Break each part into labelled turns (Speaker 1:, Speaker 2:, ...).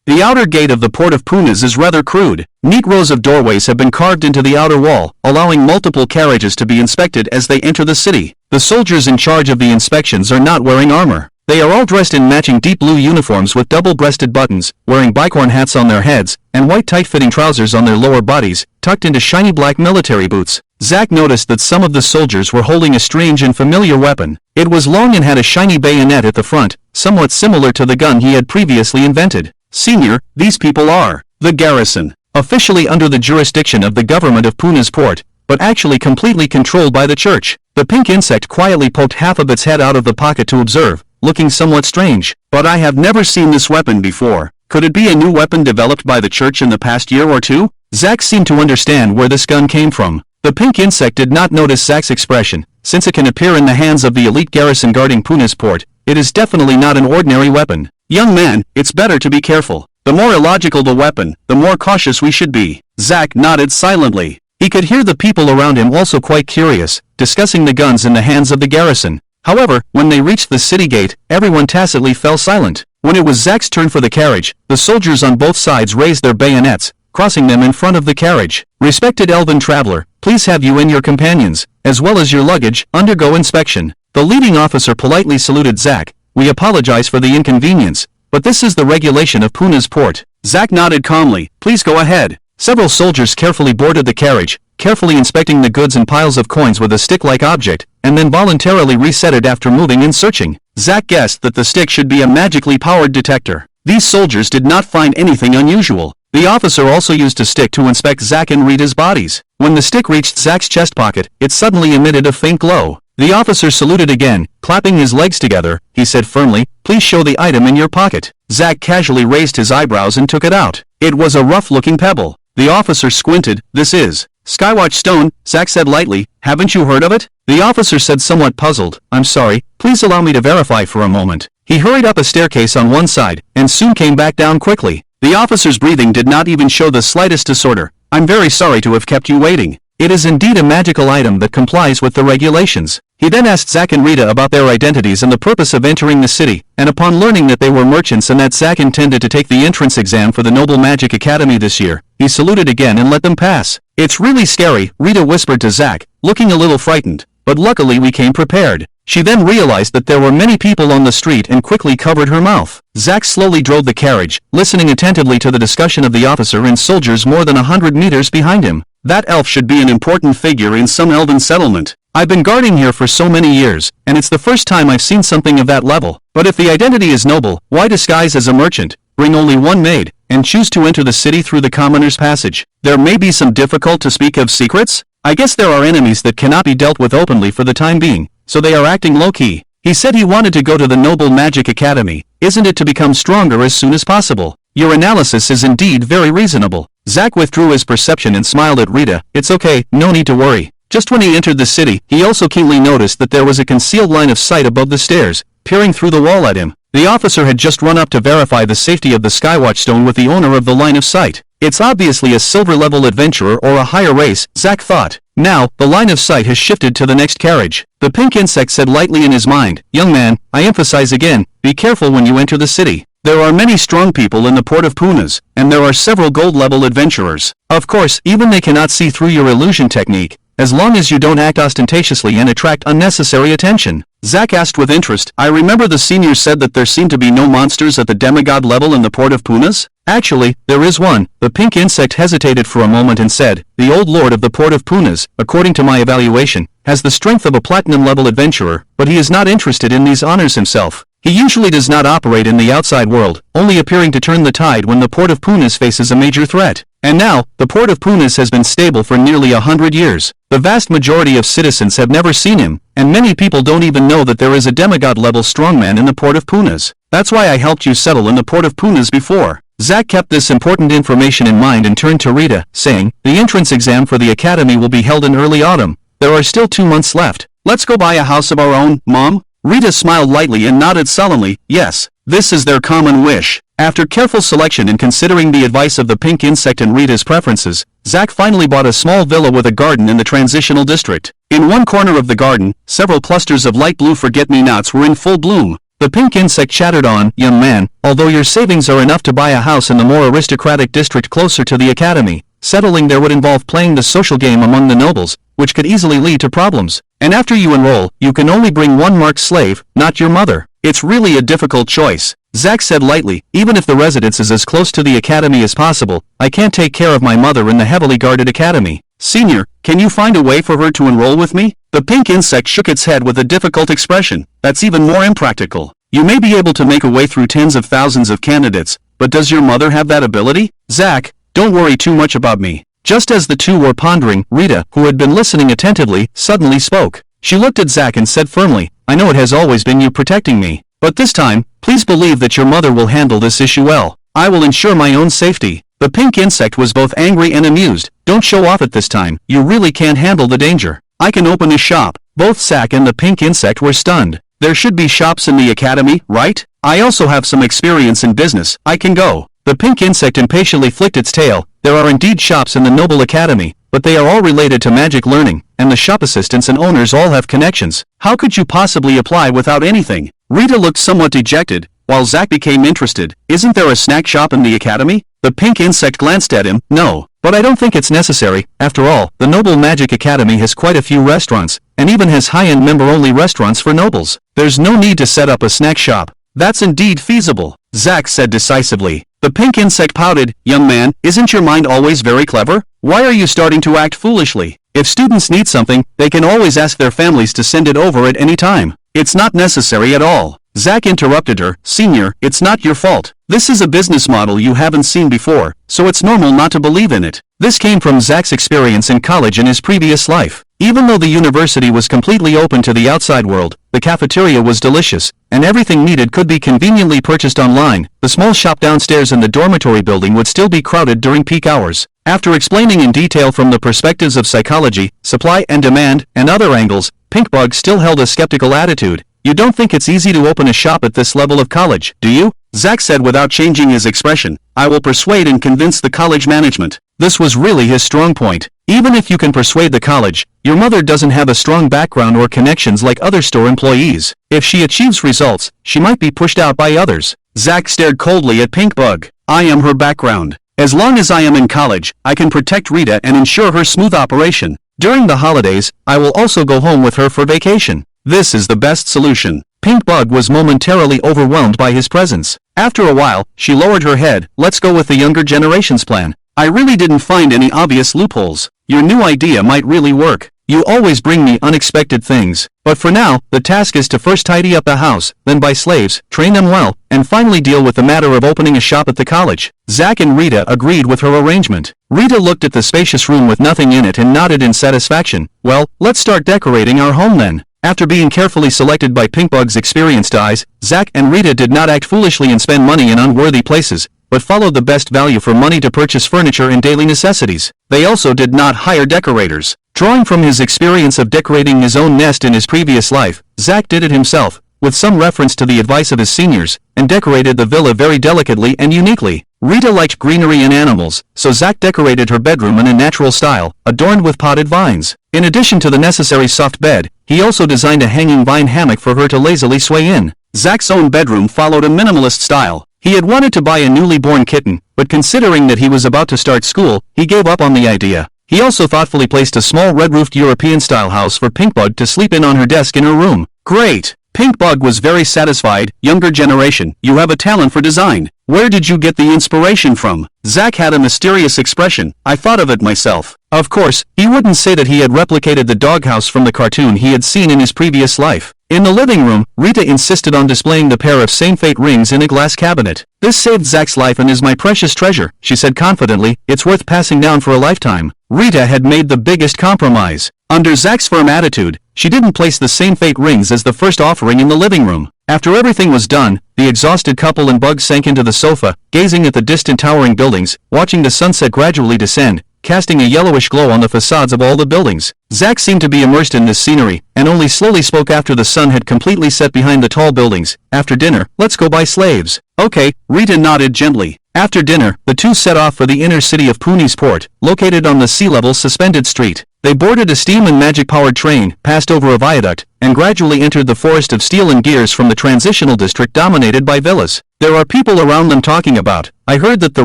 Speaker 1: The outer gate of the port of Punas is rather crude. Neat rows of doorways have been carved into the outer wall, allowing multiple carriages to be inspected as they enter the city. The soldiers in charge of the inspections are not wearing armor. They are all dressed in matching deep blue uniforms with double-breasted buttons, wearing bicorn hats on their heads, and white tight-fitting trousers on their lower bodies, tucked into shiny black military boots. Zack noticed that some of the soldiers were holding a strange and familiar weapon. It was long and had a shiny bayonet at the front, somewhat similar to the gun he had previously invented. Senior, these people are the garrison, officially under the jurisdiction of the government of Puna's port, but actually completely controlled by the church. The pink insect quietly poked half of its head out of the pocket to observe, looking somewhat strange. But I have never seen this weapon before. Could it be a new weapon developed by the church in the past year or two? Zack seemed to understand where this gun came from. The pink insect did not notice Zack's expression. Since it can appear in the hands of the elite garrison guarding Puna's port, it is definitely not an ordinary weapon. Young man, it's better to be careful. The more illogical the weapon, the more cautious we should be. Zack nodded silently. He could hear the people around him also quite curious, discussing the guns in the hands of the garrison. However, when they reached the city gate, everyone tacitly fell silent. When it was Zack's turn for the carriage, the soldiers on both sides raised their bayonets, crossing them in front of the carriage. Respected elven traveler, please have you and your companions, as well as your luggage, undergo inspection. The leading officer politely saluted Zack. We apologize for the inconvenience, but this is the regulation of Puna's port. Zack nodded calmly. Please go ahead. Several soldiers carefully boarded the carriage, carefully inspecting the goods and piles of coins with a stick-like object, and then voluntarily reset it after moving and searching. Zack guessed that the stick should be a magically powered detector. These soldiers did not find anything unusual. The officer also used a stick to inspect Zack and Rita's bodies. When the stick reached Zack's chest pocket, it suddenly emitted a faint glow. The officer saluted again, clapping his legs together. He said firmly, please show the item in your pocket. Zack casually raised his eyebrows and took it out. It was a rough-looking pebble. The officer squinted. This is Skywatch Stone, Zack said lightly. Haven't you heard of it? The officer said somewhat puzzled. I'm sorry, please allow me to verify for a moment. He hurried up a staircase on one side, and soon came back down quickly. The officer's breathing did not even show the slightest disorder. I'm very sorry to have kept you waiting. It is indeed a magical item that complies with the regulations. He then asked Zack and Rita about their identities and the purpose of entering the city, and upon learning that they were merchants and that Zack intended to take the entrance exam for the Noble Magic Academy this year, he saluted again and let them pass. It's really scary, Rita whispered to Zack, looking a little frightened, but luckily we came prepared. She then realized that there were many people on the street and quickly covered her mouth. Zack slowly drove the carriage, listening attentively to the discussion of the officer and soldiers more than 100 meters behind him. That elf should be an important figure in some elven settlement. I've been guarding here for so many years, and it's the first time I've seen something of that level. But if the identity is noble, why disguise as a merchant, bring only one maid, and choose to enter the city through the commoner's passage? There may be some difficult to speak of secrets? I guess there are enemies that cannot be dealt with openly for the time being, so they are acting low-key. He said he wanted to go to the Noble Magic Academy. Isn't it to become stronger as soon as possible? Your analysis is indeed very reasonable. Zack withdrew his perception and smiled at Rita. It's okay, no need to worry. Just when he entered the city, he also keenly noticed that there was a concealed line of sight above the stairs, peering through the wall at him. The officer had just run up to verify the safety of the Skywatch Stone with the owner of the line of sight. It's obviously a silver-level adventurer or a higher race, Zack thought. Now, the line of sight has shifted to the next carriage. The pink insect said lightly in his mind, Young man, I emphasize again, be careful when you enter the city. There are many strong people in the port of Punas, and there are several gold-level adventurers. Of course, even they cannot see through your illusion technique, as long as you don't act ostentatiously and attract unnecessary attention. Zack asked with interest, I remember the seniors said that there seemed to be no monsters at the demigod level in the port of Punas? Actually, there is one. The pink insect hesitated for a moment and said, the old lord of the port of Punas, according to my evaluation, has the strength of a platinum-level adventurer, but he is not interested in these honors himself. He usually does not operate in the outside world, only appearing to turn the tide when the port of Punas faces a major threat. And now, the port of Punas has been stable for nearly 100 years. The vast majority of citizens have never seen him, and many people don't even know that there is a demigod-level strongman in the port of Punas. That's why I helped you settle in the port of Punas before. Zack kept this important information in mind and turned to Rita, saying, the entrance exam for the academy will be held in early autumn. There are still 2 months left. Let's go buy a house of our own, Mom? Rita smiled lightly and nodded sullenly. Yes, this is their common wish. After careful selection and considering the advice of the pink insect and Rita's preferences, Zack finally bought a small villa with a garden in the transitional district. In one corner of the garden, several clusters of light blue forget-me-nots were in full bloom. The pink insect chattered on, young man, although your savings are enough to buy a house in the more aristocratic district closer to the academy, settling there would involve playing the social game among the nobles, which could easily lead to problems. And after you enroll, you can only bring one marked slave, not your mother. It's really a difficult choice. Zack said lightly, even if the residence is as close to the academy as possible, I can't take care of my mother in the heavily guarded academy. Senior, can you find a way for her to enroll with me? The pink insect shook its head with a difficult expression. That's even more impractical. You may be able to make a way through tens of thousands of candidates, but does your mother have that ability? Zack, don't worry too much about me. Just as the two were pondering, Rita, who had been listening attentively, suddenly spoke. She looked at Zack and said firmly, I know it has always been you protecting me, but this time, please believe that your mother will handle this issue well. I will ensure my own safety. The pink insect was both angry and amused. Don't show off at this time, you really can't handle the danger. I can open a shop. Both Zack and the pink insect were stunned. There should be shops in the academy, right? I also have some experience in business. I can go. The pink insect impatiently flicked its tail. There are indeed shops in the Noble Academy, but they are all related to magic learning, and the shop assistants and owners all have connections. How could you possibly apply without anything? Rita looked somewhat dejected, while Zack became interested. Isn't there a snack shop in the academy? The pink insect glanced at him. No, but I don't think it's necessary. After all, the Noble Magic Academy has quite a few restaurants, and even has high-end member-only restaurants for nobles. There's no need to set up a snack shop. That's indeed feasible, Zack said decisively. The pink insect pouted. Young man, isn't your mind always very clever? Why are you starting to act foolishly? If students need something, they can always ask their families to send it over at any time. It's not necessary at all. Zack interrupted her. Senior, it's not your fault. This is a business model you haven't seen before, so it's normal not to believe in it. This came from Zack's experience in college in his previous life. Even though the university was completely open to the outside world, the cafeteria was delicious, and everything needed could be conveniently purchased online. The small shop downstairs in the dormitory building would still be crowded during peak hours. After explaining in detail from the perspectives of psychology, supply and demand, and other angles, Pinkbug still held a skeptical attitude. You don't think it's easy to open a shop at this level of college, do you? Zack said without changing his expression. I will persuade and convince the college management. This was really his strong point. Even if you can persuade the college, your mother doesn't have a strong background or connections like other store employees. If she achieves results, she might be pushed out by others. Zack stared coldly at Pinkbug. I am her background. As long as I am in college, I can protect Rita and ensure her smooth operation. During the holidays, I will also go home with her for vacation. This is the best solution. Pinkbug was momentarily overwhelmed by his presence. After a while, she lowered her head. Let's go with the younger generation's plan. I really didn't find any obvious loopholes. Your new idea might really work. You always bring me unexpected things. But for now, the task is to first tidy up the house, then buy slaves, train them well, and finally deal with the matter of opening a shop at the college. Zack and Rita agreed with her arrangement. Rita looked at the spacious room with nothing in it and nodded in satisfaction. Well, let's start decorating our home then. After being carefully selected by Pinkbug's experienced eyes, Zack and Rita did not act foolishly and spend money in unworthy places, but followed the best value for money to purchase furniture and daily necessities. They also did not hire decorators. Drawing from his experience of decorating his own nest in his previous life, Zack did it himself, with some reference to the advice of his seniors, and decorated the villa very delicately and uniquely. Rita liked greenery and animals, so Zack decorated her bedroom in a natural style, adorned with potted vines. In addition to the necessary soft bed, he also designed a hanging vine hammock for her to lazily sway in. Zack's own bedroom followed a minimalist style. He had wanted to buy a newly born kitten, but considering that he was about to start school, he gave up on the idea. He also thoughtfully placed a small red-roofed European-style house for Pinkbug to sleep in on her desk in her room. Great! Pinkbug was very satisfied. Younger generation, you have a talent for design. Where did you get the inspiration from? Zack had a mysterious expression. I thought of it myself. Of course, he wouldn't say that he had replicated the doghouse from the cartoon he had seen in his previous life. In the living room, Rita insisted on displaying the pair of same fate rings in a glass cabinet. This saved Zack's life and is my precious treasure, she said confidently. It's worth passing down for a lifetime. Rita had made the biggest compromise. Under Zack's firm attitude, she didn't place the same fate rings as the first offering in the living room. After everything was done, the exhausted couple and Bug sank into the sofa, gazing at the distant towering buildings, watching the sunset gradually descend, casting a yellowish glow on the facades of all the buildings. Zack seemed to be immersed in this scenery, and only slowly spoke after the sun had completely set behind the tall buildings. After dinner, let's go buy slaves. Okay, Rita nodded gently. After dinner, the two set off for the inner city of Puni's Port, located on the sea-level suspended street. They boarded a steam and magic-powered train, passed over a viaduct, and gradually entered the forest of steel and gears from the transitional district dominated by villas. There are people around them talking about, I heard that the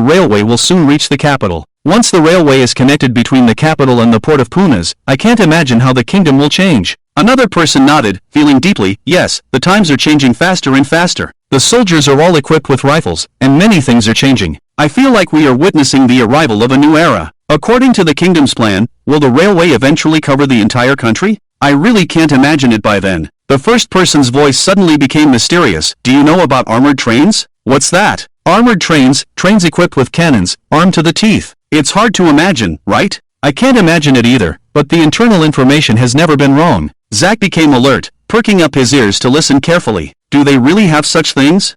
Speaker 1: railway will soon reach the capital. Once the railway is connected between the capital and the port of Punas, I can't imagine how the kingdom will change. Another person nodded, feeling deeply, yes, the times are changing faster and faster. The soldiers are all equipped with rifles, and many things are changing. I feel like we are witnessing the arrival of a new era. According to the kingdom's plan, will the railway eventually cover the entire country? I really can't imagine it by then. The first person's voice suddenly became mysterious. Do you know about armored trains? What's that? Armored trains, trains equipped with cannons, armed to the teeth. It's hard to imagine, right? I can't imagine it either, but the internal information has never been wrong. Zack became alert, perking up his ears to listen carefully. Do they really have such things?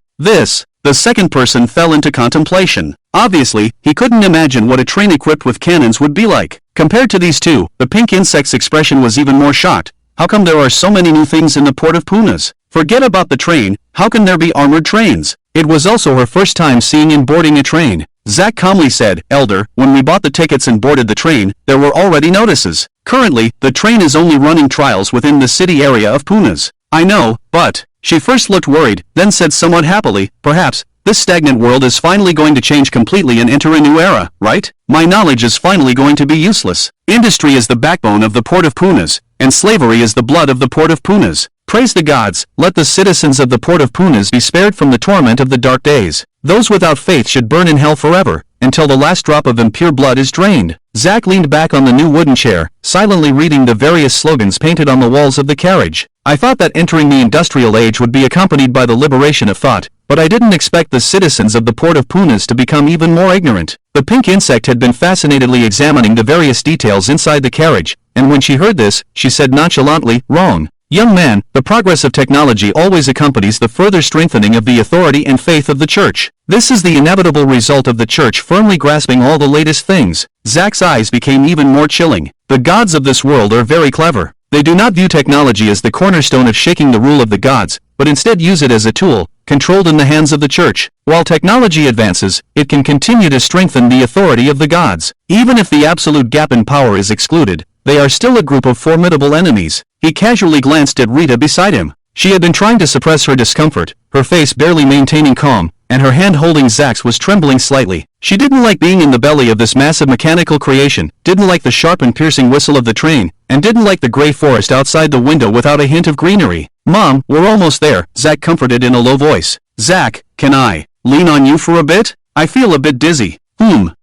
Speaker 1: The second person fell into contemplation. Obviously, he couldn't imagine what a train equipped with cannons would be like. Compared to these two, the pink insect's expression was even more shocked. How come there are so many new things in the port of Punas? Forget about the train, how can there be armored trains? It was also her first time seeing and boarding a train. Zack calmly said, Elder, when we bought the tickets and boarded the train, there were already notices. Currently, the train is only running trials within the city area of Punas. I know, but... She first looked worried, then said somewhat happily, perhaps, this stagnant world is finally going to change completely and enter a new era, right? My knowledge is finally going to be useless. Industry is the backbone of the port of Punas, and slavery is the blood of the port of Punas. Praise the gods, let the citizens of the port of Punas be spared from the torment of the dark days. Those without faith should burn in hell forever, until the last drop of impure blood is drained. Zack leaned back on the new wooden chair, silently reading the various slogans painted on the walls of the carriage. I thought that entering the industrial age would be accompanied by the liberation of thought, but I didn't expect the citizens of the port of Punas to become even more ignorant. The pink insect had been fascinatedly examining the various details inside the carriage, and when she heard this, she said nonchalantly, wrong. Young man, the progress of technology always accompanies the further strengthening of the authority and faith of the church. This is the inevitable result of the church firmly grasping all the latest things. Zack's eyes became even more chilling. The gods of this world are very clever. They do not view technology as the cornerstone of shaking the rule of the gods, but instead use it as a tool, controlled in the hands of the church. While technology advances, it can continue to strengthen the authority of the gods. Even if the absolute gap in power is excluded, they are still a group of formidable enemies. He casually glanced at Rita beside him. She had been trying to suppress her discomfort, her face barely maintaining calm, and her hand holding Zack's was trembling slightly. She didn't like being in the belly of this massive mechanical creation, didn't like the sharp and piercing whistle of the train, and didn't like the gray forest outside the window without a hint of greenery. Mom, we're almost there, Zack comforted in a low voice. Zack, can I lean on you for a bit? I feel a bit dizzy.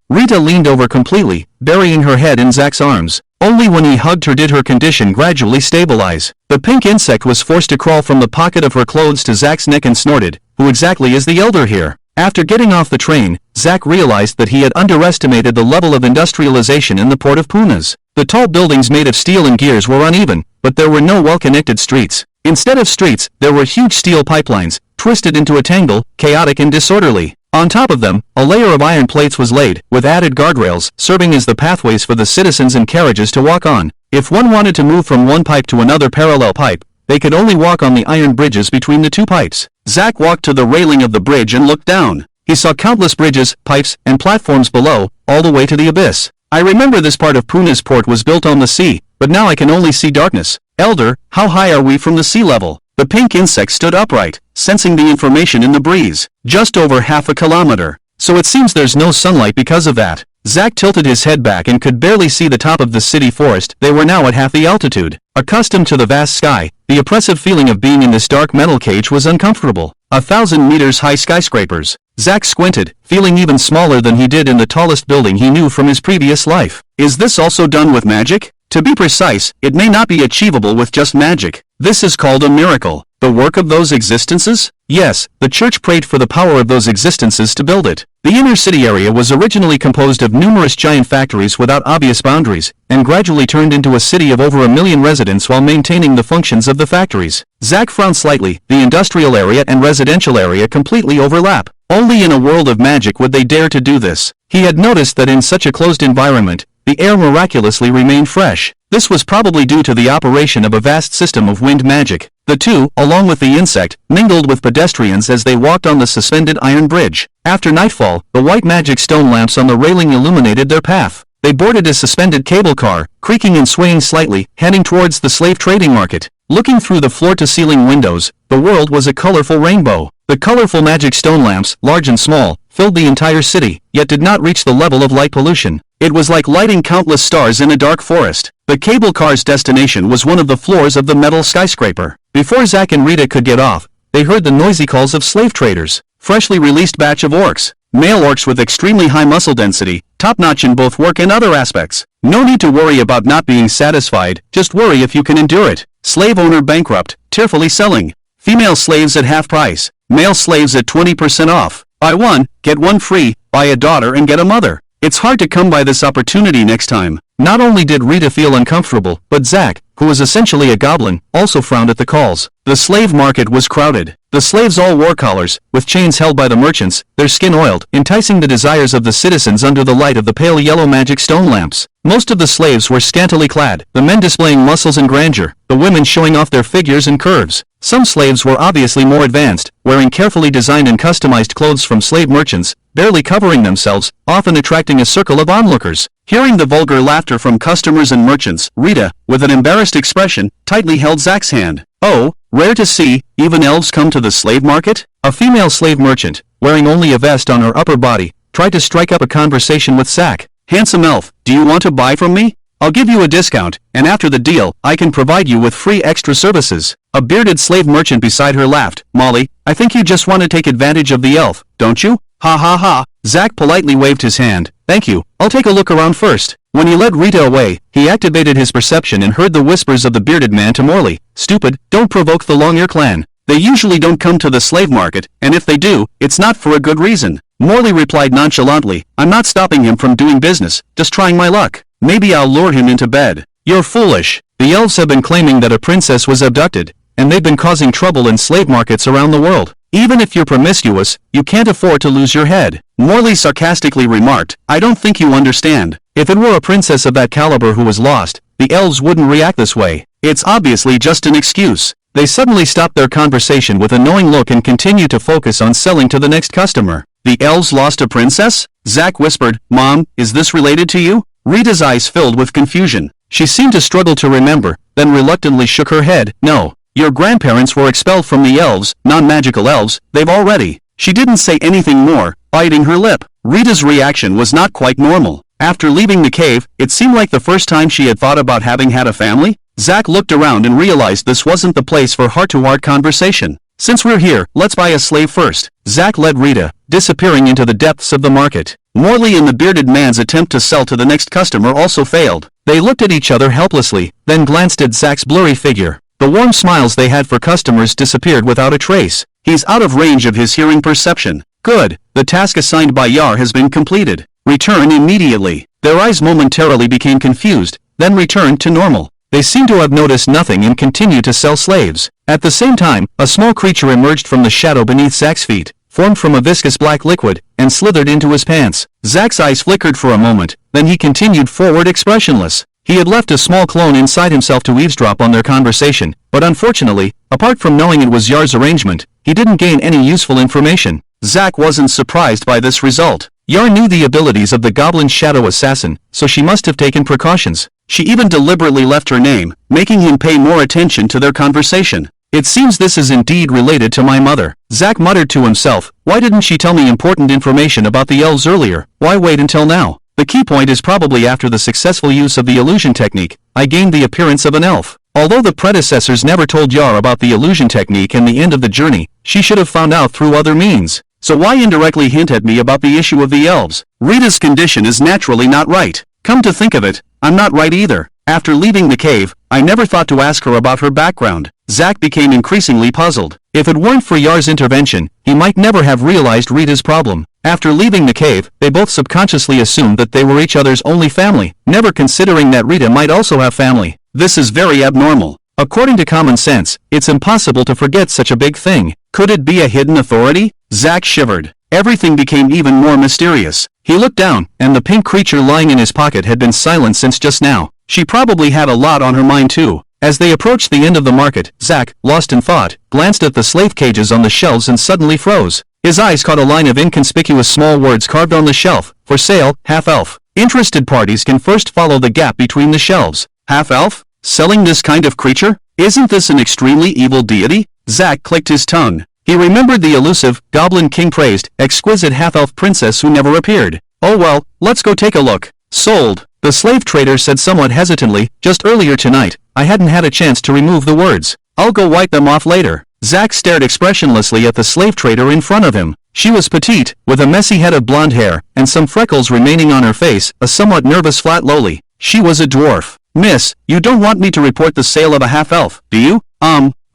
Speaker 1: Rita leaned over completely, burying her head in Zack's arms. Only when he hugged her did her condition gradually stabilize. The pink insect was forced to crawl from the pocket of her clothes to Zack's neck and snorted, who exactly is the elder here? After getting off the train, Zack realized that he had underestimated the level of industrialization in the port of Punas. The tall buildings made of steel and gears were uneven, but there were no well-connected streets. Instead of streets, there were huge steel pipelines, twisted into a tangle, chaotic and disorderly. On top of them, a layer of iron plates was laid, with added guardrails, serving as the pathways for the citizens and carriages to walk on. If one wanted to move from one pipe to another parallel pipe, they could only walk on the iron bridges between the two pipes. Zack walked to the railing of the bridge and looked down. He saw countless bridges, pipes, and platforms below, all the way to the abyss. I remember this part of Puna's port was built on the sea, but now I can only see darkness. Elder, how high are we from the sea level? The pink insect stood upright, sensing the information in the breeze. Just over half a kilometer. So it seems there's no sunlight because of that. Zack tilted his head back and could barely see the top of the city forest. They were now at half the altitude. Accustomed to the vast sky, the oppressive feeling of being in this dark metal cage was uncomfortable. 1,000 meters high skyscrapers. Zack squinted, feeling even smaller than he did in the tallest building he knew from his previous life. Is this also done with magic? To be precise, it may not be achievable with just magic. This is called a miracle. The work of those existences? Yes, the church prayed for the power of those existences to build it. The inner city area was originally composed of numerous giant factories without obvious boundaries, and gradually turned into a city of over 1 million residents while maintaining the functions of the factories. Zack frowned slightly. The industrial area and residential area completely overlap. Only in a world of magic would they dare to do this. He had noticed that in such a closed environment, the air miraculously remained fresh. This was probably due to the operation of a vast system of wind magic. The two, along with the insect, mingled with pedestrians as they walked on the suspended iron bridge. After nightfall, the white magic stone lamps on the railing illuminated their path. They boarded a suspended cable car, creaking and swaying slightly, heading towards the slave trading market. Looking through the floor-to-ceiling windows, the world was a colorful rainbow. The colorful magic stone lamps, large and small, filled the entire city, yet did not reach the level of light pollution. It was like lighting countless stars in a dark forest. The cable car's destination was one of the floors of the metal skyscraper. Before Zack and Rita could get off, they heard the noisy calls of slave traders. Freshly released batch of orcs. Male orcs with extremely high muscle density, top-notch in both work and other aspects. No need to worry about not being satisfied, just worry if you can endure it. Slave owner bankrupt, tearfully selling. Female slaves at half price. Male slaves at 20% off. Buy one, get one free, buy a daughter and get a mother. It's hard to come by this opportunity next time. Not only did Rita feel uncomfortable, but Zack, who was essentially a goblin, also frowned at the calls. The slave market was crowded. The slaves all wore collars, with chains held by the merchants, their skin oiled, enticing the desires of the citizens under the light of the pale yellow magic stone lamps. Most of the slaves were scantily clad, the men displaying muscles and grandeur, the women showing off their figures and curves. Some slaves were obviously more advanced, wearing carefully designed and customized clothes from slave merchants, barely covering themselves, often attracting a circle of onlookers. Hearing the vulgar laughter from customers and merchants, Rita, with an embarrassed expression, tightly held Zack's hand. Oh, rare to see, even elves come to the slave market? A female slave merchant, wearing only a vest on her upper body, tried to strike up a conversation with Zack. Handsome elf, do you want to buy from me? I'll give you a discount, and after the deal, I can provide you with free extra services. A bearded slave merchant beside her laughed. Molly, I think you just want to take advantage of the elf, don't you? Ha ha ha. Zack politely waved his hand. Thank you, I'll take a look around first. When he led Rita away, he activated his perception and heard the whispers of the bearded man to Morley. Stupid, don't provoke the Longyear clan. They usually don't come to the slave market, and if they do, it's not for a good reason. Morley replied nonchalantly, I'm not stopping him from doing business, just trying my luck. Maybe I'll lure him into bed. You're foolish. The elves have been claiming that a princess was abducted, and they've been causing trouble in slave markets around the world. Even if you're promiscuous, you can't afford to lose your head. Morley sarcastically remarked, I don't think you understand. If it were a princess of that caliber who was lost, the elves wouldn't react this way. It's obviously just an excuse. They suddenly stopped their conversation with a knowing look and continued to focus on selling to the next customer. The elves lost a princess? Zack whispered, Mom, is this related to you? Rita's eyes filled with confusion. She seemed to struggle to remember, then reluctantly shook her head. No. Your grandparents were expelled from the elves, non-magical elves, they've already. She didn't say anything more, biting her lip. Rita's reaction was not quite normal. After leaving the cave, it seemed like the first time she had thought about having had a family. Zack looked around and realized this wasn't the place for heart-to-heart conversation. Since we're here, let's buy a slave first. Zack led Rita, disappearing into the depths of the market. Morley and the bearded man's attempt to sell to the next customer also failed. They looked at each other helplessly, then glanced at Zack's blurry figure. The warm smiles they had for customers disappeared without a trace. He's out of range of his hearing perception. Good, the task assigned by Yar has been completed. Return immediately. Their eyes momentarily became confused, then returned to normal. They seemed to have noticed nothing and continued to sell slaves. At the same time, a small creature emerged from the shadow beneath Zack's feet, formed from a viscous black liquid, and slithered into his pants. Zack's eyes flickered for a moment, then he continued forward expressionless. He had left a small clone inside himself to eavesdrop on their conversation, but unfortunately, apart from knowing it was Yar's arrangement, he didn't gain any useful information. Zack wasn't surprised by this result. Yar knew the abilities of the goblin shadow assassin, so she must have taken precautions. She even deliberately left her name, making him pay more attention to their conversation. It seems this is indeed related to my mother. Zack muttered to himself, why didn't she tell me important information about the elves earlier? Why wait until now? The key point is probably after the successful use of the illusion technique, I gained the appearance of an elf. Although the predecessors never told Yar about the illusion technique and the end of the journey, she should have found out through other means. So why indirectly hint at me about the issue of the elves? Rita's condition is naturally not right. Come to think of it, I'm not right either. After leaving the cave, I never thought to ask her about her background. Zack became increasingly puzzled. If it weren't for Yar's intervention, he might never have realized Rita's problem. After leaving the cave, they both subconsciously assumed that they were each other's only family, never considering that Rita might also have family. This is very abnormal. According to common sense, it's impossible to forget such a big thing. Could it be a hidden authority? Zack shivered. Everything became even more mysterious. He looked down, and the pink creature lying in his pocket had been silent since just now. She probably had a lot on her mind too. As they approached the end of the market, Zack, lost in thought, glanced at the slave cages on the shelves and suddenly froze. His eyes caught a line of inconspicuous small words carved on the shelf, for sale, half-elf. Interested parties can first follow the gap between the shelves. Half-elf? Selling this kind of creature? Isn't this an extremely evil deity? Zack clicked his tongue. He remembered the elusive, Goblin King praised, exquisite half-elf princess who never appeared. Oh well, let's go take a look. Sold. The slave trader said somewhat hesitantly, just earlier tonight, I hadn't had a chance to remove the words. I'll go wipe them off later. Zack stared expressionlessly at the slave trader in front of him. She was petite, with a messy head of blonde hair, and some freckles remaining on her face, a somewhat nervous flat lowly. She was a dwarf. Miss, you don't want me to report the sale of a half-elf, do you?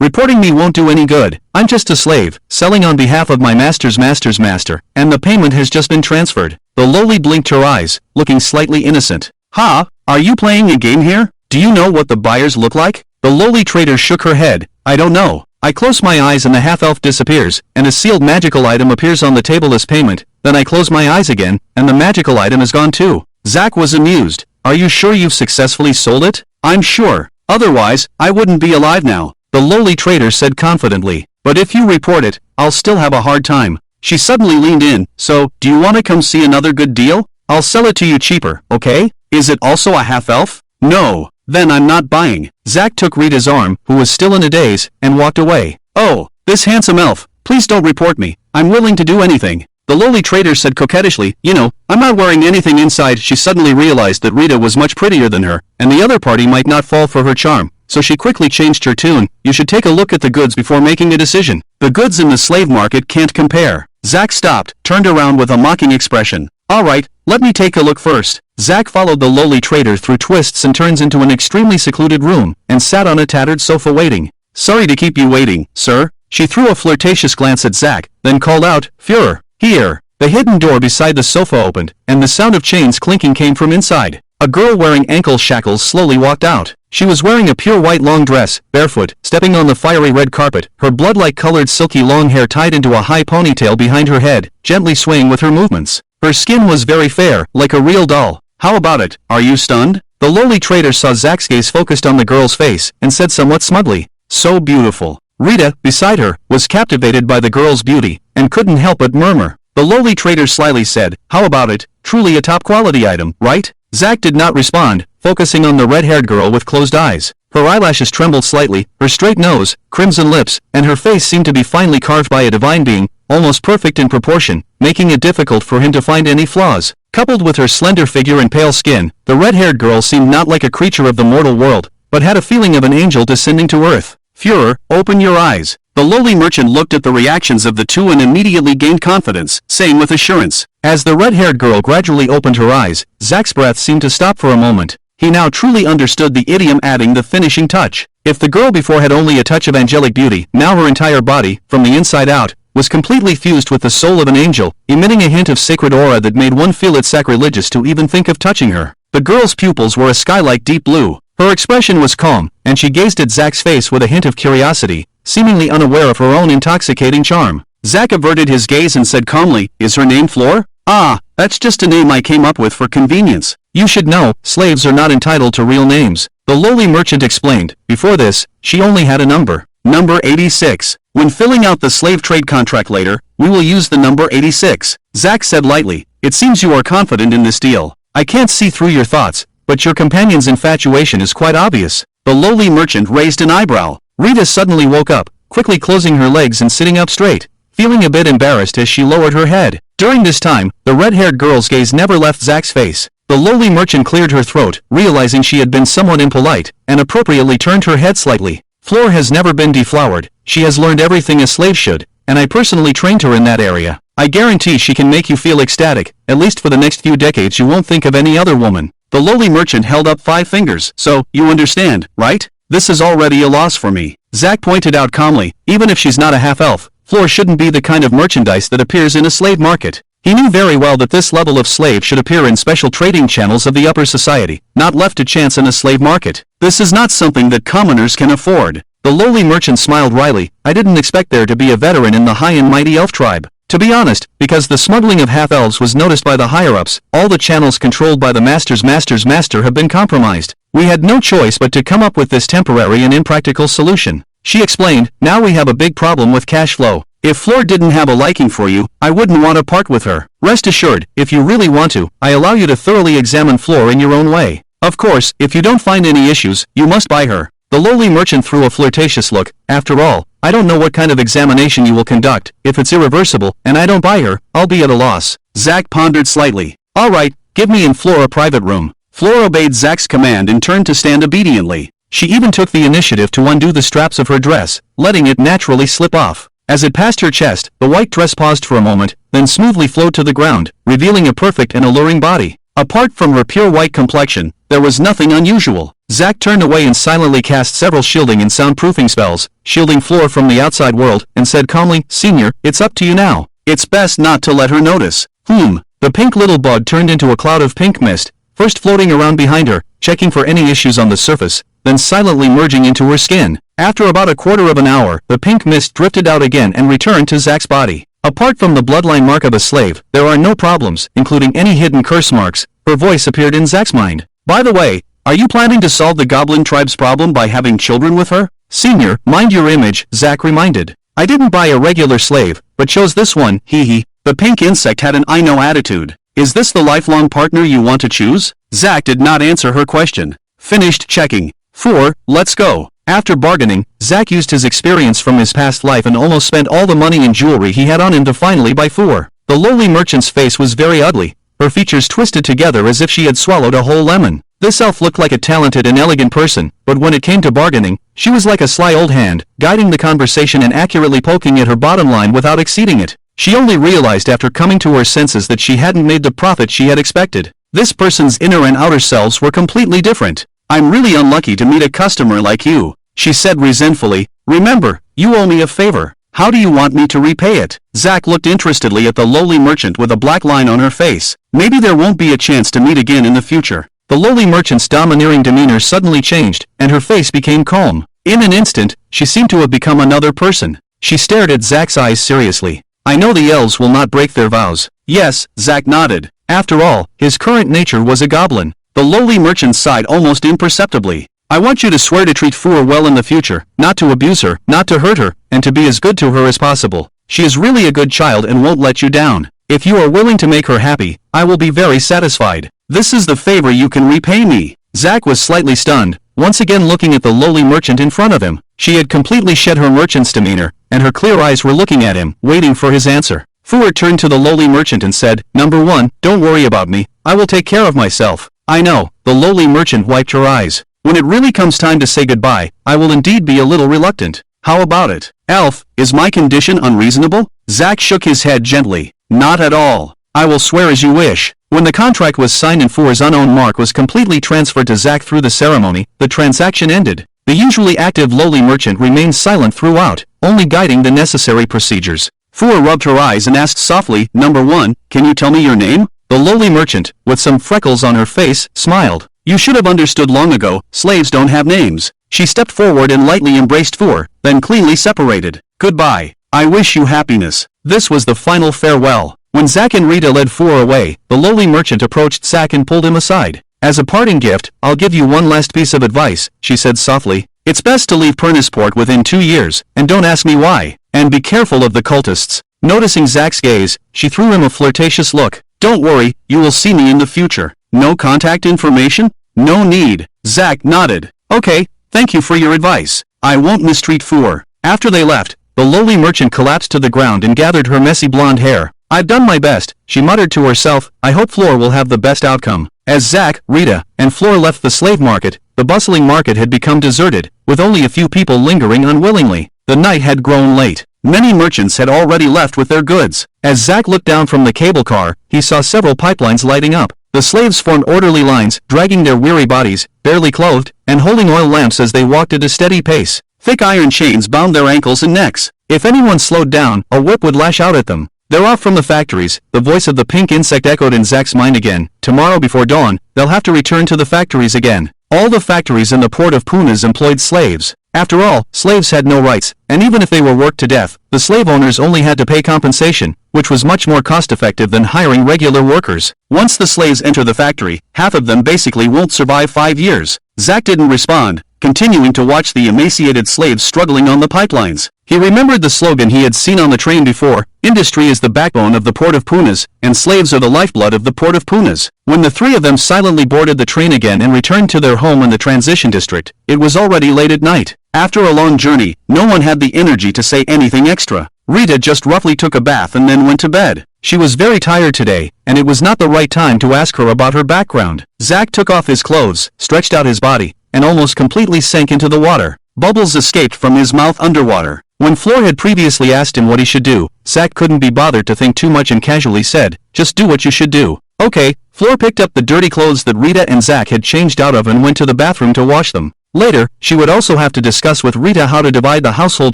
Speaker 1: Reporting me won't do any good. I'm just a slave, selling on behalf of my master's master's master, and the payment has just been transferred. The lowly blinked her eyes, looking slightly innocent. Ha? Are you playing a game here? Do you know what the buyers look like? The lowly trader shook her head. I don't know. I close my eyes and the half-elf disappears, and a sealed magical item appears on the table as payment. Then I close my eyes again, and the magical item is gone too. Zack was amused. Are you sure you've successfully sold it? I'm sure. Otherwise, I wouldn't be alive now. The lowly trader said confidently. But if you report it, I'll still have a hard time. She suddenly leaned in. So, do you want to come see another good deal? I'll sell it to you cheaper, okay? Is it also a half-elf? No. Then I'm not buying. Zack took Rita's arm, who was still in a daze, and walked away. Oh, this handsome elf. Please don't report me. I'm willing to do anything. The lowly trader said coquettishly, you know, I'm not wearing anything inside. She suddenly realized that Rita was much prettier than her, and the other party might not fall for her charm. So she quickly changed her tune. You should take a look at the goods before making a decision. The goods in the slave market can't compare. Zack stopped, turned around with a mocking expression. Alright, let me take a look first. Zack followed the lowly trader through twists and turns into an extremely secluded room, and sat on a tattered sofa waiting. Sorry to keep you waiting, sir. She threw a flirtatious glance at Zack, then called out, Führer, here. The hidden door beside the sofa opened, and the sound of chains clinking came from inside. A girl wearing ankle shackles slowly walked out. She was wearing a pure white long dress, barefoot, stepping on the fiery red carpet, her blood-like colored silky long hair tied into a high ponytail behind her head, gently swaying with her movements. Her skin was very fair, like a real doll. How about it? Are you stunned? The lowly trader saw Zack's gaze focused on the girl's face, and said somewhat smugly, so beautiful. Rita, beside her, was captivated by the girl's beauty, and couldn't help but murmur. The lowly trader slyly said, how about it? Truly a top-quality item, right? Zack did not respond, focusing on the red-haired girl with closed eyes. Her eyelashes trembled slightly, her straight nose, crimson lips, and her face seemed to be finely carved by a divine being, almost perfect in proportion, making it difficult for him to find any flaws. Coupled with her slender figure and pale skin, the red-haired girl seemed not like a creature of the mortal world, but had a feeling of an angel descending to earth. Führer, open your eyes. The lowly merchant looked at the reactions of the two and immediately gained confidence, saying with assurance. As the red-haired girl gradually opened her eyes, Zack's breath seemed to stop for a moment. He now truly understood the idiom, adding the finishing touch. If the girl before had only a touch of angelic beauty, now her entire body, from the inside out, was completely fused with the soul of an angel, emitting a hint of sacred aura that made one feel it sacrilegious to even think of touching her. The girl's pupils were a sky-like deep blue. Her expression was calm, and she gazed at Zack's face with a hint of curiosity, seemingly unaware of her own intoxicating charm. Zack averted his gaze and said calmly, is her name Floor? Ah, that's just a name I came up with for convenience. You should know, slaves are not entitled to real names. The lowly merchant explained. Before this, she only had a number. Number 86. When filling out the slave trade contract later, we will use the number 86. Zack said lightly, it seems you are confident in this deal. I can't see through your thoughts, but your companion's infatuation is quite obvious. The lowly merchant raised an eyebrow. Rita suddenly woke up, quickly closing her legs and sitting up straight, feeling a bit embarrassed as she lowered her head. During this time, the red-haired girl's gaze never left Zack's face. The lowly merchant cleared her throat, realizing she had been somewhat impolite, and appropriately turned her head slightly. Floor has never been deflowered. She has learned everything a slave should, and I personally trained her in that area. I guarantee she can make you feel ecstatic. At least for the next few decades you won't think of any other woman. The lowly merchant held up 5 fingers. So, you understand, right? This is already a loss for me. Zack pointed out calmly, even if she's not a half-elf, Floor shouldn't be the kind of merchandise that appears in a slave market. He knew very well that this level of slave should appear in special trading channels of the upper society, not left to chance in a slave market. This is not something that commoners can afford. The lowly merchant smiled wryly. I didn't expect there to be a veteran in the high and mighty elf tribe. To be honest, because the smuggling of half-elves was noticed by the higher-ups, all the channels controlled by the master's master have been compromised. We had no choice but to come up with this temporary and impractical solution. She explained, now we have a big problem with cash flow. If Floor didn't have a liking for you, I wouldn't want to part with her. Rest assured, if you really want to, I allow you to thoroughly examine Floor in your own way. Of course, if you don't find any issues, you must buy her. The lowly merchant threw a flirtatious look. After all, I don't know what kind of examination you will conduct. If it's irreversible, and I don't buy her, I'll be at a loss. Zack pondered slightly. Alright, give me and Floor a private room. Floor obeyed Zack's command and turned to stand obediently. She even took the initiative to undo the straps of her dress, letting it naturally slip off. As it passed her chest, the white dress paused for a moment, then smoothly flowed to the ground, revealing a perfect and alluring body. Apart from her pure white complexion, there was nothing unusual. Zack turned away and silently cast several shielding and soundproofing spells, shielding Floor from the outside world, and said calmly, Senior, it's up to you now. It's best not to let her notice. The pink little bug turned into a cloud of pink mist, first floating around behind her, checking for any issues on the surface, then silently merging into her skin. After about a quarter of an hour, the pink mist drifted out again and returned to Zack's body. Apart from the bloodline mark of a slave, there are no problems, including any hidden curse marks. Her voice appeared in Zack's mind. By the way, are you planning to solve the Goblin tribe's problem by having children with her? Senior, mind your image, Zack reminded. I didn't buy a regular slave, but chose this one, hee. The pink insect had an I know attitude. Is this the lifelong partner you want to choose? Zack did not answer her question. Finished checking. 4, let's go. After bargaining, Zack used his experience from his past life and almost spent all the money and jewelry he had on him to finally buy 4. The lowly merchant's face was very ugly, her features twisted together as if she had swallowed a whole lemon. This elf looked like a talented and elegant person, but when it came to bargaining, she was like a sly old hand, guiding the conversation and accurately poking at her bottom line without exceeding it. She only realized after coming to her senses that she hadn't made the profit she had expected. This person's inner and outer selves were completely different. I'm really unlucky to meet a customer like you, she said resentfully. Remember, you owe me a favor. How do you want me to repay it? Zack looked interestedly at the lowly merchant with a black line on her face. Maybe there won't be a chance to meet again in the future. The lowly merchant's domineering demeanor suddenly changed, and her face became calm. In an instant, she seemed to have become another person. She stared at Zack's eyes seriously. I know the elves will not break their vows. Yes, Zack nodded. After all, his current nature was a goblin. The lowly merchant sighed almost imperceptibly. I want you to swear to treat Four well in the future, not to abuse her, not to hurt her, and to be as good to her as possible. She is really a good child and won't let you down. If you are willing to make her happy, I will be very satisfied. This is the favor you can repay me. Zack was slightly stunned, once again looking at the lowly merchant in front of him. She had completely shed her merchant's demeanor, and her clear eyes were looking at him, waiting for his answer. Four turned to the lowly merchant and said, Number 1, don't worry about me, I will take care of myself. I know, the lowly merchant wiped her eyes. When it really comes time to say goodbye, I will indeed be a little reluctant. How about it? Elf, is my condition unreasonable? Zack shook his head gently. Not at all. I will swear as you wish. When the contract was signed and Four's unowned mark was completely transferred to Zack through the ceremony, the transaction ended. The usually active lowly merchant remained silent throughout, only guiding the necessary procedures. Four rubbed her eyes and asked softly, Number 1, can you tell me your name? The lowly merchant, with some freckles on her face, smiled. You should have understood long ago, slaves don't have names. She stepped forward and lightly embraced Four, then cleanly separated. Goodbye. I wish you happiness. This was the final farewell. When Zack and Rita led Four away, the lowly merchant approached Zack and pulled him aside. As a parting gift, I'll give you one last piece of advice, she said softly. It's best to leave Pernisport within 2 years, and don't ask me why. And be careful of the cultists. Noticing Zack's gaze, she threw him a flirtatious look. Don't worry, you will see me in the future. No contact information? No need. Zack nodded. Okay, thank you for your advice. I won't mistreat Four. After they left, the lowly merchant collapsed to the ground and gathered her messy blonde hair. I've done my best, she muttered to herself. I hope Floor will have the best outcome. As Zack, Rita, and Floor left the slave market, the bustling market had become deserted, with only a few people lingering unwillingly. The night had grown late. Many merchants had already left with their goods. As Zack looked down from the cable car, he saw several pipelines lighting up. The slaves formed orderly lines, dragging their weary bodies, barely clothed, and holding oil lamps as they walked at a steady pace. Thick iron chains bound their ankles and necks. If anyone slowed down, a whip would lash out at them. They're off from the factories, the voice of the pink insect echoed in Zack's mind again. Tomorrow before dawn, they'll have to return to the factories again. All the factories in the port of Punas employed slaves. After all, slaves had no rights, and even if they were worked to death, the slave owners only had to pay compensation, which was much more cost-effective than hiring regular workers. Once the slaves enter the factory, half of them basically won't survive 5 years. Zach didn't respond, continuing to watch the emaciated slaves struggling on the pipelines. He remembered the slogan he had seen on the train before: "Industry is the backbone of the port of Punas, and slaves are the lifeblood of the port of Punas." When the three of them silently boarded the train again and returned to their home in the transition district, it was already late at night. After a long journey, no one had the energy to say anything extra. Rita just roughly took a bath and then went to bed. She was very tired today, and it was not the right time to ask her about her background. Zach took off his clothes, stretched out his body, and almost completely sank into the water. Bubbles escaped from his mouth underwater. When Floor had previously asked him what he should do, Zach couldn't be bothered to think too much and casually said, "Just do what you should do." Okay. Floor picked up the dirty clothes that Rita and Zach had changed out of and went to the bathroom to wash them. Later, she would also have to discuss with Rita how to divide the household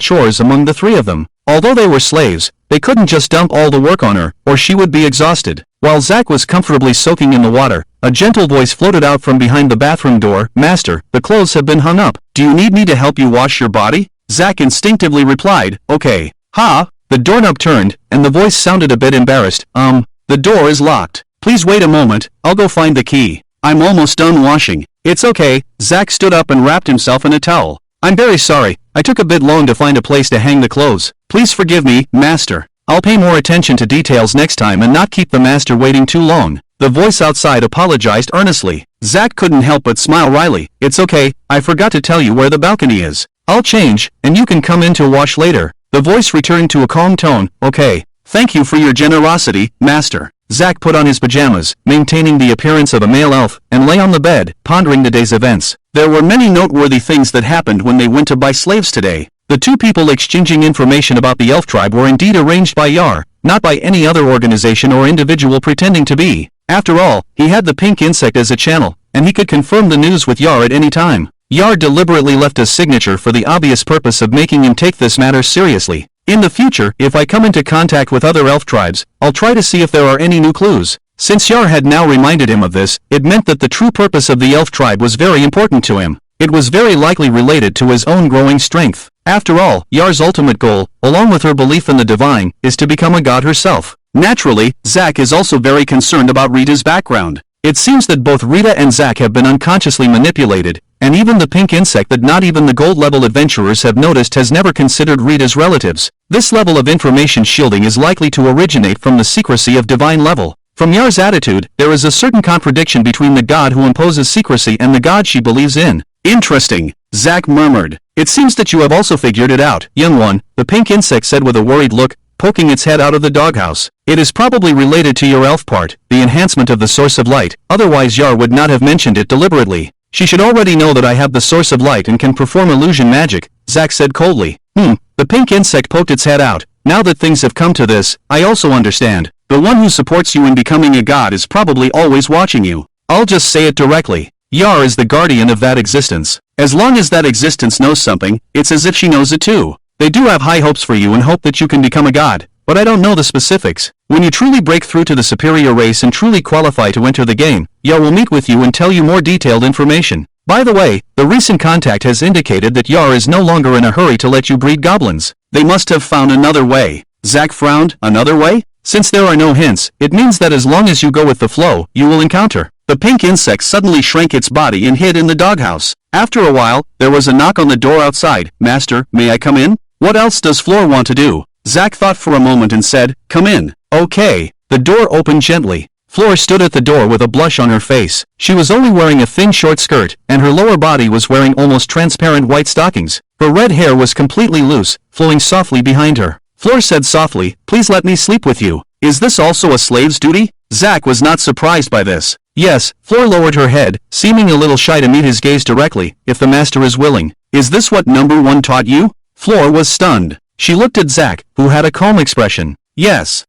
Speaker 1: chores among the three of them. Although they were slaves, they couldn't just dump all the work on her, or she would be exhausted. While Zach was comfortably soaking in the water, a gentle voice floated out from behind the bathroom door. "Master, the clothes have been hung up. Do you need me to help you wash your body?" Zach instinctively replied, "Okay." "Ha!" The doorknob turned, and the voice sounded a bit embarrassed. The door is locked. Please wait a moment, I'll go find the key. I'm almost done washing." "It's okay." Zach stood up and wrapped himself in a towel. "I'm very sorry, I took a bit long to find a place to hang the clothes. Please forgive me, Master. I'll pay more attention to details next time and not keep the Master waiting too long." The voice outside apologized earnestly. Zach couldn't help but smile wryly. "It's okay, I forgot to tell you where the balcony is. I'll change, and you can come in to wash later." The voice returned to a calm tone. "Okay. Thank you for your generosity, Master." Zach put on his pajamas, maintaining the appearance of a male elf, and lay on the bed, pondering the day's events. There were many noteworthy things that happened when they went to buy slaves today. The two people exchanging information about the elf tribe were indeed arranged by Yar, not by any other organization or individual pretending to be. After all, he had the pink insect as a channel, and he could confirm the news with Yar at any time. Yar deliberately left a signature for the obvious purpose of making him take this matter seriously. In the future, if I come into contact with other elf tribes, I'll try to see if there are any new clues. Since Yar had now reminded him of this, it meant that the true purpose of the elf tribe was very important to him. It was very likely related to his own growing strength. After all, Yar's ultimate goal, along with her belief in the divine, is to become a god herself. Naturally, Zach is also very concerned about Rita's background. It seems that both Rita and Zach have been unconsciously manipulated, and even the pink insect that not even the gold-level adventurers have noticed has never considered Rita's relatives. This level of information shielding is likely to originate from the secrecy of divine level. From Yar's attitude, there is a certain contradiction between the god who imposes secrecy and the god she believes in. "Interesting," Zach murmured. "It seems that you have also figured it out, young one," the pink insect said with a worried look, poking its head out of the doghouse. "It is probably related to your elf part, the enhancement of the source of light, otherwise Yar would not have mentioned it deliberately. She should already know that I have the source of light and can perform illusion magic," Zach said coldly. The pink insect poked its head out. "Now that things have come to this, I also understand. The one who supports you in becoming a god is probably always watching you. I'll just say it directly. Yar is the guardian of that existence. As long as that existence knows something, it's as if she knows it too. They do have high hopes for you and hope that you can become a god, but I don't know the specifics. When you truly break through to the superior race and truly qualify to enter the game, Yar will meet with you and tell you more detailed information. By the way, the recent contact has indicated that Yar is no longer in a hurry to let you breed goblins. They must have found another way." Zach frowned. "Another way?" "Since there are no hints, it means that as long as you go with the flow, you will encounter." The pink insect suddenly shrank its body and hid in the doghouse. After a while, there was a knock on the door outside. "Master, may I come in?" "What else does Floor want to do?" Zach thought for a moment and said, "Come in." "Okay." The door opened gently. Floor stood at the door with a blush on her face. She was only wearing a thin short skirt, and her lower body was wearing almost transparent white stockings. Her red hair was completely loose, flowing softly behind her. Floor said softly, "Please let me sleep with you." "Is this also a slave's duty?" Zach was not surprised by this. "Yes." Floor lowered her head, seeming a little shy to meet his gaze directly. "If the master is willing." "Is this what number one taught you?" Floor was stunned. She looked at Zach, who had a calm expression. Yes.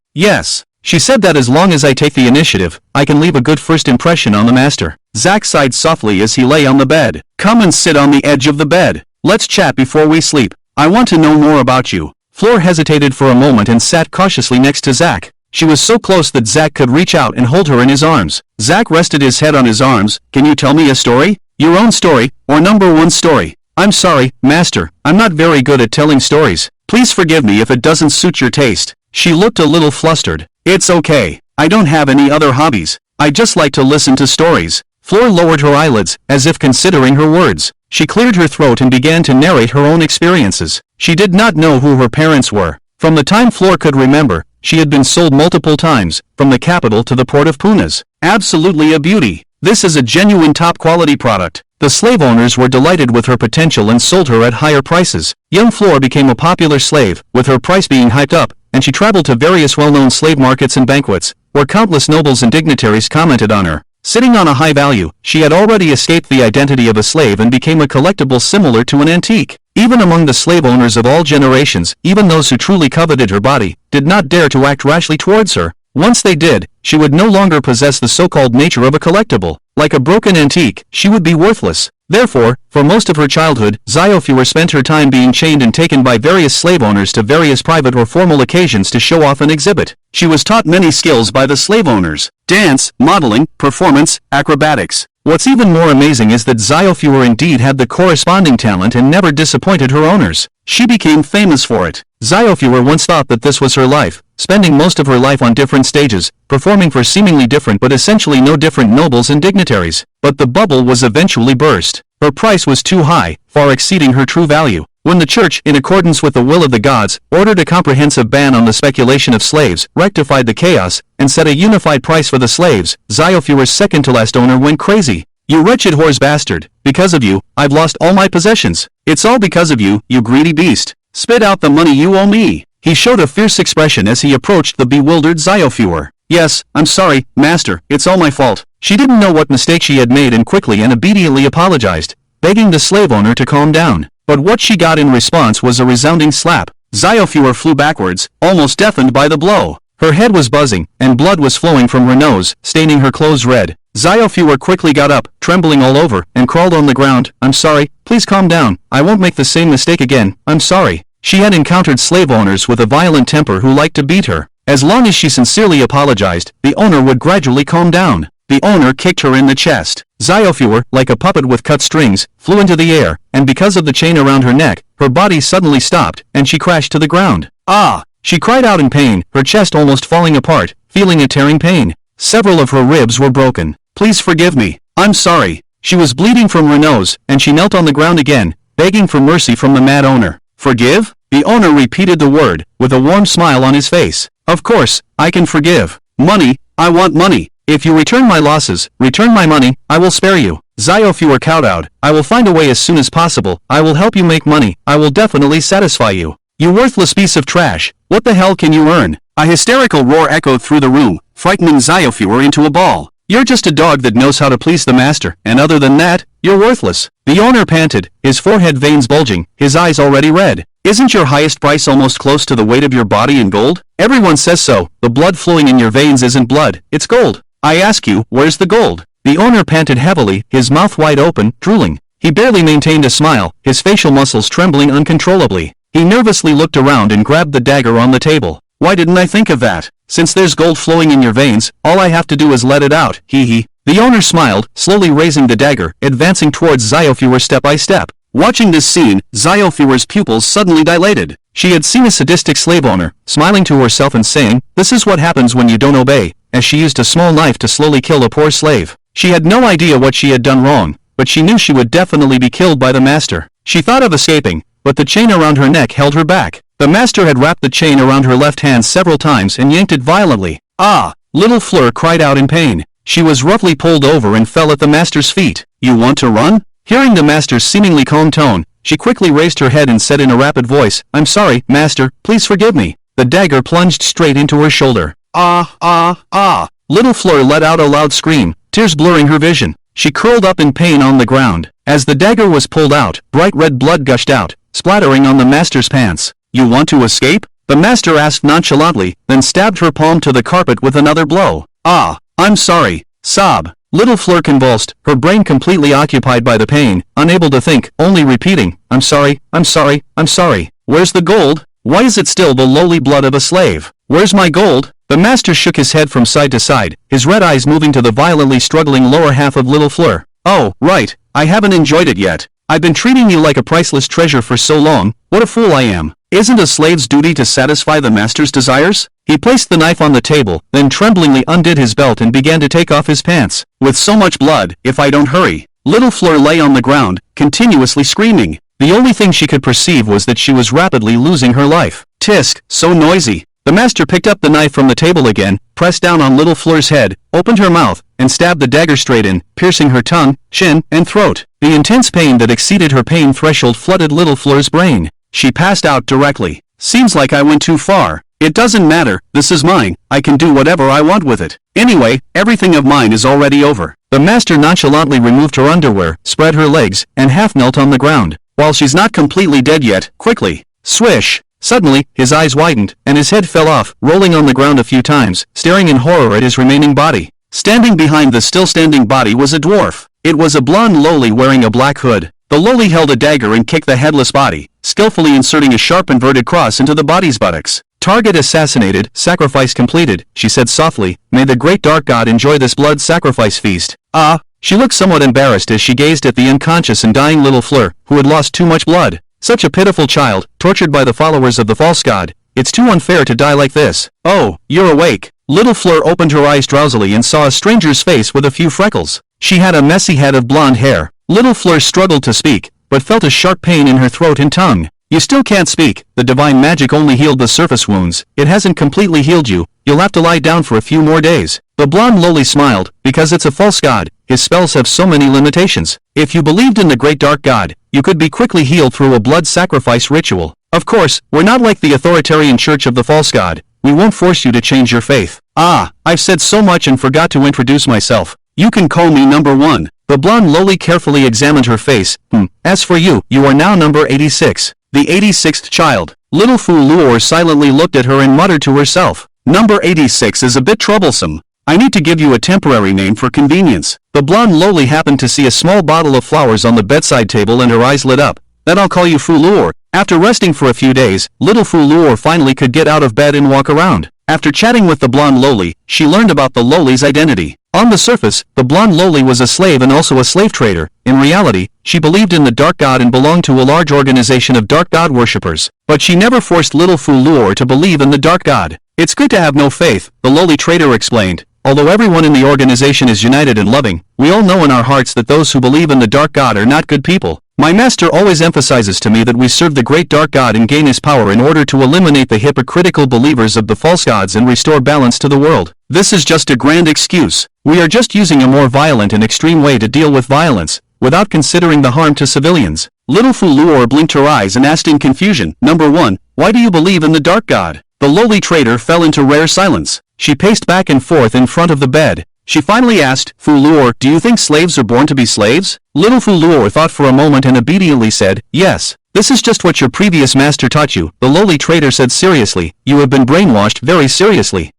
Speaker 1: She said that as long as I take the initiative, I can leave a good first impression on the master." Zach sighed softly as he lay on the bed. "Come and sit on the edge of the bed. Let's chat before we sleep. I want to know more about you." Floor hesitated for a moment and sat cautiously next to Zach. She was so close that Zach could reach out and hold her in his arms. Zach rested his head on his arms. "Can you tell me a story? Your own story, or number one story?" "I'm sorry, master, I'm not very good at telling stories. Please forgive me if it doesn't suit your taste." She looked a little flustered. "It's okay. I don't have any other hobbies. I just like to listen to stories." Fleur lowered her eyelids, as if considering her words. She cleared her throat and began to narrate her own experiences. She did not know who her parents were. From the time Fleur could remember, she had been sold multiple times, from the capital to the port of Punas. Absolutely a beauty. This is a genuine top-quality product. The slave owners were delighted with her potential and sold her at higher prices. Young Fleur became a popular slave, with her price being hyped up, and she traveled to various well-known slave markets and banquets, where countless nobles and dignitaries commented on her. Sitting on a high value, she had already escaped the identity of a slave and became a collectible similar to an antique. Even among the slave owners of all generations, even those who truly coveted her body, did not dare to act rashly towards her. Once they did, she would no longer possess the so-called nature of a collectible. Like a broken antique, she would be worthless. Therefore, for most of her childhood, Zayofur spent her time being chained and taken by various slave owners to various private or formal occasions to show off and exhibit. She was taught many skills by the slave owners: dance, modeling, performance, acrobatics. What's even more amazing is that Zayofur indeed had the corresponding talent and never disappointed her owners. She became famous for it. Zayofur once thought that this was her life, spending most of her life on different stages, performing for seemingly different but essentially no different nobles and dignitaries. But the bubble was eventually burst. Her price was too high, far exceeding her true value. When the church, in accordance with the will of the gods, ordered a comprehensive ban on the speculation of slaves, rectified the chaos, and set a unified price for the slaves, Zayofur's second-to-last owner went crazy. "You wretched whore's bastard, because of you, I've lost all my possessions. It's all because of you, you greedy beast. Spit out the money you owe me." He showed a fierce expression as he approached the bewildered Zayofur. "Yes, I'm sorry, master, it's all my fault." She didn't know what mistake she had made and quickly and obediently apologized, begging the slave owner to calm down. But what she got in response was a resounding slap. Zayofur flew backwards, almost deafened by the blow. Her head was buzzing, and blood was flowing from her nose, staining her clothes red. Zayofur quickly got up, trembling all over, and crawled on the ground. "I'm sorry, please calm down. I won't make the same mistake again, I'm sorry." She had encountered slave owners with a violent temper who liked to beat her. As long as she sincerely apologized, the owner would gradually calm down. The owner kicked her in the chest. Zayofur, like a puppet with cut strings, flew into the air, and because of the chain around her neck, her body suddenly stopped, and she crashed to the ground. "Ah!" She cried out in pain, her chest almost falling apart, feeling a tearing pain. Several of her ribs were broken. "Please forgive me. I'm sorry." She was bleeding from her nose, and she knelt on the ground again, begging for mercy from the mad owner. "Forgive?" The owner repeated the word, with a warm smile on his face. "Of course, I can forgive. Money, I want money. If you return my losses, return my money, I will spare you." Zayofur kowtowed. "I will find a way as soon as possible. I will help you make money. I will definitely satisfy you. You worthless piece of trash. What the hell can you earn?" A hysterical roar echoed through the room, frightening Zayofur into a ball. "You're just a dog that knows how to please the master, and other than that, you're worthless." The owner panted, his forehead veins bulging, his eyes already red. "Isn't your highest price almost close to the weight of your body in gold? Everyone says so. The blood flowing in your veins isn't blood, it's gold. I ask you, where's the gold?" The owner panted heavily, his mouth wide open, drooling. He barely maintained a smile, his facial muscles trembling uncontrollably. He nervously looked around and grabbed the dagger on the table. "Why didn't I think of that? Since there's gold flowing in your veins, all I have to do is let it out, hee hee." The owner smiled, slowly raising the dagger, advancing towards Zayofur step by step. Watching this scene, Zayofur's pupils suddenly dilated. She had seen a sadistic slave owner, smiling to herself and saying, "This is what happens when you don't obey," as she used a small knife to slowly kill a poor slave. She had no idea what she had done wrong, but she knew she would definitely be killed by the master. She thought of escaping, but the chain around her neck held her back. The master had wrapped the chain around her left hand several times and yanked it violently. "Ah!" Little Fleur cried out in pain. She was roughly pulled over and fell at the master's feet. "You want to run?" Hearing the master's seemingly calm tone, she quickly raised her head and said in a rapid voice, "I'm sorry, master, please forgive me." The dagger plunged straight into her shoulder. "Ah, ah, ah!" Little Fleur let out a loud scream, tears blurring her vision. She curled up in pain on the ground. As the dagger was pulled out, bright red blood gushed out, splattering on the master's pants. "You want to escape?" the master asked nonchalantly, then stabbed her palm to the carpet with another blow. "Ah, I'm sorry." Sob. Little Fleur convulsed, her brain completely occupied by the pain, unable to think, only repeating, "I'm sorry, I'm sorry, I'm sorry." "Where's the gold? Why is it still the lowly blood of a slave? Where's my gold?" The master shook his head from side to side, his red eyes moving to the violently struggling lower half of Little Fleur. "Oh, right, I haven't enjoyed it yet. I've been treating you like a priceless treasure for so long, what a fool I am. Isn't a slave's duty to satisfy the master's desires? He placed the knife on the table, then tremblingly undid his belt and began to take off his pants. With so much blood, if I don't hurry. Little Fleur lay on the ground, continuously screaming. The only thing she could perceive was that she was rapidly losing her life. Tisk, so noisy. The master picked up the knife from the table again, pressed down on Little Fleur's head, opened her mouth, and stabbed the dagger straight in, piercing her tongue, chin, and throat. The intense pain that exceeded her pain threshold flooded Little Fleur's brain. She passed out directly. Seems like I went too far. It doesn't matter, this is mine, I can do whatever I want with it. Anyway, everything of mine is already over. The master nonchalantly removed her underwear, spread her legs, and half knelt on the ground. While she's not completely dead yet, quickly. Swish! Suddenly, his eyes widened, and his head fell off, rolling on the ground a few times, staring in horror at his remaining body. Standing behind the still-standing body was a dwarf. It was a blonde loli wearing a black hood. The loli held a dagger and kicked the headless body, skillfully inserting a sharp inverted cross into the body's buttocks. Target assassinated, sacrifice completed, she said softly. May the great dark god enjoy this blood sacrifice feast. Ah! She looked somewhat embarrassed as she gazed at the unconscious and dying Little Fleur, who had lost too much blood. Such a pitiful child, tortured by the followers of the false god. It's too unfair to die like this. Oh, you're awake. Little Fleur opened her eyes drowsily and saw a stranger's face with a few freckles. She had a messy head of blonde hair. Little Fleur struggled to speak, but felt a sharp pain in her throat and tongue. You still can't speak. The divine magic only healed the surface wounds. It hasn't completely healed you. You'll have to lie down for a few more days. The blonde loli smiled. Because it's a false god, his spells have so many limitations. If you believed in the great dark god, you could be quickly healed through a blood sacrifice ritual. Of course, we're not like the authoritarian church of the false god. We won't force you to change your faith. Ah, I've said so much and forgot to introduce myself. You can call me number 1. The blonde loli carefully examined her face. As for you, you are now number 86. The 86th child. Little Fu Luor silently looked at her and muttered to herself. Number 86 is a bit troublesome. I need to give you a temporary name for convenience. The blonde loli happened to see a small bottle of flowers on the bedside table and her eyes lit up. Then I'll call you Fu Luor. After resting for a few days, Little Fu Luor finally could get out of bed and walk around. After chatting with the blonde loli, she learned about the loli's identity. On the surface, the blonde loli was a slave and also a slave trader. In reality, she believed in the dark god and belonged to a large organization of dark god worshippers. But she never forced Little Fu Luor to believe in the dark god. It's good to have no faith, the loli trader explained. Although everyone in the organization is united and loving, we all know in our hearts that those who believe in the dark god are not good people. My master always emphasizes to me that we serve the great dark god and gain his power in order to eliminate the hypocritical believers of the false gods and restore balance to the world. This is just a grand excuse. We are just using a more violent and extreme way to deal with violence, without considering the harm to civilians. Little Fu Luor blinked her eyes and asked in confusion, Number 1, why do you believe in the dark god? The loli trader fell into rare silence. She paced back and forth in front of the bed. She finally asked, Fu Luor, do you think slaves are born to be slaves? Little Fu Luor thought for a moment and obediently said, yes. This is just what your previous master taught you, the loli trader said seriously. You have been brainwashed very seriously.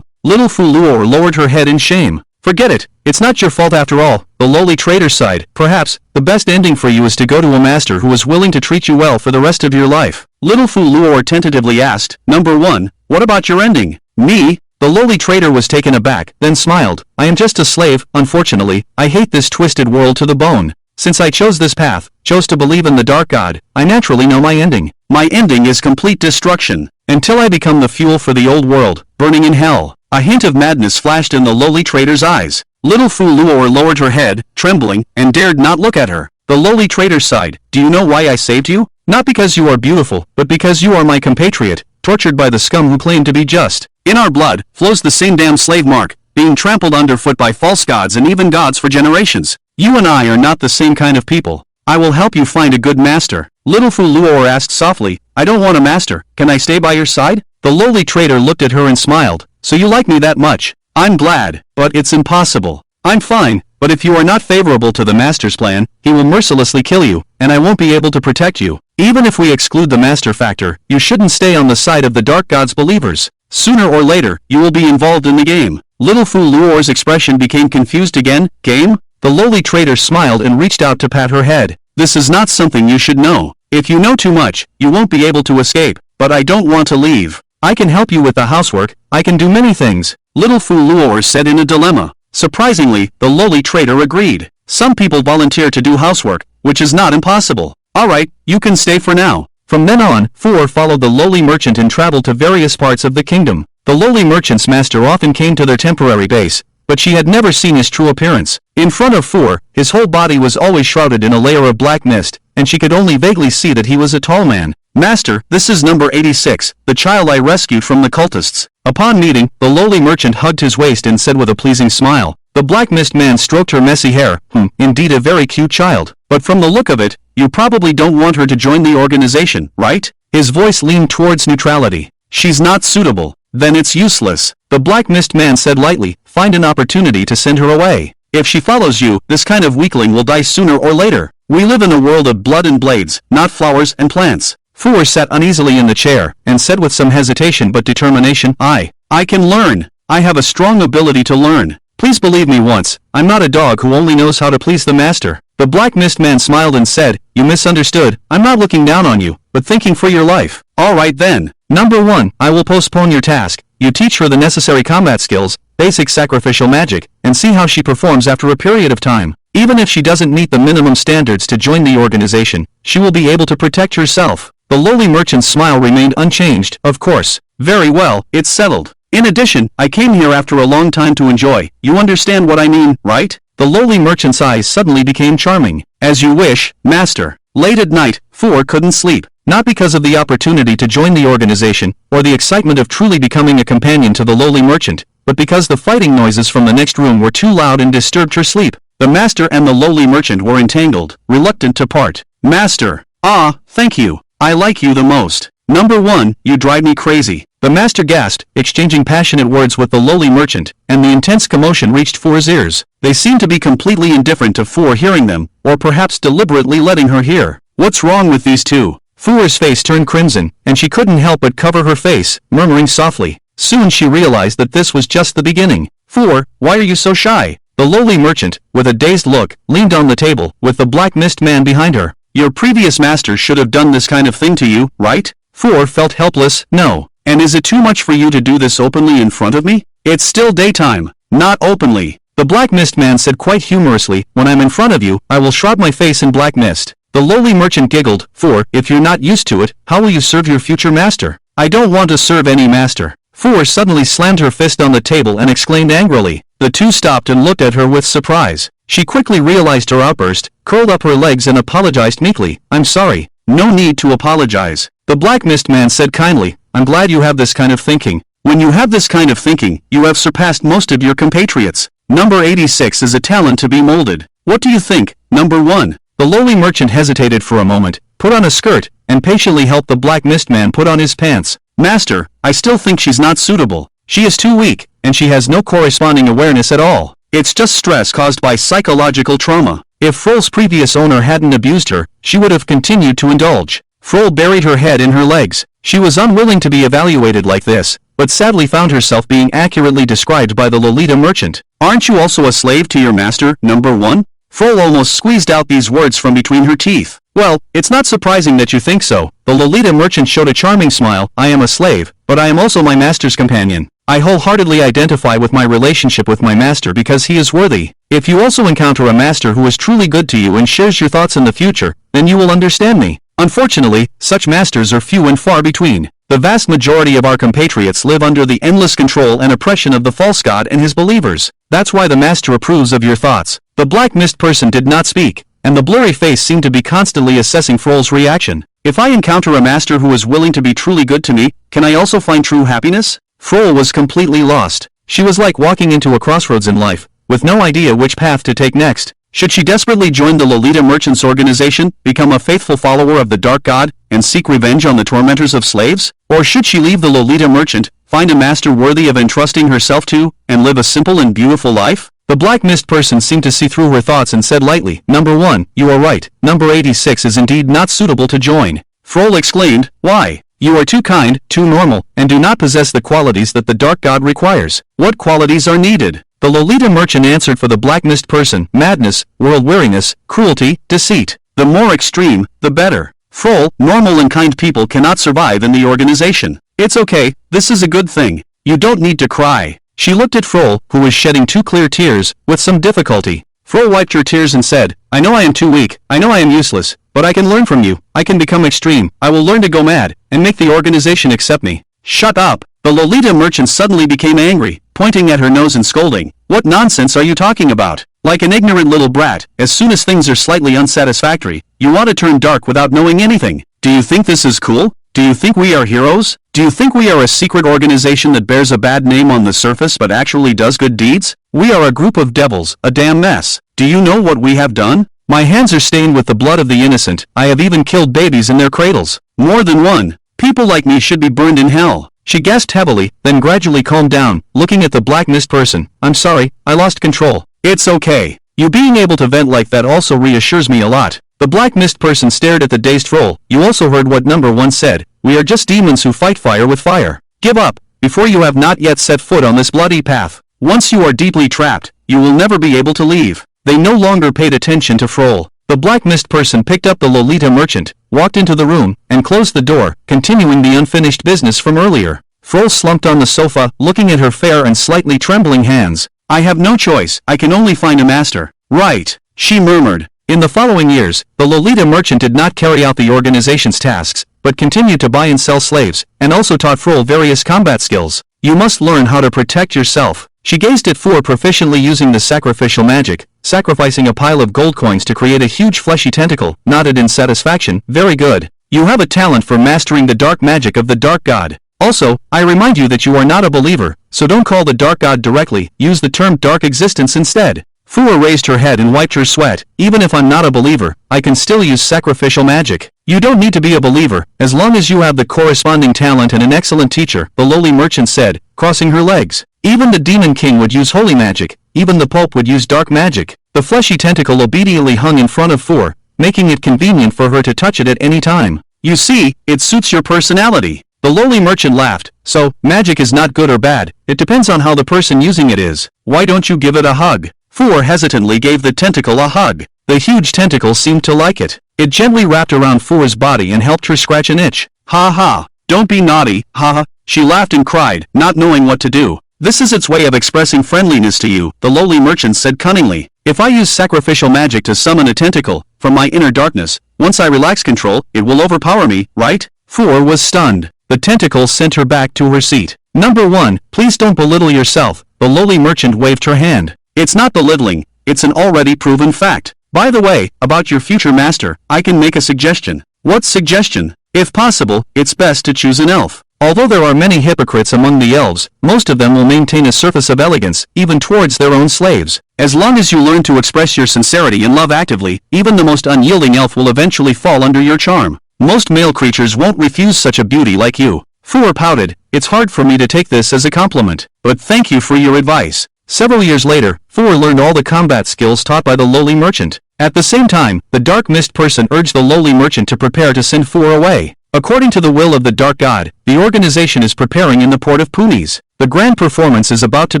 Speaker 1: Little Fu Luor lowered her head in shame. Forget it, it's not your fault after all, the loli trader sighed. Perhaps, the best ending for you is to go to a master who is willing to treat you well for the rest of your life. Little Fu Luor tentatively asked, Number 1, what about your ending? Me? The lowly trader was taken aback, then smiled. I am just a slave, unfortunately. I hate this twisted world to the bone. Since I chose this path, chose to believe in the dark god, I naturally know my ending. My ending is complete destruction, until I become the fuel for the old world, burning in hell. A hint of madness flashed in the lowly trader's eyes. Little Fu Luor lowered her head, trembling, and dared not look at her. The lowly trader sighed. Do you know why I saved you? Not because you are beautiful, but because you are my compatriot, tortured by the scum who claim to be just. In our blood flows the same damn slave mark, being trampled underfoot by false gods and even gods for generations. You and I are not the same kind of people. I will help you find a good master. Little Fu Luor asked softly. I don't want a master. Can I stay by your side? The lowly trader looked at her and smiled. So you like me that much? I'm glad, but it's impossible. I'm fine, but if you are not favorable to the master's plan, he will mercilessly kill you, and I won't be able to protect you. Even if we exclude the master factor, you shouldn't stay on the side of the dark god's believers. Sooner or later, you will be involved in the game. Little Fu Luor's expression became confused again. Game? The lowly trader smiled and reached out to pat her head. This is not something you should know. If you know too much, you won't be able to escape. But I don't want to leave. I can help you with the housework. I can do many things. Little Fu Luor said in a dilemma. Surprisingly, the lowly trader agreed. Some people volunteer to do housework, which is not impossible. Alright, you can stay for now. From then on, Fuor followed the lowly merchant and traveled to various parts of the kingdom. The lowly merchant's master often came to their temporary base, but she had never seen his true appearance. In front of Four, his whole body was always shrouded in a layer of black mist, and she could only vaguely see that he was a tall man. Master, this is number 86, the child I rescued from the cultists. Upon meeting, the lowly merchant hugged his waist and said with a pleasing smile. The black mist man stroked her messy hair. Indeed a very cute child. But from the look of it, you probably don't want her to join the organization, right? His voice leaned towards neutrality. She's not suitable. Then it's useless. The black mist man said lightly, find an opportunity to send her away. If she follows you, this kind of weakling will die sooner or later. We live in a world of blood and blades, not flowers and plants. Four sat uneasily in the chair, and said with some hesitation but determination, I can learn. I have a strong ability to learn. Please believe me once, I'm not a dog who only knows how to please the master. The black mist man smiled and said, you misunderstood, I'm not looking down on you, but thinking for your life. Alright then. Number 1, I will postpone your task. You teach her the necessary combat skills, basic sacrificial magic, and see how she performs after a period of time. Even if she doesn't meet the minimum standards to join the organization, she will be able to protect herself. The lowly merchant's smile remained unchanged. Of course. Very well, it's settled. In addition, I came here after a long time to enjoy. You understand what I mean, right? The lowly merchant's eyes suddenly became charming. As you wish, master. Late at night, Four couldn't sleep. Not because of the opportunity to join the organization, or the excitement of truly becoming a companion to the lowly merchant, but because the fighting noises from the next room were too loud and disturbed her sleep. The master and the lowly merchant were entangled, reluctant to part. Master. Ah, thank you. I like you the most. Number 1, you drive me crazy. The master gasped, exchanging passionate words with the lowly merchant, and the intense commotion reached Four's ears. They seemed to be completely indifferent to Four hearing them, or perhaps deliberately letting her hear. What's wrong with these two? Four's face turned crimson, and she couldn't help but cover her face, murmuring softly. Soon she realized that this was just the beginning. Four, why are you so shy? The lowly merchant, with a dazed look, leaned on the table, with the black mist man behind her. Your previous master should have done this kind of thing to you, right? Four felt helpless. No. And is it too much for you to do this openly in front of me? It's still daytime. Not openly. The black mist man said quite humorously, when I'm in front of you, I will shroud my face in black mist. The lowly merchant giggled. Four, if you're not used to it, how will you serve your future master? I don't want to serve any master. Four suddenly slammed her fist on the table and exclaimed angrily. The two stopped and looked at her with surprise. She quickly realized her outburst, curled up her legs and apologized meekly. I'm sorry. No need to apologize. The black mist man said kindly, I'm glad you have this kind of thinking. When you have this kind of thinking, you have surpassed most of your compatriots. Number 86 is a talent to be molded. What do you think? Number 1. The lowly merchant hesitated for a moment, put on a skirt, and patiently helped the black mist man put on his pants. Master, I still think she's not suitable. She is too weak, and she has no corresponding awareness at all. It's just stress caused by psychological trauma. If Froll's previous owner hadn't abused her, she would have continued to indulge. Froll buried her head in her legs. She was unwilling to be evaluated like this, but sadly found herself being accurately described by the Lolita merchant. Aren't you also a slave to your master, number 1? Froll almost squeezed out these words from between her teeth. Well, it's not surprising that you think so. The Lolita merchant showed a charming smile. I am a slave, but I am also my master's companion. I wholeheartedly identify with my relationship with my master because he is worthy. If you also encounter a master who is truly good to you and shares your thoughts in the future, then you will understand me. Unfortunately, such masters are few and far between. The vast majority of our compatriots live under the endless control and oppression of the false god and his believers. That's why the master approves of your thoughts. The black mist person did not speak, and the blurry face seemed to be constantly assessing Froll's reaction. If I encounter a master who is willing to be truly good to me, can I also find true happiness? Froll was completely lost. She was like walking into a crossroads in life, with no idea which path to take next. Should she desperately join the Lolita Merchants organization, become a faithful follower of the Dark God, and seek revenge on the tormentors of slaves? Or should she leave the Lolita Merchant, find a master worthy of entrusting herself to, and live a simple and beautiful life? The black mist person seemed to see through her thoughts and said lightly, Number 1, you are right. Number 86 is indeed not suitable to join. Froll exclaimed, Why? You are too kind, too normal, and do not possess the qualities that the Dark God requires. What qualities are needed? The Lolita merchant answered for the black mist person, madness, world-weariness, cruelty, deceit. The more extreme, the better. Froll, normal and kind people cannot survive in the organization. It's okay, this is a good thing. You don't need to cry. She looked at Froll, who was shedding 2 clear tears, with some difficulty. Froll wiped her tears and said, I know I am too weak, I know I am useless, but I can learn from you. I can become extreme, I will learn to go mad, and make the organization accept me. Shut up! The Lolita merchant suddenly became angry, pointing at her nose and scolding. What nonsense are you talking about? Like an ignorant little brat, as soon as things are slightly unsatisfactory, you want to turn dark without knowing anything. Do you think this is cool? Do you think we are heroes? Do you think we are a secret organization that bears a bad name on the surface but actually does good deeds? We are a group of devils, a damn mess. Do you know what we have done? My hands are stained with the blood of the innocent. I have even killed babies in their cradles. More than one. People like me should be burned in hell. She gasped heavily, then gradually calmed down, looking at the black mist person. I'm sorry, I lost control. It's okay. You being able to vent like that also reassures me a lot. The black mist person stared at the dazed troll. You also heard what number 1 said. We are just demons who fight fire with fire. Give up, before you have not yet set foot on this bloody path. Once you are deeply trapped, you will never be able to leave. They no longer paid attention to Frol. The black mist person picked up the Lolita merchant, walked into the room, and closed the door, continuing the unfinished business from earlier. Frol slumped on the sofa, looking at her fair and slightly trembling hands. I have no choice, I can only find a master. Right, she murmured. In the following years, the Lolita merchant did not carry out the organization's tasks, but continued to buy and sell slaves, and also taught Frol various combat skills. You must learn how to protect yourself. She gazed at Four proficiently using the sacrificial magic, sacrificing a pile of gold coins to create a huge fleshy tentacle, nodded in satisfaction. Very good. You have a talent for mastering the dark magic of the dark god. Also, I remind you that you are not a believer, so don't call the dark god directly, use the term dark existence instead. Four raised her head and wiped her sweat. Even if I'm not a believer, I can still use sacrificial magic. You don't need to be a believer, as long as you have the corresponding talent and an excellent teacher, the lowly merchant said, crossing her legs. Even the demon king would use holy magic, even the pope would use dark magic. The fleshy tentacle obediently hung in front of Four, making it convenient for her to touch it at any time. You see, it suits your personality. The lowly merchant laughed. So, magic is not good or bad, it depends on how the person using it is. Why don't you give it a hug? Four hesitantly gave the tentacle a hug. The huge tentacle seemed to like it. It gently wrapped around Four's body and helped her scratch an itch. Ha ha. Don't be naughty, ha ha. She laughed and cried, not knowing what to do. This is its way of expressing friendliness to you, the lowly merchant said cunningly. If I use sacrificial magic to summon a tentacle from my inner darkness, once I relax control, it will overpower me, right? Four was stunned. The tentacle sent her back to her seat. Number 1, please don't belittle yourself. The lowly merchant waved her hand. It's not belittling, it's an already proven fact. By the way, about your future master, I can make a suggestion. What suggestion? If possible, it's best to choose an elf. Although there are many hypocrites among the elves, most of them will maintain a surface of elegance, even towards their own slaves. As long as you learn to express your sincerity and love actively, even the most unyielding elf will eventually fall under your charm. Most male creatures won't refuse such a beauty like you. Four pouted. It's hard for me to take this as a compliment, but thank you for your advice. Several years later, Four learned all the combat skills taught by the lowly merchant. At the same time, the dark mist person urged the lowly merchant to prepare to send Four away. According to the will of the dark god, the organization is preparing in the port of Punis. The grand performance is about to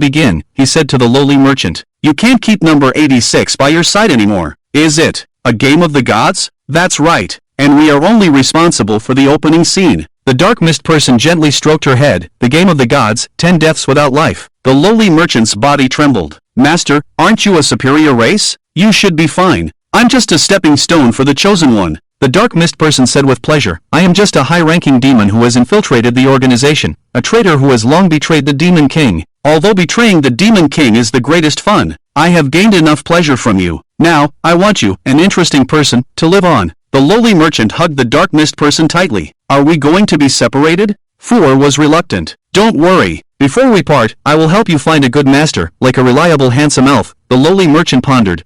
Speaker 1: begin, he said to the lowly merchant. You can't keep number 86 by your side anymore. Is it a game of the gods? That's right. And we are only responsible for the opening scene. The dark mist person gently stroked her head. The game of the gods, 10 deaths without life. The lowly merchant's body trembled. Master, aren't you a superior race? You should be fine. I'm just a stepping stone for the chosen one. The dark mist person said with pleasure. I am just a high-ranking demon who has infiltrated the organization, a traitor who has long betrayed the demon king. Although betraying the demon king is the greatest fun, I have gained enough pleasure from you. Now, I want you, an interesting person, to live on. The lowly merchant hugged the dark mist person tightly. Are we going to be separated? Four was reluctant. Don't worry. Before we part, I will help you find a good master, like a reliable handsome elf. The lowly merchant pondered.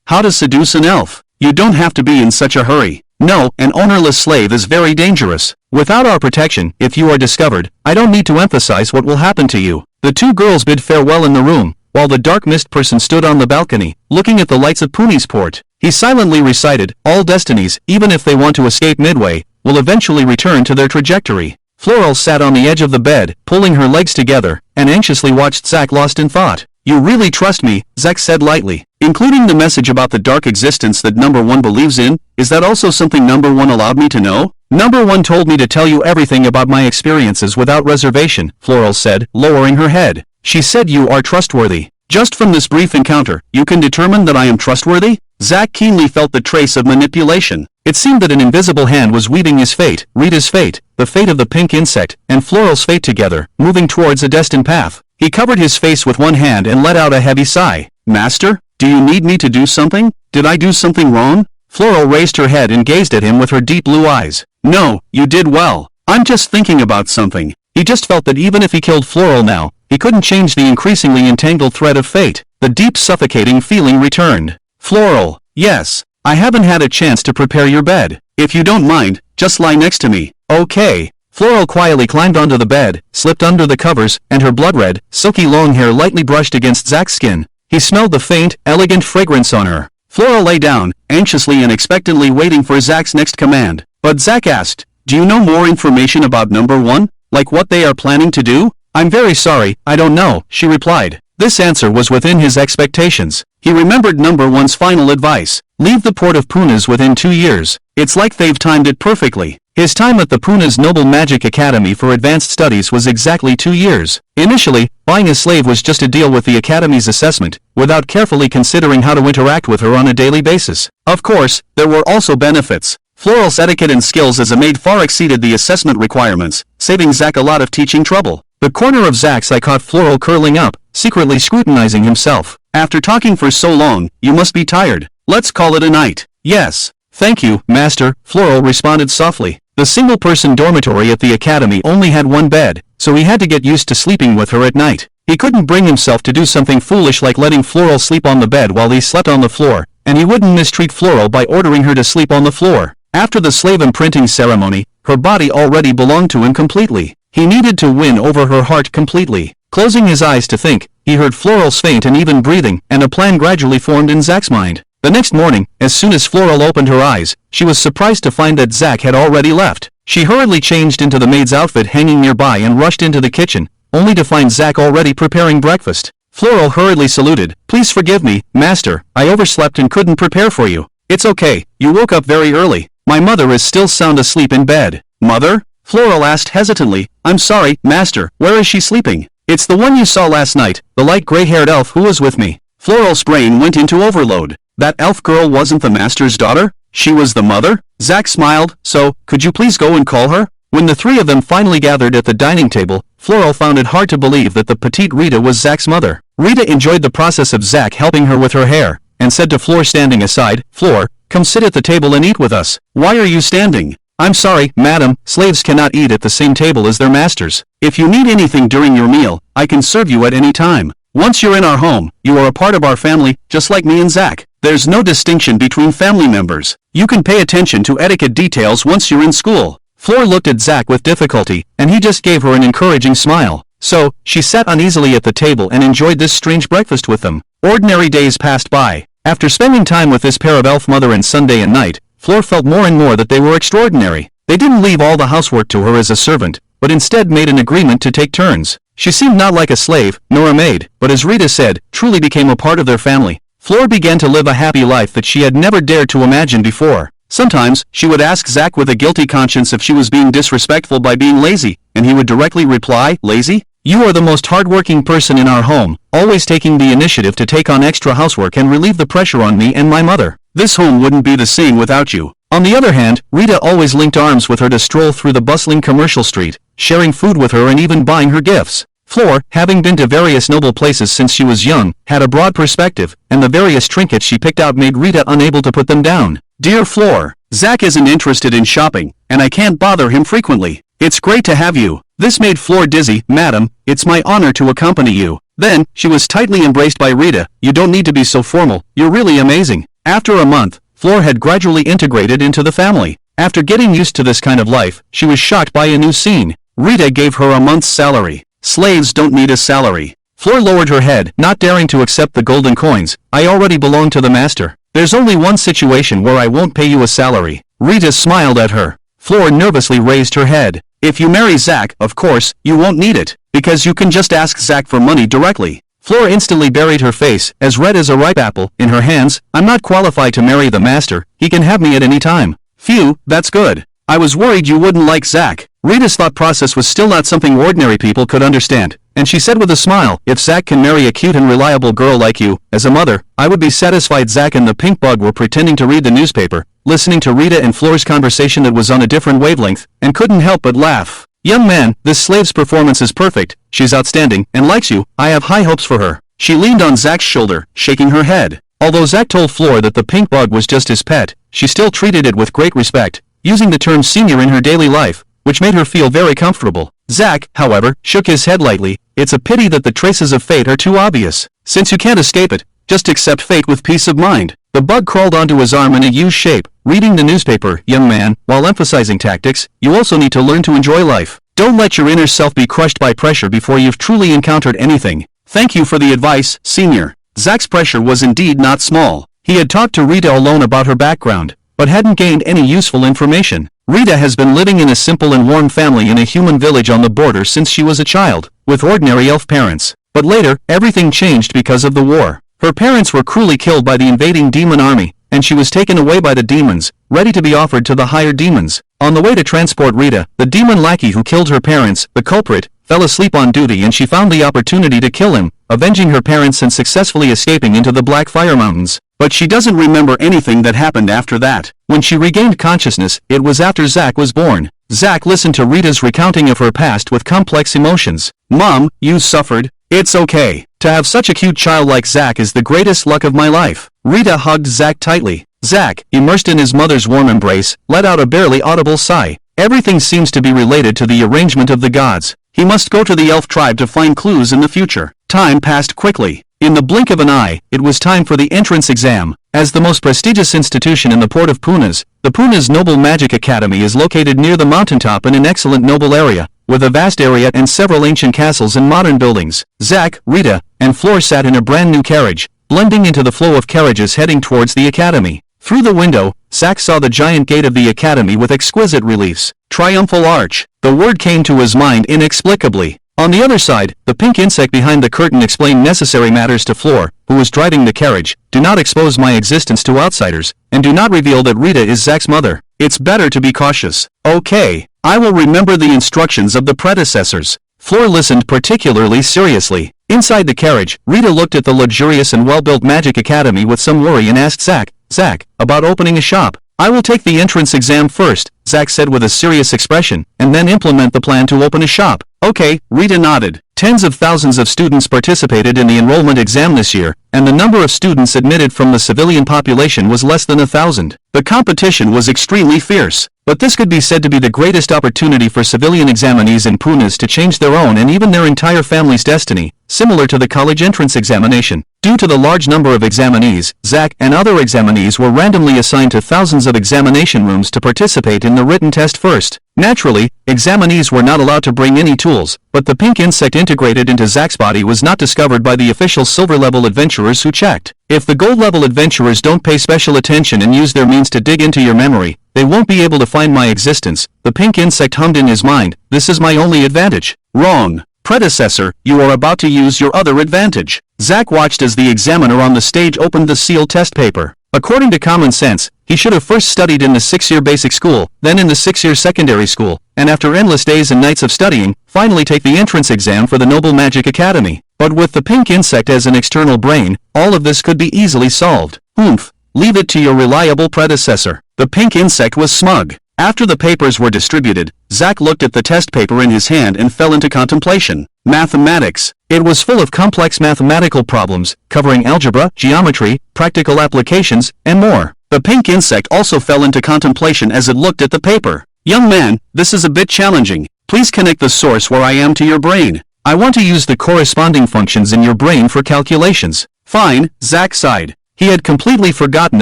Speaker 1: How to seduce an elf? You don't have to be in such a hurry. No, an ownerless slave is very dangerous. Without our protection, if you are discovered, I don't need to emphasize what will happen to you. The two girls bid farewell in the room, while the dark mist person stood on the balcony, looking at the lights of Punis port. He silently recited, all destinies, even if they want to escape midway, will eventually return to their trajectory. Floral sat on the edge of the bed, pulling her legs together, and anxiously watched Zack lost in thought. You really trust me, Zack said lightly. Including the message about the dark existence that number 1 believes in, is that also something number 1 allowed me to know? Number 1 told me to tell you everything about my experiences without reservation, Floral said, lowering her head. She said you are trustworthy. Just from this brief encounter, you can determine that I am trustworthy? Zack keenly felt the trace of manipulation. It seemed that an invisible hand was weaving his fate, Rita's fate, the fate of the pink insect, and Floral's fate together, moving towards a destined path. He covered his face with one hand and let out a heavy sigh. Master? Do you need me to do something? Did I do something wrong? Floral raised her head and gazed at him with her deep blue eyes. No, you did well. I'm just thinking about something. He just felt that even if he killed Floral now, he couldn't change the increasingly entangled thread of fate. The deep suffocating feeling returned. Floral, yes. I haven't had a chance to prepare your bed. If you don't mind, just lie next to me. Okay. Floral quietly climbed onto the bed, slipped under the covers, and her blood-red, silky long hair lightly brushed against Zach's skin. He smelled the faint, elegant fragrance on her. Floral lay down, anxiously and expectantly waiting for Zach's next command. But Zach asked, do you know more information about number 1? Like what they are planning to do? I'm very sorry, I don't know, she replied. This answer was within his expectations. He remembered number 1's final advice. Leave the port of Punas within 2 years. It's like they've timed it perfectly. His time at the Punas Noble Magic Academy for Advanced Studies was exactly 2 years. Initially, buying a slave was just a deal with the Academy's assessment, without carefully considering how to interact with her on a daily basis. Of course, there were also benefits. Floral's etiquette and skills as a maid far exceeded the assessment requirements, saving Zach a lot of teaching trouble. The corner of Zach's eye caught Floral curling up, secretly scrutinizing himself. After talking for so long, you must be tired. Let's call it a night. Yes. Thank you, Master, Floral responded softly. The single-person dormitory at the academy only had one bed, so he had to get used to sleeping with her at night. He couldn't bring himself to do something foolish like letting Floral sleep on the bed while he slept on the floor, and he wouldn't mistreat Floral by ordering her to sleep on the floor. After the slave imprinting ceremony, her body already belonged to him completely. He needed to win over her heart completely. Closing his eyes to think, he heard Floral's faint and even breathing, and a plan gradually formed in Zach's mind. The next morning, as soon as Floral opened her eyes, she was surprised to find that Zach had already left. She hurriedly changed into the maid's outfit hanging nearby and rushed into the kitchen, only to find Zach already preparing breakfast. Floral hurriedly saluted. Please forgive me, Master, I overslept and couldn't prepare for you. It's okay, you woke up very early. My mother is still sound asleep in bed. Mother? Floral asked hesitantly. I'm sorry, Master, where is she sleeping? It's the one you saw last night, the light gray-haired elf who was with me. Floral's brain went into overload. That elf girl wasn't the Master's daughter? She was the mother? Zach smiled. So, could you please go and call her? When the three of them finally gathered at the dining table, Floral found it hard to believe that the petite Rita was Zach's mother. Rita enjoyed the process of Zach helping her with her hair, and said to Flor standing aside, Flor, come sit at the table and eat with us. Why are you standing? I'm sorry, madam, slaves cannot eat at the same table as their masters. If you need anything during your meal, I can serve you at any time. Once you're in our home, you are a part of our family, just like me and Zach. There's no distinction between family members. You can pay attention to etiquette details once you're in school. Flor looked at Zach with difficulty, and he just gave her an encouraging smile. So, she sat uneasily at the table and enjoyed this strange breakfast with them. Ordinary days passed by. After spending time with this pair of elf mother and Sunday and night, Flor felt more and more that they were extraordinary. They didn't leave all the housework to her as a servant, but instead made an agreement to take turns. She seemed not like a slave, nor a maid, but as Rita said, truly became a part of their family. Flor began to live a happy life that she had never dared to imagine before. Sometimes, she would ask Zach with a guilty conscience if she was being disrespectful by being lazy, and he would directly reply, lazy? You are the most hardworking person in our home, always taking the initiative to take on extra housework and relieve the pressure on me and my mother. This home wouldn't be the same without you. On the other hand, Rita always linked arms with her to stroll through the bustling commercial street, sharing food with her and even buying her gifts. Flor, having been to various noble places since she was young, had a broad perspective, and the various trinkets she picked out made Rita unable to put them down. Dear Flor, Zach isn't interested in shopping, and I can't bother him frequently. It's great to have you. This made Flor dizzy. Madam, it's my honor to accompany you. Then, she was tightly embraced by Rita. You don't need to be so formal, you're really amazing. After a month, Flor had gradually integrated into the family. After getting used to this kind of life, she was shocked by a new scene. Rita gave her a month's salary. Slaves don't need a salary. Flor lowered her head, not daring to accept the golden coins. I already belong to the master. There's only one situation where I won't pay you a salary. Rita smiled at her. Flor nervously raised her head. If you marry Zach, of course, you won't need it, because you can just ask Zach for money directly. Flor instantly buried her face, as red as a ripe apple, in her hands. I'm not qualified to marry the master. He can have me at any time. Phew, that's good. I was worried you wouldn't like Zach. Rita's thought process was still not something ordinary people could understand, and she said with a smile, if Zach can marry a cute and reliable girl like you, as a mother, I would be satisfied. Zach and the pink bug were pretending to read the newspaper, listening to Rita and Floor's conversation that was on a different wavelength, and couldn't help but laugh. Young man, this slave's performance is perfect, she's outstanding, and likes you, I have high hopes for her. She leaned on Zach's shoulder, shaking her head. Although Zach told Floor that the pink bug was just his pet, she still treated it with great respect, using the term senior in her daily life, which made her feel very comfortable. Zach, however, shook his head lightly. It's a pity that the traces of fate are too obvious. Since you can't escape it, just accept fate with peace of mind. The bug crawled onto his arm in a U shape, reading the newspaper. Young man, while emphasizing tactics, you also need to learn to enjoy life. Don't let your inner self be crushed by pressure before you've truly encountered anything. Thank you for the advice, senior. Zach's pressure was indeed not small. He had talked to Rita alone about her background, but hadn't gained any useful information. Rita has been living in a simple and warm family in a human village on the border since she was a child, with ordinary elf parents. But later, everything changed because of the war. Her parents were cruelly killed by the invading demon army, and she was taken away by the demons, ready to be offered to the higher demons. On the way to transport Rita, the demon lackey who killed her parents, the culprit, fell asleep on duty and she found the opportunity to kill him, avenging her parents and successfully escaping into the Black Fire Mountains. But she doesn't remember anything that happened after that. When she regained consciousness, it was after Zach was born. Zach listened to Rita's recounting of her past with complex emotions. Mom, you suffered. It's okay. To have such a cute child like Zach is the greatest luck of my life. Rita hugged Zach tightly. Zach, immersed in his mother's warm embrace, let out a barely audible sigh. Everything seems to be related to the arrangement of the gods. He must go to the elf tribe to find clues in the future. Time passed quickly. In the blink of an eye, it was time for the entrance exam. As the most prestigious institution in the port of Punas, the Punas Noble Magic Academy is located near the mountaintop in an excellent noble area, with a vast area and several ancient castles and modern buildings. Zach, Rita, and Floor sat in a brand new carriage, blending into the flow of carriages heading towards the academy. Through the window, Zach saw the giant gate of the academy with exquisite reliefs. Triumphal Arch. The word came to his mind inexplicably. On the other side, the pink insect behind the curtain explained necessary matters to Floor, who was driving the carriage. Do not expose my existence to outsiders, and do not reveal that Rita is Zach's mother. It's better to be cautious. Okay, I will remember the instructions of the predecessors. Floor listened particularly seriously. Inside the carriage, Rita looked at the luxurious and well-built Magic Academy with some worry and asked Zach, about opening a shop. I will take the entrance exam first, Zach said with a serious expression, and then implement the plan to open a shop. Okay, Rita nodded. Tens of thousands of students participated in the enrollment exam this year, and the number of students admitted from the civilian population was less than 1,000. The competition was extremely fierce, but this could be said to be the greatest opportunity for civilian examinees in Punas to change their own and even their entire family's destiny, similar to the college entrance examination. Due to the large number of examinees, Zach and other examinees were randomly assigned to thousands of examination rooms to participate in the written test first. Naturally, examinees were not allowed to bring any tools, but the pink insect integrated into Zach's body was not discovered by the official silver-level adventurers who checked. If the gold-level adventurers don't pay special attention and use their means to dig into your memory, they won't be able to find my existence. The pink insect hummed in his mind. This is my only advantage. Wrong. Predecessor, you are about to use your other advantage. Zach watched as the examiner on the stage opened the sealed test paper. According to common sense, he should have first studied in the 6-year basic school, then in the 6-year secondary school, and after endless days and nights of studying, finally take the entrance exam for the Noble Magic Academy. But with the pink insect as an external brain, all of this could be easily solved. Oomph. Leave it to your reliable predecessor. The pink insect was smug. After the papers were distributed, Zach looked at the test paper in his hand and fell into contemplation. Mathematics. It was full of complex mathematical problems, covering algebra, geometry, practical applications, and more. The pink insect also fell into contemplation as it looked at the paper. Young man, this is a bit challenging. Please connect the source where I am to your brain. I want to use the corresponding functions in your brain for calculations. Fine, Zach sighed. He had completely forgotten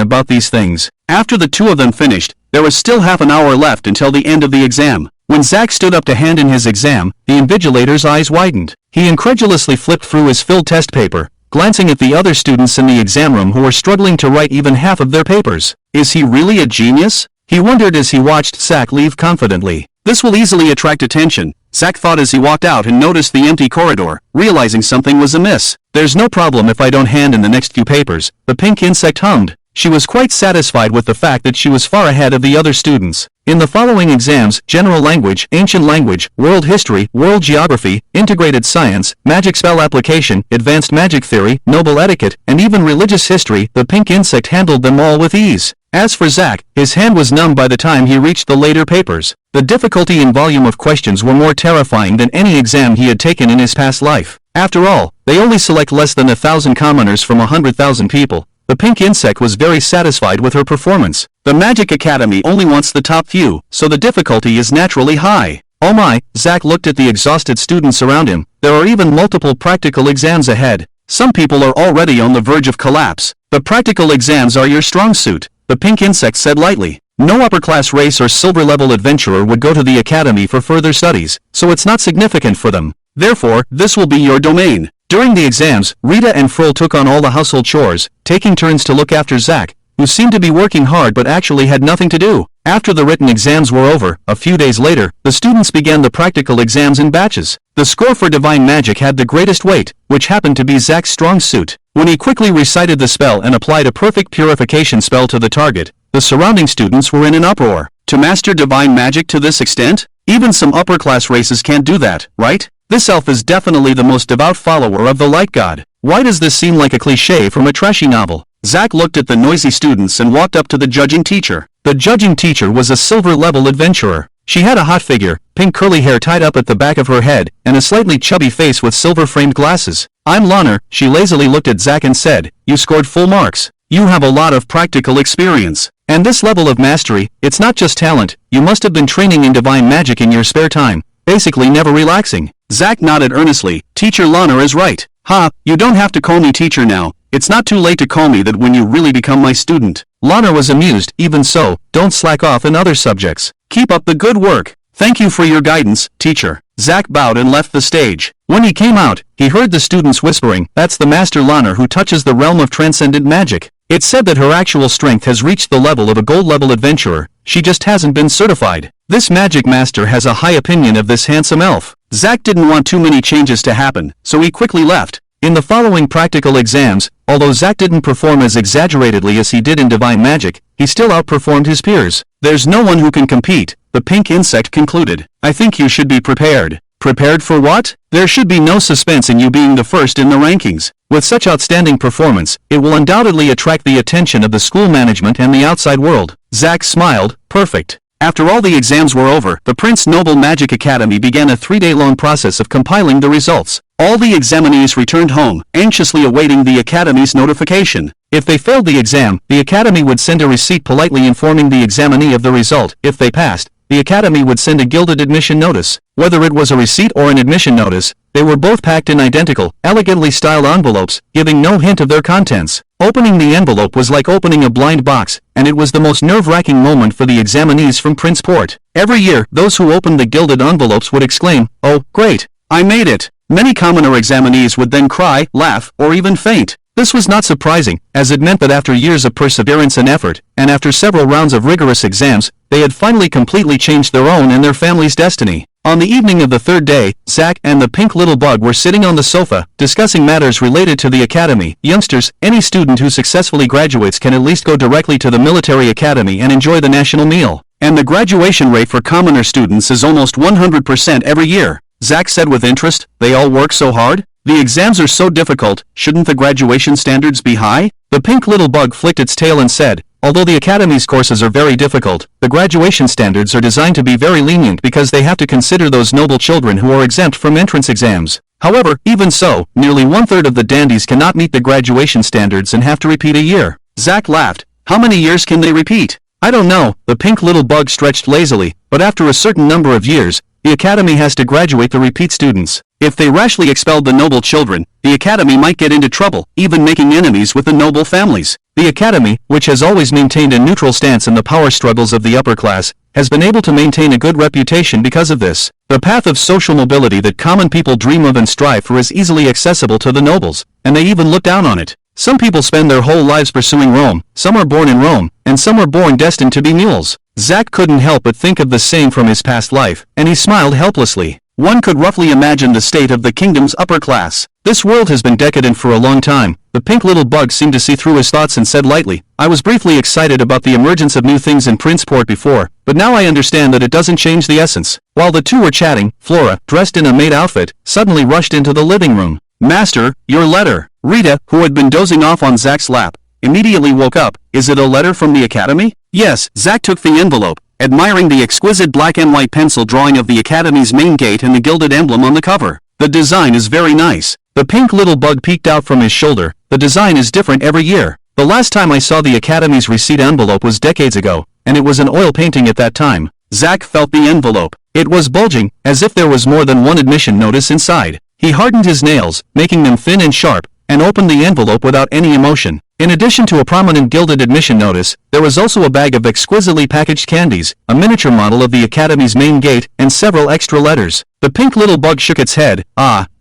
Speaker 1: about these things. After the two of them finished, there was still half an hour left until the end of the exam. When Zach stood up to hand in his exam, the invigilator's eyes widened. He incredulously flipped through his filled test paper, glancing at the other students in the exam room who were struggling to write even half of their papers. Is he really a genius? He wondered as he watched Zach leave confidently. This will easily attract attention, Zach thought as he walked out and noticed the empty corridor, realizing something was amiss. There's no problem if I don't hand in the next few papers, the pink insect hummed. She was quite satisfied with the fact that she was far ahead of the other students. In the following exams, general language, ancient language, world history, world geography, integrated science, magic spell application, advanced magic theory, noble etiquette, and even religious history, the pink insect handled them all with ease. As for Zach, his hand was numb by the time he reached the later papers. The difficulty and volume of questions were more terrifying than any exam he had taken in his past life. After all, they only select less than 1,000 commoners from 100,000 people. The pink insect was very satisfied with her performance. The Magic Academy only wants the top few, so the difficulty is naturally high. Oh my, Zach looked at the exhausted students around him. There are even multiple practical exams ahead. Some people are already on the verge of collapse. The practical exams are your strong suit, the pink insect said lightly. No upper-class race or silver-level adventurer would go to the academy for further studies, so it's not significant for them. Therefore, this will be your domain. During the exams, Rita and Frol took on all the household chores, taking turns to look after Zach, who seemed to be working hard but actually had nothing to do. After the written exams were over, a few days later, the students began the practical exams in batches. The score for Divine Magic had the greatest weight, which happened to be Zach's strong suit. When he quickly recited the spell and applied a perfect purification spell to the target, the surrounding students were in an uproar. To master Divine Magic to this extent? Even some upper-class races can't do that, right? This elf is definitely the most devout follower of the light god. Why does this seem like a cliché from a trashy novel? Zach looked at the noisy students and walked up to the judging teacher. The judging teacher was a silver-level adventurer. She had a hot figure, pink curly hair tied up at the back of her head, and a slightly chubby face with silver-framed glasses. I'm Lana. She lazily looked at Zach and said, "You scored full marks. You have a lot of practical experience. And this level of mastery, it's not just talent, you must have been training in Divine Magic in your spare time, basically never relaxing." Zach nodded earnestly. Teacher Lana is right. Ha, you don't have to call me teacher now. It's not too late to call me that when you really become my student. Lana was amused. Even so, don't slack off in other subjects. Keep up the good work. Thank you for your guidance, teacher. Zach bowed and left the stage. When he came out, he heard the students whispering, "That's the Master Lana who touches the realm of transcendent magic." It's said that her actual strength has reached the level of a gold-level adventurer. She just hasn't been certified. This magic master has a high opinion of this handsome elf. Zach didn't want too many changes to happen, so he quickly left. In the following practical exams, although Zach didn't perform as exaggeratedly as he did in Divine Magic, he still outperformed his peers. There's no one who can compete, the pink insect concluded. I think you should be prepared. Prepared for what? There should be no suspense in you being the first in the rankings. With such outstanding performance, it will undoubtedly attract the attention of the school management and the outside world. Zach smiled. Perfect. After all the exams were over, the Prince Noble Magic Academy began a 3-day-long process of compiling the results. All the examinees returned home, anxiously awaiting the Academy's notification. If they failed the exam, the Academy would send a receipt politely informing the examinee of the result. If they passed, the Academy would send a gilded admission notice. Whether it was a receipt or an admission notice, they were both packed in identical, elegantly styled envelopes, giving no hint of their contents. Opening the envelope was like opening a blind box, and it was the most nerve-wracking moment for the examinees from Princeport. Every year, those who opened the gilded envelopes would exclaim, "Oh, great! I made it!" Many commoner examinees would then cry, laugh, or even faint. This was not surprising, as it meant that after years of perseverance and effort, and after several rounds of rigorous exams, they had finally completely changed their own and their family's destiny. On the evening of the third day, Zach and the pink little bug were sitting on the sofa, discussing matters related to the academy. Youngsters, any student who successfully graduates can at least go directly to the military academy and enjoy the national meal. And the graduation rate for commoner students is almost 100% every year. Zach said with interest, "They all work so hard? The exams are so difficult, shouldn't the graduation standards be high?" The pink little bug flicked its tail and said, "Although the Academy's courses are very difficult, the graduation standards are designed to be very lenient because they have to consider those noble children who are exempt from entrance exams. However, even so, nearly 1/3 of the dandies cannot meet the graduation standards and have to repeat a year." Zach laughed. "How many years can they repeat?" "I don't know," the pink little bug stretched lazily, "but after a certain number of years, the Academy has to graduate the repeat students. If they rashly expelled the noble children, the Academy might get into trouble, even making enemies with the noble families. The Academy, which has always maintained a neutral stance in the power struggles of the upper class, has been able to maintain a good reputation because of this. The path of social mobility that common people dream of and strive for is easily accessible to the nobles, and they even look down on it. Some people spend their whole lives pursuing Rome, some are born in Rome, and some are born destined to be mules." Zach couldn't help but think of the same from his past life, and he smiled helplessly. One could roughly imagine the state of the kingdom's upper class. "This world has been decadent for a long time." The pink little bug seemed to see through his thoughts and said lightly, "I was briefly excited about the emergence of new things in Princeport before, but now I understand that it doesn't change the essence." While the two were chatting, Flora, dressed in a maid outfit, suddenly rushed into the living room. "Master, your letter." Rita, who had been dozing off on Zach's lap, immediately woke up. Is it a letter from the academy? Yes. Zack took the envelope, admiring the exquisite black and white pencil drawing of the academy's main gate and the gilded emblem on the cover. The design is very nice. The pink little bug peeked out from his shoulder. The design is different every year. The last time I saw the academy's receipt envelope was decades ago, and it was an oil painting at that time. Zack felt the envelope. It was bulging, as if there was more than one admission notice inside. He hardened his nails, making them thin and sharp, and opened the envelope without any emotion. In addition to a prominent gilded admission notice, there was also a bag of exquisitely packaged candies, a miniature model of the academy's main gate, and several extra letters. The pink little bug shook its head.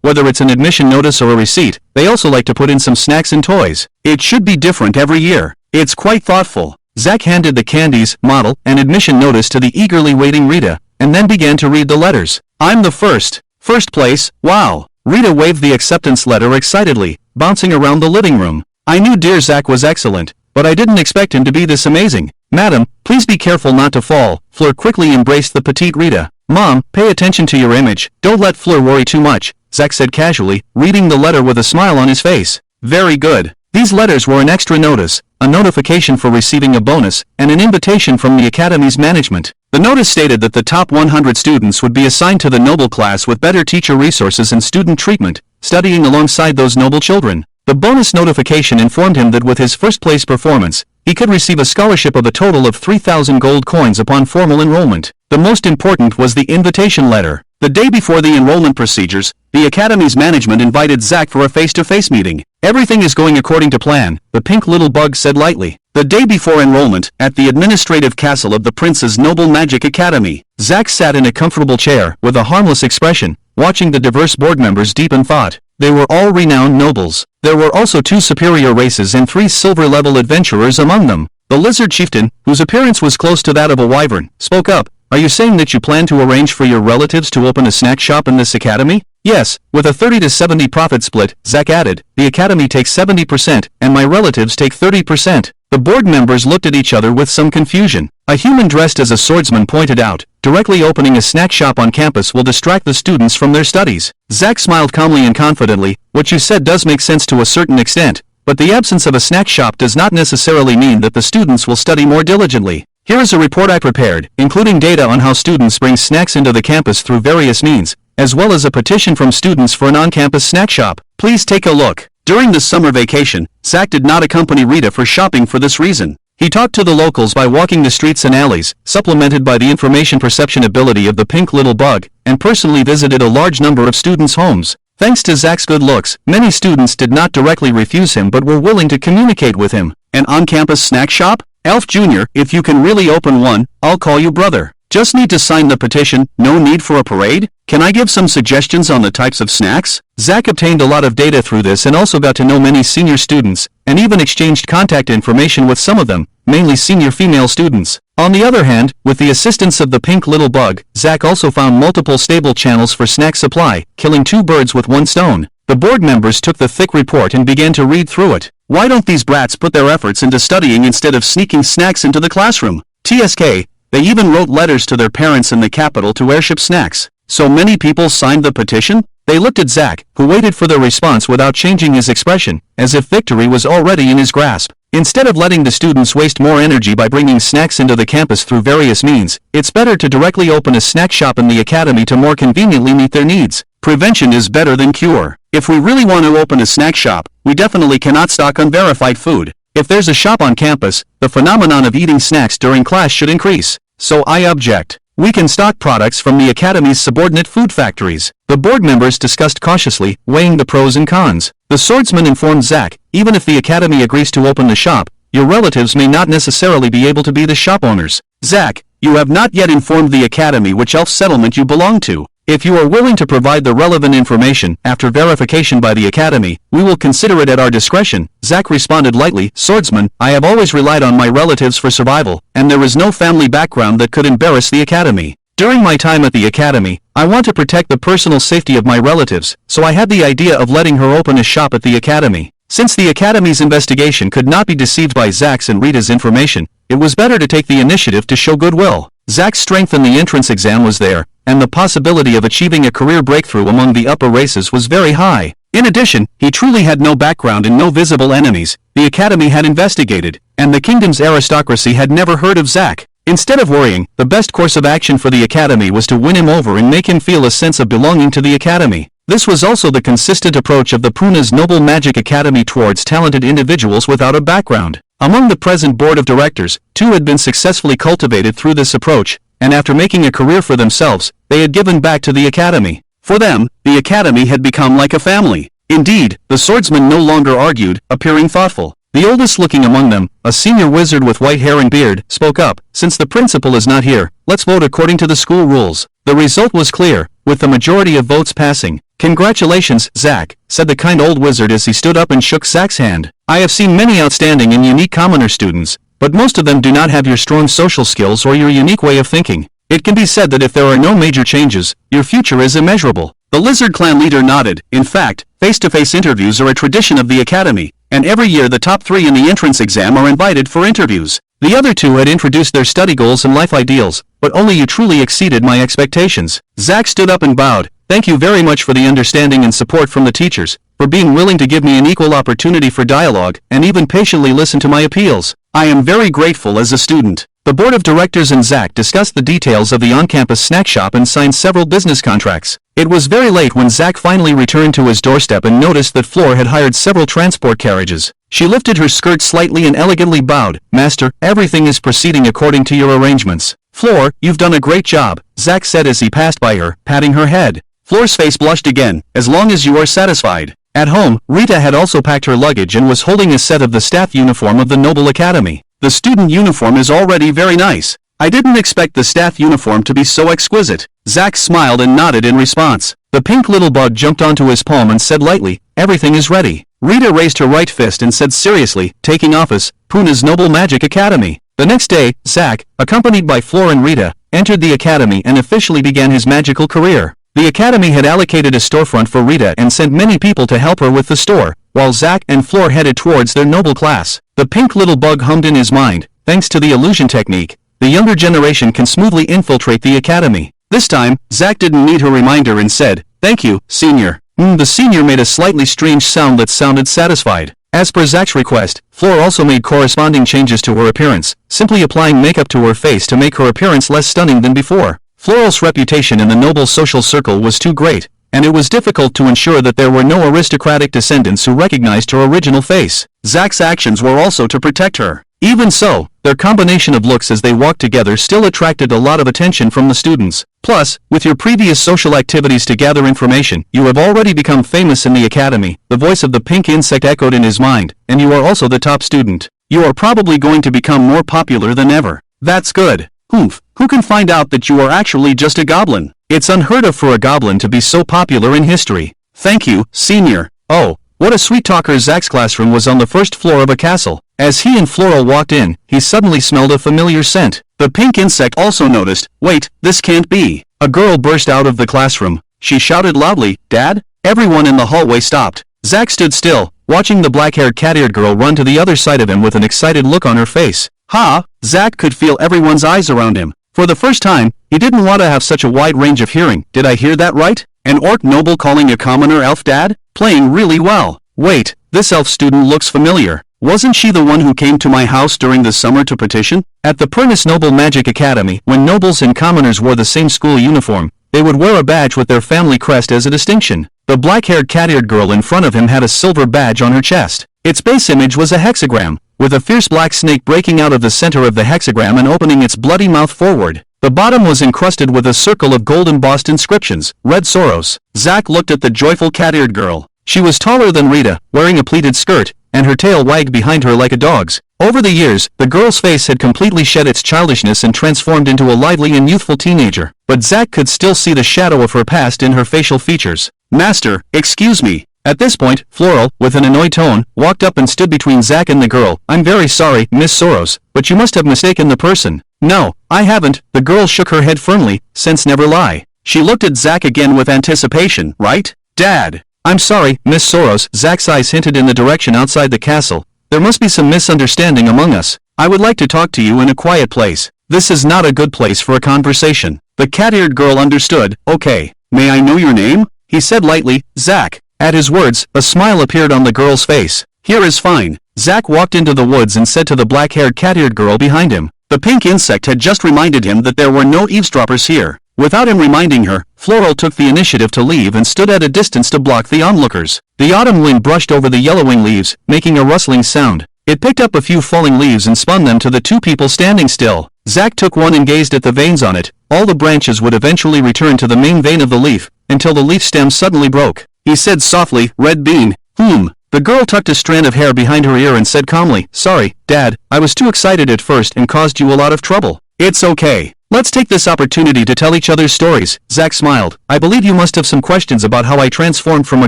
Speaker 1: Whether it's an admission notice or a receipt, they also like to put in some snacks and toys. It should be different every year. It's quite thoughtful. Zack handed the candies, model, and admission notice to the eagerly waiting Rita, and then began to read the letters. I'm the first. First place, wow. Rita waved the acceptance letter excitedly, bouncing around the living room. I knew dear Zack was excellent, but I didn't expect him to be this amazing. Madam, please be careful not to fall. Fleur quickly embraced the petite Rita. Mom, pay attention to your image. Don't let Fleur worry too much, Zack said casually, reading the letter with a smile on his face. Very good. These letters were an extra notice, a notification for receiving a bonus, and an invitation from the academy's management. The notice stated that the top 100 students would be assigned to the Noble class with better teacher resources and student treatment, studying alongside those noble children. The bonus notification informed him that with his first-place performance, he could receive a scholarship of a total of 3,000 gold coins upon formal enrollment. The most important was the invitation letter. The day before the enrollment procedures, the academy's management invited Zack for a face-to-face meeting. Everything is going according to plan, the pink little bug said lightly. The day before enrollment, at the administrative castle of the Prince's Noble Magic Academy, Zack sat in a comfortable chair, with a harmless expression, watching the diverse board members deep in thought. They were all renowned nobles. There were also 2 superior races and 3 silver-level adventurers among them. The lizard chieftain, whose appearance was close to that of a wyvern, spoke up. Are you saying that you plan to arrange for your relatives to open a snack shop in this academy? Yes, with a 30-70 profit split, Zack added. The academy takes 70%, and my relatives take 30%. The board members looked at each other with some confusion. A human dressed as a swordsman pointed out, directly opening a snack shop on campus will distract the students from their studies. Zack smiled calmly and confidently. What you said does make sense to a certain extent, but the absence of a snack shop does not necessarily mean that the students will study more diligently. Here is a report I prepared, including data on how students bring snacks into the campus through various means, as well as a petition from students for an on-campus snack shop. Please take a look. During the summer vacation, Zack did not accompany Rita for shopping for this reason. He talked to the locals by walking the streets and alleys, supplemented by the information perception ability of the pink little bug, and personally visited a large number of students' homes. Thanks to Zack's good looks, many students did not directly refuse him but were willing to communicate with him. An on-campus snack shop? Elf Jr., if you can really open one, I'll call you brother. Just need to sign the petition, no need for a parade? Can I give some suggestions on the types of snacks? Zack obtained a lot of data through this and also got to know many senior students, and even exchanged contact information with some of them, mainly senior female students. On the other hand, with the assistance of the pink little bug, Zack also found multiple stable channels for snack supply, killing 2 birds with 1 stone. The board members took the thick report and began to read through it. Why don't these brats put their efforts into studying instead of sneaking snacks into the classroom? TSK. They even wrote letters to their parents in the capital to airship snacks. So many people signed the petition? They looked at Zack, who waited for their response without changing his expression, as if victory was already in his grasp. Instead of letting the students waste more energy by bringing snacks into the campus through various means, it's better to directly open a snack shop in the academy to more conveniently meet their needs. Prevention is better than cure. If we really want to open a snack shop, we definitely cannot stock unverified food. If there's a shop on campus, the phenomenon of eating snacks during class should increase. So I object. We can stock products from the academy's subordinate food factories. The board members discussed cautiously, weighing the pros and cons. The swordsman informed Zack, even if the academy agrees to open the shop, your relatives may not necessarily be able to be the shop owners. Zack, you have not yet informed the academy which elf settlement you belong to. If you are willing to provide the relevant information after verification by the academy, we will consider it at our discretion. Zack responded lightly, Swordsman, I have always relied on my relatives for survival, and there is no family background that could embarrass the academy. During my time at the academy, I want to protect the personal safety of my relatives, so I had the idea of letting her open a shop at the academy. Since the academy's investigation could not be deceived by Zack's and Rita's information, it was better to take the initiative to show goodwill. Zack's strength in the entrance exam was there, and the possibility of achieving a career breakthrough among the upper races was very high. In addition, he truly had no background and no visible enemies. The academy had investigated, and the kingdom's aristocracy had never heard of Zack. Instead of worrying, the best course of action for the academy was to win him over and make him feel a sense of belonging to the academy. This was also the consistent approach of the Puna's Noble Magic Academy towards talented individuals without a background. Among the present board of directors, 2 had been successfully cultivated through this approach, and after making a career for themselves, they had given back to the academy. For them, the academy had become like a family. Indeed, the swordsman no longer argued, appearing thoughtful. The oldest looking among them, a senior wizard with white hair and beard, spoke up. Since the principal is not here, let's vote according to the school rules. The result was clear, with the majority of votes passing. Congratulations, Zack, said the kind old wizard as he stood up and shook Zack's hand. I have seen many outstanding and unique commoner students, but most of them do not have your strong social skills or your unique way of thinking. It can be said that if there are no major changes, your future is immeasurable. The lizard clan leader nodded. In fact, face-to-face interviews are a tradition of the academy, and every year the top 3 in the entrance exam are invited for interviews. The other 2 had introduced their study goals and life ideals, but only you truly exceeded my expectations. Zack stood up and bowed. Thank you very much for the understanding and support from the teachers, for being willing to give me an equal opportunity for dialogue, and even patiently listen to my appeals. I am very grateful as a student. The board of directors and Zack discussed the details of the on-campus snack shop and signed several business contracts. It was very late when Zack finally returned to his doorstep and noticed that Floor had hired several transport carriages. She lifted her skirt slightly and elegantly bowed. Master, everything is proceeding according to your arrangements. Floor, you've done a great job, Zack said as he passed by her, patting her head. Floor's face blushed again. As long as you are satisfied. At home, Rita had also packed her luggage and was holding a set of the staff uniform of the Noble Academy. The student uniform is already very nice. I didn't expect the staff uniform to be so exquisite. Zack smiled and nodded in response. The pink little bug jumped onto his palm and said lightly, everything is ready. Rita raised her right fist and said seriously, taking office, Puna's Noble Magic Academy. The next day, Zack, accompanied by Floor and Rita, entered the academy and officially began his magical career. The academy had allocated a storefront for Rita and sent many people to help her with the store, while Zack and Floor headed towards their noble class. The pink little bug hummed in his mind, thanks to the illusion technique, the younger generation can smoothly infiltrate the academy. This time, Zack didn't need her reminder and said, thank you, senior. The senior made a slightly strange sound that sounded satisfied. As per Zack's request, Floor also made corresponding changes to her appearance, simply applying makeup to her face to make her appearance less stunning than before. Floral's reputation in the noble social circle was too great, and it was difficult to ensure that there were no aristocratic descendants who recognized her original face. Zack's actions were also to protect her. Even so, their combination of looks as they walked together still attracted a lot of attention from the students. Plus, with your previous social activities to gather information, you have already become famous in the academy. The voice of the pink insect echoed in his mind, and you are also the top student. You are probably going to become more popular than ever. That's good. Humph, who can find out that you are actually just a goblin? It's unheard of for a goblin to be so popular in history. Thank you, senior. Oh, what a sweet talker. Zack's classroom was on the first floor of a castle. As he and Floral walked in, he suddenly smelled a familiar scent. The pink insect also noticed. Wait, this can't be. A girl burst out of the classroom. She shouted loudly, Dad? Everyone in the hallway stopped. Zack stood still, watching the black-haired cat-eared girl run to the other side of him with an excited look on her face. Ha! Zack could feel everyone's eyes around him. For the first time, he didn't want to have such a wide range of hearing. Did I hear that right? An orc noble calling a commoner elf dad? Playing really well. Wait, this elf student looks familiar. Wasn't she the one who came to my house during the summer to petition? At the Puna's Noble Magic Academy, when nobles and commoners wore the same school uniform, they would wear a badge with their family crest as a distinction. The black-haired cat-eared girl in front of him had a silver badge on her chest. Its base image was a hexagram, with a fierce black snake breaking out of the center of the hexagram and opening its bloody mouth forward. The bottom was encrusted with a circle of gold embossed inscriptions, Red Soros. Zack looked at the joyful cat-eared girl. She was taller than Rita, wearing a pleated skirt, and her tail wagged behind her like a dog's. Over the years, the girl's face had completely shed its childishness and transformed into a lively and youthful teenager, but Zack could still see the shadow of her past in her facial features. Master, excuse me. At this point, Floral, with an annoyed tone, walked up and stood between Zack and the girl. I'm very sorry, Miss Soros, but you must have mistaken the person. No, I haven't. The girl shook her head firmly, sense never lie. She looked at Zack again with anticipation, right? Dad. I'm sorry, Miss Soros. Zack's eyes hinted in the direction outside the castle. There must be some misunderstanding among us. I would like to talk to you in a quiet place. This is not a good place for a conversation. The cat-eared girl understood. Okay. May I know your name? He said lightly. Zack. At his words, a smile appeared on the girl's face. Here is fine. Zack walked into the woods and said to the black-haired cat-eared girl behind him. The pink insect had just reminded him that there were no eavesdroppers here. Without him reminding her, Floral took the initiative to leave and stood at a distance to block the onlookers. The autumn wind brushed over the yellowing leaves, making a rustling sound. It picked up a few falling leaves and spun them to the two people standing still. Zack took one and gazed at the veins on it. All the branches would eventually return to the main vein of the leaf, until the leaf stem suddenly broke. He said softly, "Red bean." The girl tucked a strand of hair behind her ear and said calmly, "Sorry, Dad, I was too excited at first and caused you a lot of trouble." "It's okay. Let's take this opportunity to tell each other's stories." Zack smiled. "I believe you must have some questions about how I transformed from a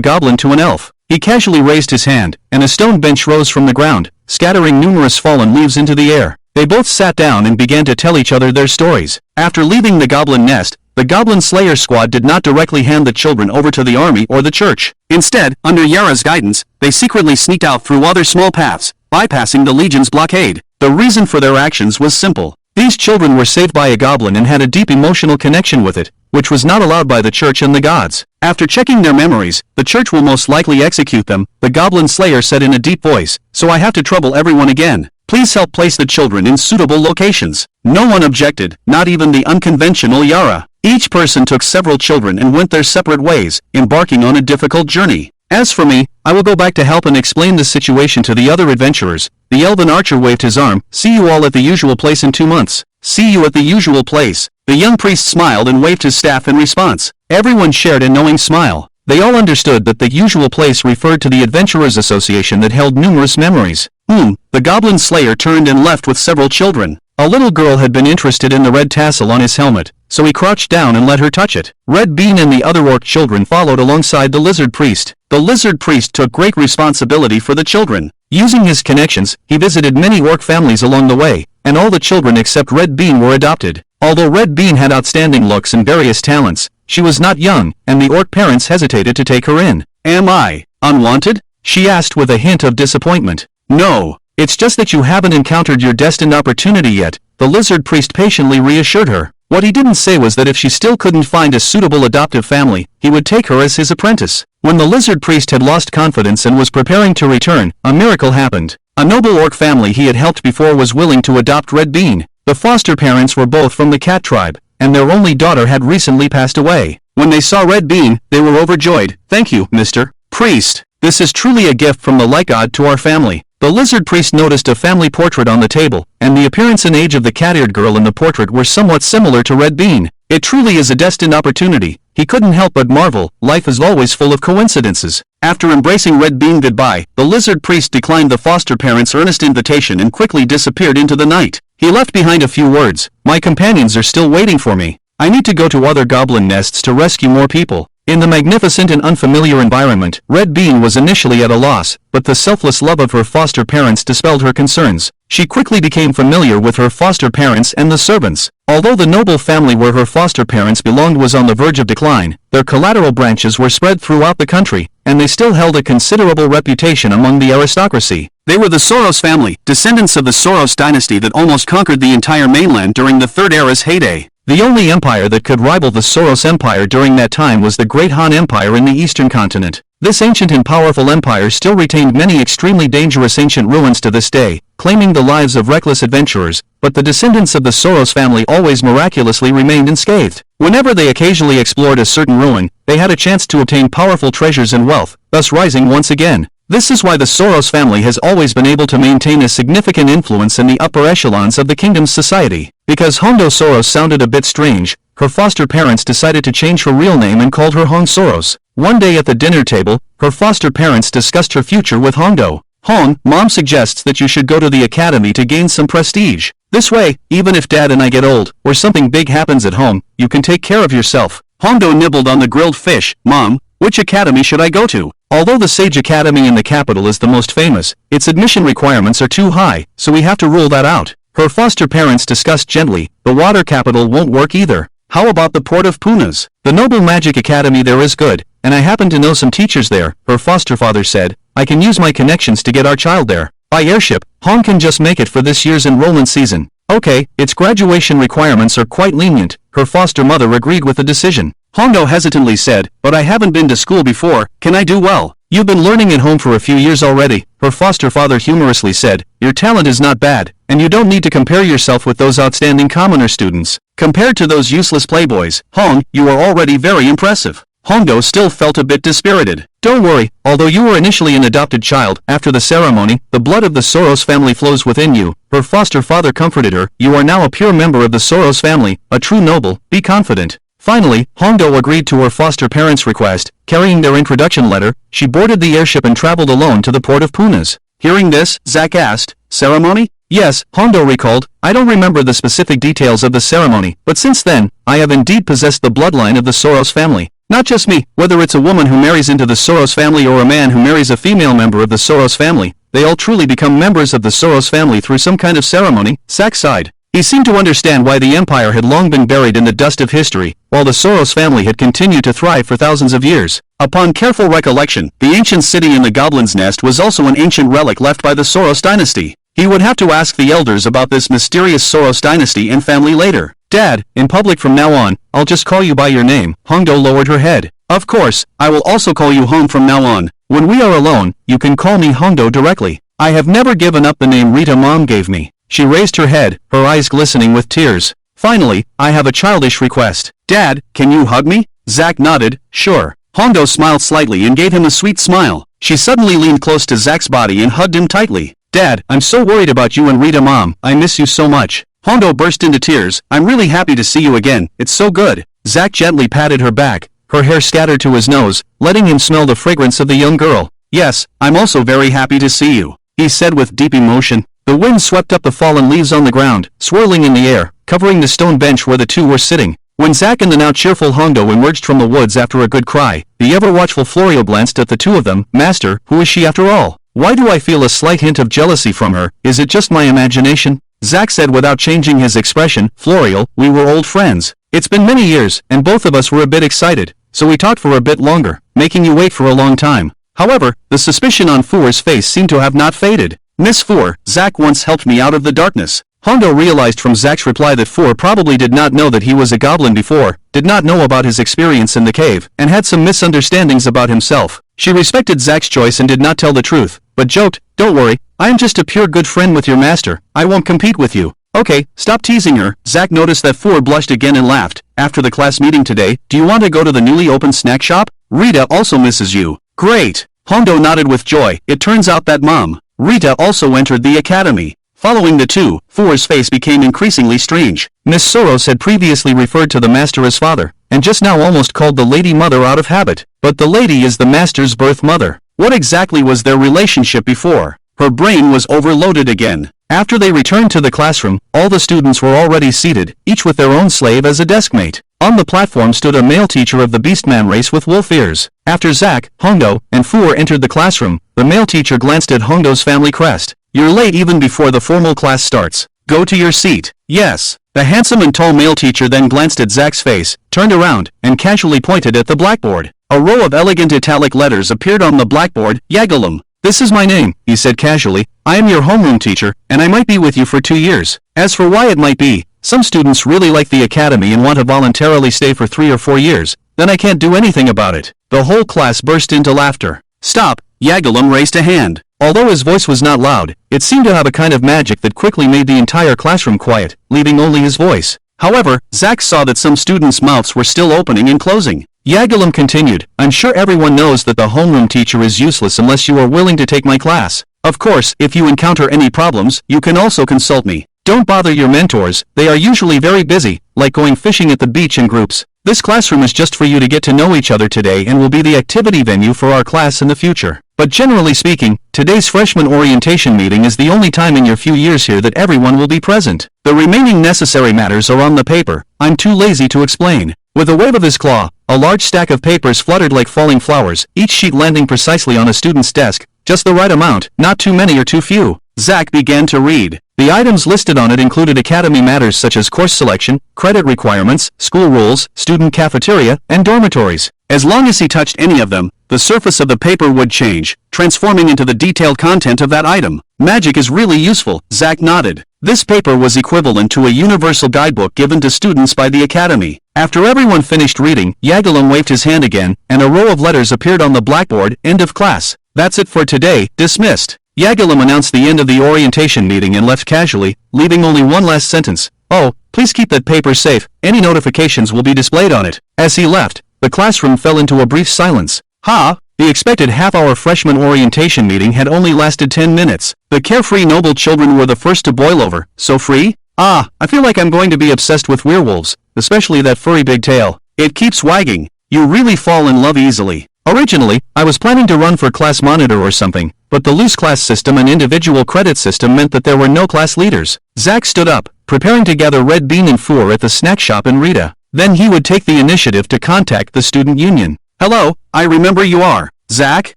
Speaker 1: goblin to an elf." He casually raised his hand, and a stone bench rose from the ground, scattering numerous fallen leaves into the air. They both sat down and began to tell each other their stories. After leaving the goblin nest, the Goblin Slayer squad did not directly hand the children over to the army or the church. Instead, under Yara's guidance, they secretly sneaked out through other small paths, bypassing the Legion's blockade. The reason for their actions was simple. These children were saved by a goblin and had a deep emotional connection with it, which was not allowed by the church and the gods. After checking their memories, the church will most likely execute them, the Goblin Slayer said in a deep voice, "So I have to trouble everyone again. Please help place the children in suitable locations." No one objected, not even the unconventional Yara. Each person took several children and went their separate ways, embarking on a difficult journey. As for me, I will go back to help and explain the situation to the other adventurers. The elven archer waved his arm. "See you all at the usual place in 2 months." "See you at the usual place." The young priest smiled and waved his staff in response. Everyone shared a knowing smile. They all understood that the usual place referred to the Adventurers Association that held numerous memories. The Goblin Slayer turned and left with several children. A little girl had been interested in the red tassel on his helmet, so he crouched down and let her touch it. Red Bean and the other orc children followed alongside the lizard priest. The lizard priest took great responsibility for the children. Using his connections, he visited many orc families along the way, and all the children except Red Bean were adopted. Although Red Bean had outstanding looks and various talents, she was not young, and the orc parents hesitated to take her in. "Am I unwanted?" she asked with a hint of disappointment. "No. It's just that you haven't encountered your destined opportunity yet," the lizard priest patiently reassured her. What he didn't say was that if she still couldn't find a suitable adoptive family, he would take her as his apprentice. When the lizard priest had lost confidence and was preparing to return, a miracle happened. A noble orc family he had helped before was willing to adopt Red Bean. The foster parents were both from the cat tribe, and their only daughter had recently passed away. When they saw Red Bean, they were overjoyed. "Thank you, Mr. Priest. This is truly a gift from the light god to our family." The lizard priest noticed a family portrait on the table, and the appearance and age of the cat-eared girl in the portrait were somewhat similar to Red Bean. It truly is a destined opportunity. He couldn't help but marvel. Life is always full of coincidences. After embracing Red Bean goodbye, the lizard priest declined the foster parents' earnest invitation and quickly disappeared into the night. He left behind a few words. "My companions are still waiting for me. I need to go to other goblin nests to rescue more people." In the magnificent and unfamiliar environment, Red Bean was initially at a loss, but the selfless love of her foster parents dispelled her concerns. She quickly became familiar with her foster parents and the servants. Although the noble family where her foster parents belonged was on the verge of decline, their collateral branches were spread throughout the country, and they still held a considerable reputation among the aristocracy. They were the Soros family, descendants of the Soros dynasty that almost conquered the entire mainland during the Third Era's heyday. The only empire that could rival the Soros Empire during that time was the Great Han Empire in the eastern continent. This ancient and powerful empire still retained many extremely dangerous ancient ruins to this day, claiming the lives of reckless adventurers, but the descendants of the Soros family always miraculously remained unscathed. Whenever they occasionally explored a certain ruin, they had a chance to obtain powerful treasures and wealth, thus rising once again. This is why the Soros family has always been able to maintain a significant influence in the upper echelons of the kingdom's society. Because Hondo Soros sounded a bit strange, her foster parents decided to change her real name and called her Hong Soros. One day at the dinner table, her foster parents discussed her future with Hondo. "Hong, Mom suggests that you should go to the academy to gain some prestige. This way, even if Dad and I get old, or something big happens at home, you can take care of yourself." Hondo nibbled on the grilled fish. "Mom, which academy should I go to?" Although the Sage Academy in the capital is the most famous, its admission requirements are too high, so we have to rule that out. Her foster parents discussed gently. "The water capital won't work either. How about the port of Punas? The Noble Magic Academy there is good, and I happen to know some teachers there," her foster father said. "I can use my connections to get our child there. By airship, Hong can just make it for this year's enrollment season." "Okay, its graduation requirements are quite lenient," her foster mother agreed with the decision. Hondo hesitantly said, but I haven't been to school before, can I do well? You've been learning at home for a few years already, her foster father humorously said. Your talent is not bad, and you don't need to compare yourself with those outstanding commoner students. Compared to those useless playboys, Hong, you are already very impressive. Hondo still felt a bit dispirited. Don't worry, although you were initially an adopted child, after the ceremony, the blood of the Soros family flows within you, her foster father comforted her. You are now a pure member of the Soros family, a true noble, be confident. Finally, Hondo agreed to her foster parents' request. Carrying their introduction letter, she boarded the airship and traveled alone to the port of Punas. Hearing this, Zack asked, ceremony? Yes, Hondo recalled, I don't remember the specific details of the ceremony, but since then, I have indeed possessed the bloodline of the Soros family. Not just me, whether it's a woman who marries into the Soros family or a man who marries a female member of the Soros family, they all truly become members of the Soros family through some kind of ceremony, Zack sighed. He seemed to understand why the empire had long been buried in the dust of history, while the Soros family had continued to thrive for thousands of years. Upon careful recollection, the ancient city in the Goblin's Nest was also an ancient relic left by the Soros dynasty. He would have to ask the elders about this mysterious Soros dynasty and family later. Dad, in public from now on, I'll just call you by your name. Hondo lowered her head. Of course, I will also call you Hong from now on. When we are alone, you can call me Hondo directly. I have never given up the name Rita Mom gave me. She raised her head, her eyes glistening with tears. Finally, I have a childish request. Dad, can you hug me? Zack nodded, sure. Hondo smiled slightly and gave him a sweet smile. She suddenly leaned close to Zack's body and hugged him tightly. Dad, I'm so worried about you and Rita Mom. I miss you so much. Hondo burst into tears. I'm really happy to see you again. It's so good. Zack gently patted her back. Her hair scattered to his nose, letting him smell the fragrance of the young girl. Yes, I'm also very happy to see you, he said with deep emotion. The wind swept up the fallen leaves on the ground, swirling in the air, covering the stone bench where the two were sitting. When Zack and the now cheerful Hondo emerged from the woods after a good cry, the ever-watchful Florio glanced at the two of them. Master, who is she after all? Why do I feel a slight hint of jealousy from her? Is it just my imagination? Zack said without changing his expression. Florio, we were old friends. It's been many years, and both of us were a bit excited, so we talked for a bit longer, making you wait for a long time. However, the suspicion on Fuer's face seemed to have not faded. Miss Fuer, Zack once helped me out of the darkness. Hondo realized from Zack's reply that Fuer probably did not know that he was a goblin before, did not know about his experience in the cave, and had some misunderstandings about himself. She respected Zack's choice and did not tell the truth, but joked, don't worry, I am just a pure good friend with your master, I won't compete with you. Okay, stop teasing her. Zack noticed that Fuer blushed again and laughed. After the class meeting today, do you want to go to the newly opened snack shop? Rita also misses you. Great. Hondo nodded with joy. It turns out that Mom, Rita also entered the academy. Following the two, Fuer's face became increasingly strange. Miss Soros had previously referred to the master as father, and just now almost called the lady mother out of habit. But the lady is the master's birth mother. What exactly was their relationship before? Her brain was overloaded again. After they returned to the classroom, all the students were already seated, each with their own slave as a deskmate. On the platform stood a male teacher of the Beastman race with wolf ears. After Zack, Hondo, and Fuer entered the classroom, the male teacher glanced at Hondo's family crest. You're late even before the formal class starts. Go to your seat. Yes. The handsome and tall male teacher then glanced at Zack's face, turned around, and casually pointed at the blackboard. A row of elegant italic letters appeared on the blackboard. Yagalum. This is my name, he said casually. I am your homeroom teacher, and I might be with you for 2 years. As for why it might be, some students really like the academy and want to voluntarily stay for 3 or 4 years. Then I can't do anything about it. The whole class burst into laughter. Stop, Yagalum raised a hand. Although his voice was not loud, it seemed to have a kind of magic that quickly made the entire classroom quiet, leaving only his voice. However, Zack saw that some students' mouths were still opening and closing. Yagalum continued, I'm sure everyone knows that the homeroom teacher is useless unless you are willing to take my class. Of course, if you encounter any problems, you can also consult me. Don't bother your mentors, they are usually very busy, like going fishing at the beach in groups. This classroom is just for you to get to know each other today and will be the activity venue for our class in the future. But generally speaking, today's freshman orientation meeting is the only time in your few years here that everyone will be present. The remaining necessary matters are on the paper. I'm too lazy to explain. With a wave of his claw, a large stack of papers fluttered like falling flowers, each sheet landing precisely on a student's desk, just the right amount, not too many or too few. Zack began to read. The items listed on it included academy matters such as course selection, credit requirements, school rules, student cafeteria, and dormitories. As long as he touched any of them, the surface of the paper would change, transforming into the detailed content of that item. Magic is really useful, Zack nodded. This paper was equivalent to a universal guidebook given to students by the academy. After everyone finished reading, Yagalum waved his hand again, and a row of letters appeared on the blackboard. End of class. That's it for today, dismissed. Yagalum announced the end of the orientation meeting and left casually, leaving only one last sentence. Oh, please keep that paper safe, any notifications will be displayed on it. As he left, the classroom fell into a brief silence. The expected half-hour freshman orientation meeting had only lasted 10 minutes. The carefree noble children were the first to boil over. So free? I feel like I'm going to be obsessed with werewolves, especially that furry big tail. It keeps wagging. You really fall in love easily. Originally, I was planning to run for class monitor or something, but the loose class system and individual credit system meant that there were no class leaders. Zach stood up, preparing to gather Red Bean and Four at the snack shop in Rita. Then he would take the initiative to contact the student union. Hello, I remember you are. Zach?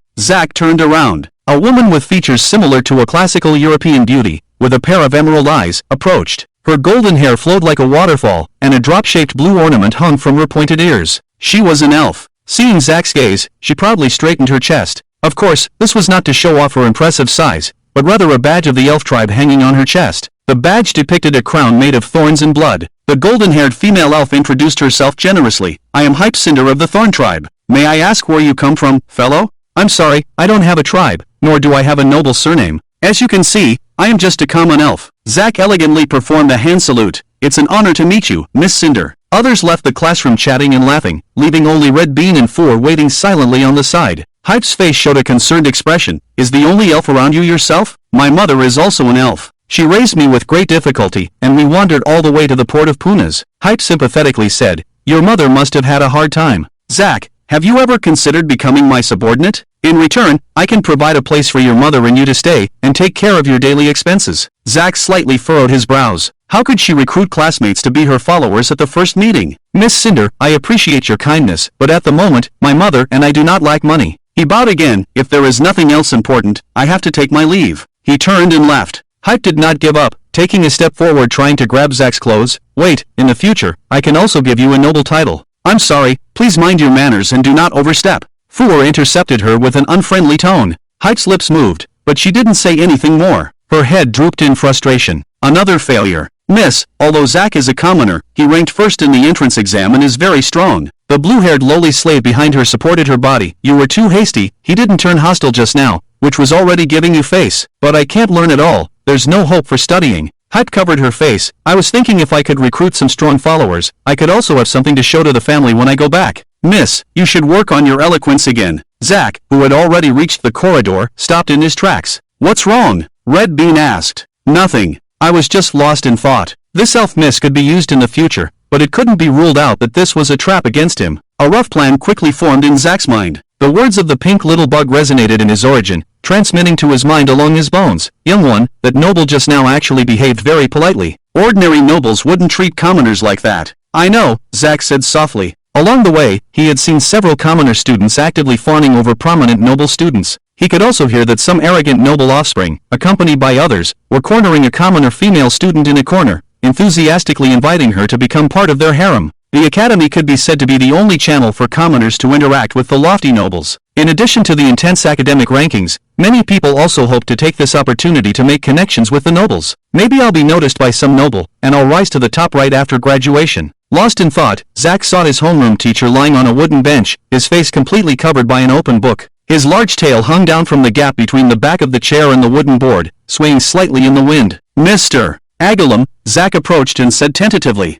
Speaker 1: Zach turned around. A woman with features similar to a classical European beauty, with a pair of emerald eyes, approached. Her golden hair flowed like a waterfall, and a drop-shaped blue ornament hung from her pointed ears. She was an elf. Seeing Zach's gaze, she proudly straightened her chest. Of course, this was not to show off her impressive size, but rather a badge of the elf tribe hanging on her chest. The badge depicted a crown made of thorns and blood. The golden-haired female elf introduced herself generously. I am Hypecinder of the Thorn Tribe. May I ask where you come from, fellow? I'm sorry, I don't have a tribe, nor do I have a noble surname. As you can see, I am just a common elf. Zach elegantly performed a hand salute. It's an honor to meet you, Miss Cinder. Others left the classroom chatting and laughing, leaving only Red Bean and Four waiting silently on the side. Hype's face showed a concerned expression. Is the only elf around you yourself? My mother is also an elf. She raised me with great difficulty, and we wandered all the way to the port of Punas. Hype sympathetically said, your mother must have had a hard time. Zach, have you ever considered becoming my subordinate? In return, I can provide a place for your mother and you to stay, and take care of your daily expenses. Zach slightly furrowed his brows. How could she recruit classmates to be her followers at the first meeting? Miss Cinder, I appreciate your kindness, but at the moment, my mother and I do not lack money. He bowed again. If there is nothing else important, I have to take my leave. He turned and left. Hype did not give up, taking a step forward trying to grab Zach's clothes. Wait, in the future, I can also give you a noble title. I'm sorry, please mind your manners and do not overstep. Four intercepted her with an unfriendly tone. Hype's lips moved, but she didn't say anything more. Her head drooped in frustration. Another failure. Miss, although Zach is a commoner, he ranked first in the entrance exam and is very strong. The blue-haired lowly slave behind her supported her body. You were too hasty, he didn't turn hostile just now, which was already giving you face. But I can't learn at all, there's no hope for studying. Hype covered her face. I was thinking if I could recruit some strong followers, I could also have something to show to the family when I go back. Miss, you should work on your eloquence again. Zach, who had already reached the corridor, stopped in his tracks. What's wrong? Red Bean asked. Nothing. I was just lost in thought. This elf miss could be used in the future, but it couldn't be ruled out that this was a trap against him. A rough plan quickly formed in Zach's mind. The words of the pink little bug resonated in his origin, transmitting to his mind along his bones. Young one, that noble just now actually behaved very politely. Ordinary nobles wouldn't treat commoners like that. I know, Zach said softly. Along the way, he had seen several commoner students actively fawning over prominent noble students. He could also hear that some arrogant noble offspring, accompanied by others, were cornering a commoner female student in a corner, enthusiastically inviting her to become part of their harem. The academy could be said to be the only channel for commoners to interact with the lofty nobles. In addition to the intense academic rankings, many people also hope to take this opportunity to make connections with the nobles. Maybe I'll be noticed by some noble, and I'll rise to the top right after graduation. Lost in thought, Zach sought his homeroom teacher lying on a wooden bench, his face completely covered by an open book. His large tail hung down from the gap between the back of the chair and the wooden board, swaying slightly in the wind. Mr. Agalum, Zach approached and said tentatively.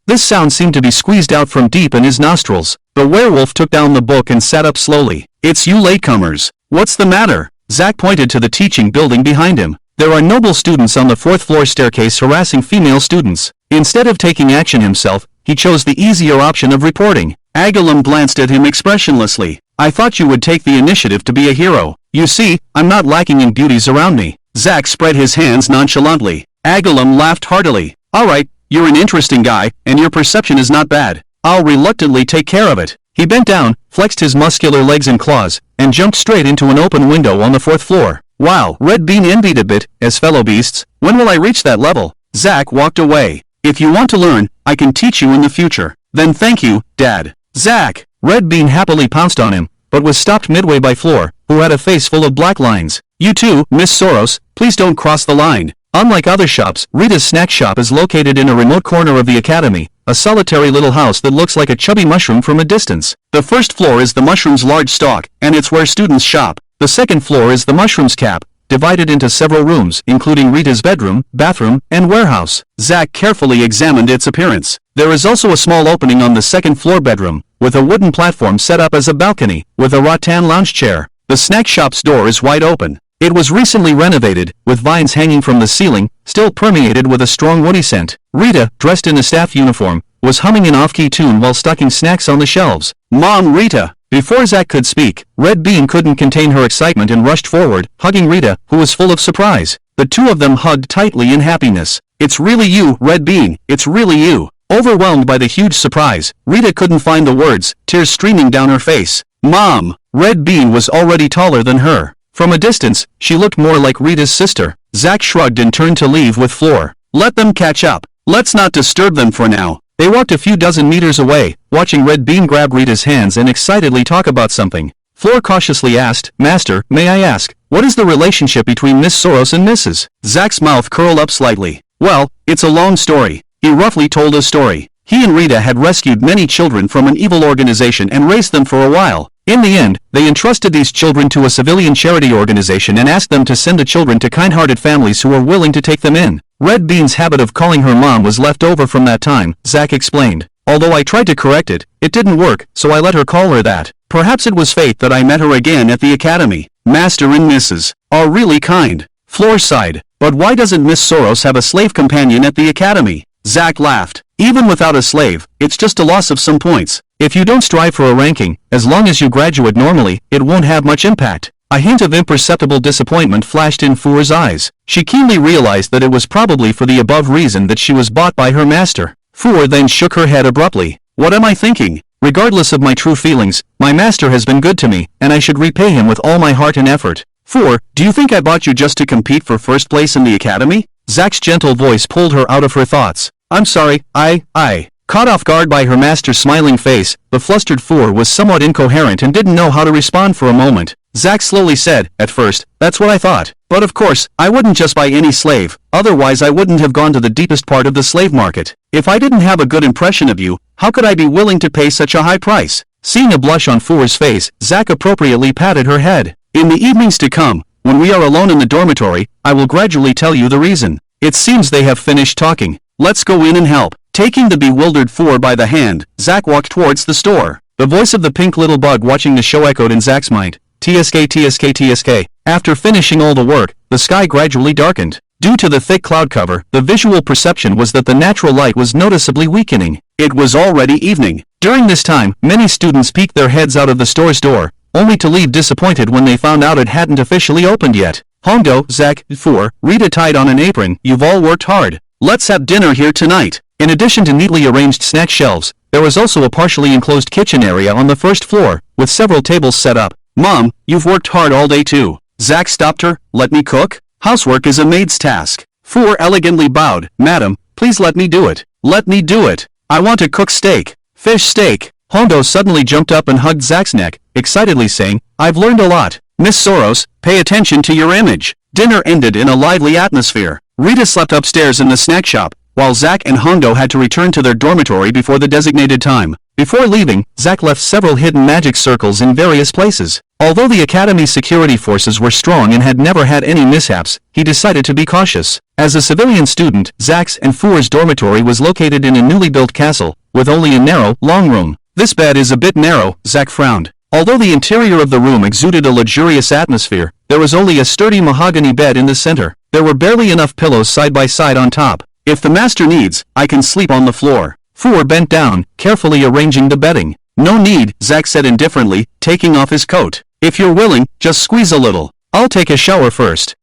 Speaker 1: This sound seemed to be squeezed out from deep in his nostrils. The werewolf took down the book and sat up slowly. It's you latecomers. What's the matter? Zach pointed to the teaching building behind him. There are noble students on the fourth-floor staircase harassing female students. Instead of taking action himself, he chose the easier option of reporting. Agalum glanced at him expressionlessly. I thought you would take the initiative to be a hero. You see, I'm not lacking in beauties around me. Zach spread his hands nonchalantly. Agalum laughed heartily. Alright, you're an interesting guy, and your perception is not bad. I'll reluctantly take care of it. He bent down, flexed his muscular legs and claws, and jumped straight into an open window on the fourth floor. Wow, Red Bean envied a bit, as fellow beasts. When will I reach that level? Zach walked away. If you want to learn, I can teach you in the future. Then thank you, Dad. Zach! Red Bean happily pounced on him, but was stopped midway by Floor, who had a face full of black lines. You too, Miss Soros, please don't cross the line. Unlike other shops, Rita's snack shop is located in a remote corner of the academy, a solitary little house that looks like a chubby mushroom from a distance. The first floor is the mushroom's large stalk, and it's where students shop. The second floor is the mushroom's cap, divided into several rooms, including Rita's bedroom, bathroom, and warehouse. Zach carefully examined its appearance. There is also a small opening on the second floor bedroom, with a wooden platform set up as a balcony, with a rattan lounge chair. The snack shop's door is wide open. It was recently renovated, with vines hanging from the ceiling, still permeated with a strong woody scent. Rita, dressed in a staff uniform, was humming an off-key tune while stocking snacks on the shelves. "Mom, Rita!" Before Zach could speak, Red Bean couldn't contain her excitement and rushed forward, hugging Rita, who was full of surprise. The two of them hugged tightly in happiness. "It's really you, Red Bean, it's really you." Overwhelmed by the huge surprise, Rita couldn't find the words, tears streaming down her face. "Mom!" Red Bean was already taller than her. From a distance, she looked more like Rita's sister. Zach shrugged and turned to leave with Floor. "Let them catch up. Let's not disturb them for now." They walked a few dozen meters away, watching Red Bean grab Rita's hands and excitedly talk about something. Floor cautiously asked, "Master, may I ask, what is the relationship between Miss Soros and Mrs.?" Zach's mouth curled up slightly. "Well, it's a long story." He roughly told a story. He and Rita had rescued many children from an evil organization and raised them for a while. In the end, they entrusted these children to a civilian charity organization and asked them to send the children to kind-hearted families who were willing to take them in. Red Bean's habit of calling her mom was left over from that time, Zach explained. "Although I tried to correct it, it didn't work, so I let her call her that. Perhaps it was fate that I met her again at the academy. Master and Mrs. are really kind." Floor sighed. "But why doesn't Miss Soros have a slave companion at the academy?" Zach laughed. "Even without a slave, it's just a loss of some points. If you don't strive for a ranking, as long as you graduate normally, it won't have much impact." A hint of imperceptible disappointment flashed in Foor's eyes. She keenly realized that it was probably for the above reason that she was bought by her master. Foor then shook her head abruptly. "What am I thinking? Regardless of my true feelings, my master has been good to me, and I should repay him with all my heart and effort." "Foor, do you think I bought you just to compete for first place in the academy?" Zach's gentle voice pulled her out of her thoughts. "I'm sorry, I." Caught off guard by her master's smiling face, the flustered Foor was somewhat incoherent and didn't know how to respond for a moment. Zach slowly said, "At first, that's what I thought. But of course, I wouldn't just buy any slave, otherwise I wouldn't have gone to the deepest part of the slave market. If I didn't have a good impression of you, how could I be willing to pay such a high price?" Seeing a blush on Foor's face, Zach appropriately patted her head. "In the evenings to come, when we are alone in the dormitory, I will gradually tell you the reason." It seems they have finished talking. Let's go in and help. Taking the bewildered Foor by the hand, Zach walked towards the store. The voice of the pink little bug watching the show echoed in Zach's mind. TSK, TSK, TSK. After finishing all the work, the sky gradually darkened. Due to the thick cloud cover, the visual perception was that the natural light was noticeably weakening. It was already evening. During this time, many students peeked their heads out of the store's door, only to leave disappointed when they found out it hadn't officially opened yet. Hondo, Zach, Foor, Rita tied on an apron. "You've all worked hard. Let's have dinner here tonight." In addition to neatly arranged snack shelves, there was also a partially enclosed kitchen area on the first floor, with several tables set up. "Mom, you've worked hard all day too." Zach stopped her. "Let me cook? Housework is a maid's task." Foor elegantly bowed. "Madam, please let me do it. Let me do it. I want to cook steak. Fish steak." Hondo suddenly jumped up and hugged Zach's neck, excitedly saying, "I've learned a lot. Miss Soros, pay attention to your image." Dinner ended in a lively atmosphere. Rita slept upstairs in the snack shop, while Zach and Hondo had to return to their dormitory before the designated time. Before leaving, Zach left several hidden magic circles in various places. Although the Academy's security forces were strong and had never had any mishaps, he decided to be cautious. As a civilian student, Zach's and Foor's dormitory was located in a newly built castle, with only a narrow, long room. "This bed is a bit narrow," Zach frowned. Although the interior of the room exuded a luxurious atmosphere, there was only a sturdy mahogany bed in the center. There were barely enough pillows side by side on top. "If the master needs, I can sleep on the floor." Foor bent down, carefully arranging the bedding. "No need," Zach said indifferently, taking off his coat. "If you're willing, just squeeze a little. I'll take a shower first."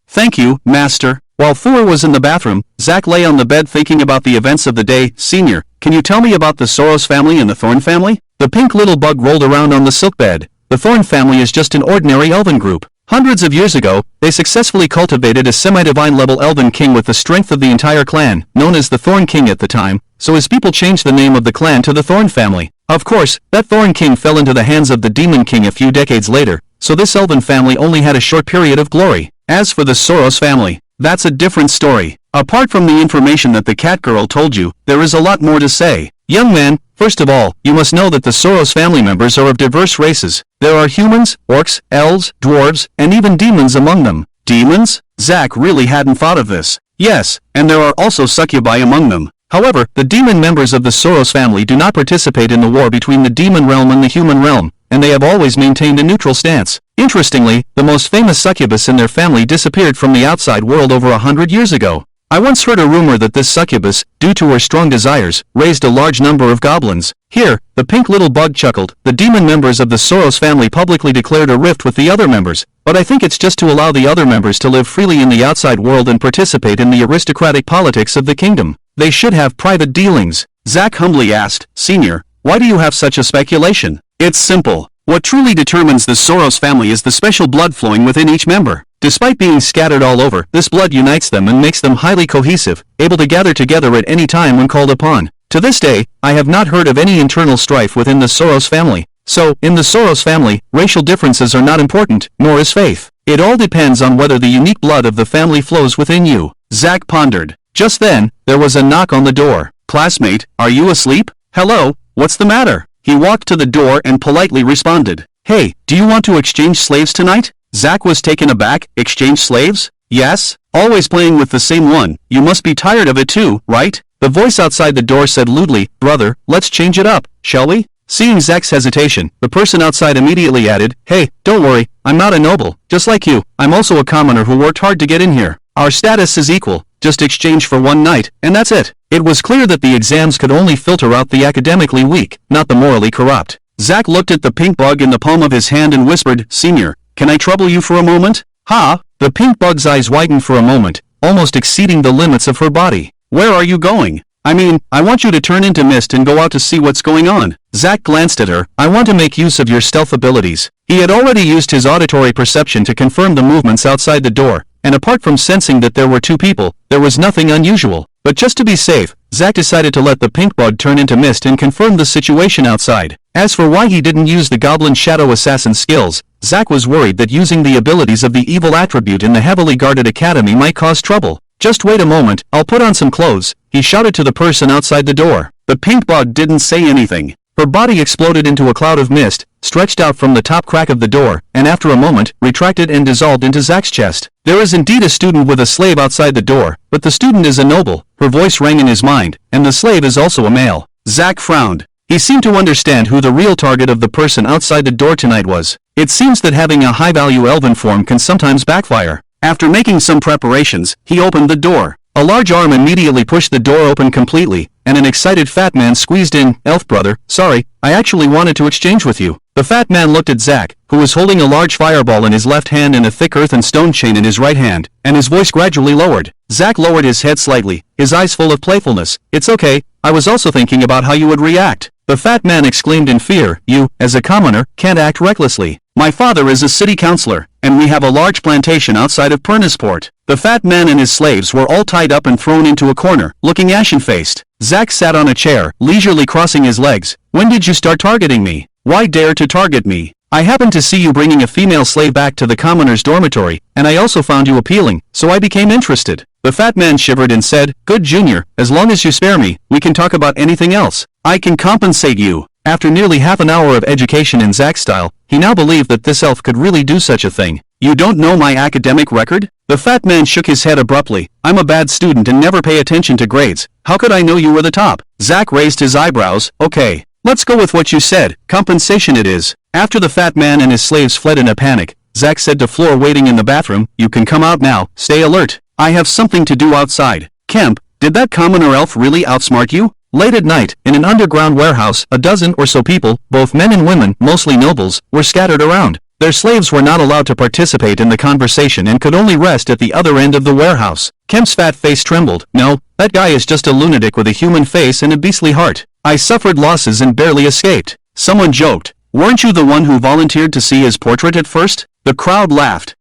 Speaker 1: Thank you, master." While Foor was in the bathroom, Zach lay on the bed thinking about the events of the day. "Senior, can you tell me about the Soros family and the Thorn family?" The pink little bug rolled around on the silk bed. "The Thorn family is just an ordinary elven group. Hundreds of years ago, they successfully cultivated a semi-divine level elven king with the strength of the entire clan, known as the Thorn King at the time, so his people changed the name of the clan to the Thorn family. Of course, that Thorn King fell into the hands of the Demon King a few decades later, so this elven family only had a short period of glory. As for the Soros family, That's a different story. Apart from the information that the cat girl told you, there is a lot more to say. Young man, first of all, you must know that the Soros family members are of diverse races. There are humans, orcs, elves, dwarves, and even demons among them. Demons? Zack really hadn't thought of this. Yes, and there are also succubi among them. However, the demon members of the Soros family do not participate in the war between the demon realm and the human realm, and they have always maintained a neutral stance. Interestingly, the most famous succubus in their family disappeared from the outside world over 100 years ago. I once heard a rumor that this succubus, due to her strong desires, raised a large number of goblins. Here, the pink little bug chuckled. The demon members of the Soros family publicly declared a rift with the other members, but I think it's just to allow the other members to live freely in the outside world and participate in the aristocratic politics of the kingdom. They should have private dealings. Zack humbly asked, Senior, why do you have such a speculation? It's simple. What truly determines the Soros family is the special blood flowing within each member. Despite being scattered all over, this blood unites them and makes them highly cohesive, able to gather together at any time when called upon. To this day, I have not heard of any internal strife within the Soros family. So, in the Soros family, racial differences are not important, nor is faith. It all depends on whether the unique blood of the family flows within you. Zack pondered. Just then, there was a knock on the door. Classmate, are you asleep? Hello, what's the matter? He walked to the door and politely responded. Hey, do you want to exchange slaves tonight? Zack was taken aback. Exchange slaves? Yes? Always playing with the same one. You must be tired of it too, right? The voice outside the door said lewdly, Brother, let's change it up, shall we? Seeing Zack's hesitation, the person outside immediately added, Hey, don't worry, I'm not a noble. Just like you, I'm also a commoner who worked hard to get in here. Our status is equal. Just exchange for one night, and that's it. It was clear that the exams could only filter out the academically weak, not the morally corrupt. Zack looked at the pink bug in the palm of his hand and whispered, Senior, can I trouble you for a moment? Ha! The pink bug's eyes widened for a moment, almost exceeding the limits of her body. Where are you going? I mean, I want you to turn into mist and go out to see what's going on. Zack glanced at her. I want to make use of your stealth abilities. He had already used his auditory perception to confirm the movements outside the door, and apart from sensing that there were two people, there was nothing unusual. But just to be safe, Zack decided to let the pink bug turn into mist and confirm the situation outside. As for why he didn't use the Goblin Shadow Assassin skills, Zack was worried that using the abilities of the evil attribute in the heavily guarded academy might cause trouble. Just wait a moment, I'll put on some clothes, he shouted to the person outside the door. The pink bug didn't say anything. Her body exploded into a cloud of mist, stretched out from the top crack of the door, and after a moment, retracted and dissolved into Zack's chest. There is indeed a student with a slave outside the door, but the student is a noble, her voice rang in his mind, and the slave is also a male. Zack frowned. He seemed to understand who the real target of the person outside the door tonight was. It seems that having a high-value elven form can sometimes backfire. After making some preparations, he opened the door. A large arm immediately pushed the door open completely, and an excited fat man squeezed in. Elf brother, sorry, I actually wanted to exchange with you. The fat man looked at Zack, who was holding a large fireball in his left hand and a thick earth and stone chain in his right hand, and his voice gradually lowered. Zack lowered his head slightly, his eyes full of playfulness. It's okay, I was also thinking about how you would react. The fat man exclaimed in fear, You, as a commoner, can't act recklessly. My father is a city councilor, and we have a large plantation outside of Pernisport. The fat man and his slaves were all tied up and thrown into a corner, looking ashen-faced. Zack sat on a chair, leisurely crossing his legs. When did you start targeting me? Why dare to target me? I happened to see you bringing a female slave back to the commoner's dormitory, and I also found you appealing, so I became interested. The fat man shivered and said, Good Junior, as long as you spare me, we can talk about anything else. I can compensate you. After nearly half an hour of education in Zack's style, he now believed that this elf could really do such a thing. You don't know my academic record? The fat man shook his head abruptly. I'm a bad student and never pay attention to grades. How could I know you were the top? Zack raised his eyebrows. Okay, let's go with what you said. Compensation it is. After the fat man and his slaves fled in a panic, Zack said to Floor waiting in the bathroom, You can come out now, stay alert. I have something to do outside. Kemp, did that commoner elf really outsmart you? Late at night, in an underground warehouse, a dozen or so people, both men and women, mostly nobles, were scattered around. Their slaves were not allowed to participate in the conversation and could only rest at the other end of the warehouse. Kemp's fat face trembled. No, that guy is just a lunatic with a human face and a beastly heart. I suffered losses and barely escaped. Someone joked. Weren't you the one who volunteered to see his portrait at first? The crowd laughed.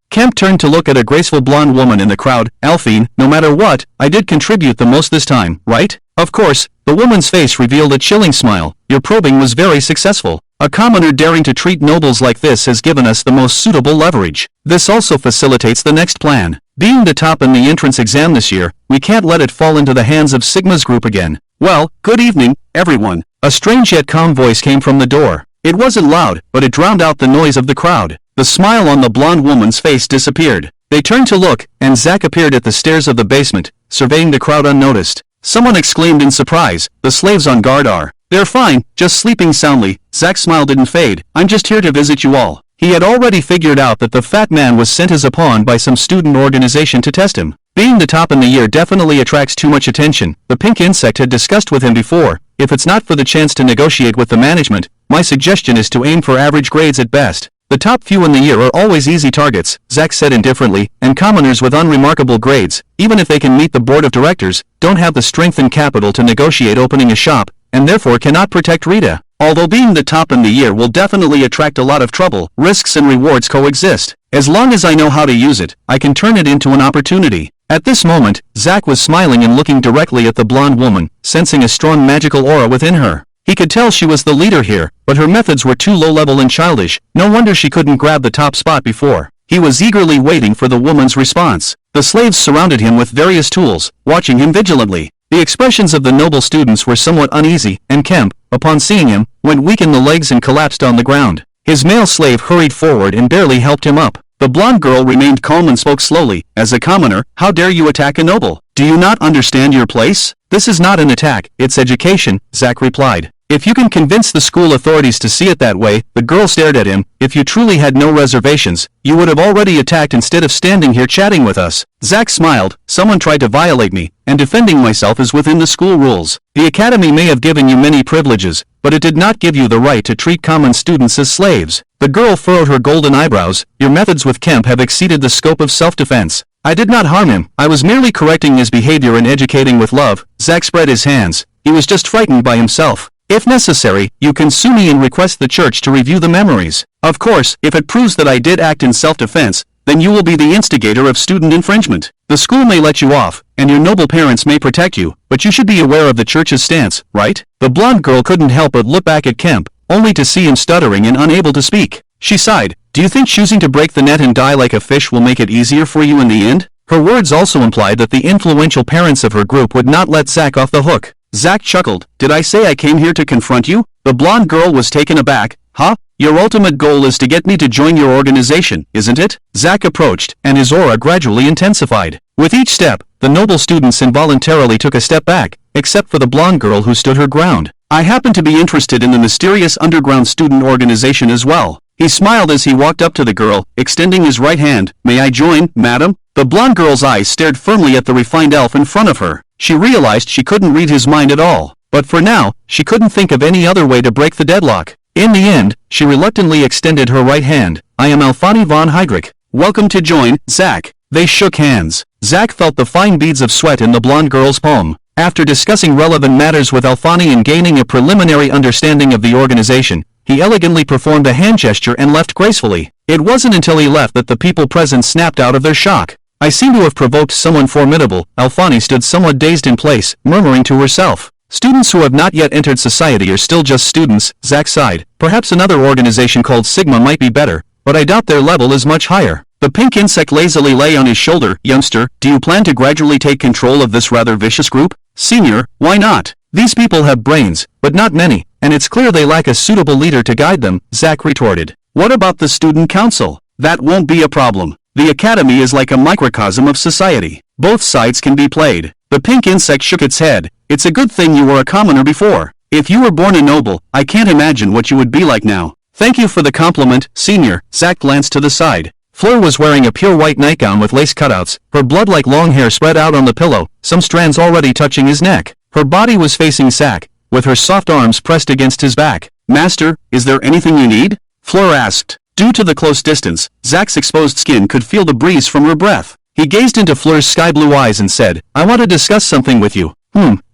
Speaker 1: Kemp turned to look at a graceful blonde woman in the crowd. Alphine, no matter what, I did contribute the most this time, right? Of course, the woman's face revealed a chilling smile. Your probing was very successful. A commoner daring to treat nobles like this has given us the most suitable leverage. This also facilitates the next plan. Being the top in the entrance exam this year, we can't let it fall into the hands of Sigma's group again. Well, good evening, everyone. A strange yet calm voice came from the door. It wasn't loud, but it drowned out the noise of the crowd. The smile on the blonde woman's face disappeared. They turned to look, and Zack appeared at the stairs of the basement, surveying the crowd unnoticed. Someone exclaimed in surprise, "The slaves on guard are." "They're fine, just sleeping soundly." Zack's smile didn't fade. "I'm just here to visit you all." He had already figured out that the fat man was sent as a pawn by some student organization to test him. Being the top in the year definitely attracts too much attention. The pink insect had discussed with him before. If it's not for the chance to negotiate with the management, my suggestion is to aim for average grades at best. The top few in the year are always easy targets, Zack said indifferently, and commoners with unremarkable grades, even if they can meet the board of directors, don't have the strength and capital to negotiate opening a shop, and therefore cannot protect Rita. Although being the top in the year will definitely attract a lot of trouble, risks and rewards coexist. As long as I know how to use it, I can turn it into an opportunity. At this moment, Zack was smiling and looking directly at the blonde woman, sensing a strong magical aura within her. He could tell she was the leader here, but her methods were too low-level and childish. No wonder she couldn't grab the top spot before. He was eagerly waiting for the woman's response. The slaves surrounded him with various tools, watching him vigilantly. The expressions of the noble students were somewhat uneasy, and Kemp, upon seeing him, went weak in the legs and collapsed on the ground. His male slave hurried forward and barely helped him up. The blonde girl remained calm and spoke slowly. "As a commoner, how dare you attack a noble? Do you not understand your place?" "This is not an attack, it's education," Zack replied. "If you can convince the school authorities to see it that way," the girl stared at him. "If you truly had no reservations, you would have already attacked instead of standing here chatting with us." Zack smiled. "Someone tried to violate me, and defending myself is within the school rules. The academy may have given you many privileges, but it did not give you the right to treat common students as slaves." The girl furrowed her golden eyebrows. "Your methods with Kemp have exceeded the scope of self-defense." "I did not harm him. I was merely correcting his behavior and educating with love." Zack spread his hands. He was just frightened by himself. "If necessary, you can sue me and request the church to review the memories. Of course, if it proves that I did act in self-defense, then you will be the instigator of student infringement. The school may let you off, and your noble parents may protect you, but you should be aware of the church's stance, right?" The blonde girl couldn't help but look back at Kemp, only to see him stuttering and unable to speak. She sighed. "Do you think choosing to break the net and die like a fish will make it easier for you in the end?" Her words also implied that the influential parents of her group would not let Zack off the hook. Zack chuckled. "Did I say I came here to confront you?" The blonde girl was taken aback. "Huh? Your ultimate goal is to get me to join your organization, isn't it?" Zack approached, and his aura gradually intensified. With each step, the noble students involuntarily took a step back, except for the blonde girl who stood her ground. "I happen to be interested in the mysterious underground student organization as well." He smiled as he walked up to the girl, extending his right hand. "May I join, madam?" The blonde girl's eyes stared firmly at the refined elf in front of her. She realized she couldn't read his mind at all, but for now, she couldn't think of any other way to break the deadlock. In the end, she reluctantly extended her right hand. "I am Alfani von Heydrich. Welcome to join, Zack." They shook hands. Zack felt the fine beads of sweat in the blonde girl's palm. After discussing relevant matters with Alfani and gaining a preliminary understanding of the organization, he elegantly performed a hand gesture and left gracefully. It wasn't until he left that the people present snapped out of their shock. "I seem to have provoked someone formidable." Alfani stood somewhat dazed in place, murmuring to herself. "Students who have not yet entered society are still just students," Zack sighed. "Perhaps another organization called Sigma might be better, but I doubt their level is much higher." The pink insect lazily lay on his shoulder. "Youngster, do you plan to gradually take control of this rather vicious group?" "Senior, why not? These people have brains, but not many, and it's clear they lack a suitable leader to guide them," Zack retorted. "What about the student council?" "That won't be a problem. The academy is like a microcosm of society. Both sides can be played." The pink insect shook its head. "It's a good thing you were a commoner before. If you were born a noble, I can't imagine what you would be like now." "Thank you for the compliment, senior." Zack glanced to the side. Fleur was wearing a pure white nightgown with lace cutouts, her blood-like long hair spread out on the pillow, some strands already touching his neck. Her body was facing Zack, with her soft arms pressed against his back. "Master, is there anything you need?" Fleur asked. Due to the close distance, Zack's exposed skin could feel the breeze from her breath. He gazed into Fleur's sky-blue eyes and said, "I want to discuss something with you."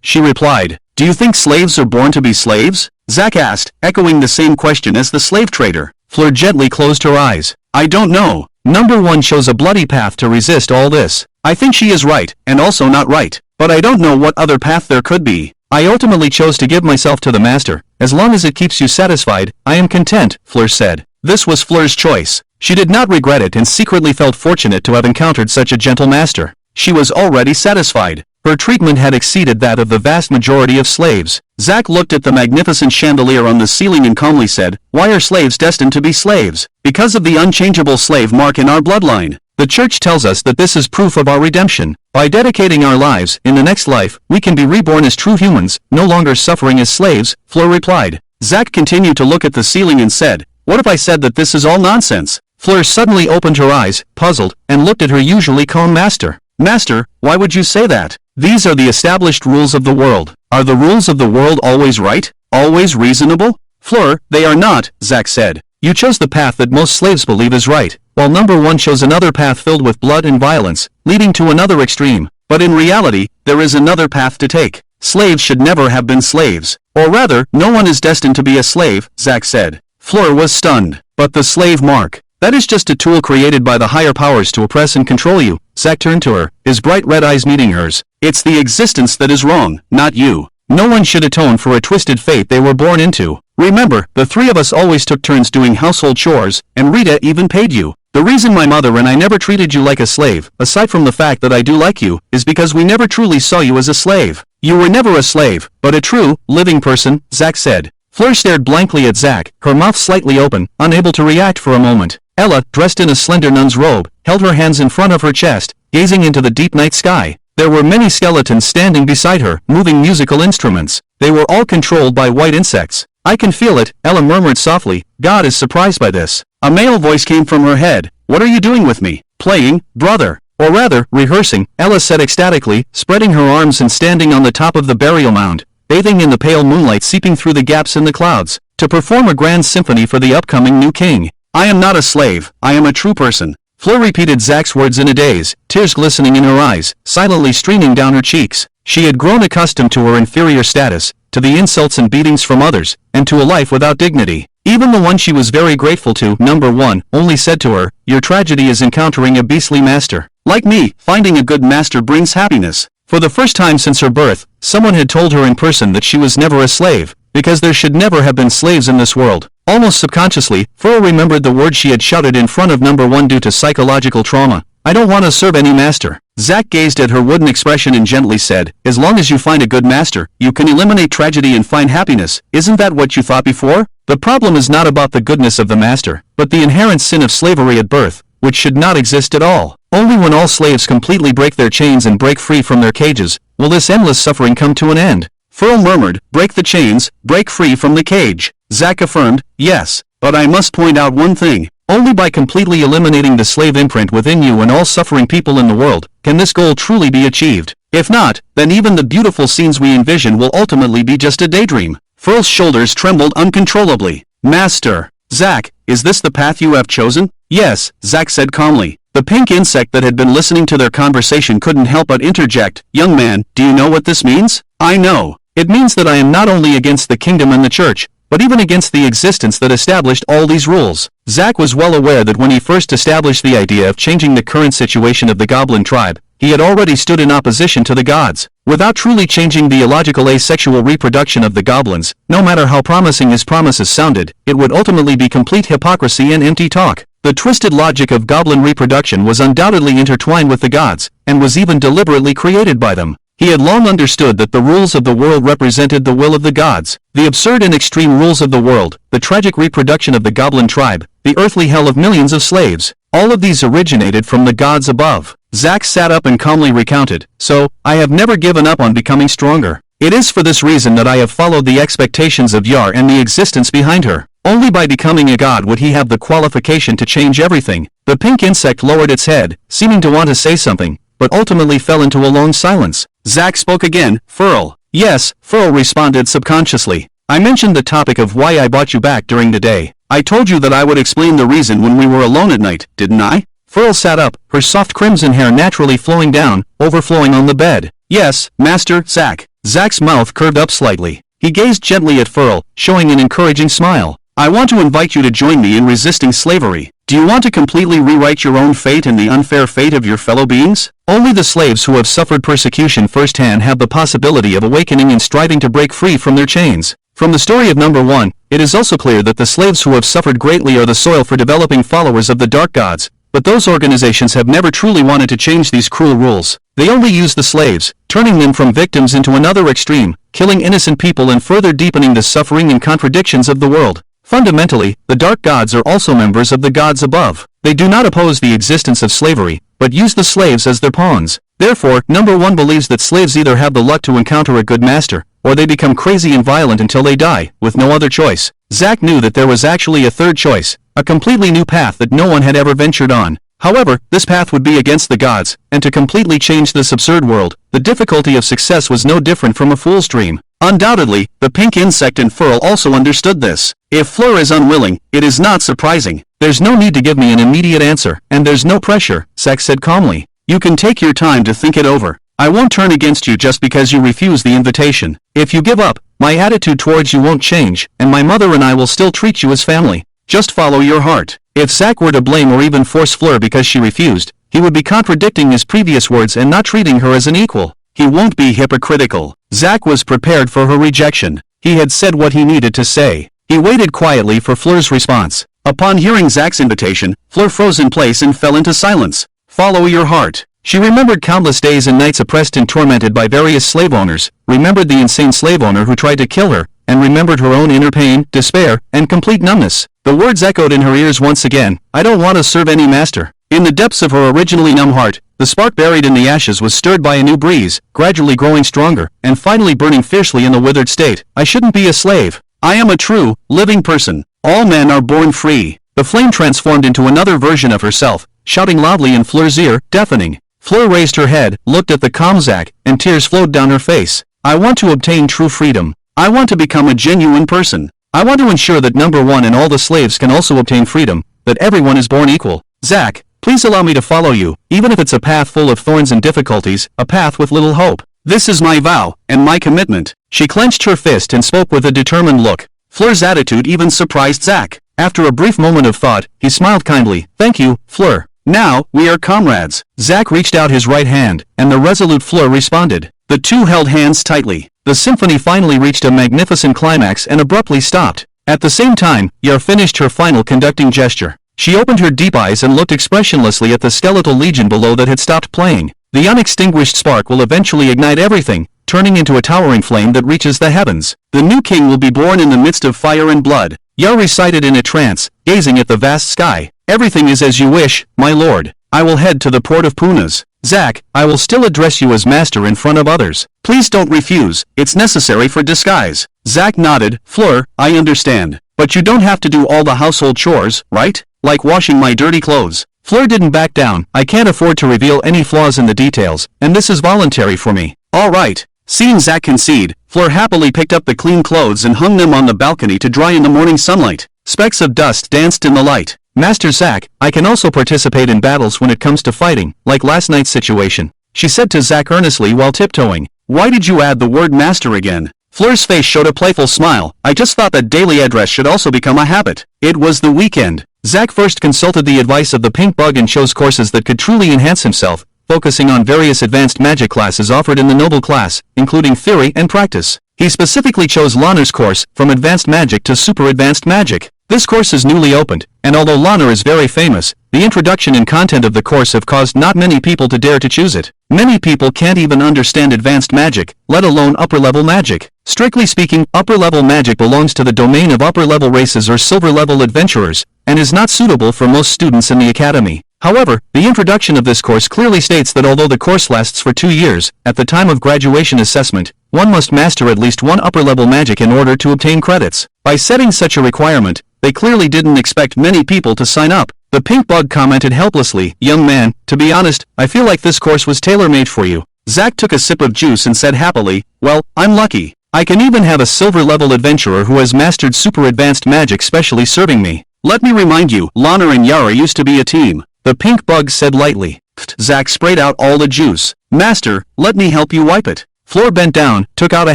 Speaker 1: She replied. "Do you think slaves are born to be slaves?" Zack asked, echoing the same question as the slave trader. Fleur gently closed her eyes. "I don't know. Number 1 shows a bloody path to resist all this. I think she is right, and also not right, but I don't know what other path there could be. I ultimately chose to give myself to the master. As long as it keeps you satisfied, I am content," Fleur said. This was Fleur's choice. She did not regret it and secretly felt fortunate to have encountered such a gentle master. She was already satisfied. Her treatment had exceeded that of the vast majority of slaves. Zack looked at the magnificent chandelier on the ceiling and calmly said, "Why are slaves destined to be slaves? Because of the unchangeable slave mark in our bloodline. The church tells us that this is proof of our redemption. By dedicating our lives, in the next life, we can be reborn as true humans, no longer suffering as slaves," Fleur replied. Zack continued to look at the ceiling and said, "What if I said that this is all nonsense?" Fleur suddenly opened her eyes, puzzled, and looked at her usually calm master. "Master, why would you say that? These are the established rules of the world. Are the rules of the world always right? Always reasonable?" "Fleur, they are not," Zack said. "You chose the path that most slaves believe is right, while number one chose another path filled with blood and violence, leading to another extreme. But in reality, there is another path to take. Slaves should never have been slaves. Or rather, no one is destined to be a slave," Zack said. Fleur was stunned. "But the slave mark. That is just a tool created by the higher powers to oppress and control you." Zack turned to her, his bright red eyes meeting hers. "It's the existence that is wrong, not you. No one should atone for a twisted fate they were born into. Remember, the three of us always took turns doing household chores, and Rita even paid you. The reason my mother and I never treated you like a slave, aside from the fact that I do like you, is because we never truly saw you as a slave. You were never a slave, but a true, living person," Zack said. Fleur stared blankly at Zack, her mouth slightly open, unable to react for a moment. Ella, dressed in a slender nun's robe, held her hands in front of her chest, gazing into the deep night sky. There were many skeletons standing beside her, moving musical instruments. They were all controlled by white insects. "I can feel it," Ella murmured softly. "God is surprised by this." A male voice came from her head. "What are you doing with me?" "Playing, brother. Or rather, rehearsing," Ella said ecstatically, spreading her arms and standing on the top of the burial mound, bathing in the pale moonlight seeping through the gaps in the clouds, to perform a grand symphony for the upcoming new king. "I am not a slave, I am a true person." Fleur repeated Zack's words in a daze, tears glistening in her eyes, silently streaming down her cheeks. She had grown accustomed to her inferior status, to the insults and beatings from others, and to a life without dignity. Even the one she was very grateful to, number one, only said to her, "Your tragedy is encountering a beastly master. Like me, finding a good master brings happiness." For the first time since her birth, someone had told her in person that she was never a slave, because there should never have been slaves in this world. Almost subconsciously, Fleur remembered the words she had shouted in front of number one due to psychological trauma. "I don't want to serve any master." Zack gazed at her wooden expression and gently said, "As long as you find a good master, you can eliminate tragedy and find happiness. Isn't that what you thought before? The problem is not about the goodness of the master, but the inherent sin of slavery at birth, which should not exist at all. Only when all slaves completely break their chains and break free from their cages, will this endless suffering come to an end." Fleur murmured, "Break the chains, break free from the cage." Zack affirmed, "Yes, but I must point out one thing. Only by completely eliminating the slave imprint within you and all suffering people in the world, can this goal truly be achieved. If not, then even the beautiful scenes we envision will ultimately be just a daydream." Fleur's shoulders trembled uncontrollably. "Master, Zack, is this the path you have chosen?" "Yes," Zack said calmly. The pink insect that had been listening to their conversation couldn't help but interject, "Young man, do you know what this means?" "I know. It means that I am not only against the kingdom and the church, but even against the existence that established all these rules." Zack was well aware that when he first established the idea of changing the current situation of the goblin tribe, he had already stood in opposition to the gods. Without truly changing the illogical asexual reproduction of the goblins, no matter how promising his promises sounded, it would ultimately be complete hypocrisy and empty talk. The twisted logic of goblin reproduction was undoubtedly intertwined with the gods, and was even deliberately created by them. He had long understood that the rules of the world represented the will of the gods. The absurd and extreme rules of the world, the tragic reproduction of the goblin tribe, the earthly hell of millions of slaves, all of these originated from the gods above. Zack sat up and calmly recounted, "So, I have never given up on becoming stronger. It is for this reason that I have followed the expectations of Yar and the existence behind her. Only by becoming a god would he have the qualification to change everything." The pink insect lowered its head, seeming to want to say something, but ultimately fell into a long silence. Zack spoke again, "Furl." "Yes," Furl responded subconsciously. "I mentioned the topic of why I brought you back during the day. I told you that I would explain the reason when we were alone at night, didn't I?" Furl sat up, her soft crimson hair naturally flowing down, overflowing on the bed. "Yes, Master Zack." Zack's mouth curved up slightly. He gazed gently at Furl, showing an encouraging smile. "I want to invite you to join me in resisting slavery. Do you want to completely rewrite your own fate and the unfair fate of your fellow beings? Only the slaves who have suffered persecution firsthand have the possibility of awakening and striving to break free from their chains. From the story of number one, It is also clear that the slaves who have suffered greatly are the soil for developing followers of the dark gods, but those organizations have never truly wanted to change these cruel rules. They only use the slaves, turning them from victims into another extreme, killing innocent people and further deepening the suffering and contradictions of the world. Fundamentally, the dark gods are also members of the gods above. They do not oppose the existence of slavery, but use the slaves as their pawns. Therefore, number 1 believes that slaves either have the luck to encounter a good master, or they become crazy and violent until they die, with no other choice. Zack knew that there was actually a third choice, a completely new path that no one had ever ventured on. However, this path would be against the gods, and to completely change this absurd world, the difficulty of success was no different from a fool's dream. Undoubtedly, the pink insect in fur also understood this. If Fleur is unwilling, it is not surprising. There's no need to give me an immediate answer, and there's no pressure, Zack said calmly. You can take your time to think it over. I won't turn against you just because you refuse the invitation. If you give up, my attitude towards you won't change, and my mother and I will still treat you as family. Just follow your heart. If Zack were to blame or even force Fleur because she refused, he would be contradicting his previous words and not treating her as an equal. He won't be hypocritical. Zack was prepared for her rejection. He had said what he needed to say. He waited quietly for Fleur's response. Upon hearing Zack's invitation, Fleur froze in place and fell into silence. Follow your heart. She remembered countless days and nights oppressed and tormented by various slave owners, remembered the insane slave owner who tried to kill her, and remembered her own inner pain, despair, and complete numbness. The words echoed in her ears once again, I don't want to serve any master. In the depths of her originally numb heart, the spark buried in the ashes was stirred by a new breeze, gradually growing stronger, and finally burning fiercely in the withered state. I shouldn't be a slave. I am a true, living person. All men are born free. The flame transformed into another version of herself, shouting loudly in Fleur's ear, deafening. Fleur raised her head, looked at the calm Zack, and tears flowed down her face. I want to obtain true freedom. I want to become a genuine person. I want to ensure that number 1 and all the slaves can also obtain freedom, that everyone is born equal. Zack, please allow me to follow you, even if it's a path full of thorns and difficulties, a path with little hope. This is my vow, and my commitment. She clenched her fist and spoke with a determined look. Fleur's attitude even surprised Zack. After a brief moment of thought, he smiled kindly. Thank you, Fleur. Now, we are comrades. Zack reached out his right hand, and the resolute Fleur responded. The two held hands tightly. The symphony finally reached a magnificent climax and abruptly stopped. At the same time, Yar finished her final conducting gesture. She opened her deep eyes and looked expressionlessly at the skeletal legion below that had stopped playing. The unextinguished spark will eventually ignite everything, turning into a towering flame that reaches the heavens. The new king will be born in the midst of fire and blood. Yar recited in a trance, gazing at the vast sky. Everything is as you wish, my lord. I will head to the port of Punas. Zack, I will still address you as master in front of others. Please don't refuse, it's necessary for disguise. Zack nodded. Fleur, I understand. But you don't have to do all the household chores, right? Like washing my dirty clothes. Fleur didn't back down. I can't afford to reveal any flaws in the details, and this is voluntary for me. All right. Seeing Zack concede, Fleur happily picked up the clean clothes and hung them on the balcony to dry in the morning sunlight. Specks of dust danced in the light. Master Zack, I can also participate in battles when it comes to fighting, like last night's situation, she said to Zack earnestly while tiptoeing. Why did you add the word master again? Fleur's face showed a playful smile. I just thought that daily address should also become a habit. It was the weekend. Zack first consulted the advice of the pink bug and chose courses that could truly enhance himself, focusing on various advanced magic classes offered in the noble class, including theory and practice. He specifically chose Lanner's course, from advanced magic to super advanced magic. This course is newly opened, and although Lanner is very famous, the introduction and content of the course have caused not many people to dare to choose it. Many people can't even understand advanced magic, let alone upper-level magic. Strictly speaking, upper-level magic belongs to the domain of upper-level races or silver-level adventurers, and is not suitable for most students in the academy. However, the introduction of this course clearly states that although the course lasts for 2 years, at the time of graduation assessment, one must master at least one upper-level magic in order to obtain credits. By setting such a requirement, they clearly didn't expect many people to sign up. The pink bug commented helplessly, young man, to be honest, I feel like this course was tailor-made for you. Zack took a sip of juice and said happily, well, I'm lucky. I can even have a silver-level adventurer who has mastered super advanced magic specially serving me. Let me remind you, Lanner and Yara used to be a team. The pink bug said lightly. Zack sprayed out all the juice. Master, let me help you wipe it. Fleur bent down, took out a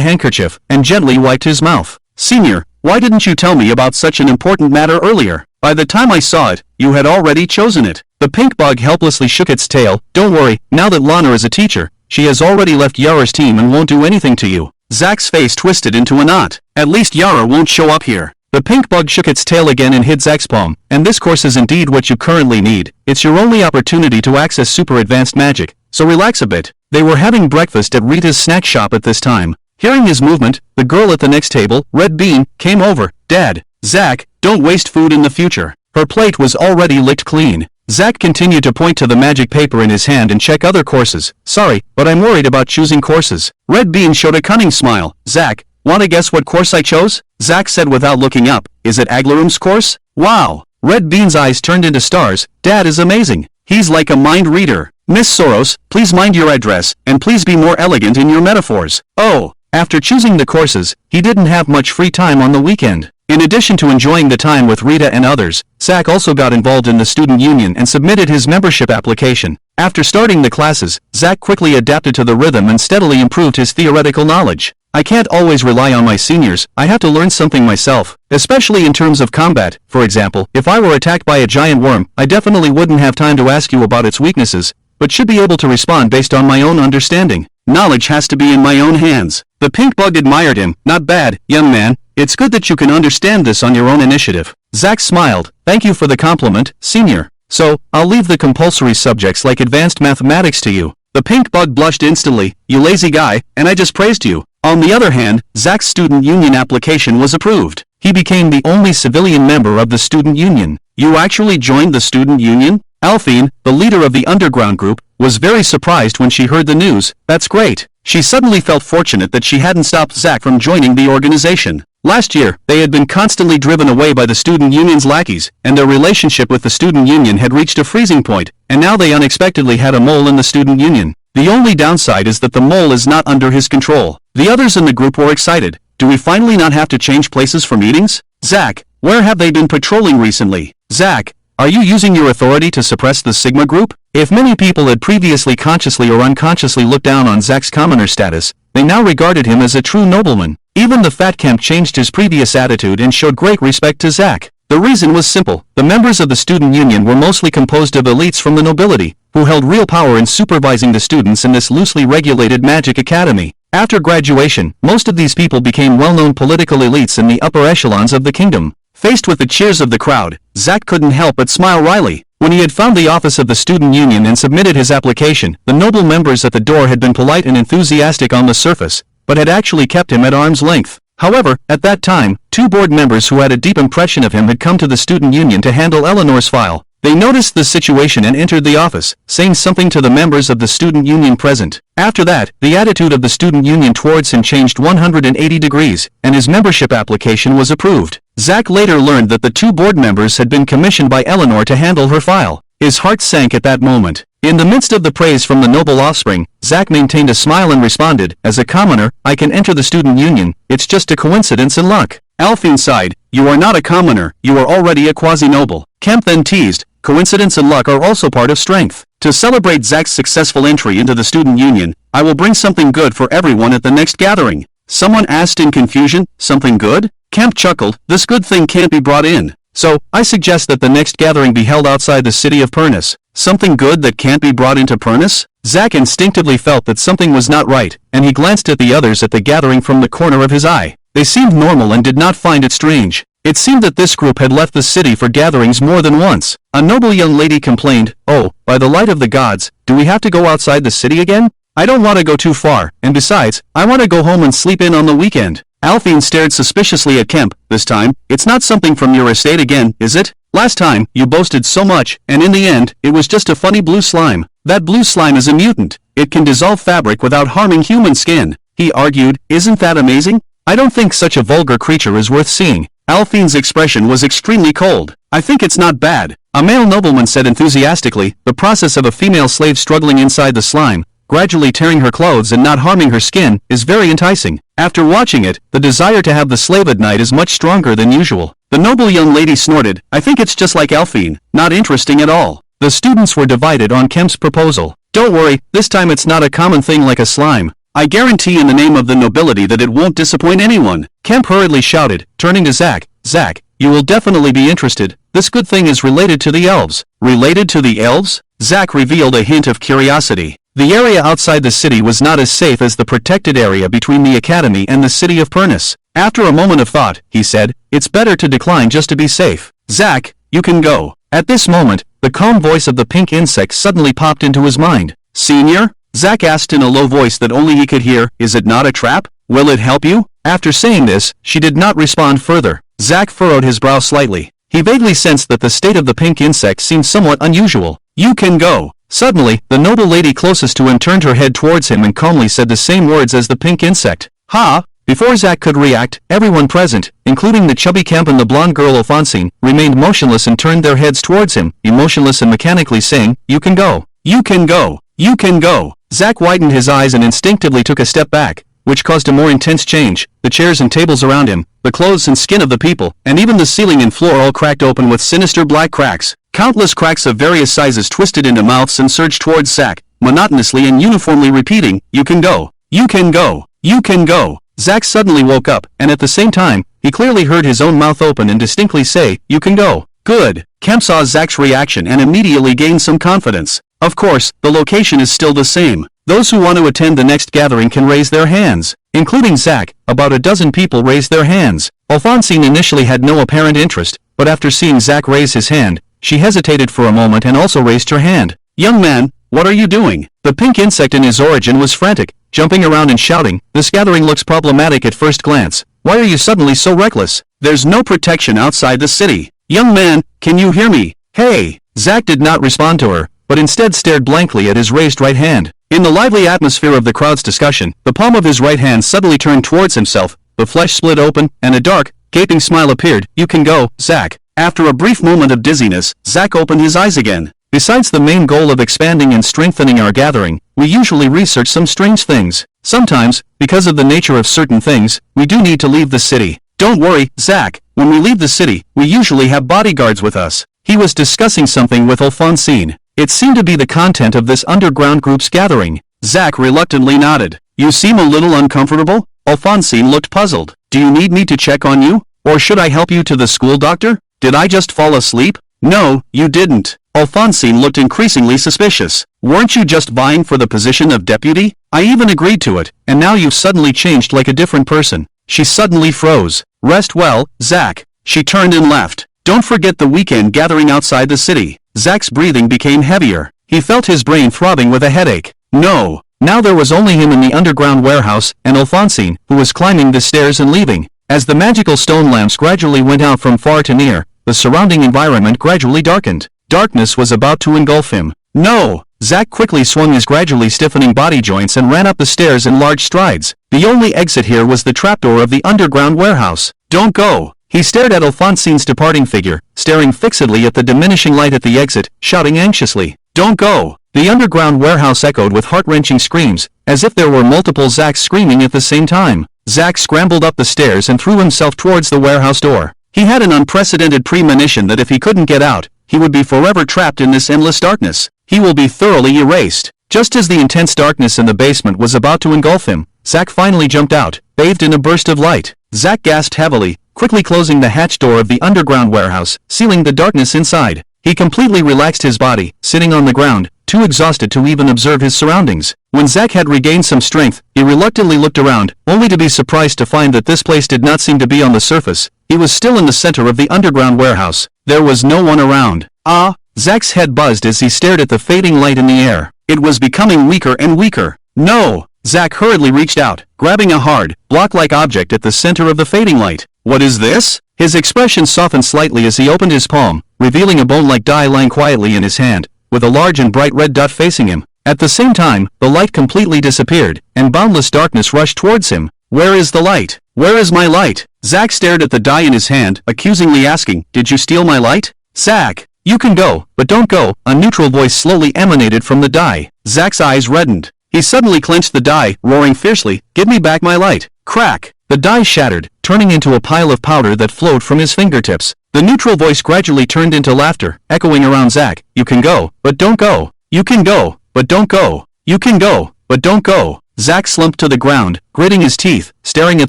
Speaker 1: handkerchief, and gently wiped his mouth. Senior, why didn't you tell me about such an important matter earlier? By the time I saw it, you had already chosen it. The pink bug helplessly shook its tail. Don't worry, now that Lanner is a teacher, she has already left Yara's team and won't do anything to you. Zack's face twisted into a knot. At least Yara won't show up here. The pink bug shook its tail again and hid Zack's palm. And this course is indeed what you currently need. It's your only opportunity to access super advanced magic, so relax a bit. They were having breakfast at Rita's snack shop at this time. Hearing his movement, the girl at the next table, Red Bean, came over. Dad, Zack, don't waste food in the future. Her plate was already licked clean. Zack continued to point to the magic paper in his hand and check other courses. Sorry, but I'm worried about choosing courses. Red Bean showed a cunning smile. Zack, wanna guess what course I chose? Zack said without looking up. Is it Aglarum's course? Wow! Red Bean's eyes turned into stars. Dad is amazing. He's like a mind reader. Miss Soros, please mind your address, and please be more elegant in your metaphors. Oh! After choosing the courses, he didn't have much free time on the weekend. In addition to enjoying the time with Rita and others, Zack also got involved in the student union and submitted his membership application. After starting the classes, Zack quickly adapted to the rhythm and steadily improved his theoretical knowledge. I can't always rely on my seniors, I have to learn something myself, especially in terms of combat. For example, if I were attacked by a giant worm, I definitely wouldn't have time to ask you about its weaknesses, but should be able to respond based on my own understanding. Knowledge has to be in my own hands. The pink bug admired him. Not bad, young man. It's good that you can understand this on your own initiative. Zack smiled. Thank you for the compliment, senior. So, I'll leave the compulsory subjects like advanced mathematics to you. The pink bug blushed instantly. You lazy guy, and I just praised you. On the other hand, Zack's student union application was approved. He became the only civilian member of the student union. You actually joined the student union? Alphine, the leader of the underground group, was very surprised when she heard the news. That's great. She suddenly felt fortunate that she hadn't stopped Zack from joining the organization. Last year, they had been constantly driven away by the student union's lackeys, and their relationship with the student union had reached a freezing point, and now they unexpectedly had a mole in the student union. The only downside is that the mole is not under his control. The others in the group were excited. Do we finally not have to change places for meetings? Zack, where have they been patrolling recently? Zack, are you using your authority to suppress the Sigma group? If many people had previously consciously or unconsciously looked down on Zack's commoner status, they now regarded him as a true nobleman. Even the Fat Kemp changed his previous attitude and showed great respect to Zack. The reason was simple. The members of the student union were mostly composed of elites from the nobility, who held real power in supervising the students in this loosely regulated magic academy. After graduation, most of these people became well-known political elites in the upper echelons of the kingdom. Faced with the cheers of the crowd, Zack couldn't help but smile wryly. When he had found the office of the student union and submitted his application, the noble members at the door had been polite and enthusiastic on the surface, but had actually kept him at arm's length. However, at that time, two board members who had a deep impression of him had come to the student union to handle Eleanor's file. They noticed the situation and entered the office, saying something to the members of the student union present. After that, the attitude of the student union towards him changed 180 degrees, and his membership application was approved. Zack later learned that the two board members had been commissioned by Eleanor to handle her file. His heart sank at that moment. In the midst of the praise from the noble offspring, Zack maintained a smile and responded, as a commoner, I can enter the student union, it's just a coincidence and luck. Alphine sighed, you are not a commoner, you are already a quasi-noble. Kemp then teased, coincidence and luck are also part of strength. To celebrate Zack's successful entry into the student union, I will bring something good for everyone at the next gathering. Someone asked in confusion, something good? Kemp chuckled, this good thing can't be brought in. So, I suggest that the next gathering be held outside the city of Pernus. Something good that can't be brought into Pernus? Zack instinctively felt that something was not right, and he glanced at the others at the gathering from the corner of his eye. They seemed normal and did not find it strange. It seemed that this group had left the city for gatherings more than once. A noble young lady complained, oh, by the light of the gods, do we have to go outside the city again? I don't want to go too far, and besides, I want to go home and sleep in on the weekend. Alphine stared suspiciously at Kemp. This time, it's not something from your estate again, is it? Last time, you boasted so much, and in the end, it was just a funny blue slime. That blue slime is a mutant. It can dissolve fabric without harming human skin. He argued, isn't that amazing? I don't think such a vulgar creature is worth seeing. Alphine's expression was extremely cold. I think it's not bad. A male nobleman said enthusiastically, the process of a female slave struggling inside the slime, gradually tearing her clothes and not harming her skin, is very enticing. After watching it, the desire to have the slave at night is much stronger than usual. The noble young lady snorted, I think it's just like Alphine, not interesting at all. The students were divided on Kemp's proposal. Don't worry, this time it's not a common thing like a slime. I guarantee in the name of the nobility that it won't disappoint anyone. Kemp hurriedly shouted, turning to Zack, Zack, you will definitely be interested. This good thing is related to the elves. Related to the elves? Zack revealed a hint of curiosity. The area outside the city was not as safe as the protected area between the academy and the city of Pernus. After a moment of thought, he said, "It's better to decline just to be safe. Zack, you can go." At this moment, the calm voice of the pink insect suddenly popped into his mind. "Senior?" Zack asked in a low voice that only he could hear, "Is it not a trap? Will it help you?" After saying this, she did not respond further. Zack furrowed his brow slightly. He vaguely sensed that the state of the pink insect seemed somewhat unusual. "You can go." Suddenly, the noble lady closest to him turned her head towards him and calmly said the same words as the pink insect. "Ha!" Before Zack could react, everyone present, including the chubby Kemp and the blonde girl Alphonsine, remained motionless and turned their heads towards him, emotionless and mechanically saying, "You can go. You can go. You can go." Zack widened his eyes and instinctively took a step back, which caused a more intense change. The chairs and tables around him, the clothes and skin of the people, and even the ceiling and floor all cracked open with sinister black cracks. Countless cracks of various sizes twisted into mouths and surged towards Zack, monotonously and uniformly repeating, "You can go. You can go. You can go." Zack suddenly woke up, and at the same time, he clearly heard his own mouth open and distinctly say, "You can go." Good. Kemp saw Zack's reaction and immediately gained some confidence. Of course, the location is still the same. Those who want to attend the next gathering can raise their hands. Including Zack, about a dozen people raised their hands. Alphonsine initially had no apparent interest, but after seeing Zack raise his hand, she hesitated for a moment and also raised her hand. "Young man, what are you doing?" The pink insect in his origin was frantic, jumping around and shouting, "This gathering looks problematic at first glance. Why are you suddenly so reckless? There's no protection outside the city. Young man, can you hear me? Hey!" Zack did not respond to her, but instead stared blankly at his raised right hand. In the lively atmosphere of the crowd's discussion, the palm of his right hand suddenly turned towards himself, the flesh split open, and a dark, gaping smile appeared. "You can go, Zack." After a brief moment of dizziness, Zack opened his eyes again. Besides the main goal of expanding and strengthening our gathering, we usually research some strange things. Sometimes, because of the nature of certain things, we do need to leave the city. Don't worry, Zack, when we leave the city, we usually have bodyguards with us. He was discussing something with Alphonsine. It seemed to be the content of this underground group's gathering. Zack reluctantly nodded. "You seem a little uncomfortable?" Alphonsine looked puzzled. "Do you need me to check on you? Or should I help you to the school doctor? Did I just fall asleep?" "No, you didn't." Alphonsine looked increasingly suspicious. "Weren't you just vying for the position of deputy? I even agreed to it, and now you've suddenly changed like a different person." She suddenly froze. "Rest well, Zack." She turned and left. "Don't forget the weekend gathering outside the city." Zack's breathing became heavier. He felt his brain throbbing with a headache. No. Now there was only him in the underground warehouse, and Alphonsine, who was climbing the stairs and leaving. As the magical stone lamps gradually went out from far to near, the surrounding environment gradually darkened. Darkness was about to engulf him. No! Zack quickly swung his gradually stiffening body joints and ran up the stairs in large strides. The only exit here was the trapdoor of the underground warehouse. "Don't go!" He stared at Alphonsine's departing figure, staring fixedly at the diminishing light at the exit, shouting anxiously, "Don't go!" The underground warehouse echoed with heart-wrenching screams, as if there were multiple Zacks screaming at the same time. Zack scrambled up the stairs and threw himself towards the warehouse door. He had an unprecedented premonition that if he couldn't get out, he would be forever trapped in this endless darkness. He will be thoroughly erased. Just as the intense darkness in the basement was about to engulf him, Zack finally jumped out, bathed in a burst of light. Zack gasped heavily, quickly closing the hatch door of the underground warehouse, sealing the darkness inside. He completely relaxed his body, sitting on the ground, too exhausted to even observe his surroundings. When Zack had regained some strength, he reluctantly looked around, only to be surprised to find that this place did not seem to be on the surface. He was still in the center of the underground warehouse. There was no one around. Ah! Zack's head buzzed as he stared at the fading light in the air. It was becoming weaker and weaker. No! Zack hurriedly reached out, grabbing a hard, block-like object at the center of the fading light. What is this? His expression softened slightly as he opened his palm, revealing a bone-like die lying quietly in his hand, with a large and bright red dot facing him. At the same time, the light completely disappeared, and boundless darkness rushed towards him. Where is the light? Where is my light? Zack stared at the die in his hand, accusingly asking, "Did you steal my light?" "Zack, you can go, but don't go," a neutral voice slowly emanated from the die. Zack's eyes reddened. He suddenly clenched the die, roaring fiercely, "Give me back my light!" Crack! The die shattered, turning into a pile of powder that flowed from his fingertips. The neutral voice gradually turned into laughter, echoing around Zack. "You can go, but don't go. You can go, but don't go. You can go, but don't go." Zack slumped to the ground, gritting his teeth, staring at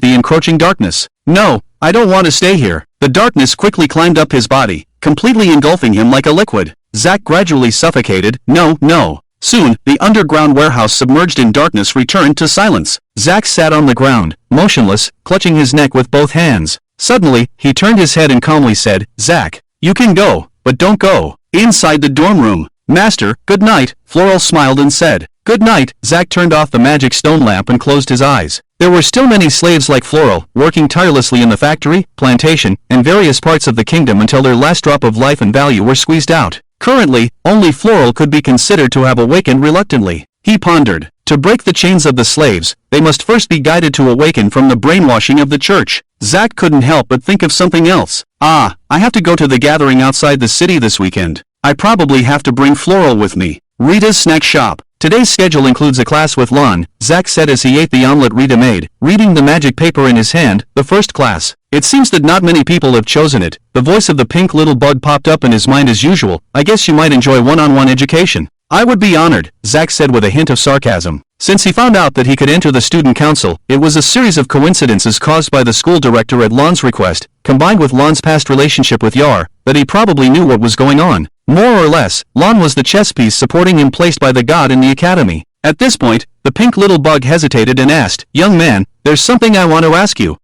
Speaker 1: the encroaching darkness. "No, I don't want to stay here." The darkness quickly climbed up his body, completely engulfing him like a liquid. Zack gradually suffocated. "No, no." Soon, the underground warehouse submerged in darkness returned to silence. Zack sat on the ground, motionless, clutching his neck with both hands. Suddenly, he turned his head and calmly said, "Zack, you can go, but don't go." Inside the dorm room, "Master, good night," Floral smiled and said. "Good night." Zack turned off the magic stone lamp and closed his eyes. There were still many slaves like Floral, working tirelessly in the factory, plantation, and various parts of the kingdom until their last drop of life and value were squeezed out. Currently, only Floral could be considered to have awakened reluctantly. He pondered. To break the chains of the slaves, they must first be guided to awaken from the brainwashing of the church. Zack couldn't help but think of something else. I have to go to the gathering outside the city this weekend. I probably have to bring Floral with me. Rita's snack shop. Today's schedule includes a class with Lon, Zack said as he ate the omelet Rita made, reading the magic paper in his hand, the first class. It seems that not many people have chosen it. The voice of the pink little bug popped up in his mind as usual. I guess you might enjoy one-on-one education. I would be honored, Zack said with a hint of sarcasm. Since he found out that he could enter the student council, it was a series of coincidences caused by the school director at Lon's request, combined with Lon's past relationship with Yar, that he probably knew what was going on. More or less, Lon was the chess piece supporting him placed by the god in the academy. At this point, the pink little bug hesitated and asked, "Young man, there's something I want to ask you.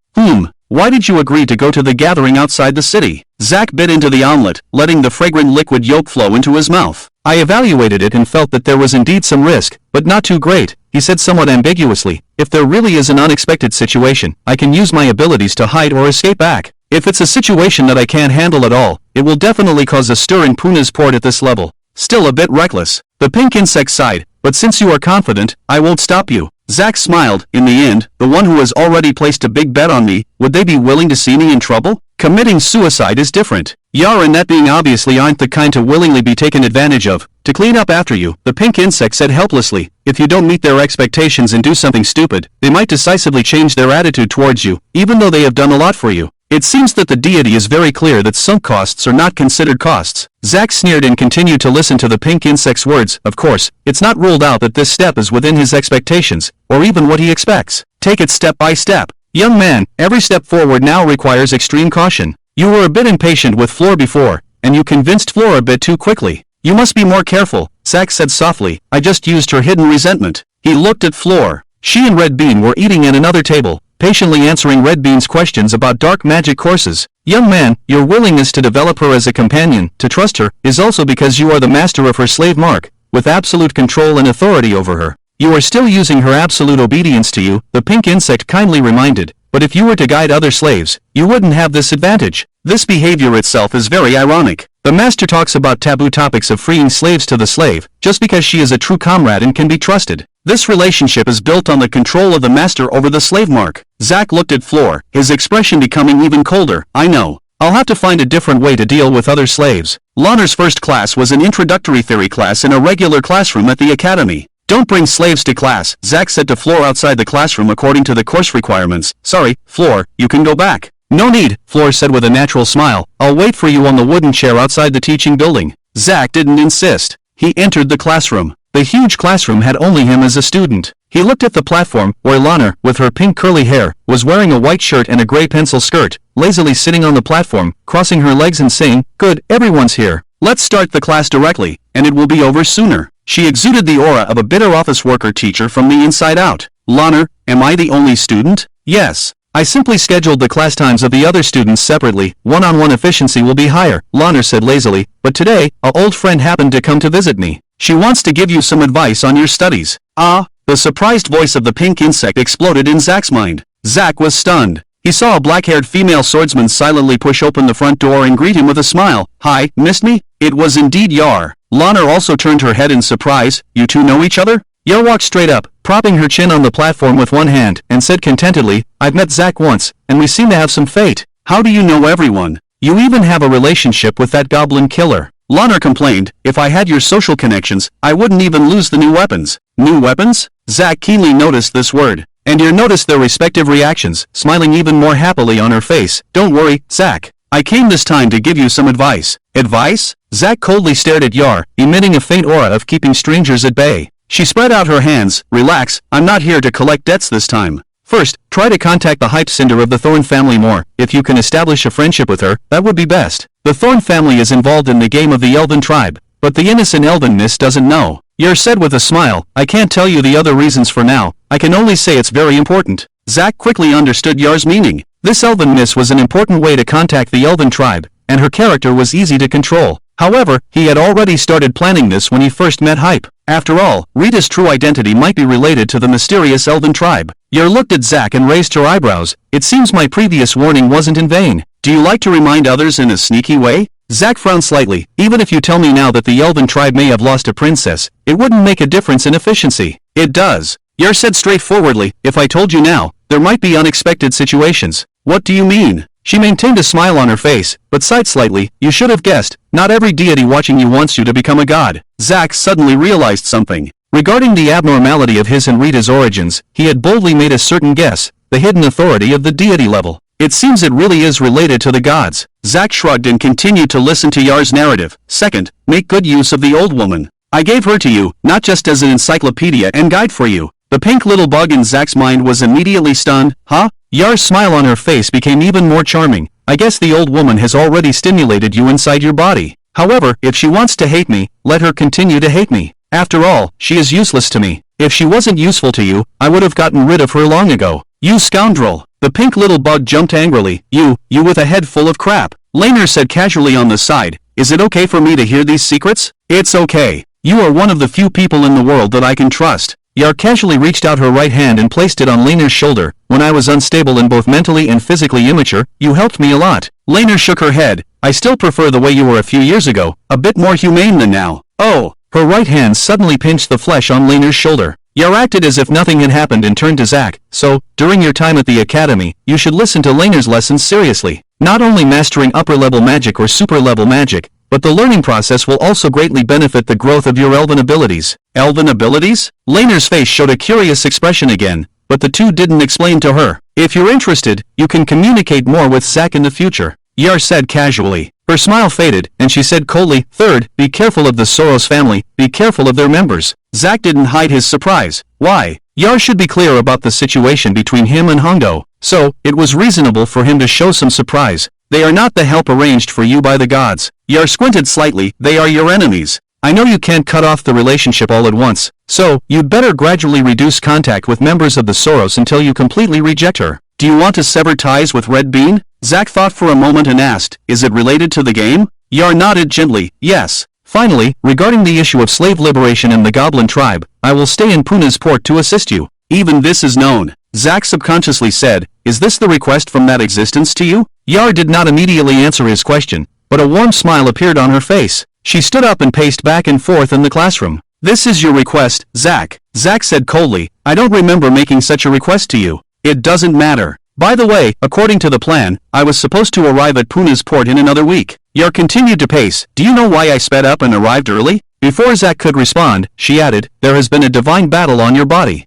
Speaker 1: Why did you agree to go to the gathering outside the city?" Zack bit into the omelet, letting the fragrant liquid yolk flow into his mouth. "I evaluated it and felt that there was indeed some risk, but not too great," he said somewhat ambiguously. "If there really is an unexpected situation, I can use my abilities to hide or escape back. If it's a situation that I can't handle at all, it will definitely cause a stir in Puna's port at this level. Still a bit reckless." The pink insect sighed, "But since you are confident, I won't stop you." Zack smiled. In the end, the one who has already placed a big bet on me, would they be willing to see me in trouble? Committing suicide is different. Yar and that being obviously aren't the kind to willingly be taken advantage of. "To clean up after you," the pink insect said helplessly. "If you don't meet their expectations and do something stupid, they might decisively change their attitude towards you, even though they have done a lot for you. It seems that the deity is very clear that sunk costs are not considered costs." Zack sneered and continued to listen to the pink insect's words. Of course, it's not ruled out that this step is within his expectations, or even what he expects. Take it step by step. "Young man, every step forward now requires extreme caution. You were a bit impatient with Floor before, and you convinced Floor a bit too quickly. You must be more careful," Zack said softly. "I just used her hidden resentment." He looked at Floor. She and Red Bean were eating at another table, patiently answering Red Bean's questions about dark magic courses. "Young man, your willingness to develop her as a companion, to trust her, is also because you are the master of her slave mark, with absolute control and authority over her. You are still using her absolute obedience to you," the pink insect kindly reminded. "But if you were to guide other slaves, you wouldn't have this advantage. This behavior itself is very ironic. The master talks about taboo topics of freeing slaves to the slave, just because she is a true comrade and can be trusted. This relationship is built on the control of the master over the slave mark." Zack looked at Floor, his expression becoming even colder. "I know. I'll have to find a different way to deal with other slaves." Loner's first class was an introductory theory class in a regular classroom at the academy. "Don't bring slaves to class," Zack said to Floor outside the classroom according to the course requirements. "Sorry, Floor, you can go back." "No need," Floor said with a natural smile. "I'll wait for you on the wooden chair outside the teaching building." Zack didn't insist. He entered the classroom. The huge classroom had only him as a student. He looked at the platform, where Lana, with her pink curly hair, was wearing a white shirt and a gray pencil skirt, lazily sitting on the platform, crossing her legs and saying, "Good, everyone's here. Let's start the class directly, and it will be over sooner." She exuded the aura of a bitter office worker teacher from the inside out. "Lana, am I the only student?" "Yes. I simply scheduled the class times of the other students separately. One-on-one efficiency will be higher," Lana said lazily. "But today, an old friend happened to come to visit me. She wants to give you some advice on your studies." "Ah?" The surprised voice of the pink insect exploded in Zack's mind. Zack was stunned. He saw a black-haired female swordsman silently push open the front door and greet him with a smile. "Hi, missed me?" It was indeed Yar. Lana also turned her head in surprise. "You two know each other?" Yar walked straight up, propping her chin on the platform with one hand, and said contentedly, "I've met Zack once, and we seem to have some fate." "How do you know everyone? You even have a relationship with that goblin killer." Lana complained, "If I had your social connections, I wouldn't even lose the new weapons." "New weapons?" Zack keenly noticed this word. And Yar noticed their respective reactions, smiling even more happily on her face. "Don't worry, Zack. I came this time to give you some advice." "Advice?" Zack coldly stared at Yar, emitting a faint aura of keeping strangers at bay. She spread out her hands. "Relax, I'm not here to collect debts this time. First, try to contact the Hype Cinder of the Thorn family more. If you can establish a friendship with her, that would be best. The Thorn family is involved in the game of the Elven tribe, but the innocent Elven Miss doesn't know. Yar said with a smile, I can't tell you the other reasons for now, I can only say it's very important. Zack quickly understood Yar's meaning. This elven miss was an important way to contact the elven tribe, and her character was easy to control. However, he had already started planning this when he first met Hype. After all, Rita's true identity might be related to the mysterious elven tribe. Yar looked at Zack and raised her eyebrows. It seems my previous warning wasn't in vain. Do you like to remind others in a sneaky way? Zack frowned slightly. Even if you tell me now that the elven tribe may have lost a princess, it wouldn't make a difference in efficiency. It does. Yar said straightforwardly, if I told you now, there might be unexpected situations. What do you mean? She maintained a smile on her face, but sighed slightly. You should have guessed. Not every deity watching you wants you to become a god. Zack suddenly realized something. Regarding the abnormality of his and Rita's origins, he had boldly made a certain guess, the hidden authority of the deity level. It seems it really is related to the gods. Zack shrugged and continued to listen to Yar's narrative. Second, make good use of the old woman. I gave her to you, not just as an encyclopedia and guide for you. The pink little bug in Zack's mind was immediately stunned. Huh? Yar's smile on her face became even more charming. I guess the old woman has already stimulated you inside your body. However, if she wants to hate me, let her continue to hate me. After all, she is useless to me. If she wasn't useful to you, I would have gotten rid of her long ago. You scoundrel! The pink little bug jumped angrily. You with a head full of crap. Laner said casually on the side, is it okay for me to hear these secrets? It's okay. You are one of the few people in the world that I can trust. Yar casually reached out her right hand and placed it on Laner's shoulder. When I was unstable and both mentally and physically immature, you helped me a lot. Laner shook her head. I still prefer the way you were a few years ago, a bit more humane than now. Oh! Her right hand suddenly pinched the flesh on Laner's shoulder. Yar acted as if nothing had happened and turned to Zack. So, during your time at the academy, you should listen to Laner's lessons seriously. Not only mastering upper-level magic or super-level magic, but the learning process will also greatly benefit the growth of your elven abilities. Elven abilities? Laner's face showed a curious expression again, but the two didn't explain to her. If you're interested, you can communicate more with Zack in the future, Yar said casually. Her smile faded, and she said coldly, third, be careful of the Soros family, be careful of their members. Zack didn't hide his surprise. Why? Yar should be clear about the situation between him and Hondo, so, it was reasonable for him to show some surprise. They are not the help arranged for you by the gods. Yar squinted slightly, they are your enemies. I know you can't cut off the relationship all at once, so, you'd better gradually reduce contact with members of the Soros until you completely reject her. Do you want to sever ties with Red Bean? Zack thought for a moment and asked, is it related to the game? Yar nodded gently, yes. Finally, regarding the issue of slave liberation in the Goblin tribe, I will stay in Puna's port to assist you. Even this is known. Zack subconsciously said, is this the request from that existence to you? Yar did not immediately answer his question, but a warm smile appeared on her face. She stood up and paced back and forth in the classroom. This is your request, Zack. Zack said coldly, I don't remember making such a request to you. It doesn't matter. By the way, according to the plan, I was supposed to arrive at Puna's port in another week. Yar continued to pace. Do you know why I sped up and arrived early? Before Zack could respond, she added, there has been a divine battle on your body.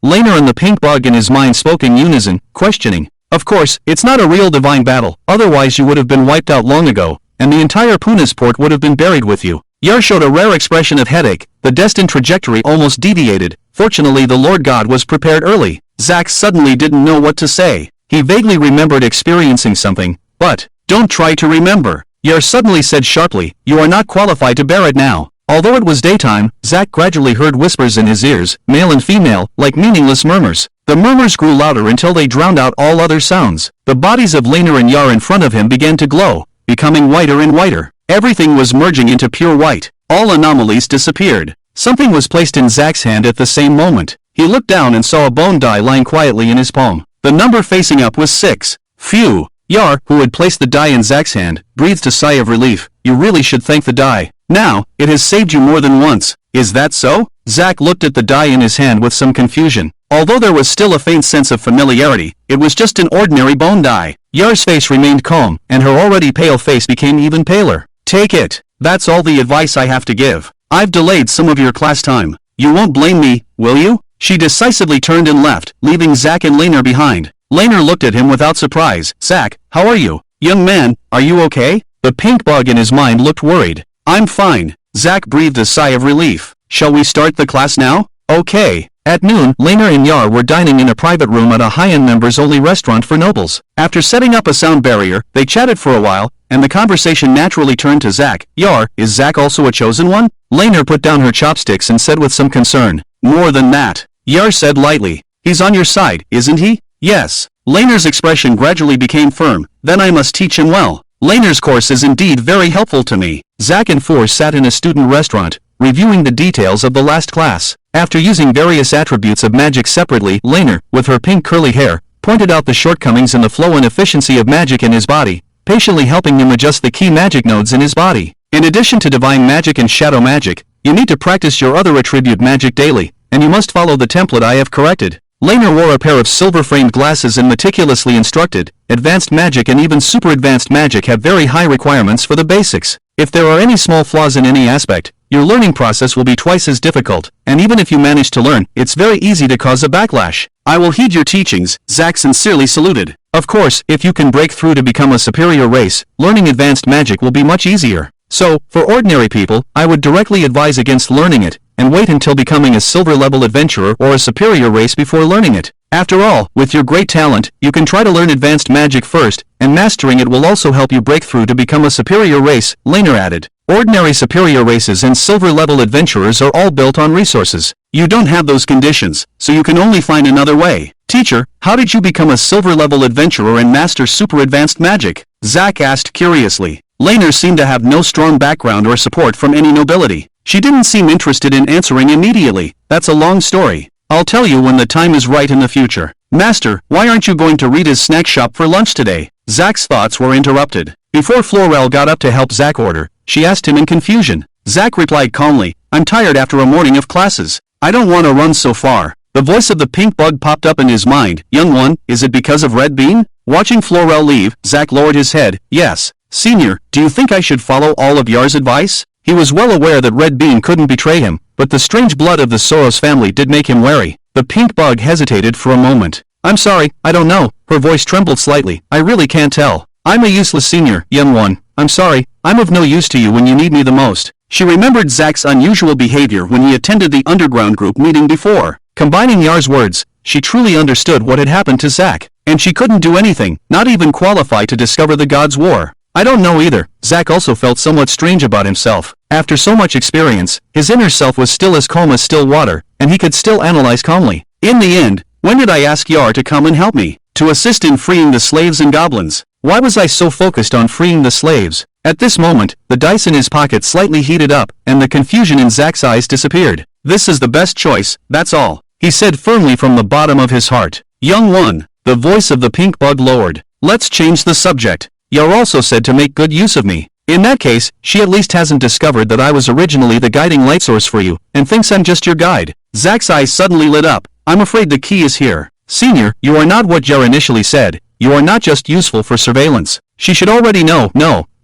Speaker 1: Laner and the pink bug in his mind spoke in unison, questioning. Of course, it's not a real divine battle, otherwise you would have been wiped out long ago, and the entire Puna's port would have been buried with you. Yar showed a rare expression of headache. The destined trajectory almost deviated. Fortunately the Lord God was prepared early. Zack suddenly didn't know what to say. He vaguely remembered experiencing something, but, don't try to remember. Yar suddenly said sharply, you are not qualified to bear it now. Although it was daytime, Zack gradually heard whispers in his ears, male and female, like meaningless murmurs. The murmurs grew louder until they drowned out all other sounds. The bodies of Laner and Yar in front of him began to glow, becoming whiter and whiter. Everything was merging into pure white. All anomalies disappeared. Something was placed in Zack's hand at the same moment. He looked down and saw a bone die lying quietly in his palm. The number facing up was 6. Phew! Yar, who had placed the die in Zack's hand, breathed a sigh of relief. You really should thank the die. Now, it has saved you more than once. Is that so? Zack looked at the die in his hand with some confusion. Although there was still a faint sense of familiarity, it was just an ordinary bone die. Yar's face remained calm, and her already pale face became even paler. Take it. That's all the advice I have to give. I've delayed some of your class time. You won't blame me, will you? She decisively turned and left, leaving Zack and Laner behind. Laner looked at him without surprise. Zack, how are you? Young man, are you okay? The pink bug in his mind looked worried. I'm fine. Zack breathed a sigh of relief. Shall we start the class now? Okay. At noon, Laner and Yar were dining in a private room at a high-end members-only restaurant for nobles. After setting up a sound barrier, they chatted for a while, and the conversation naturally turned to Zack. Yar, is Zack also a chosen one? Laner put down her chopsticks and said with some concern. More than that. Yar said lightly. He's on your side, isn't he? Yes. Laner's expression gradually became firm. Then I must teach him well. Laner's course is indeed very helpful to me. Zack and Four sat in a student restaurant, reviewing the details of the last class. After using various attributes of magic separately, Laner, with her pink curly hair, pointed out the shortcomings in the flow and efficiency of magic in his body, patiently helping him adjust the key magic nodes in his body. In addition to divine magic and shadow magic, you need to practice your other attribute magic daily, and you must follow the template I have corrected. Laner wore a pair of silver-framed glasses and meticulously instructed. Advanced magic and even super advanced magic have very high requirements for the basics. If there are any small flaws in any aspect, your learning process will be twice as difficult, and even if you manage to learn, it's very easy to cause a backlash. I will heed your teachings, Zack sincerely saluted. Of course, if you can break through to become a superior race, learning advanced magic will be much easier. So, for ordinary people, I would directly advise against learning it, and wait until becoming a silver-level adventurer or a superior race before learning it. After all, with your great talent, you can try to learn advanced magic first, and mastering it will also help you break through to become a superior race, Laner added. Ordinary superior races and silver-level adventurers are all built on resources. You don't have those conditions, so you can only find another way. Teacher, how did you become a silver-level adventurer and master super advanced magic? Zack asked curiously. Laner seemed to have no strong background or support from any nobility. She didn't seem interested in answering immediately. That's a long story. I'll tell you when the time is right in the future. Master, why aren't you going to Rita's snack shop for lunch today? Zack's thoughts were interrupted. Before Florel got up to help Zack order, she asked him in confusion. Zack replied calmly, I'm tired after a morning of classes. I don't want to run so far. The voice of the pink bug popped up in his mind. Young one, is it because of Red Bean? Watching Florel leave, Zack lowered his head. Yes. Senior, do you think I should follow all of Yar's advice? He was well aware that Red Bean couldn't betray him, but the strange blood of the Soros family did make him wary. The pink bug hesitated for a moment. I'm sorry, I don't know. Her voice trembled slightly. I really can't tell. I'm a useless senior, young one. I'm sorry, I'm of no use to you when you need me the most. She remembered Zack's unusual behavior when he attended the underground group meeting before. Combining Yar's words, she truly understood what had happened to Zack, and she couldn't do anything, not even qualify to discover the God's War. I don't know either. Zack also felt somewhat strange about himself. After so much experience, his inner self was still as calm as still water, and he could still analyze calmly. In the end, when did I ask Yar to come and help me? To assist in freeing the slaves and goblins. Why was I so focused on freeing the slaves? At this moment, the dice in his pocket slightly heated up, and the confusion in Zack's eyes disappeared. This is the best choice, that's all, he said firmly from the bottom of his heart. Young one, the voice of the pink bug lowered. Let's change the subject. Yar also said to make good use of me. In that case, she at least hasn't discovered that I was originally the guiding light source for you, and thinks I'm just your guide. Zack's eyes suddenly lit up. I'm afraid the key is here. Senior, you are not what Yar initially said. You are not just useful for surveillance. She should already know,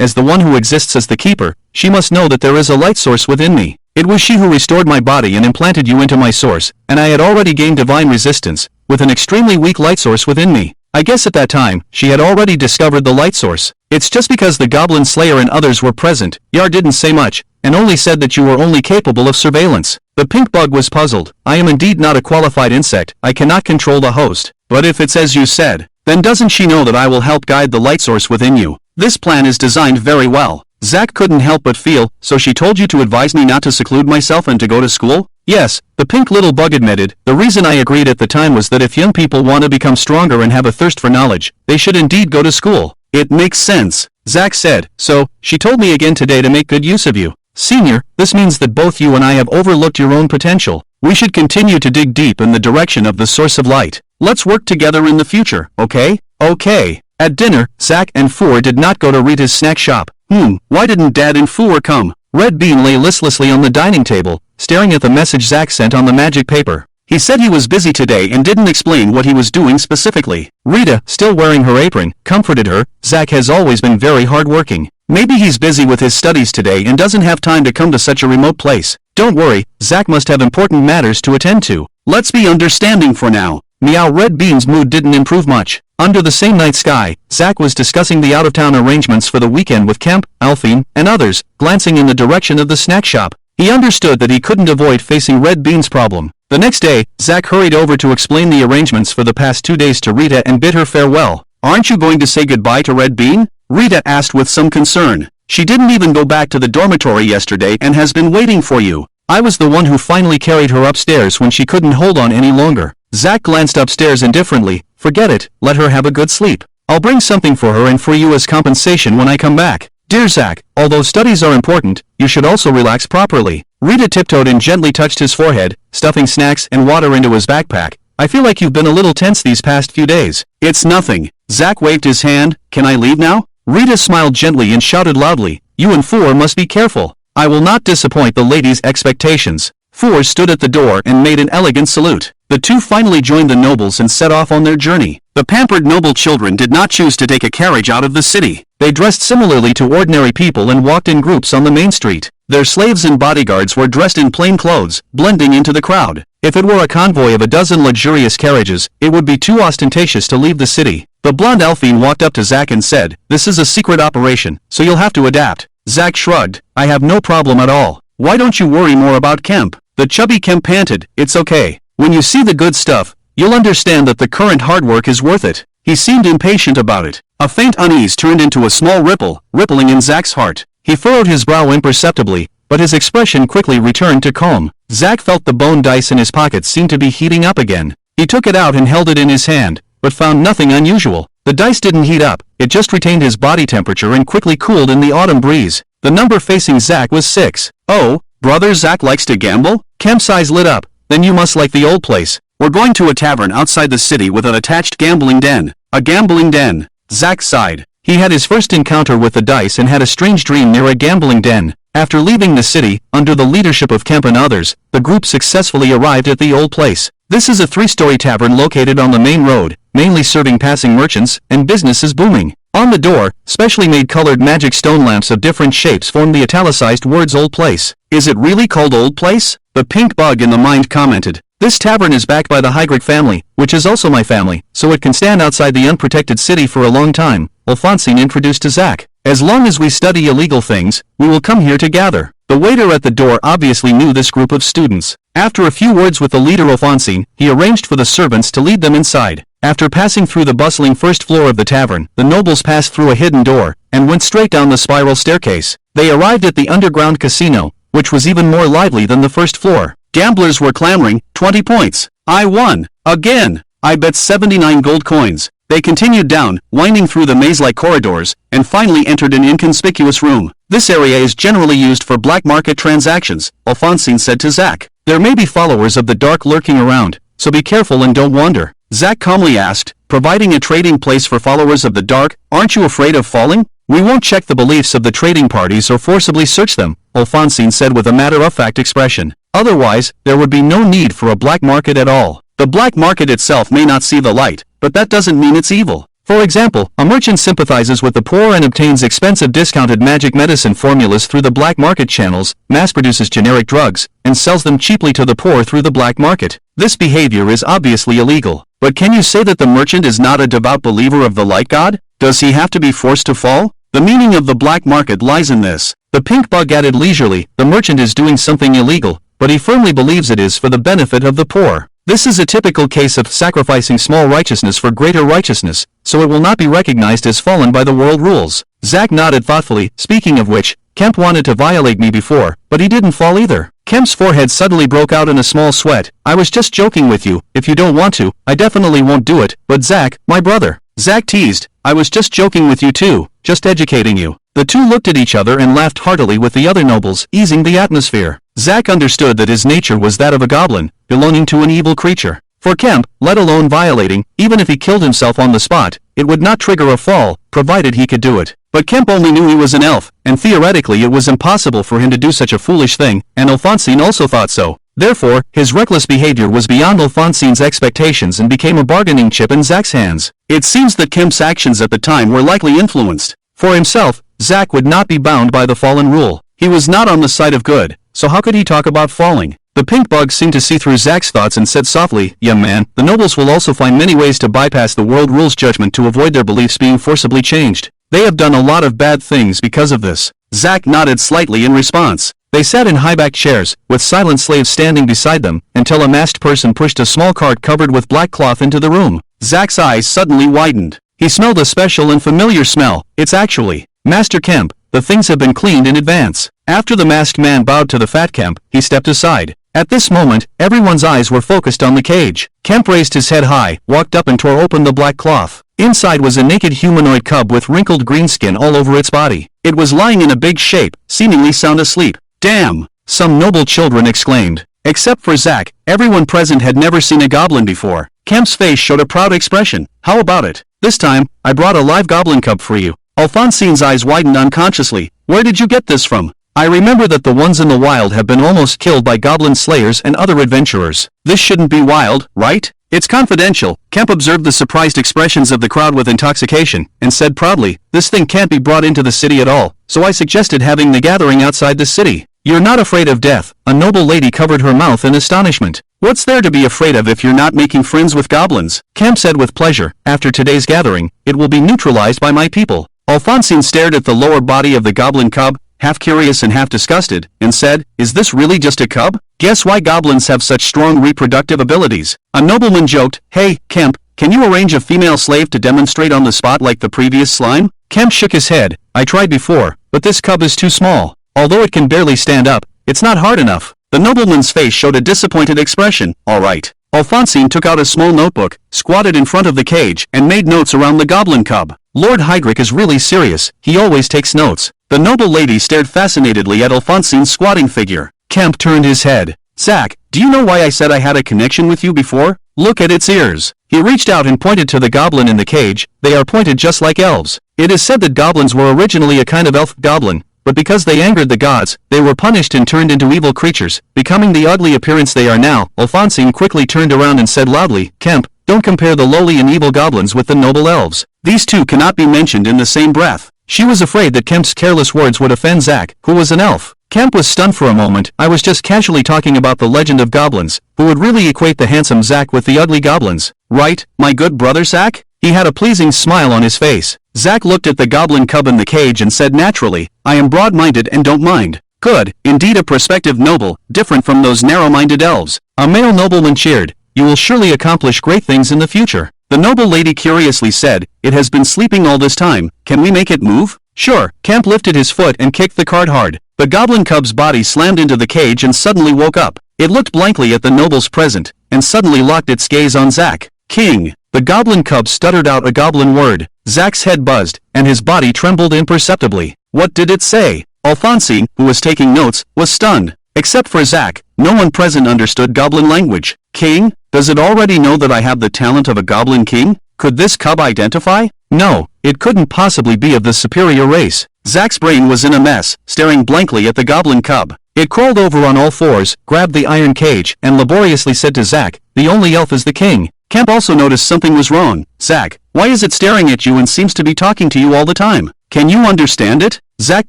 Speaker 1: as the one who exists as the keeper, she must know that there is a light source within me. It was she who restored my body and implanted you into my source, and I had already gained divine resistance, with an extremely weak light source within me. I guess at that time, she had already discovered the light source. It's just because the Goblin Slayer and others were present, Yar didn't say much, and only said that you were only capable of surveillance. The pink bug was puzzled. I am indeed not a qualified insect, I cannot control the host. But if it's as you said, then doesn't she know that I will help guide the light source within you? This plan is designed very well. Zack couldn't help but feel, so she told you to advise me not to seclude myself and to go to school? Yes, the pink little bug admitted. The reason I agreed at the time was that if young people want to become stronger and have a thirst for knowledge, they should indeed go to school. It makes sense, Zack said. So, she told me again today to make good use of you. Senior, this means that both you and I have overlooked your own potential. We should continue to dig deep in the direction of the source of light. Let's work together in the future, okay? Okay. At dinner, Zack and Four did not go to Rita's snack shop. Why didn't Dad and Four come? Red Bean lay listlessly on the dining table, staring at the message Zack sent on the magic paper. He said he was busy today and didn't explain what he was doing specifically. Rita, still wearing her apron, comforted her. Zack has always been very hardworking. Maybe he's busy with his studies today and doesn't have time to come to such a remote place. Don't worry, Zack must have important matters to attend to. Let's be understanding for now. Meow. Red Bean's mood didn't improve much. Under the same night sky, Zack was discussing the out-of-town arrangements for the weekend with Kemp, Alphine, and others, glancing in the direction of the snack shop. He understood that he couldn't avoid facing Red Bean's problem. The next day, Zack hurried over to explain the arrangements for the past 2 days to Rita and bid her farewell. Aren't you going to say goodbye to Red Bean? Rita asked with some concern. She didn't even go back to the dormitory yesterday and has been waiting for you. I was the one who finally carried her upstairs when she couldn't hold on any longer. Zack glanced upstairs indifferently. Forget it, let her have a good sleep. I'll bring something for her and for you as compensation when I come back. Dear Zack, although studies are important, you should also relax properly. Rita tiptoed and gently touched his forehead, stuffing snacks and water into his backpack. I feel like you've been a little tense these past few days. It's nothing. Zack waved his hand. Can I leave now? Rita smiled gently and shouted loudly. You and Four must be careful. I will not disappoint the lady's expectations. Four stood at the door and made an elegant salute. The two finally joined the nobles and set off on their journey. The pampered noble children did not choose to take a carriage out of the city. They dressed similarly to ordinary people and walked in groups on the main street. Their slaves and bodyguards were dressed in plain clothes, blending into the crowd. If it were a convoy of a dozen luxurious carriages, it would be too ostentatious to leave the city. The blonde Elfine walked up to Zack and said, "This is a secret operation, so you'll have to adapt." Zack shrugged. "I have no problem at all. Why don't you worry more about Kemp?" The chubby Kemp panted. "It's okay. When you see the good stuff, you'll understand that the current hard work is worth it." He seemed impatient about it. A faint unease turned into a small ripple, rippling in Zack's heart. He furrowed his brow imperceptibly, but his expression quickly returned to calm. Zack felt the bone dice in his pocket seem to be heating up again. He took it out and held it in his hand, but found nothing unusual. The dice didn't heat up, it just retained his body temperature and quickly cooled in the autumn breeze. The number facing Zack was 6. "Oh, brother Zack likes to gamble?" Kemp's eyes lit up. "Then you must like the old place. We're going to a tavern outside the city with an attached gambling den." "A gambling den?" Zack sighed. He had his first encounter with the dice and had a strange dream near a gambling den. After leaving the city, under the leadership of Kemp and others, the group successfully arrived at the old place. This is a 3-story tavern located on the main road, mainly serving passing merchants, and business is booming. On the door, specially made colored magic stone lamps of different shapes form the italicized words Old Place. "Is it really called Old Place?" The pink bug in the mind commented. "This tavern is backed by the Hygric family, which is also my family, so it can stand outside the unprotected city for a long time," Alphonsine introduced to Zack. "As long as we study illegal things, we will come here to gather." The waiter at the door obviously knew this group of students. After a few words with the leader Alphonsine, he arranged for the servants to lead them inside. After passing through the bustling first floor of the tavern, the nobles passed through a hidden door, and went straight down the spiral staircase. They arrived at the underground casino, which was even more lively than the first floor. Gamblers were clamoring, 20 points. I won. Again. I bet 79 gold coins. They continued down, winding through the maze-like corridors, and finally entered an inconspicuous room. This area is generally used for black market transactions, Alphonsine said to Zack. There may be followers of the dark lurking around, so be careful and don't wander. Zack calmly asked, providing a trading place for followers of the dark, aren't you afraid of falling? We won't check the beliefs of the trading parties or forcibly search them, Alphonsine said with a matter-of-fact expression. Otherwise, there would be no need for a black market at all. The black market itself may not see the light, but that doesn't mean it's evil. For example, a merchant sympathizes with the poor and obtains expensive discounted magic medicine formulas through the black market channels, mass-produces generic drugs, and sells them cheaply to the poor through the black market. This behavior is obviously illegal. But can you say that the merchant is not a devout believer of the light god? Does he have to be forced to fall? The meaning of the black market lies in this. The pink bug added leisurely, the merchant is doing something illegal, but he firmly believes it is for the benefit of the poor. This is a typical case of sacrificing small righteousness for greater righteousness, so it will not be recognized as fallen by the world rules. Zack nodded thoughtfully. Speaking of which, Kemp wanted to violate me before, but he didn't fall either. Kemp's forehead suddenly broke out in a small sweat. I was just joking with you. If you don't want to, I definitely won't do it. But Zack, my brother. Zack teased. I was just joking with you too, just educating you. The two looked at each other and laughed heartily with the other nobles, easing the atmosphere. Zack understood that his nature was that of a goblin, belonging to an evil creature. For Kemp, let alone violating, even if he killed himself on the spot, it would not trigger a fall, provided he could do it. But Kemp only knew he was an elf, and theoretically it was impossible for him to do such a foolish thing, and Alphonsine also thought so. Therefore, his reckless behavior was beyond Alphonsine's expectations and became a bargaining chip in Zack's hands. It seems that Kemp's actions at the time were likely influenced. For himself, Zack would not be bound by the fallen rule. He was not on the side of good, so how could he talk about falling? The pink bug seemed to see through Zack's thoughts and said softly, young man, the nobles will also find many ways to bypass the world rules judgment to avoid their beliefs being forcibly changed. They have done a lot of bad things because of this. Zack nodded slightly in response. They sat in high-backed chairs, with silent slaves standing beside them, until a masked person pushed a small cart covered with black cloth into the room. Zack's eyes suddenly widened. He smelled a special and familiar smell. It's actually Master Kemp. The things have been cleaned in advance. After the masked man bowed to the fat Kemp, he stepped aside. At this moment, everyone's eyes were focused on the cage. Kemp raised his head high, walked up and tore open the black cloth. Inside was a naked humanoid cub with wrinkled green skin all over its body. It was lying in a big shape, seemingly sound asleep. Damn! Some noble children exclaimed. Except for Zack, everyone present had never seen a goblin before. Kemp's face showed a proud expression. How about it? This time, I brought a live goblin cub for you. Alphonsine's eyes widened unconsciously. Where did you get this from? I remember that the ones in the wild have been almost killed by goblin slayers and other adventurers. This shouldn't be wild, right? It's confidential. Kemp observed the surprised expressions of the crowd with intoxication, and said proudly, this thing can't be brought into the city at all, so I suggested having the gathering outside the city. You're not afraid of death. A noble lady covered her mouth in astonishment. What's there to be afraid of if you're not making friends with goblins? Kemp said with pleasure, after today's gathering, it will be neutralized by my people. Alphonsine stared at the lower body of the goblin cub, half curious and half disgusted, and said, is this really just a cub? Guess why goblins have such strong reproductive abilities. A nobleman joked, hey, Kemp, can you arrange a female slave to demonstrate on the spot like the previous slime? Kemp shook his head. I tried before, but this cub is too small. Although it can barely stand up, it's not hard enough. The nobleman's face showed a disappointed expression. All right. Alphonsine took out a small notebook, squatted in front of the cage, and made notes around the goblin cub. Lord Heydrich is really serious. He always takes notes. The noble lady stared fascinatedly at Alphonsine's squatting figure. Kemp turned his head. Zack, do you know why I said I had a connection with you before? Look at its ears. He reached out and pointed to the goblin in the cage. They are pointed just like elves. It is said that goblins were originally a kind of elf goblin, but because they angered the gods, they were punished and turned into evil creatures, becoming the ugly appearance they are now. Alphonsine quickly turned around and said loudly, Kemp, don't compare the lowly and evil goblins with the noble elves. These two cannot be mentioned in the same breath. She was afraid that Kemp's careless words would offend Zack, who was an elf. Kemp was stunned for a moment. I was just casually talking about the legend of goblins, who would really equate the handsome Zack with the ugly goblins. Right, my good brother Zack? He had a pleasing smile on his face. Zack looked at the goblin cub in the cage and said naturally, I am broad-minded and don't mind. Good, indeed a prospective noble, different from those narrow-minded elves. A male nobleman cheered. You will surely accomplish great things in the future. The noble lady curiously said, it has been sleeping all this time. Can we make it move? Sure. Kemp lifted his foot and kicked the cart hard. The goblin cub's body slammed into the cage and suddenly woke up. It looked blankly at the nobles present, and suddenly locked its gaze on Zack. King. The goblin cub stuttered out a goblin word. Zack's head buzzed, and his body trembled imperceptibly. What did it say? Alphonsine, who was taking notes, was stunned. Except for Zack, no one present understood goblin language. King? Does it already know that I have the talent of a goblin king? Could this cub identify? No, it couldn't possibly be of the superior race. Zack's brain was in a mess, staring blankly at the goblin cub. It crawled over on all fours, grabbed the iron cage, and laboriously said to Zack, the only elf is the king. Kemp also noticed something was wrong. Zack, why is it staring at you and seems to be talking to you all the time? Can you understand it? Zack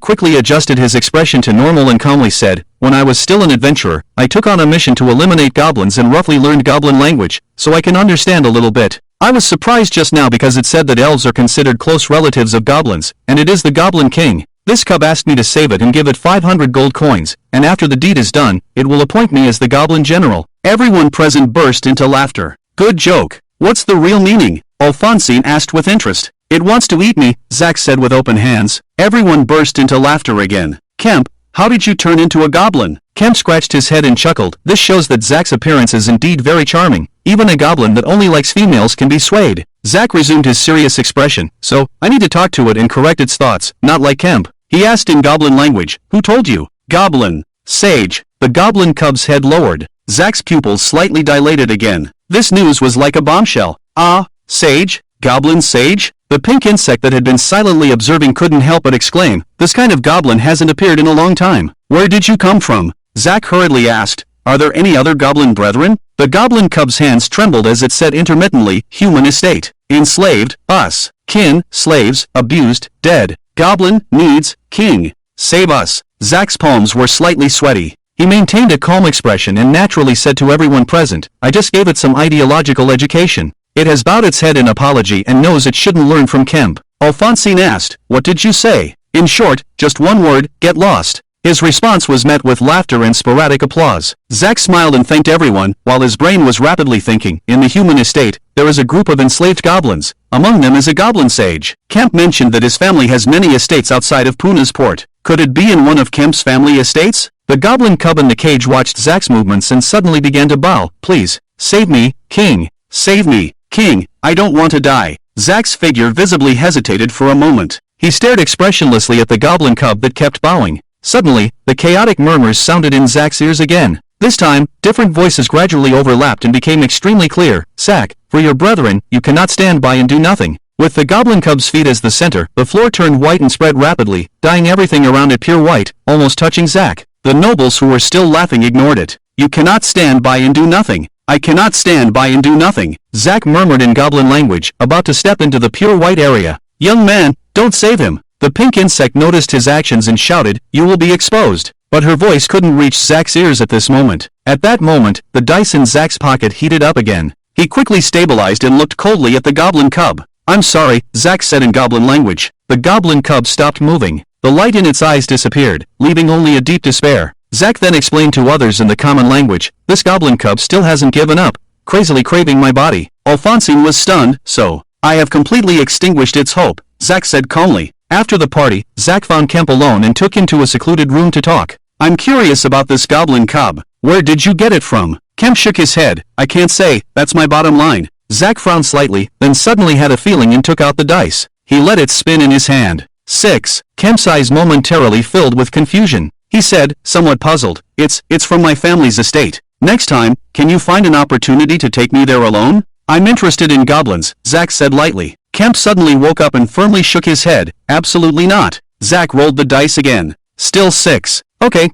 Speaker 1: quickly adjusted his expression to normal and calmly said, when I was still an adventurer, I took on a mission to eliminate goblins and roughly learned goblin language, so I can understand a little bit. I was surprised just now because it said that elves are considered close relatives of goblins, and it is the goblin king. This cub asked me to save it and give it 500 gold coins, and after the deed is done, it will appoint me as the goblin general. Everyone present burst into laughter. Good joke. What's the real meaning? Alphonsine asked with interest. It wants to eat me, Zack said with open hands. Everyone burst into laughter again. Kemp, how did you turn into a goblin? Kemp scratched his head and chuckled. This shows that Zack's appearance is indeed very charming. Even a goblin that only likes females can be swayed. Zack resumed his serious expression. So, I need to talk to it and correct its thoughts, not like Kemp. He asked in goblin language, who told you? Goblin. Sage. The goblin cub's head lowered. Zack's pupils slightly dilated again. This news was like a bombshell. Ah, sage? Goblin sage? The pink insect that had been silently observing couldn't help but exclaim, this kind of goblin hasn't appeared in a long time. Where did you come from? Zack hurriedly asked. Are there any other goblin brethren? The goblin cub's hands trembled as it said intermittently, human estate. Enslaved, us. Kin, slaves, abused, dead. Goblin, needs, king. Save us. Zack's palms were slightly sweaty. He maintained a calm expression and naturally said to everyone present, I just gave it some ideological education. It has bowed its head in apology and knows it shouldn't learn from Kemp. Alphonsine asked, what did you say? In short, just one word, get lost. His response was met with laughter and sporadic applause. Zack smiled and thanked everyone, while his brain was rapidly thinking, in the human estate, there is a group of enslaved goblins. Among them is a goblin sage. Kemp mentioned that his family has many estates outside of Puna's port. Could it be in one of Kemp's family estates? The goblin cub in the cage watched Zack's movements and suddenly began to bow. Please, save me, King. Save me, King. I don't want to die. Zack's figure visibly hesitated for a moment. He stared expressionlessly at the goblin cub that kept bowing. Suddenly, the chaotic murmurs sounded in Zack's ears again. This time, different voices gradually overlapped and became extremely clear. Zack, for your brethren, you cannot stand by and do nothing. With the goblin cub's feet as the center, the floor turned white and spread rapidly, dyeing everything around it pure white, almost touching Zack. The nobles who were still laughing ignored it. You cannot stand by and do nothing. I cannot stand by and do nothing. Zack murmured in goblin language, about to step into the pure white area. Young man, don't save him. The pink insect noticed his actions and shouted, you will be exposed. But her voice couldn't reach Zack's ears at this moment. At that moment, the dice in Zack's pocket heated up again. He quickly stabilized and looked coldly at the goblin cub. I'm sorry, Zack said in goblin language. The goblin cub stopped moving. The light in its eyes disappeared, leaving only a deep despair. Zack then explained to others in the common language, this goblin cub still hasn't given up, crazily craving my body. Alphonsine was stunned, so, I have completely extinguished its hope, Zack said calmly. After the party, Zack found Kemp alone and took him to a secluded room to talk. I'm curious about this goblin cub. Where did you get it from? Kemp shook his head. I can't say, that's my bottom line. Zack frowned slightly, then suddenly had a feeling and took out the dice. He let it spin in his hand. 6. Kemp's eyes momentarily filled with confusion. He said, somewhat puzzled, It's from my family's estate. Next time, can you find an opportunity to take me there alone? I'm interested in goblins, Zack said lightly. Kemp suddenly woke up and firmly shook his head. Absolutely not. Zack rolled the dice again. Still 6. Okay.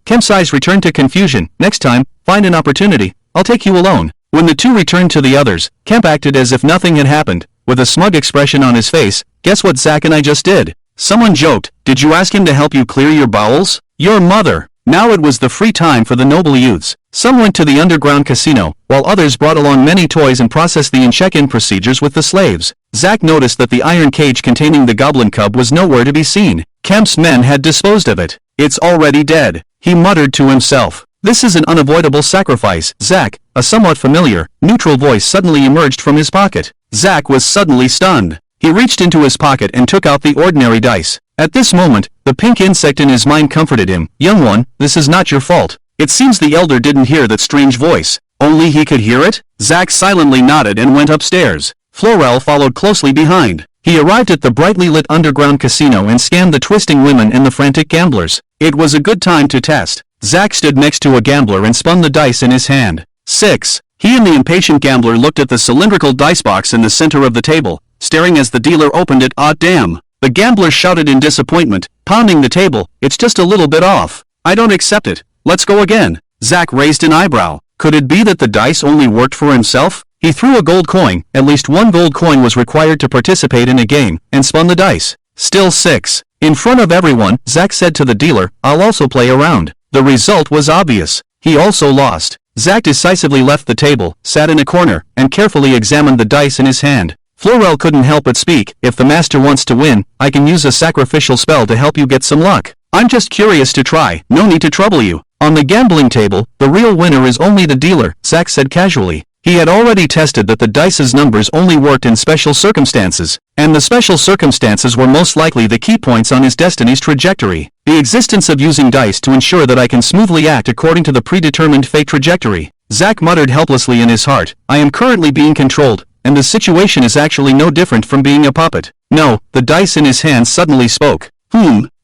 Speaker 1: Kemp's eyes returned to confusion. Next time, find an opportunity. I'll take you alone. When the two returned to the others, Kemp acted as if nothing had happened. With a smug expression on his face, guess what Zack and I just did? Someone joked, did you ask him to help you clear your bowels? Your mother. Now it was the free time for the noble youths. Some went to the underground casino, while others brought along many toys and processed the check-in procedures with the slaves. Zack noticed that the iron cage containing the goblin cub was nowhere to be seen. Kemp's men had disposed of it. It's already dead, he muttered to himself. This is an unavoidable sacrifice, Zack. A somewhat familiar, neutral voice suddenly emerged from his pocket. Zack was suddenly stunned. He reached into his pocket and took out the ordinary dice. At this moment, the pink insect in his mind comforted him. Young one, this is not your fault. It seems the elder didn't hear that strange voice. Only he could hear it? Zack silently nodded and went upstairs. Florel followed closely behind. He arrived at the brightly lit underground casino and scanned the twisting women and the frantic gamblers. It was a good time to test. Zack stood next to a gambler and spun the dice in his hand. 6. He and the impatient gambler looked at the cylindrical dice box in the center of the table, staring as the dealer opened it. Ah damn. The gambler shouted in disappointment, pounding the table, it's just a little bit off. I don't accept it. Let's go again. Zack raised an eyebrow. Could it be that the dice only worked for himself? He threw a gold coin, at least one gold coin was required to participate in a game, and spun the dice. Still 6. In front of everyone, Zack said to the dealer, I'll also play a round. The result was obvious. He also lost. Zack decisively left the table, sat in a corner, and carefully examined the dice in his hand. Florel couldn't help but speak, if the master wants to win, I can use a sacrificial spell to help you get some luck. I'm just curious to try, no need to trouble you. On the gambling table, the real winner is only the dealer, Zack said casually. He had already tested that the dice's numbers only worked in special circumstances, and the special circumstances were most likely the key points on his destiny's trajectory. The existence of using dice to ensure that I can smoothly act according to the predetermined fate trajectory. Zack muttered helplessly in his heart, I am currently being controlled, and the situation is actually no different from being a puppet. No, the dice in his hand suddenly spoke.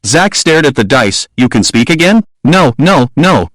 Speaker 1: Zack stared at the dice. You can speak again? No.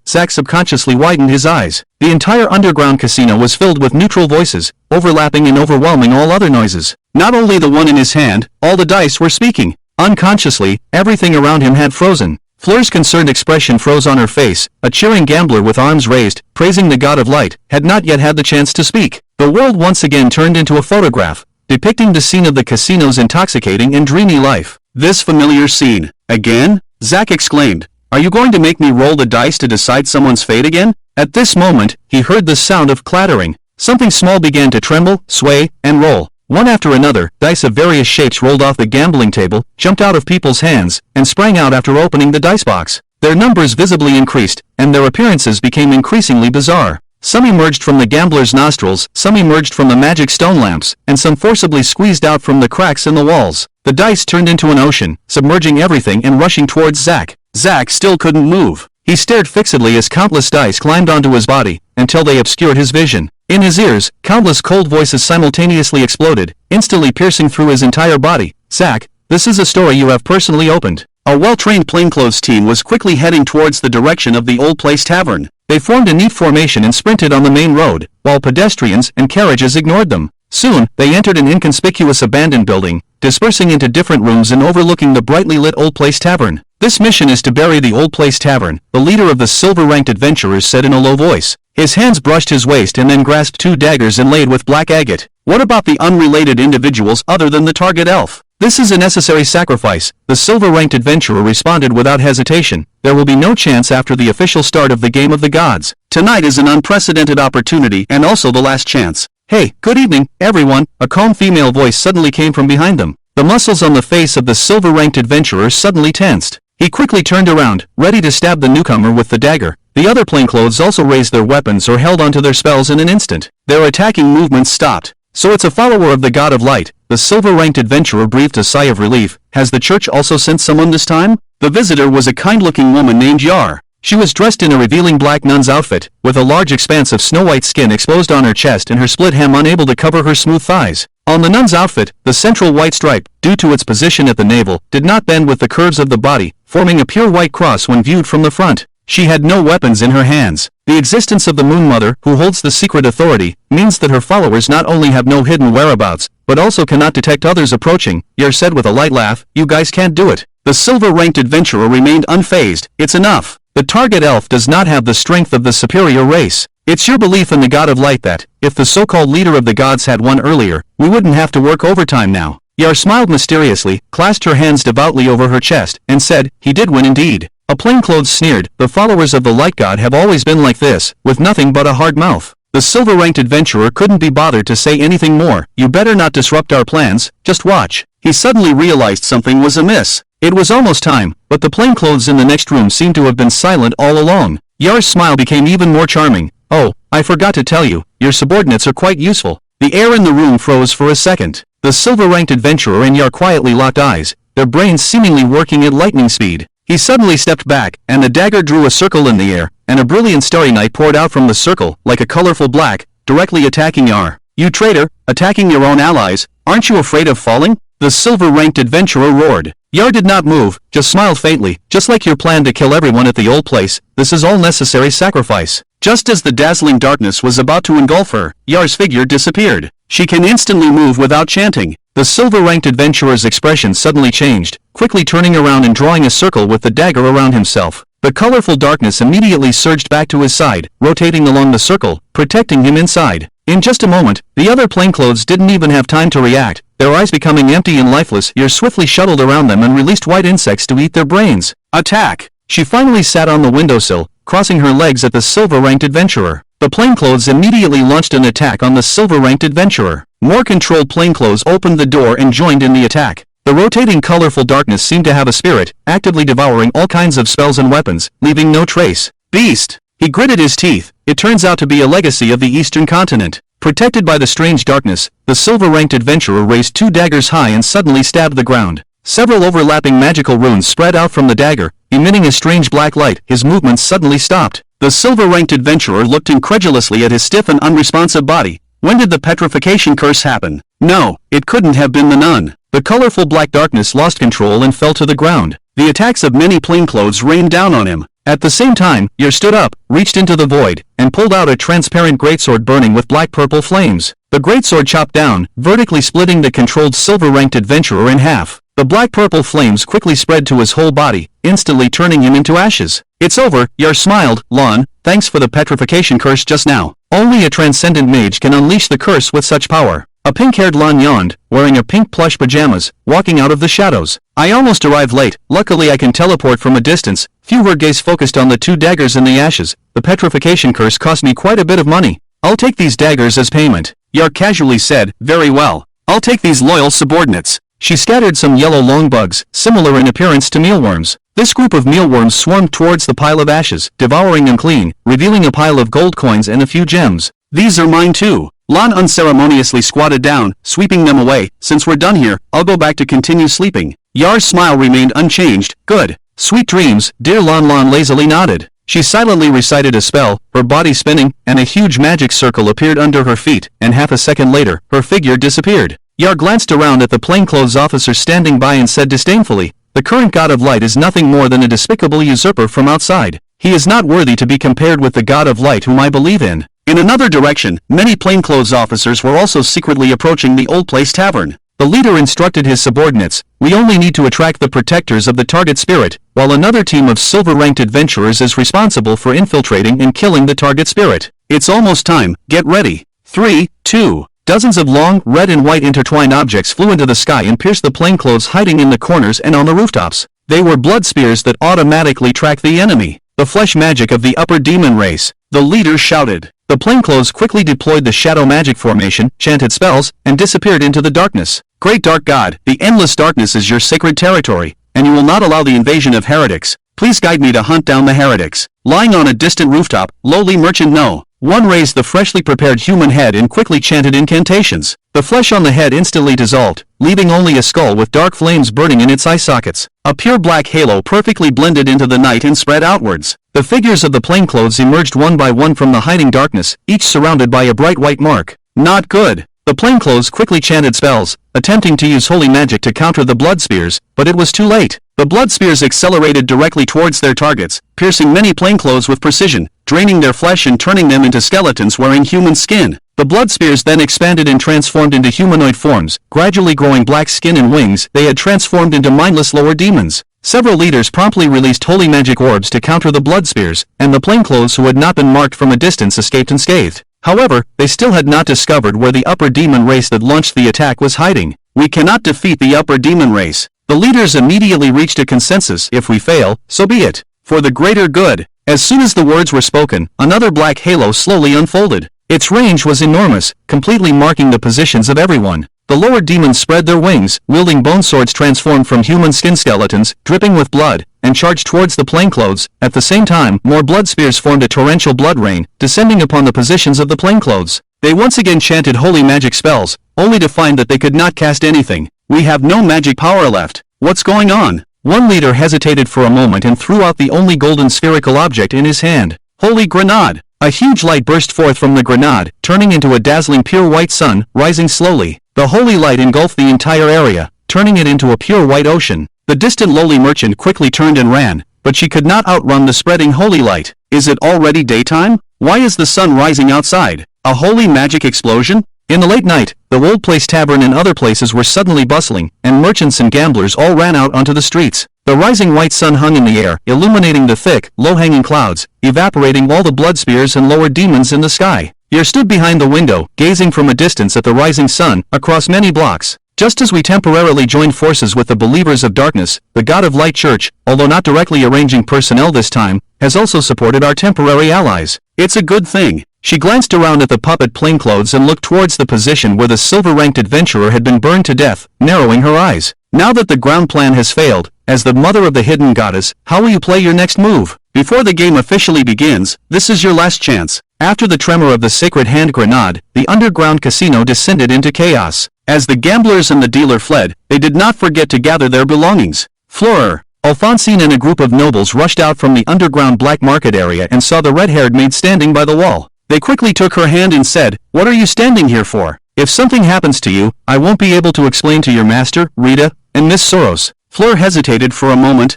Speaker 1: Zack subconsciously widened his eyes. The entire underground casino was filled with neutral voices, overlapping and overwhelming all other noises. Not only the one in his hand, all the dice were speaking. Unconsciously, everything around him had frozen. Fleur's concerned expression froze on her face. A cheering gambler with arms raised, praising the god of light, had not yet had the chance to speak. The world once again turned into a photograph, depicting the scene of the casino's intoxicating and dreamy life. This familiar scene. Again? Zack exclaimed. Are you going to make me roll the dice to decide someone's fate again? At this moment, he heard the sound of clattering. Something small began to tremble, sway, and roll. One after another, dice of various shapes rolled off the gambling table, jumped out of people's hands, and sprang out after opening the dice box. Their numbers visibly increased, and their appearances became increasingly bizarre. Some emerged from the gambler's nostrils, some emerged from the magic stone lamps, and some forcibly squeezed out from the cracks in the walls. The dice turned into an ocean, submerging everything and rushing towards Zack. Zack still couldn't move. He stared fixedly as countless dice climbed onto his body, until they obscured his vision. In his ears, countless cold voices simultaneously exploded, instantly piercing through his entire body. Zack, this is a story you have personally opened. A well-trained plainclothes team was quickly heading towards the direction of the Old Place Tavern. They formed a neat formation and sprinted on the main road, while pedestrians and carriages ignored them. Soon, they entered an inconspicuous abandoned building, dispersing into different rooms and overlooking the brightly lit Old Place Tavern. This mission is to bury the Old Place Tavern, the leader of the silver-ranked adventurers said in a low voice. His hands brushed his waist and then grasped 2 daggers inlaid with black agate. What about the unrelated individuals other than the target elf? This is a necessary sacrifice, the silver-ranked adventurer responded without hesitation. There will be no chance after the official start of the Game of the Gods. Tonight is an unprecedented opportunity and also the last chance. Hey, good evening, everyone, a calm female voice suddenly came from behind them. The muscles on the face of the silver-ranked adventurer suddenly tensed. He quickly turned around, ready to stab the newcomer with the dagger. The other plainclothes also raised their weapons or held onto their spells in an instant. Their attacking movements stopped. So it's a follower of the God of Light. The silver-ranked adventurer breathed a sigh of relief. Has the church also sent someone this time? The visitor was a kind-looking woman named Yar. She was dressed in a revealing black nun's outfit, with a large expanse of snow-white skin exposed on her chest and her split hem unable to cover her smooth thighs. On the nun's outfit, the central white stripe, due to its position at the navel, did not bend with the curves of the body, forming a pure white cross when viewed from the front. She had no weapons in her hands. The existence of the Moon Mother, who holds the secret authority, means that her followers not only have no hidden whereabouts, but also cannot detect others approaching. Yar said with a light laugh, you guys can't do it. The silver-ranked adventurer remained unfazed. It's enough. The target elf does not have the strength of the superior race. It's your belief in the God of Light that, if the so-called leader of the gods had won earlier, we wouldn't have to work overtime now. Yar smiled mysteriously, clasped her hands devoutly over her chest, and said, he did win indeed. A plainclothes sneered, the followers of the Light God have always been like this, with nothing but a hard mouth. The silver-ranked adventurer couldn't be bothered to say anything more. You better not disrupt our plans, just watch. He suddenly realized something was amiss. It was almost time, but the plainclothes in the next room seemed to have been silent all along. Yar's smile became even more charming. Oh, I forgot to tell you, your subordinates are quite useful. The air in the room froze for a second. The silver-ranked adventurer and Yar quietly locked eyes, their brains seemingly working at lightning speed. He suddenly stepped back, and the dagger drew a circle in the air, and a brilliant starry night poured out from the circle, like a colorful black, directly attacking Yar. You traitor, attacking your own allies, aren't you afraid of falling? The silver-ranked adventurer roared. Yar did not move, just smiled faintly. Just like your plan to kill everyone at the old place, this is all necessary sacrifice. Just as the dazzling darkness was about to engulf her, Yar's figure disappeared. She can instantly move without chanting. The silver-ranked adventurer's expression suddenly changed, quickly turning around and drawing a circle with the dagger around himself. The colorful darkness immediately surged back to his side, rotating along the circle, protecting him inside. In just a moment, the other plainclothes didn't even have time to react, their eyes becoming empty and lifeless. Yar swiftly shuttled around them and released white insects to eat their brains. Attack! She finally sat on the windowsill, crossing her legs at the silver-ranked adventurer. The plainclothes immediately launched an attack on the silver-ranked adventurer. More controlled plainclothes opened the door and joined in the attack. The rotating colorful darkness seemed to have a spirit, actively devouring all kinds of spells and weapons, leaving no trace. Beast! He gritted his teeth. It turns out to be a legacy of the Eastern continent. Protected by the strange darkness, the silver-ranked adventurer raised 2 daggers high and suddenly stabbed the ground. Several overlapping magical runes spread out from the dagger, emitting a strange black light. His movements suddenly stopped. The silver-ranked adventurer looked incredulously at his stiff and unresponsive body. When did the petrification curse happen? No, it couldn't have been the nun. The colorful black darkness lost control and fell to the ground. The attacks of many plainclothes rained down on him. At the same time, Yar stood up, reached into the void, and pulled out a transparent greatsword burning with black-purple flames. The greatsword chopped down, vertically splitting the controlled silver-ranked adventurer in half. The black-purple flames quickly spread to his whole body, instantly turning him into ashes. It's over, Yar smiled. Lon, thanks for the petrification curse just now. Only a transcendent mage can unleash the curse with such power. A pink-haired Lon yawned, wearing a pink plush pajamas, walking out of the shadows. I almost arrived late. Luckily I can teleport from a distance. Few her gaze focused on the 2 daggers in the ashes. The petrification curse cost me quite a bit of money. I'll take these daggers as payment. Yar casually said, very well. I'll take these loyal subordinates. She scattered some yellow long bugs, similar in appearance to mealworms. This group of mealworms swarmed towards the pile of ashes, devouring them clean, revealing a pile of gold coins and a few gems. "These are mine too." Lan unceremoniously squatted down, sweeping them away. "Since we're done here, I'll go back to continue sleeping." Yar's smile remained unchanged. "Good. Sweet dreams." Dear Lan lazily nodded. She silently recited a spell, her body spinning, and a huge magic circle appeared under her feet, and half a second later, her figure disappeared. Yar glanced around at the plainclothes officer standing by and said disdainfully, "The current god of light is nothing more than a despicable usurper from outside. He is not worthy to be compared with the god of light whom I believe in." In another direction, many plainclothes officers were also secretly approaching the Old Place Tavern. The leader instructed his subordinates, "We only need to attract the protectors of the target spirit," while another team of silver-ranked adventurers is responsible for infiltrating and killing the target spirit. "It's almost time, get ready." 3, 2. Dozens of long, red and white intertwined objects flew into the sky and pierced the plainclothes hiding in the corners and on the rooftops. They were blood spears that automatically tracked the enemy. "The flesh magic of the upper demon race," the leader shouted. The plainclothes quickly deployed the shadow magic formation, chanted spells, and disappeared into the darkness. "Great Dark God, the endless darkness is your sacred territory, and you will not allow the invasion of heretics. Please guide me to hunt down the heretics." Lying on a distant rooftop, lowly merchant No. 1 raised the freshly prepared human head and quickly chanted incantations. The flesh on the head instantly dissolved, leaving only a skull with dark flames burning in its eye sockets. A pure black halo perfectly blended into the night and spread outwards. The figures of the plainclothes emerged one by one from the hiding darkness, each surrounded by a bright white mark. "Not good." The plainclothes quickly chanted spells, attempting to use holy magic to counter the blood spears, but it was too late. The blood spears accelerated directly towards their targets, piercing many plainclothes with precision, draining their flesh and turning them into skeletons wearing human skin. The blood spears then expanded and transformed into humanoid forms, gradually growing black skin and wings. They had transformed into mindless lower demons. Several leaders promptly released holy magic orbs to counter the blood spears, and the plainclothes who had not been marked from a distance escaped unscathed. However, they still had not discovered where the upper demon race that launched the attack was hiding. "We cannot defeat the upper demon race." The leaders immediately reached a consensus. "If we fail, so be it. For the greater good." As soon as the words were spoken, another black halo slowly unfolded. Its range was enormous, completely marking the positions of everyone. The lower demons spread their wings, wielding bone swords transformed from human skin skeletons, dripping with blood, and charged towards the plainclothes. At the same time, more blood spears formed a torrential blood rain, descending upon the positions of the plainclothes. They once again chanted holy magic spells, only to find that they could not cast anything. "We have no magic power left. What's going on?" One leader hesitated for a moment and threw out the only golden spherical object in his hand. "Holy grenade!" A huge light burst forth from the grenade, turning into a dazzling pure white sun, rising slowly. The holy light engulfed the entire area, turning it into a pure white ocean. The distant lowly merchant quickly turned and ran, but she could not outrun the spreading holy light. "Is it already daytime? Why is the sun rising outside? A holy magic explosion?" In the late night, the Old Place Tavern and other places were suddenly bustling, and merchants and gamblers all ran out onto the streets. The rising white sun hung in the air, illuminating the thick, low-hanging clouds, evaporating all the blood spears and lower demons in the sky. Yer stood behind the window, gazing from a distance at the rising sun, across many blocks. "Just as we temporarily joined forces with the believers of darkness, the God of Light Church, although not directly arranging personnel this time, has also supported our temporary allies. It's a good thing." She glanced around at the puppet plainclothes and looked towards the position where the silver-ranked adventurer had been burned to death, narrowing her eyes. "Now that the ground plan has failed, as the mother of the hidden goddess, how will you play your next move? Before the game officially begins, this is your last chance." After the tremor of the sacred hand grenade, the underground casino descended into chaos. As the gamblers and the dealer fled, they did not forget to gather their belongings. Fleur, Alphonsine and a group of nobles rushed out from the underground black market area and saw the red-haired maid standing by the wall. They quickly took her hand and said, "What are you standing here for? If something happens to you, I won't be able to explain to your master, Rita, and Miss Soros." Fleur hesitated for a moment.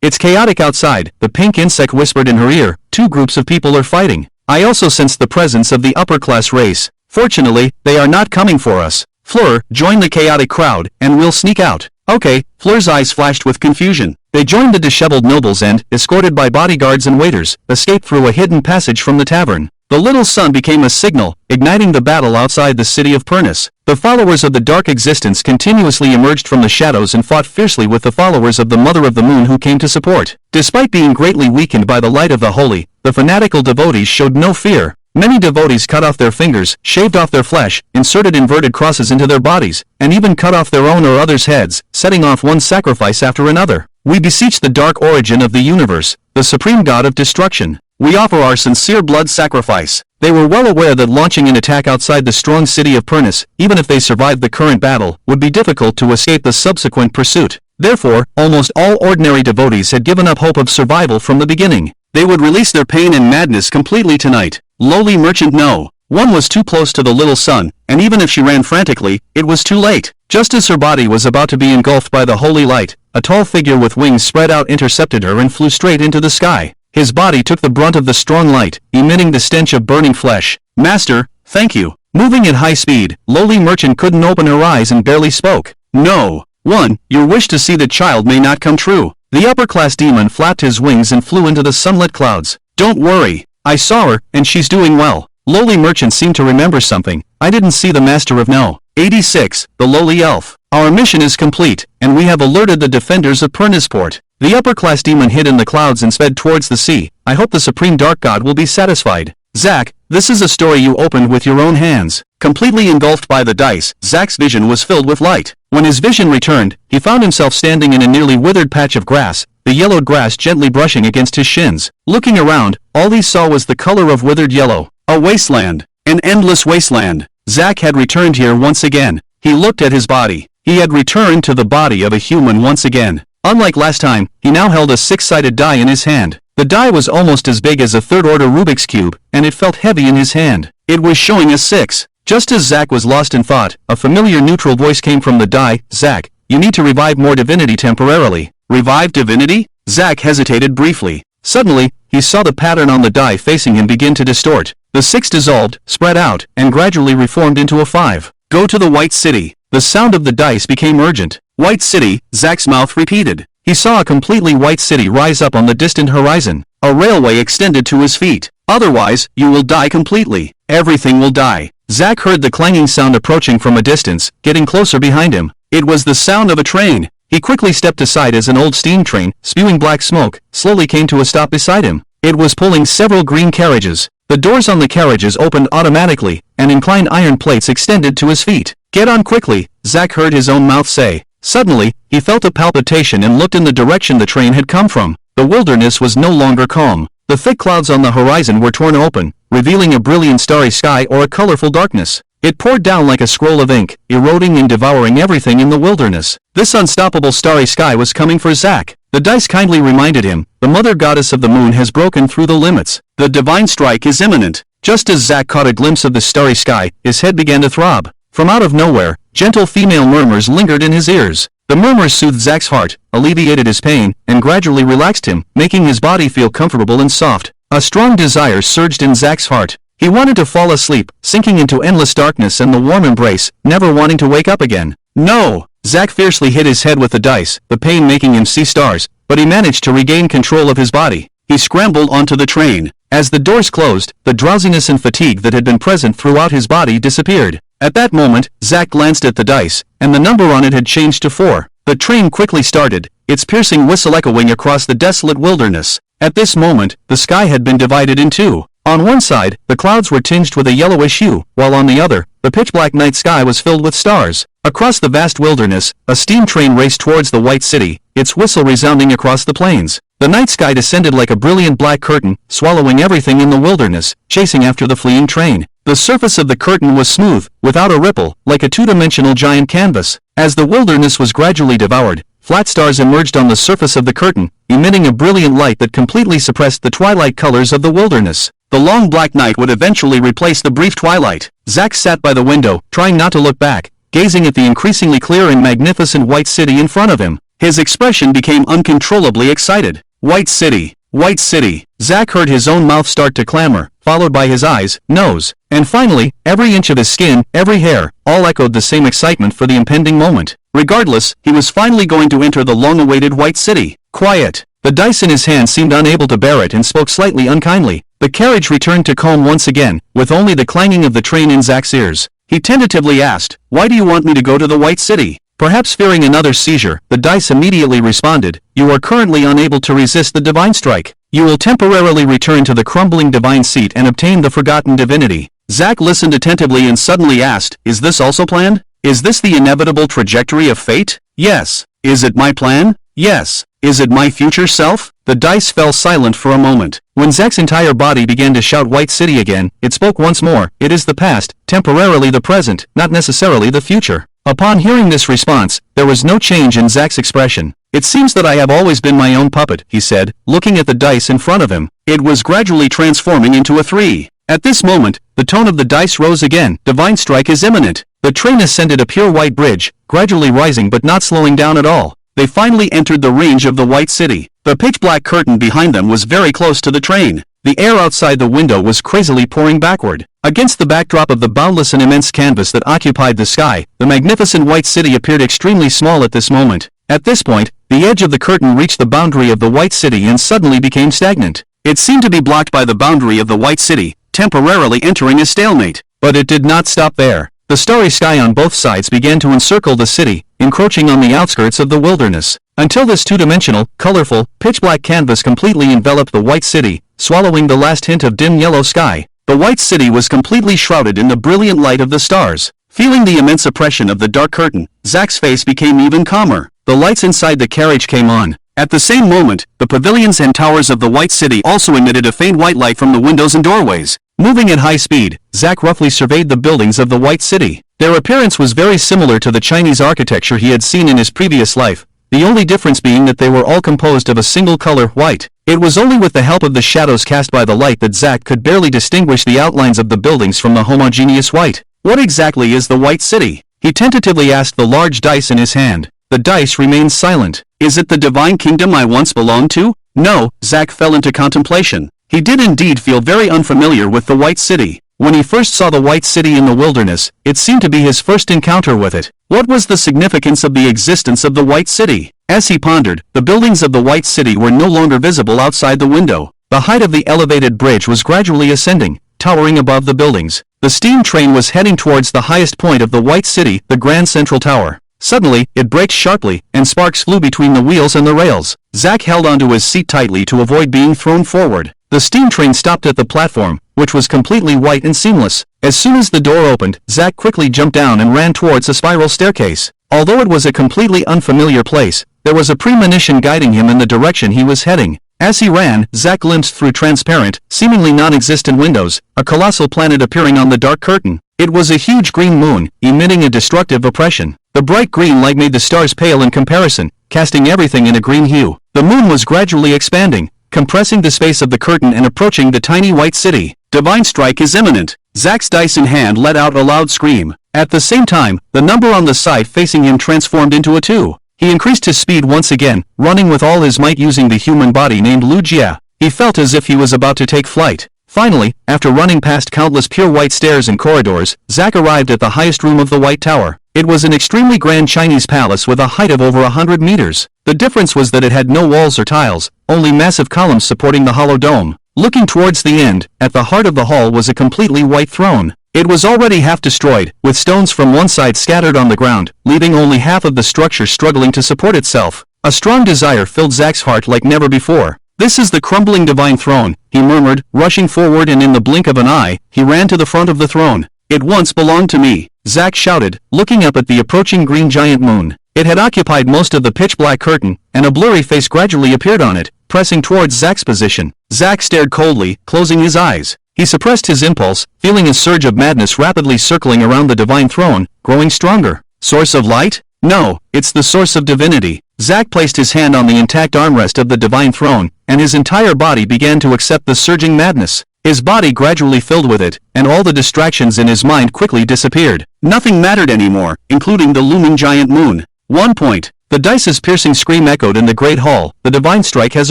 Speaker 1: It's chaotic outside," the pink insect whispered in her ear. "Two groups of people are fighting. I also sense the presence of the upper-class race. Fortunately, they are not coming for us. Fleur, join the chaotic crowd, and we'll sneak out." "Okay." Fleur's eyes flashed with confusion. They joined the disheveled nobles and, escorted by bodyguards and waiters, escaped through a hidden passage from the tavern. The little sun became a signal, igniting the battle outside the city of Pernus. The followers of the dark existence continuously emerged from the shadows and fought fiercely with the followers of the Mother of the Moon who came to support. Despite being greatly weakened by the light of the holy, the fanatical devotees showed no fear. Many devotees cut off their fingers, shaved off their flesh, inserted inverted crosses into their bodies, and even cut off their own or others' heads, setting off one sacrifice after another. We beseech the dark origin of the universe, the supreme god of destruction. We offer our sincere blood sacrifice. They were well aware that launching an attack outside the strong city of Pernus, even if they survived the current battle, would be difficult to escape the subsequent pursuit. Therefore, almost all ordinary devotees had given up hope of survival from the beginning. They would release their pain and madness completely tonight. Lowly merchant no. One was too close to the little sun, and even if she ran frantically, it was too late. Just as her body was about to be engulfed by the holy light, a tall figure with wings spread out intercepted her and flew straight into the sky. His body took the brunt of the strong light, emitting the stench of burning flesh. Master, thank you. Moving at high speed, lowly merchant couldn't open her eyes and barely spoke. No. 1. Your wish to see the child may not come true. The upper-class demon flapped his wings and flew into the sunlit clouds. Don't worry. I saw her, and she's doing well. Lowly merchant seemed to remember something. I didn't see the master of No. 86. The lowly elf. Our mission is complete, and we have alerted the defenders of Pernisport. The upper-class demon hid in the clouds and sped towards the sea. I hope the supreme dark god will be satisfied. Zack, this is a story you opened with your own hands. Completely engulfed by the dice, Zack's vision was filled with light. When his vision returned, he found himself standing in a nearly withered patch of grass, the yellowed grass gently brushing against his shins. Looking around, all he saw was the color of withered yellow. A wasteland. An endless wasteland. Zack had returned here once again. He looked at his body. He had returned to the body of a human once again. Unlike last time, he now held a six-sided die in his hand. The die was almost as big as a third-order Rubik's Cube, and it felt heavy in his hand. It was showing a 6. Just as Zack was lost in thought, a familiar neutral voice came from the die. Zack, you need to revive more divinity temporarily. Revive divinity? Zack hesitated briefly. Suddenly, he saw the pattern on the die facing him begin to distort. The 6 dissolved, spread out, and gradually reformed into a 5. Go to the White City. The sound of the dice became urgent. White City, Zack's mouth repeated. He saw a completely white city rise up on the distant horizon. A railway extended to his feet. Otherwise, you will die completely. Everything will die. Zack heard the clanging sound approaching from a distance, getting closer behind him. It was the sound of a train. He quickly stepped aside as an old steam train, spewing black smoke, slowly came to a stop beside him. It was pulling several green carriages. The doors on the carriages opened automatically, and inclined iron plates extended to his feet. Get on quickly, Zack heard his own mouth say. Suddenly, he felt a palpitation and looked in the direction the train had come from. The wilderness was no longer calm. The thick clouds on the horizon were torn open, revealing a brilliant starry sky or a colorful darkness. It poured down like a scroll of ink, eroding and devouring everything in the wilderness. This unstoppable starry sky was coming for Zack. The dice kindly reminded him, the mother goddess of the moon has broken through the limits. The divine strike is imminent. Just as Zack caught a glimpse of the starry sky, his head began to throb. From out of nowhere, gentle female murmurs lingered in his ears. The murmurs soothed Zack's heart, alleviated his pain, and gradually relaxed him, making his body feel comfortable and soft. A strong desire surged in Zack's heart. He wanted to fall asleep, sinking into endless darkness and the warm embrace, never wanting to wake up again. No! Zack fiercely hit his head with the dice, the pain making him see stars, but he managed to regain control of his body. He scrambled onto the train. As the doors closed, the drowsiness and fatigue that had been present throughout his body disappeared. At that moment, Zack glanced at the dice, and the number on it had changed to 4. The train quickly started, its piercing whistle echoing across the desolate wilderness. At this moment, the sky had been divided in two. On one side, the clouds were tinged with a yellowish hue, while on the other, the pitch-black night sky was filled with stars. Across the vast wilderness, a steam train raced towards the White City, its whistle resounding across the plains. The night sky descended like a brilliant black curtain, swallowing everything in the wilderness, chasing after the fleeing train. The surface of the curtain was smooth, without a ripple, like a two-dimensional giant canvas. As the wilderness was gradually devoured, flat stars emerged on the surface of the curtain, emitting a brilliant light that completely suppressed the twilight colors of the wilderness. The long black night would eventually replace the brief twilight. Zack sat by the window, trying not to look back, gazing at the increasingly clear and magnificent White City in front of him. His expression became uncontrollably excited. White City. White City. Zack heard his own mouth start to clamor, followed by his eyes, nose, and finally, every inch of his skin, every hair, all echoed the same excitement for the impending moment. Regardless, he was finally going to enter the long-awaited White City. Quiet. The dice in his hand seemed unable to bear it and spoke slightly unkindly. The carriage returned to calm once again, with only the clanging of the train in Zack's ears. He tentatively asked, "Why do you want me to go to the White City?" Perhaps fearing another seizure, the dice immediately responded, "You are currently unable to resist the divine strike. You will temporarily return to the crumbling divine seat and obtain the forgotten divinity. Zack listened attentively and suddenly asked, is this also planned? Is this the inevitable trajectory of fate? Yes. Is it my plan? Yes. Is it my future self? The dice fell silent for a moment. When Zack's entire body began to shout White City again, it spoke once more. It is the past, temporarily the present, not necessarily the future. Upon hearing this response, there was no change in Zack's expression. It seems that I have always been my own puppet, he said, looking at the dice in front of him. It was gradually transforming into a 3. At this moment, the tone of the dice rose again. Divine strike is imminent. The train ascended a pure white bridge, gradually rising but not slowing down at all. They finally entered the range of the White City. The pitch-black curtain behind them was very close to the train. The air outside the window was crazily pouring backward. Against the backdrop of the boundless and immense canvas that occupied the sky, the magnificent White City appeared extremely small at this moment. At this point, the edge of the curtain reached the boundary of the White City and suddenly became stagnant. It seemed to be blocked by the boundary of the White City, temporarily entering a stalemate. But it did not stop there. The starry sky on both sides began to encircle the city, encroaching on the outskirts of the wilderness, until this two-dimensional, colorful, pitch-black canvas completely enveloped the White City, swallowing the last hint of dim yellow sky. The White City was completely shrouded in the brilliant light of the stars. Feeling the immense oppression of the dark curtain, Zack's face became even calmer. The lights inside the carriage came on. At the same moment, the pavilions and towers of the White City also emitted a faint white light from the windows and doorways. Moving at high speed, Zack roughly surveyed the buildings of the White City. Their appearance was very similar to the Chinese architecture he had seen in his previous life, the only difference being that they were all composed of a single color, white. It was only with the help of the shadows cast by the light that Zack could barely distinguish the outlines of the buildings from the homogeneous white. What exactly is the White City? He tentatively asked the large dice in his hand. The dice remained silent. Is it the divine kingdom I once belonged to? No, Zack fell into contemplation. He did indeed feel very unfamiliar with the White City. When he first saw the White City in the wilderness, it seemed to be his first encounter with it. What was the significance of the existence of the White City? As he pondered, the buildings of the White City were no longer visible outside the window. The height of the elevated bridge was gradually ascending, towering above the buildings. The steam train was heading towards the highest point of the White City, the Grand Central Tower. Suddenly, it braked sharply, and sparks flew between the wheels and the rails. Zack held onto his seat tightly to avoid being thrown forward. The steam train stopped at the platform, which was completely white and seamless. As soon as the door opened, Zack quickly jumped down and ran towards a spiral staircase. Although it was a completely unfamiliar place, there was a premonition guiding him in the direction he was heading. As he ran, Zack glimpsed through transparent, seemingly non-existent windows, a colossal planet appearing on the dark curtain. It was a huge green moon, emitting a destructive oppression. The bright green light made the stars pale in comparison, casting everything in a green hue. The moon was gradually expanding, compressing the space of the curtain and approaching the tiny White City. Divine strike is imminent. Zack's dice in hand let out a loud scream. At the same time, the number on the side facing him transformed into a 2. He increased his speed once again, running with all his might using the human body named Lu Jia. He felt as if he was about to take flight. Finally, after running past countless pure white stairs and corridors, Zack arrived at the highest room of the White Tower. It was an extremely grand Chinese palace with a height of over 100 meters. The difference was that it had no walls or tiles, only massive columns supporting the hollow dome. Looking towards the end, at the heart of the hall was a completely white throne. It was already half destroyed, with stones from one side scattered on the ground, leaving only half of the structure struggling to support itself. A strong desire filled Zack's heart like never before. This is the crumbling divine throne, he murmured, rushing forward, and in the blink of an eye, he ran to the front of the throne. It once belonged to me, Zack shouted, looking up at the approaching green giant moon. It had occupied most of the pitch-black curtain, and a blurry face gradually appeared on it, pressing towards Zack's position. Zack stared coldly, closing his eyes. He suppressed his impulse, feeling a surge of madness rapidly circling around the divine throne, growing stronger. Source of light? No, it's the source of divinity. Zack placed his hand on the intact armrest of the divine throne, and his entire body began to accept the surging madness. His body gradually filled with it, and all the distractions in his mind quickly disappeared. Nothing mattered anymore, including the looming giant moon. 1 point. The dice's piercing scream echoed in the great hall. The divine strike has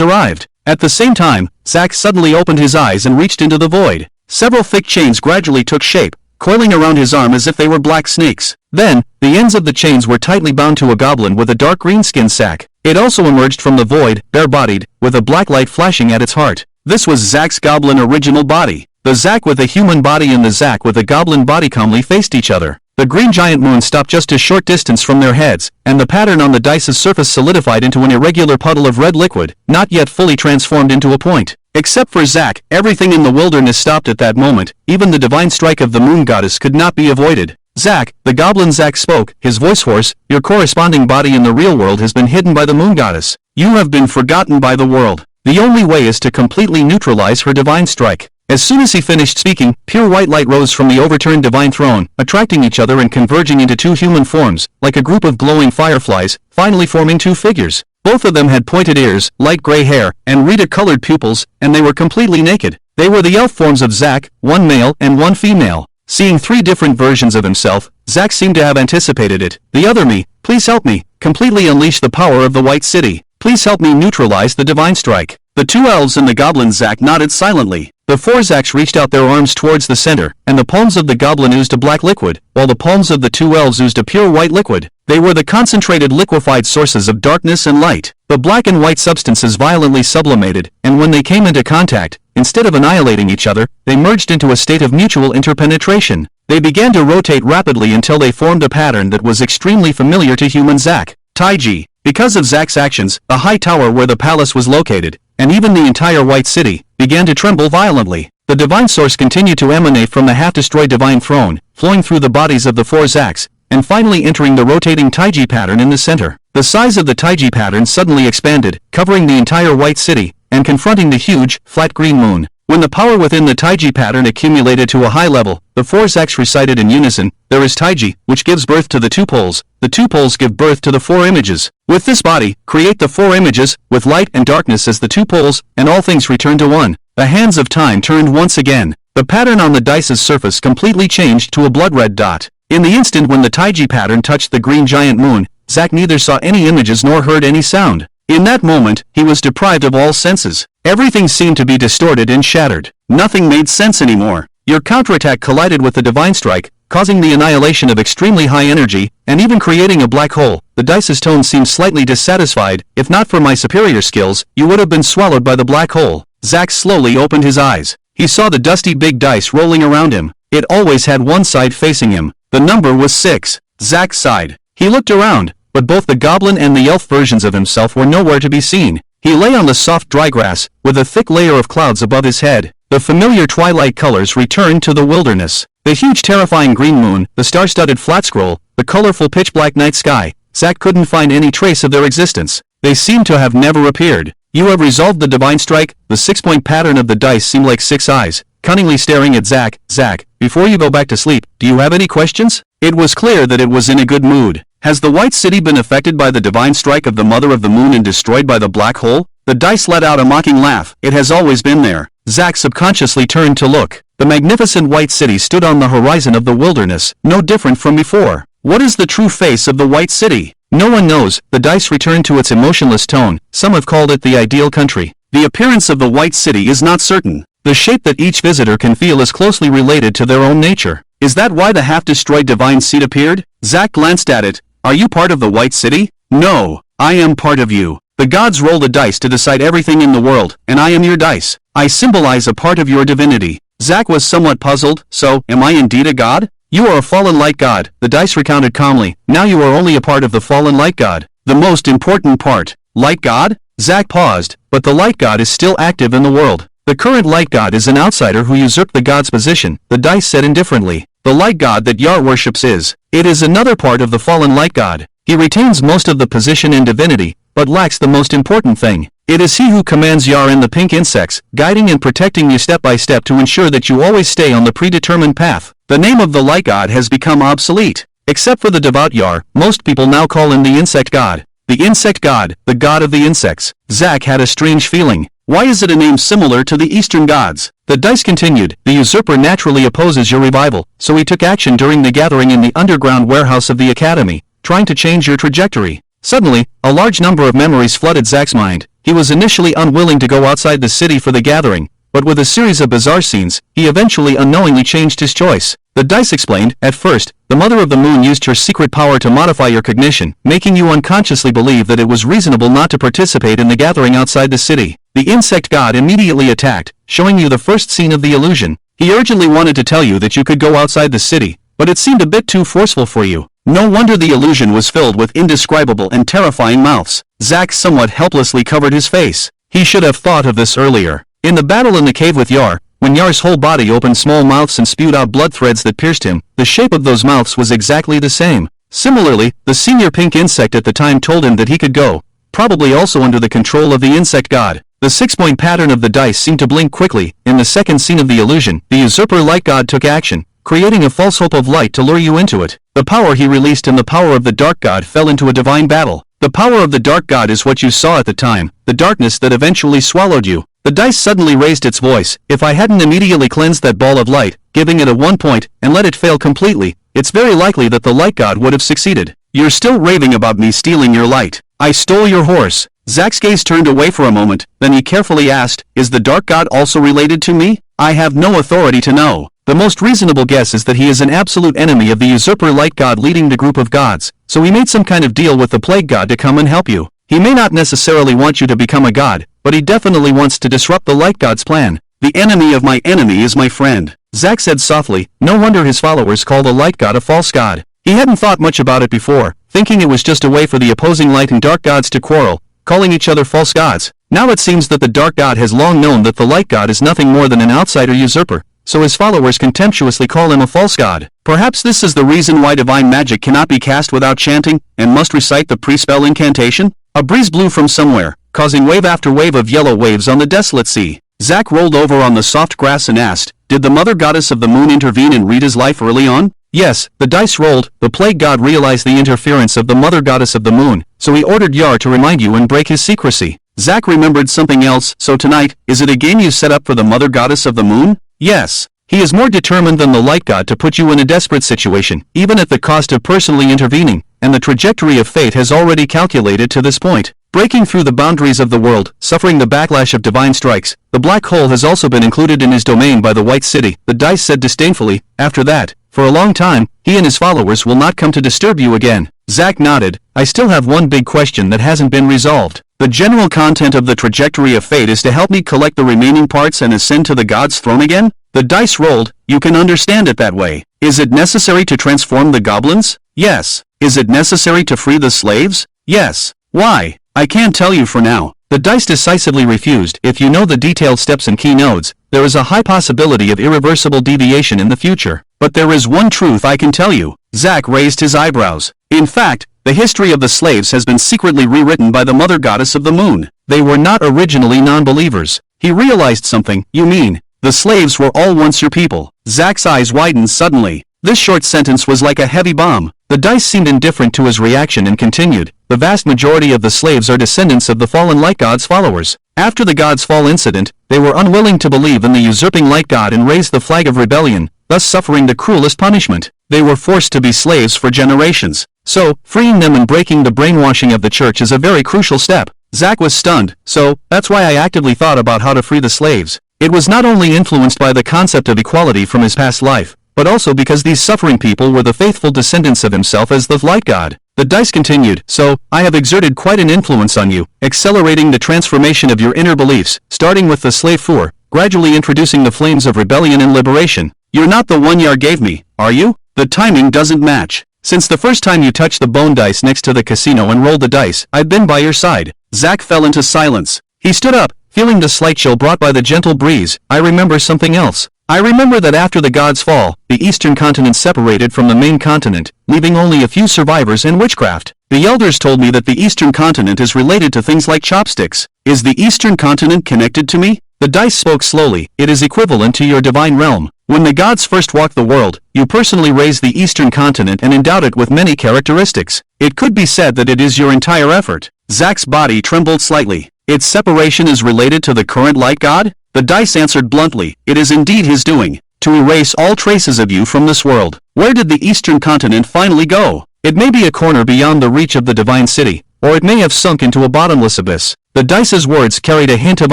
Speaker 1: arrived. At the same time, Zack suddenly opened his eyes and reached into the void. Several thick chains gradually took shape, coiling around his arm as if they were black snakes. Then, the ends of the chains were tightly bound to a goblin with a dark green skin sack. It also emerged from the void, bare-bodied, with a black light flashing at its heart. This was Zack's goblin original body. The Zack with a human body and the Zack with a goblin body calmly faced each other. The green giant moon stopped just a short distance from their heads, and the pattern on the dice's surface solidified into an irregular puddle of red liquid, not yet fully transformed into a point. Except for Zack, everything in the wilderness stopped at that moment. Even the divine strike of the moon goddess could not be avoided. Zack, the goblin Zack spoke, his voice hoarse, your corresponding body in the real world has been hidden by the moon goddess. You have been forgotten by the world. The only way is to completely neutralize her divine strike. As soon as he finished speaking, pure white light rose from the overturned divine throne, attracting each other and converging into two human forms, like a group of glowing fireflies, finally forming two figures. Both of them had pointed ears, light gray hair, and rita-colored pupils, and they were completely naked. They were the elf forms of Zack, one male and one female. Seeing three different versions of himself, Zack seemed to have anticipated it. The other me, please help me, completely unleash the power of the White City. Please help me neutralize the divine strike. The two elves and the goblin Zack nodded silently. The four Zacks reached out their arms towards the center, and the palms of the goblin oozed a black liquid, while the palms of the two elves oozed a pure white liquid. They were the concentrated liquefied sources of darkness and light. The black and white substances violently sublimated, and when they came into contact, instead of annihilating each other, they merged into a state of mutual interpenetration. They began to rotate rapidly until they formed a pattern that was extremely familiar to human Zack. Taiji. Because of Zack's actions, the high tower where the palace was located, and even the entire White City, began to tremble violently. The divine source continued to emanate from the half-destroyed divine throne, flowing through the bodies of the four Zacks, and finally entering the rotating Taiji pattern in the center. The size of the Taiji pattern suddenly expanded, covering the entire White City, and confronting the huge, flat green moon. When the power within the Taiji pattern accumulated to a high level, the four Zacks recited in unison, there is Taiji, which gives birth to the two poles. The two poles give birth to the four images. With this body, create the four images, with light and darkness as the two poles, and all things return to one. The hands of time turned once again. The pattern on the dice's surface completely changed to a blood-red dot. In the instant when the Taiji pattern touched the green giant moon, Zack neither saw any images nor heard any sound. In that moment, he was deprived of all senses. Everything seemed to be distorted and shattered. Nothing made sense anymore. Your counterattack collided with the divine strike, causing the annihilation of extremely high energy, and even creating a black hole. The dice's tone seemed slightly dissatisfied. If not for my superior skills, you would have been swallowed by the black hole. Zack slowly opened his eyes. He saw the dusty big dice rolling around him. It always had one side facing him. The number was 6. Zack sighed. He looked around, but both the goblin and the elf versions of himself were nowhere to be seen. He lay on the soft dry grass, with a thick layer of clouds above his head. The familiar twilight colors returned to the wilderness. The huge terrifying green moon, the star-studded flat scroll, the colorful pitch-black night sky. Zack couldn't find any trace of their existence. They seemed to have never appeared. You have resolved the divine strike. The 6-point pattern of the dice seemed like 6 eyes, cunningly staring at Zack. Zack, before you go back to sleep, do you have any questions? It was clear that it was in a good mood. Has the White City been affected by the divine strike of the Mother of the Moon and destroyed by the black hole? The dice let out a mocking laugh. It has always been there. Zack subconsciously turned to look. The magnificent White City stood on the horizon of the wilderness, no different from before. What is the true face of the White City? No one knows. The dice returned to its emotionless tone. Some have called it the ideal country. The appearance of the White City is not certain. The shape that each visitor can feel is closely related to their own nature. Is that why the half-destroyed divine seed appeared? Zack glanced at it. Are you part of the White City? No, I am part of you. The gods roll the dice to decide everything in the world, and I am your dice. I symbolize a part of your divinity. Zack was somewhat puzzled. So, am I indeed a god? You are a fallen light god, the dice recounted calmly. Now you are only a part of the fallen light god. The most important part. Light god? Zack paused, but the light god is still active in the world. The current light god is an outsider who usurped the god's position, the dice said indifferently. The light god that Yar worships is. It is another part of the fallen light god. He retains most of the position and divinity, but lacks the most important thing. It is he who commands Yar and the pink insects, guiding and protecting you step by step to ensure that you always stay on the predetermined path. The name of the light god has become obsolete. Except for the devout Yar, most people now call him the insect god. The insect god, the god of the insects. Zack had a strange feeling. Why is it a name similar to the Eastern gods? The dice continued. The usurper naturally opposes your revival, so he took action during the gathering in the underground warehouse of the academy, trying to change your trajectory. Suddenly, a large number of memories flooded Zack's mind. He was initially unwilling to go outside the city for the gathering, but with a series of bizarre scenes, he eventually unknowingly changed his choice. The dice explained, at first, the Mother of the Moon used her secret power to modify your cognition, making you unconsciously believe that it was reasonable not to participate in the gathering outside the city. The insect god immediately attacked, showing you the first scene of the illusion. He urgently wanted to tell you that you could go outside the city, but it seemed a bit too forceful for you. No wonder the illusion was filled with indescribable and terrifying mouths. Zack somewhat helplessly covered his face. He should have thought of this earlier. In the battle in the cave with Yar, when Yar's whole body opened small mouths and spewed out blood threads that pierced him, the shape of those mouths was exactly the same. Similarly, the senior pink insect at the time told him that he could go, probably also under the control of the insect god. The 6-point pattern of the dice seemed to blink quickly. In the second scene of the illusion, the usurper light god took action, creating a false hope of light to lure you into it. The power he released and the power of the dark god fell into a divine battle. The power of the dark god is what you saw at the time, the darkness that eventually swallowed you. The dice suddenly raised its voice. If I hadn't immediately cleansed that ball of light, giving it a 1 point, and let it fail completely, it's very likely that the light god would have succeeded. You're still raving about me stealing your light. I stole your horse. Zack's gaze turned away for a moment, then he carefully asked, is the dark god also related to me? I have no authority to know. The most reasonable guess is that he is an absolute enemy of the usurper light god leading the group of gods, so he made some kind of deal with the plague god to come and help you. He may not necessarily want you to become a god, but he definitely wants to disrupt the light god's plan. The enemy of my enemy is my friend, Zack said softly. No wonder his followers call the light god a false god. He hadn't thought much about it before, thinking it was just a way for the opposing light and dark gods to quarrel, calling each other false gods. Now it seems that the dark god has long known that the light god is nothing more than an outsider usurper, so his followers contemptuously call him a false god. Perhaps this is the reason why divine magic cannot be cast without chanting, and must recite the pre-spell incantation? A breeze blew from somewhere, causing wave after wave of yellow waves on the desolate sea. Zack rolled over on the soft grass and asked, did the mother goddess of the moon intervene in Rita's life early on? Yes, the dice rolled. The plague god realized the interference of the mother goddess of the moon, so he ordered Yar to remind you and break his secrecy. Zack remembered something else. So tonight, is it a game you set up for the mother goddess of the moon? Yes. He is more determined than the light god to put you in a desperate situation, even at the cost of personally intervening, and the trajectory of fate has already calculated to this point. Breaking through the boundaries of the world, suffering the backlash of divine strikes, the black hole has also been included in his domain by the White City, the dice said disdainfully. After that, for a long time, he and his followers will not come to disturb you again. Zack nodded. I still have one big question that hasn't been resolved. The general content of the trajectory of fate is to help me collect the remaining parts and ascend to the god's throne again? The dice rolled. You can understand it that way. Is it necessary to transform the goblins? Yes. Is it necessary to free the slaves? Yes. Why? I can't tell you for now. The dice decisively refused. If you know the detailed steps and key nodes, there is a high possibility of irreversible deviation in the future. But there is one truth I can tell you. Zack raised his eyebrows. In fact, the history of the slaves has been secretly rewritten by the mother goddess of the moon. They were not originally non-believers. He realized something. You mean, the slaves were all once your people? Zack's eyes widened suddenly. This short sentence was like a heavy bomb. The dice seemed indifferent to his reaction and continued. The vast majority of the slaves are descendants of the fallen light god's followers. After the god's fall incident, they were unwilling to believe in the usurping light god and raised the flag of rebellion, thus suffering the cruelest punishment. They were forced to be slaves for generations. So, freeing them and breaking the brainwashing of the church is a very crucial step. Zack was stunned. So, that's why I actively thought about how to free the slaves. It was not only influenced by the concept of equality from his past life, but also because these suffering people were the faithful descendants of himself as the light god. The dice continued. So, I have exerted quite an influence on you, accelerating the transformation of your inner beliefs, starting with the slave four, gradually introducing the flames of rebellion and liberation. You're not the one Yar gave me, are you? The timing doesn't match. Since the first time you touched the bone dice next to the casino and rolled the dice, I've been by your side. Zack fell into silence. He stood up, feeling the slight chill brought by the gentle breeze. I remember something else. I remember that after the god's fall, the eastern continent separated from the main continent, leaving only a few survivors in witchcraft. The elders told me that the eastern continent is related to things like chopsticks. Is the eastern continent connected to me? The dice spoke slowly. It is equivalent to your divine realm. When the gods first walked the world, you personally raised the eastern continent and endowed it with many characteristics. It could be said that it is your entire effort. Zack's body trembled slightly. Its separation is related to the current light god? The dice answered bluntly. It is indeed his doing, to erase all traces of you from this world. Where did the eastern continent finally go? It may be a corner beyond the reach of the divine city, or it may have sunk into a bottomless abyss. The dice's words carried a hint of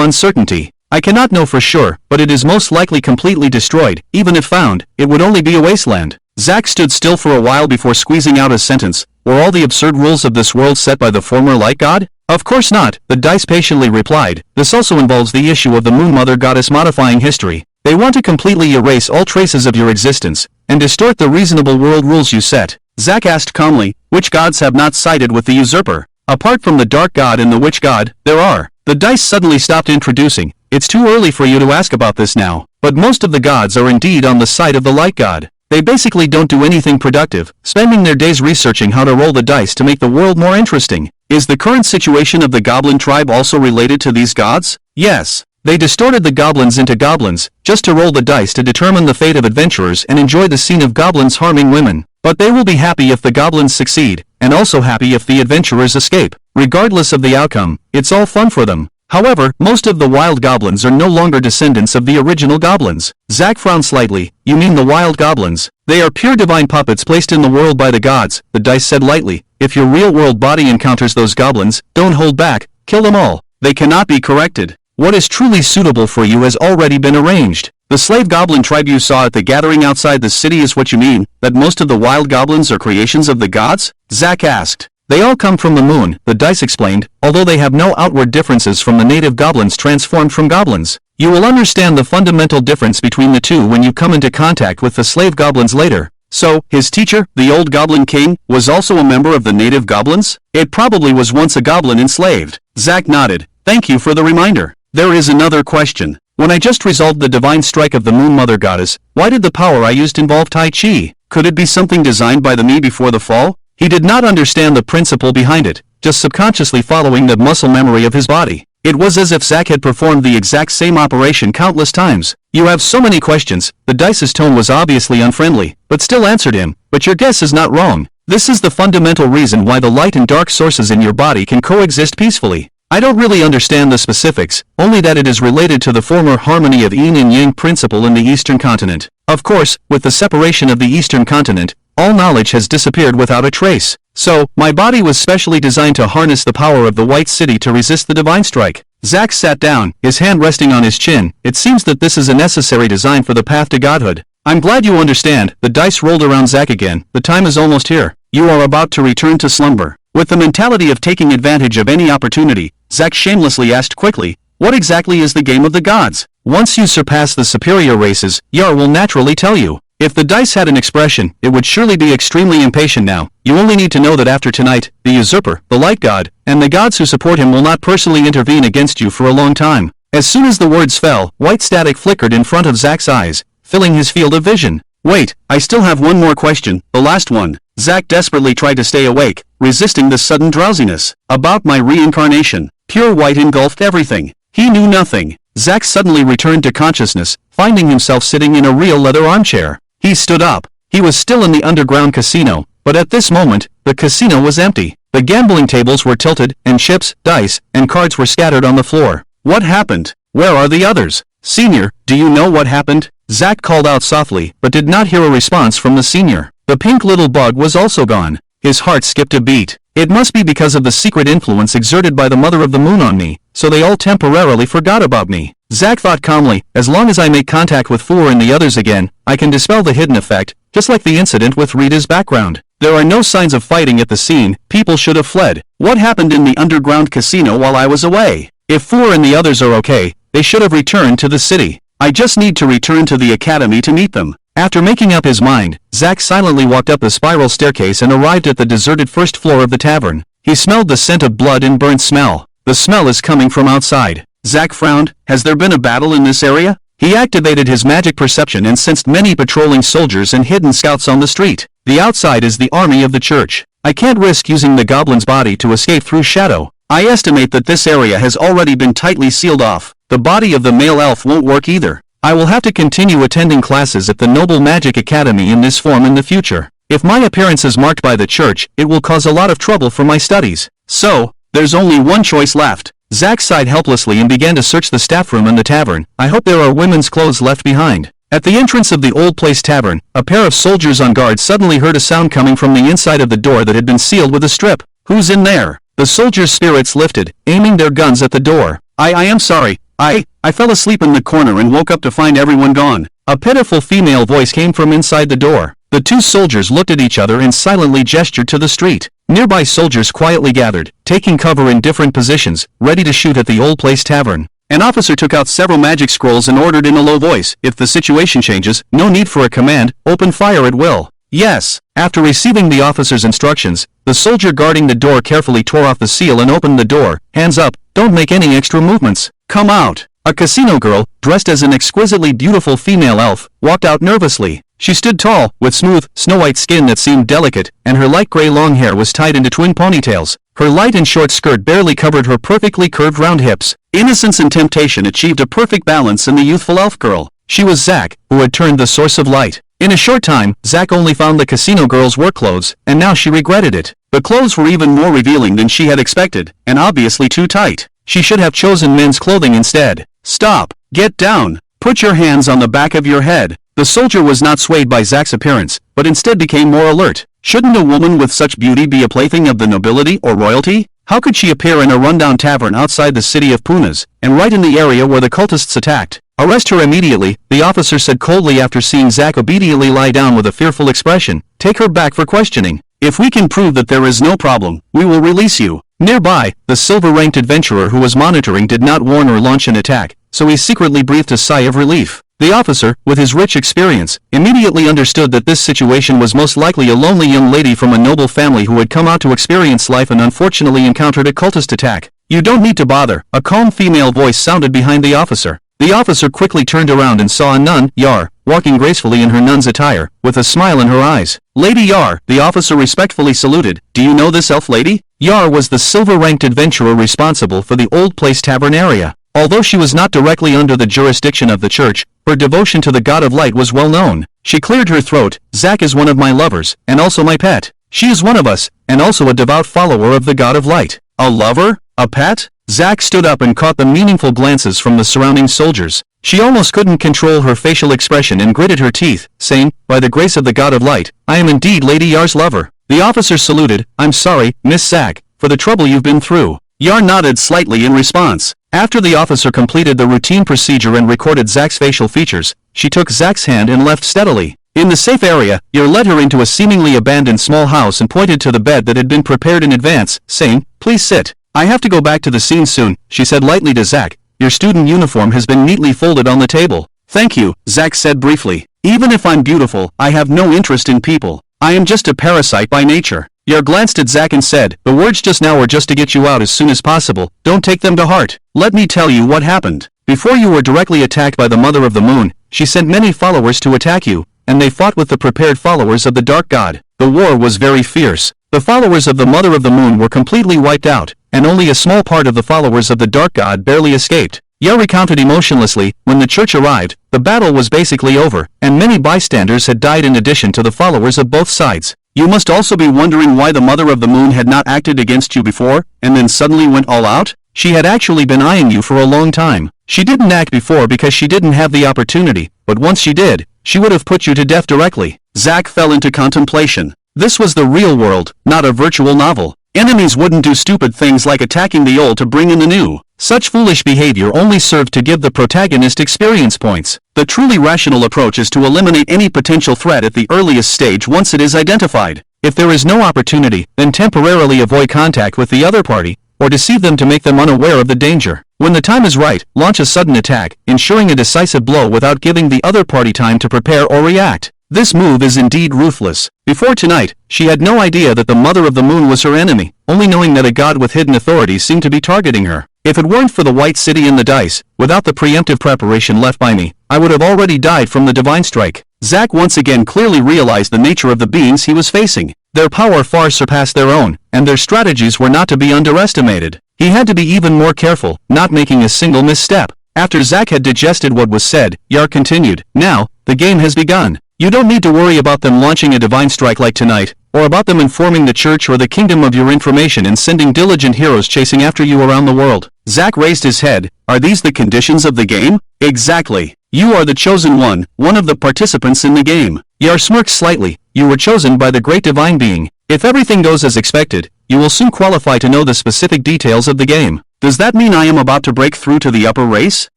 Speaker 1: uncertainty. I cannot know for sure, but it is most likely completely destroyed. Even if found, it would only be a wasteland. Zack stood still for a while before squeezing out a sentence. Were all the absurd rules of this world set by the former light god? Of course not, the dice patiently replied. This also involves the issue of the moon mother goddess modifying history. They want to completely erase all traces of your existence, and distort the reasonable world rules you set. Zack asked calmly, which gods have not sided with the usurper? Apart from the dark god and the witch god, there are. The dice suddenly stopped introducing. It's too early for you to ask about this now, but most of the gods are indeed on the side of the light god. They basically don't do anything productive, spending their days researching how to roll the dice to make the world more interesting. Is the current situation of the goblin tribe also related to these gods? Yes. They distorted the goblins into goblins, just to roll the dice to determine the fate of adventurers and enjoy the scene of goblins harming women. But they will be happy if the goblins succeed, and also happy if the adventurers escape. Regardless of the outcome, it's all fun for them. However, most of the wild goblins are no longer descendants of the original goblins. Zack frowned slightly. You mean the wild goblins? They are pure divine puppets placed in the world by the gods, the dice said lightly. If your real-world body encounters those goblins, don't hold back, kill them all. They cannot be corrected. What is truly suitable for you has already been arranged. The slave goblin tribe you saw at the gathering outside the city is what you mean, that most of the wild goblins are creations of the gods? Zack asked. They all come from the moon, the dice explained, although they have no outward differences from the native goblins transformed from goblins. You will understand the fundamental difference between the two when you come into contact with the slave goblins later. So, his teacher, the old goblin king, was also a member of the native goblins? It probably was once a goblin enslaved. Zack nodded. Thank you for the reminder. There is another question. When I just resolved the divine strike of the Moon Mother Goddess, why did the power I used involve Tai Chi? Could it be something designed by the me before the fall? He did not understand the principle behind it, just subconsciously following the muscle memory of his body. It was as if Zack had performed the exact same operation countless times. You have so many questions. The dice's tone was obviously unfriendly, but still answered him. But your guess is not wrong. This is the fundamental reason why the light and dark sources in your body can coexist peacefully. I don't really understand the specifics, only that it is related to the former harmony of yin and yang principle in the Eastern continent. Of course, with the separation of the Eastern continent, all knowledge has disappeared without a trace. So, my body was specially designed to harness the power of the White City to resist the divine strike. Zack sat down, his hand resting on his chin. It seems that this is a necessary design for the path to godhood. I'm glad you understand. The dice rolled around Zack again. The time is almost here. You are about to return to slumber. With the mentality of taking advantage of any opportunity, Zack shamelessly asked quickly, what exactly is the game of the gods? Once you surpass the superior races, Yar will naturally tell you. If the dice had an expression, it would surely be extremely impatient now. You only need to know that after tonight, the usurper, the light god, and the gods who support him will not personally intervene against you for a long time. As soon as the words fell, white static flickered in front of Zack's eyes, filling his field of vision. Wait, I still have one more question, the last one. Zack desperately tried to stay awake, resisting the sudden drowsiness. About my reincarnation. Pure white engulfed everything. He knew nothing. Zack suddenly returned to consciousness, finding himself sitting in a real leather armchair. He stood up. He was still in the underground casino, but at this moment, the casino was empty. The gambling tables were tilted, and chips, dice, and cards were scattered on the floor. What happened? Where are the others? Senior, do you know what happened? Zack called out softly, but did not hear a response from the senior. The pink little bug was also gone. His heart skipped a beat. It must be because of the secret influence exerted by the Mother of the Moon on me, so they all temporarily forgot about me. Zack thought calmly, as long as I make contact with Four and the others again, I can dispel the hidden effect, just like the incident with Rita's background. There are no signs of fighting at the scene. People should have fled. What happened in the underground casino while I was away? If Four and the others are okay, they should have returned to the city. I just need to return to the academy to meet them. After making up his mind, Zack silently walked up the spiral staircase and arrived at the deserted first floor of the tavern. He smelled the scent of blood and burnt smell. The smell is coming from outside. Zack frowned. Has there been a battle in this area? He activated his magic perception and sensed many patrolling soldiers and hidden scouts on the street. The outside is the army of the church. I can't risk using the goblin's body to escape through shadow. I estimate that this area has already been tightly sealed off. The body of the male elf won't work either. I will have to continue attending classes at the Noble Magic Academy in this form in the future. If my appearance is marked by the church, it will cause a lot of trouble for my studies. So, there's only one choice left. Zack sighed helplessly and began to search the staff room in the tavern. I hope there are women's clothes left behind. At the entrance of the Old Place Tavern, a pair of soldiers on guard suddenly heard a sound coming from the inside of the door that had been sealed with a strip. Who's in there? The soldiers' spirits lifted, aiming their guns at the door. I am sorry. I fell asleep in the corner and woke up to find everyone gone. A pitiful female voice came from inside the door. The two soldiers looked at each other and silently gestured to the street. Nearby soldiers quietly gathered, taking cover in different positions, ready to shoot at the Old Place Tavern. An officer took out several magic scrolls and ordered in a low voice, "If the situation changes, no need for a command, open fire at will." "Yes." After receiving the officer's instructions, the soldier guarding the door carefully tore off the seal and opened the door. "Hands up, don't make any extra movements. Come out." A casino girl, dressed as an exquisitely beautiful female elf, walked out nervously. She stood tall, with smooth, snow-white skin that seemed delicate, and her light gray long hair was tied into twin ponytails. Her light and short skirt barely covered her perfectly curved round hips. Innocence and temptation achieved a perfect balance in the youthful elf girl. She was Zack, who had turned the source of light. In a short time, Zack only found the casino girl's work clothes, and now she regretted it. The clothes were even more revealing than she had expected, and obviously too tight. She should have chosen men's clothing instead. "Stop! Get down! Put your hands on the back of your head." The soldier was not swayed by Zack's appearance, but instead became more alert. Shouldn't a woman with such beauty be a plaything of the nobility or royalty? How could she appear in a rundown tavern outside the city of Punas, and right in the area where the cultists attacked? "Arrest her immediately," the officer said coldly after seeing Zack obediently lie down with a fearful expression. "Take her back for questioning. If we can prove that there is no problem, we will release you." Nearby, the silver-ranked adventurer who was monitoring did not warn or launch an attack, so he secretly breathed a sigh of relief. The officer, with his rich experience, immediately understood that this situation was most likely a lonely young lady from a noble family who had come out to experience life and unfortunately encountered a cultist attack. "You don't need to bother," a calm female voice sounded behind the officer. The officer quickly turned around and saw a nun, Yar, walking gracefully in her nun's attire, with a smile in her eyes. "Lady Yar," the officer respectfully saluted. "Do you know this elf lady?" Yar was the silver-ranked adventurer responsible for the Old Place Tavern area. Although she was not directly under the jurisdiction of the church, her devotion to the God of Light was well known. She cleared her throat. "Zack is one of my lovers, and also my pet. She is one of us, and also a devout follower of the God of Light." "A lover? A pet?" Zack stood up and caught the meaningful glances from the surrounding soldiers. She almost couldn't control her facial expression and gritted her teeth, saying, "By the grace of the God of Light, I am indeed Lady Yar's lover." The officer saluted. "I'm sorry, Miss Zack, for the trouble you've been through." Yar nodded slightly in response. After the officer completed the routine procedure and recorded Zack's facial features, she took Zack's hand and left steadily. In the safe area, Yar led her into a seemingly abandoned small house and pointed to the bed that had been prepared in advance, saying, "Please sit. I have to go back to the scene soon," she said lightly to Zack. "Your student uniform has been neatly folded on the table." "Thank you," Zack said briefly. "Even if I'm beautiful, I have no interest in people. I am just a parasite by nature." Yar glanced at Zack and said, "The words just now were just to get you out as soon as possible. Don't take them to heart. Let me tell you what happened. Before you were directly attacked by the Mother of the Moon, she sent many followers to attack you, and they fought with the prepared followers of the Dark God. The war was very fierce. The followers of the Mother of the Moon were completely wiped out, and only a small part of the followers of the Dark God barely escaped." Yar recounted emotionlessly. When the church arrived, the battle was basically over, and many bystanders had died in addition to the followers of both sides. "You must also be wondering why the Mother of the Moon had not acted against you before, and then suddenly went all out? She had actually been eyeing you for a long time. She didn't act before because she didn't have the opportunity, but once she did, she would have put you to death directly." Zack fell into contemplation. This was the real world, not a virtual novel. Enemies wouldn't do stupid things like attacking the old to bring in the new. Such foolish behavior only served to give the protagonist experience points. The truly rational approach is to eliminate any potential threat at the earliest stage once it is identified. If there is no opportunity, then temporarily avoid contact with the other party, or deceive them to make them unaware of the danger. When the time is right, launch a sudden attack, ensuring a decisive blow without giving the other party time to prepare or react. This move is indeed ruthless. Before tonight, she had no idea that the Mother of the Moon was her enemy, only knowing that a god with hidden authorities seemed to be targeting her. "If it weren't for the White City and the dice, without the preemptive preparation left by me, I would have already died from the divine strike." Zack once again clearly realized the nature of the beings he was facing. Their power far surpassed their own, and their strategies were not to be underestimated. He had to be even more careful, not making a single misstep. After Zack had digested what was said, Yar continued, "Now, the game has begun. You don't need to worry about them launching a divine strike like tonight, or about them informing the church or the kingdom of your information and sending diligent heroes chasing after you around the world." Zack raised his head. "Are these the conditions of the game?" "Exactly. You are the chosen one of the participants in the game." Yar smirked slightly. "You were chosen by the great divine being. If everything goes as expected, you will soon qualify to know the specific details of the game." "Does that mean I am about to break through to the upper race?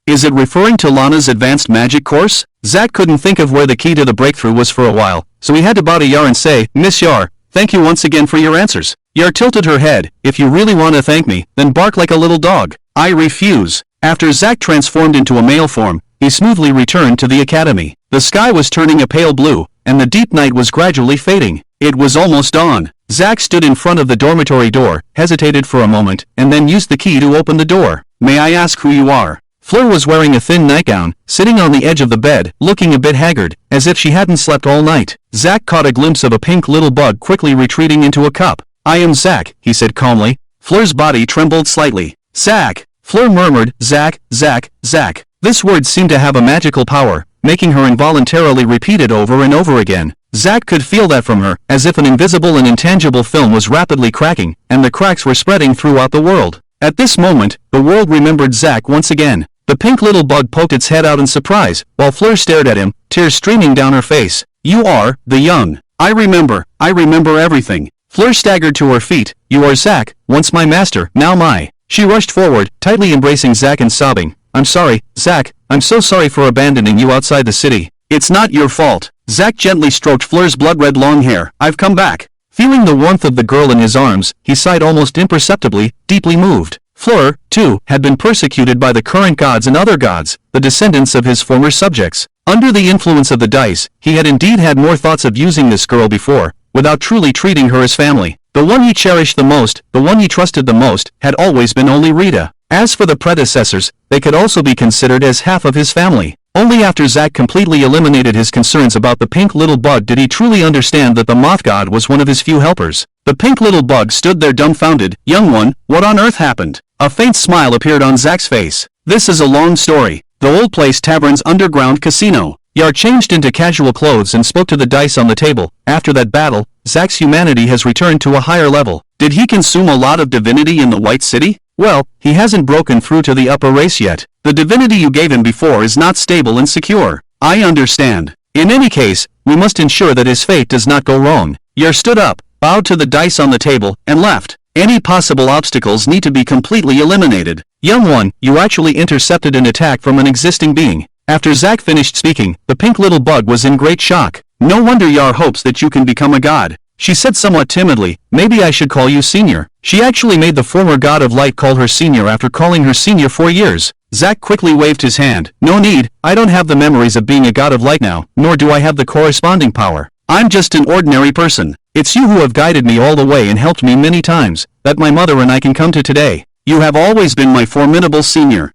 Speaker 1: Is it referring to Lana's advanced magic course?" Zack couldn't think of where the key to the breakthrough was for a while, so he had to bow to Yar and say, "Miss Yar, thank you once again for your answers." Yar tilted her head. "If you really want to thank me, then bark like a little dog." "I refuse." After Zack transformed into a male form, he smoothly returned to the academy. The sky was turning a pale blue, and the deep night was gradually fading. It was almost dawn. Zack stood in front of the dormitory door, hesitated for a moment, and then used the key to open the door. "May I ask who you are?" Fleur was wearing a thin nightgown, sitting on the edge of the bed, looking a bit haggard, as if she hadn't slept all night. Zack caught a glimpse of a pink little bug quickly retreating into a cup. "I am Zack," he said calmly. Fleur's body trembled slightly. "Zack!" Fleur murmured, "Zack, Zack, Zack." This word seemed to have a magical power, making her involuntarily repeat it over and over again. Zack could feel that from her, as if an invisible and intangible film was rapidly cracking, and the cracks were spreading throughout the world. At this moment, the world remembered Zack once again. The pink little bug poked its head out in surprise, while Fleur stared at him, tears streaming down her face. "You are, the young. I remember everything." Fleur staggered to her feet. "You are Zack, once my master, now my." She rushed forward, tightly embracing Zack and sobbing. "I'm sorry, Zack, I'm so sorry for abandoning you outside the city. It's not your fault." Zack gently stroked Fleur's blood-red long hair. "I've come back." Feeling the warmth of the girl in his arms, he sighed almost imperceptibly, deeply moved. Fleur, too, had been persecuted by the current gods and other gods, the descendants of his former subjects. Under the influence of the dice, he had indeed had more thoughts of using this girl before, without truly treating her as family. The one he cherished the most, the one he trusted the most, had always been only Rita. As for the predecessors, they could also be considered as half of his family. Only after Zack completely eliminated his concerns about the pink little bug did he truly understand that the moth god was one of his few helpers. The pink little bug stood there dumbfounded. "Young one, what on earth happened?" A faint smile appeared on Zack's face. "This is a long story. The old place tavern's underground casino." Yar changed into casual clothes and spoke to the dice on the table. "After that battle, Zack's humanity has returned to a higher level. Did he consume a lot of divinity in the White City? Well, he hasn't broken through to the upper race yet. The divinity you gave him before is not stable and secure." "I understand. In any case, we must ensure that his fate does not go wrong." Yar stood up, bowed to the dice on the table, and left. "Any possible obstacles need to be completely eliminated. Young one, you actually intercepted an attack from an existing being." After Zack finished speaking, the pink little bug was in great shock. "No wonder Yar hopes that you can become a god," she said somewhat timidly. "Maybe I should call you senior." She actually made the former god of light call her senior after calling her senior for years. Zack quickly waved his hand. "No need, I don't have the memories of being a god of light now, nor do I have the corresponding power. I'm just an ordinary person. It's you who have guided me all the way and helped me many times, that my mother and I can come to today. You have always been my formidable senior."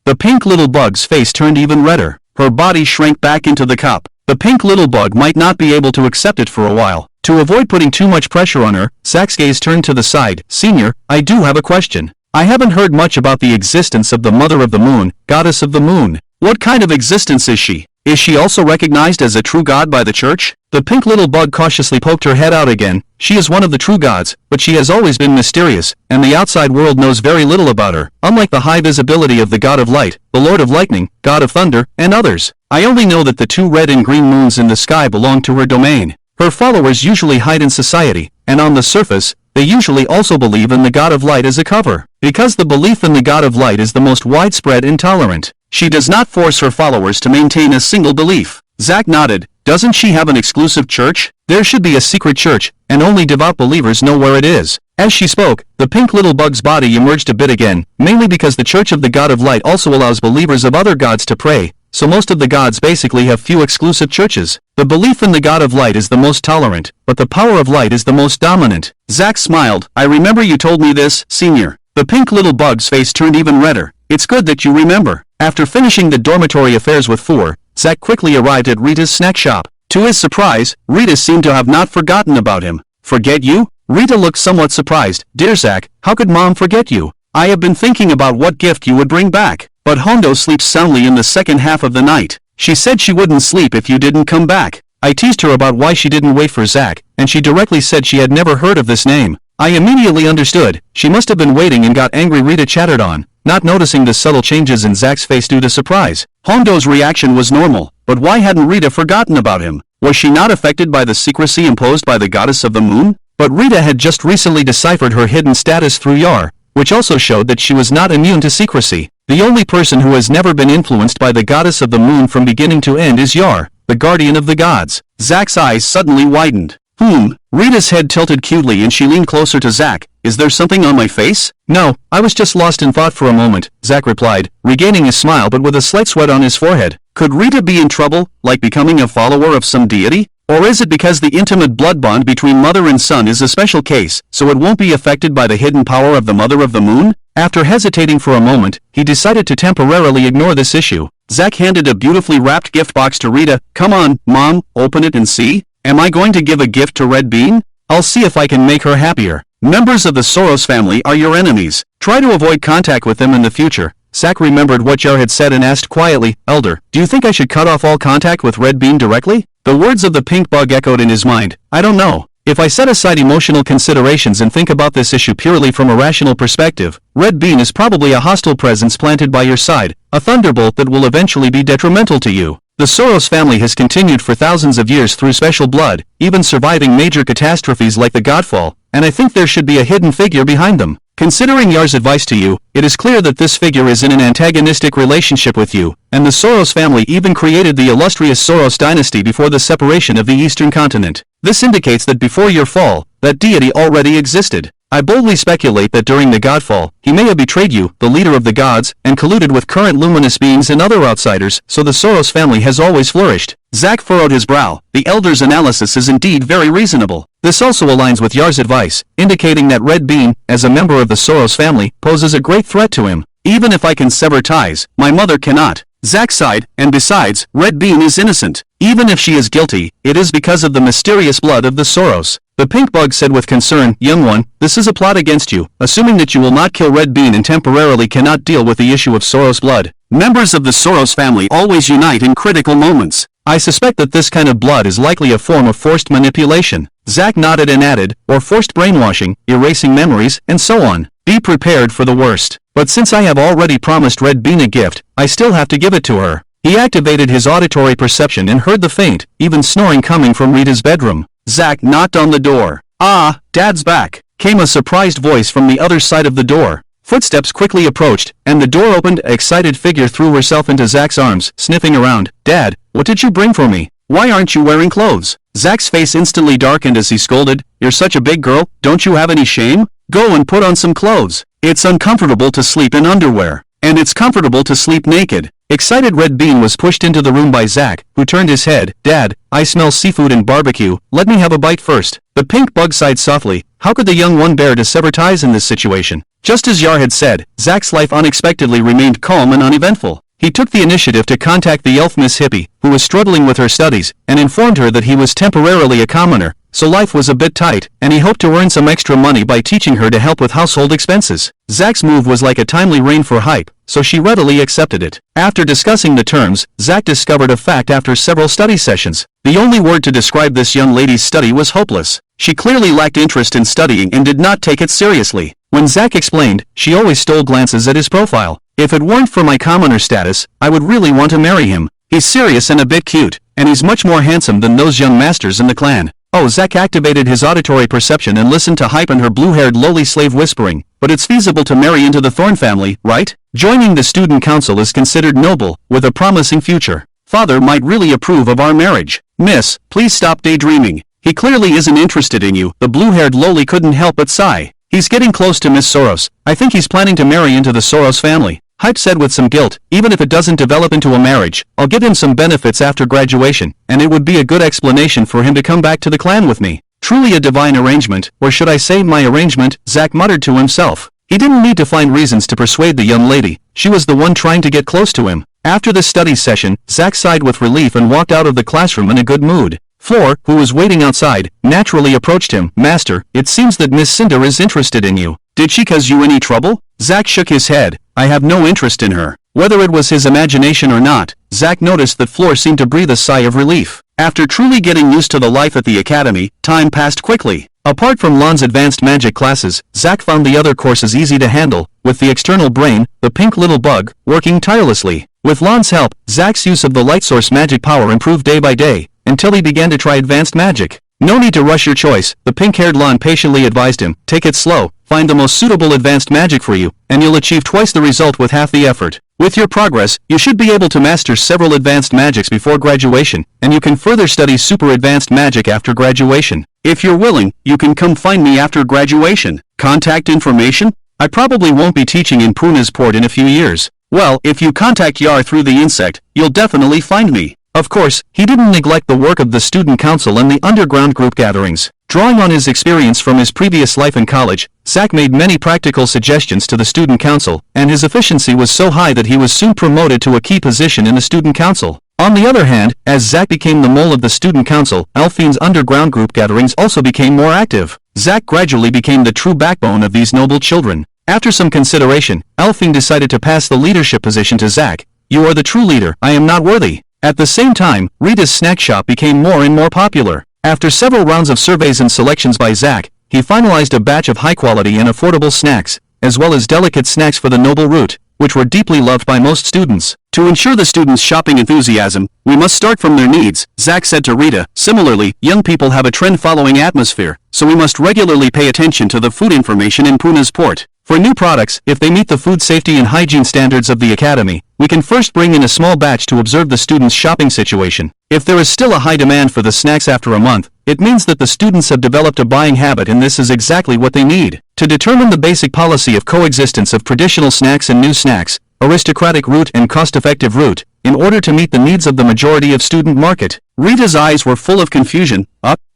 Speaker 1: The pink little bug's face turned even redder. Her body shrank back into the cup. The pink little bug might not be able to accept it for a while. To avoid putting too much pressure on her, Zack's gaze turned to the side. "Senior, I do have a question. I haven't heard much about the existence of the Mother of the Moon, Goddess of the Moon. What kind of existence is she? Is she also recognized as a true god by the church?" The pink little bug cautiously poked her head out again. "She is one of the true gods, but she has always been mysterious, and the outside world knows very little about her. Unlike the high visibility of the god of light, the lord of lightning, god of thunder, and others, I only know that the 2 red and green moons in the sky belong to her domain. Her followers usually hide in society, and on the surface, they usually also believe in the god of light as a cover. Because the belief in the god of light is the most widespread and tolerant, she does not force her followers to maintain a single belief." Zack nodded. "Doesn't she have an exclusive church?" "There should be a secret church, and only devout believers know where it is." As she spoke, the pink little bug's body emerged a bit again, mainly because the Church of the God of Light also allows believers of other gods to pray, so most of the gods basically have few exclusive churches. The belief in the God of Light is the most tolerant, but the power of light is the most dominant. Zack smiled. "I remember you told me this, senior." The pink little bug's face turned even redder. "It's good that you remember." After finishing the dormitory affairs with Fleur, Zack quickly arrived at Rita's snack shop. To his surprise, Rita seemed to have not forgotten about him. "Forget you?" Rita looked somewhat surprised. "Dear Zack, how could Mom forget you? I have been thinking about what gift you would bring back. But Hondo sleeps soundly in the second half of the night. She said she wouldn't sleep if you didn't come back." I teased her about why she didn't wait for Zack, and she directly said she had never heard of this name. I immediately understood. She must have been waiting and got angry. Rita chattered on, not noticing the subtle changes in Zack's face due to surprise. Hondo's reaction was normal, but why hadn't Rita forgotten about him? Was she not affected by the secrecy imposed by the goddess of the moon? But Rita had just recently deciphered her hidden status through Yar, which also showed that she was not immune to secrecy. The only person who has never been influenced by the goddess of the moon from beginning to end is Yar, the guardian of the gods. Zack's eyes suddenly widened. Rita's head tilted cutely and she leaned closer to Zack. Is there something on my face? No, I was just lost in thought for a moment, Zack replied, regaining his smile but with a slight sweat on his forehead. Could Rita be in trouble, like becoming a follower of some deity? Or is it because the intimate blood bond between mother and son is a special case, so it won't be affected by the hidden power of the Mother of the Moon? After hesitating for a moment, he decided to temporarily ignore this issue. Zack handed a beautifully wrapped gift box to Rita. Come on, Mom, open it and see. Am I going to give a gift to Red Bean? I'll see if I can make her happier. Members of the Soros family are your enemies. Try to avoid contact with them in the future. Zack remembered what Jar had said and asked quietly, Elder, do you think I should cut off all contact with Red Bean directly? The words of the pink bug echoed in his mind. I don't know. If I set aside emotional considerations and think about this issue purely from a rational perspective, Red Bean is probably a hostile presence planted by your side, a thunderbolt that will eventually be detrimental to you. The Soros family has continued for thousands of years through special blood, even surviving major catastrophes like the Godfall, and I think there should be a hidden figure behind them. Considering Yar's advice to you, it is clear that this figure is in an antagonistic relationship with you, and the Soros family even created the illustrious Soros dynasty before the separation of the Eastern continent. This indicates that before your fall, that deity already existed. I boldly speculate that during the Godfall, he may have betrayed you, the leader of the gods, and colluded with current luminous beings and other outsiders, so the Soros family has always flourished. Zack furrowed his brow. The Elder's analysis is indeed very reasonable. This also aligns with Yar's advice, indicating that Red Bean, as a member of the Soros family, poses a great threat to him. Even if I can sever ties, my mother cannot. Zack sighed, and besides, Red Bean is innocent. Even if she is guilty, it is because of the mysterious blood of the Soros. The pink bug said with concern, Young one, this is a plot against you, assuming that you will not kill Red Bean and temporarily cannot deal with the issue of Soros blood. Members of the Soros family always unite in critical moments. I suspect that this kind of blood is likely a form of forced manipulation. Zack nodded and added, or forced brainwashing, erasing memories, and so on. Be prepared for the worst. But since I have already promised Red Bean a gift, I still have to give it to her. He activated his auditory perception and heard the faint, even snoring coming from Rita's bedroom. Zack knocked on the door. Ah, Dad's back, came a surprised voice from the other side of the door. Footsteps quickly approached, and the door opened. An excited figure threw herself into Zack's arms, sniffing around. Dad, what did you bring for me? Why aren't you wearing clothes? Zack's face instantly darkened as he scolded. You're such a big girl, don't you have any shame? Go and put on some clothes. It's uncomfortable to sleep in underwear. And it's comfortable to sleep naked. Excited Red Bean was pushed into the room by Zack, who turned his head. Dad, I smell seafood and barbecue, let me have a bite first. The pink bug sighed softly. How could the young one bear to sever ties in this situation? Just as Yar had said, Zack's life unexpectedly remained calm and uneventful. He took the initiative to contact the elf Miss Hippie, who was struggling with her studies, and informed her that he was temporarily a commoner, so life was a bit tight, and he hoped to earn some extra money by teaching her to help with household expenses. Zack's move was like a timely rain for hype, so she readily accepted it. After discussing the terms, Zack discovered a fact after several study sessions. The only word to describe this young lady's study was hopeless. She clearly lacked interest in studying and did not take it seriously. When Zack explained, she always stole glances at his profile. If it weren't for my commoner status, I would really want to marry him. He's serious and a bit cute, and he's much more handsome than those young masters in the clan. Oh, Zack activated his auditory perception and listened to Hype and her blue-haired lowly slave whispering, but it's feasible to marry into the Thorn family, right? Joining the student council is considered noble, with a promising future. Father might really approve of our marriage. Miss, please stop daydreaming. He clearly isn't interested in you. The blue-haired lowly couldn't help but sigh. He's getting close to Miss Soros. I think he's planning to marry into the Soros family. Hype said with some guilt, even if it doesn't develop into a marriage, I'll give him some benefits after graduation, and it would be a good explanation for him to come back to the clan with me. Truly a divine arrangement, or should I say my arrangement, Zack muttered to himself. He didn't need to find reasons to persuade the young lady, she was the one trying to get close to him. After the study session, Zack sighed with relief and walked out of the classroom in a good mood. Floor, who was waiting outside, naturally approached him. Master, it seems that Miss Cinder is interested in you. Did she cause you any trouble? Zack shook his head. I have no interest in her. Whether it was his imagination or not, Zack noticed that Floor seemed to breathe a sigh of relief. After truly getting used to the life at the academy, time passed quickly. Apart from Lan's advanced magic classes, Zack found the other courses easy to handle, with the external brain, the pink little bug, working tirelessly. With Lan's help, Zack's use of the light source magic power improved day by day, until he began to try advanced magic. No need to rush your choice, the pink-haired Lan patiently advised him. Take it slow, find the most suitable advanced magic for you, and you'll achieve twice the result with half the effort. With your progress, you should be able to master several advanced magics before graduation, and you can further study super advanced magic after graduation. If you're willing, you can come find me after graduation. Contact information? I probably won't be teaching in Puna's port in a few years. Well, if you contact Yar through the insect, you'll definitely find me. Of course, he didn't neglect the work of the student council and the underground group gatherings. Drawing on his experience from his previous life in college, Zach made many practical suggestions to the student council, and his efficiency was so high that he was soon promoted to a key position in the student council. On the other hand, as Zach became the mole of the student council, Alfine's underground group gatherings also became more active. Zach gradually became the true backbone of these noble children. After some consideration, Alfine decided to pass the leadership position to Zach. You are the true leader, I am not worthy. At the same time, Rita's snack shop became more and more popular. After several rounds of surveys and selections by Zach, he finalized a batch of high-quality and affordable snacks, as well as delicate snacks for the noble route, which were deeply loved by most students. To ensure the students' shopping enthusiasm, we must start from their needs, Zach said to Rita. Similarly, young people have a trend-following atmosphere, so we must regularly pay attention to the food information in Puna's port. For new products, if they meet the food safety and hygiene standards of the academy, we can first bring in a small batch to observe the students' shopping situation. If there is still a high demand for the snacks after a month, it means that the students have developed a buying habit, and this is exactly what they need. To determine the basic policy of coexistence of traditional snacks and new snacks, aristocratic route and cost-effective route, in order to meet the needs of the majority of student market. Rita's eyes were full of confusion.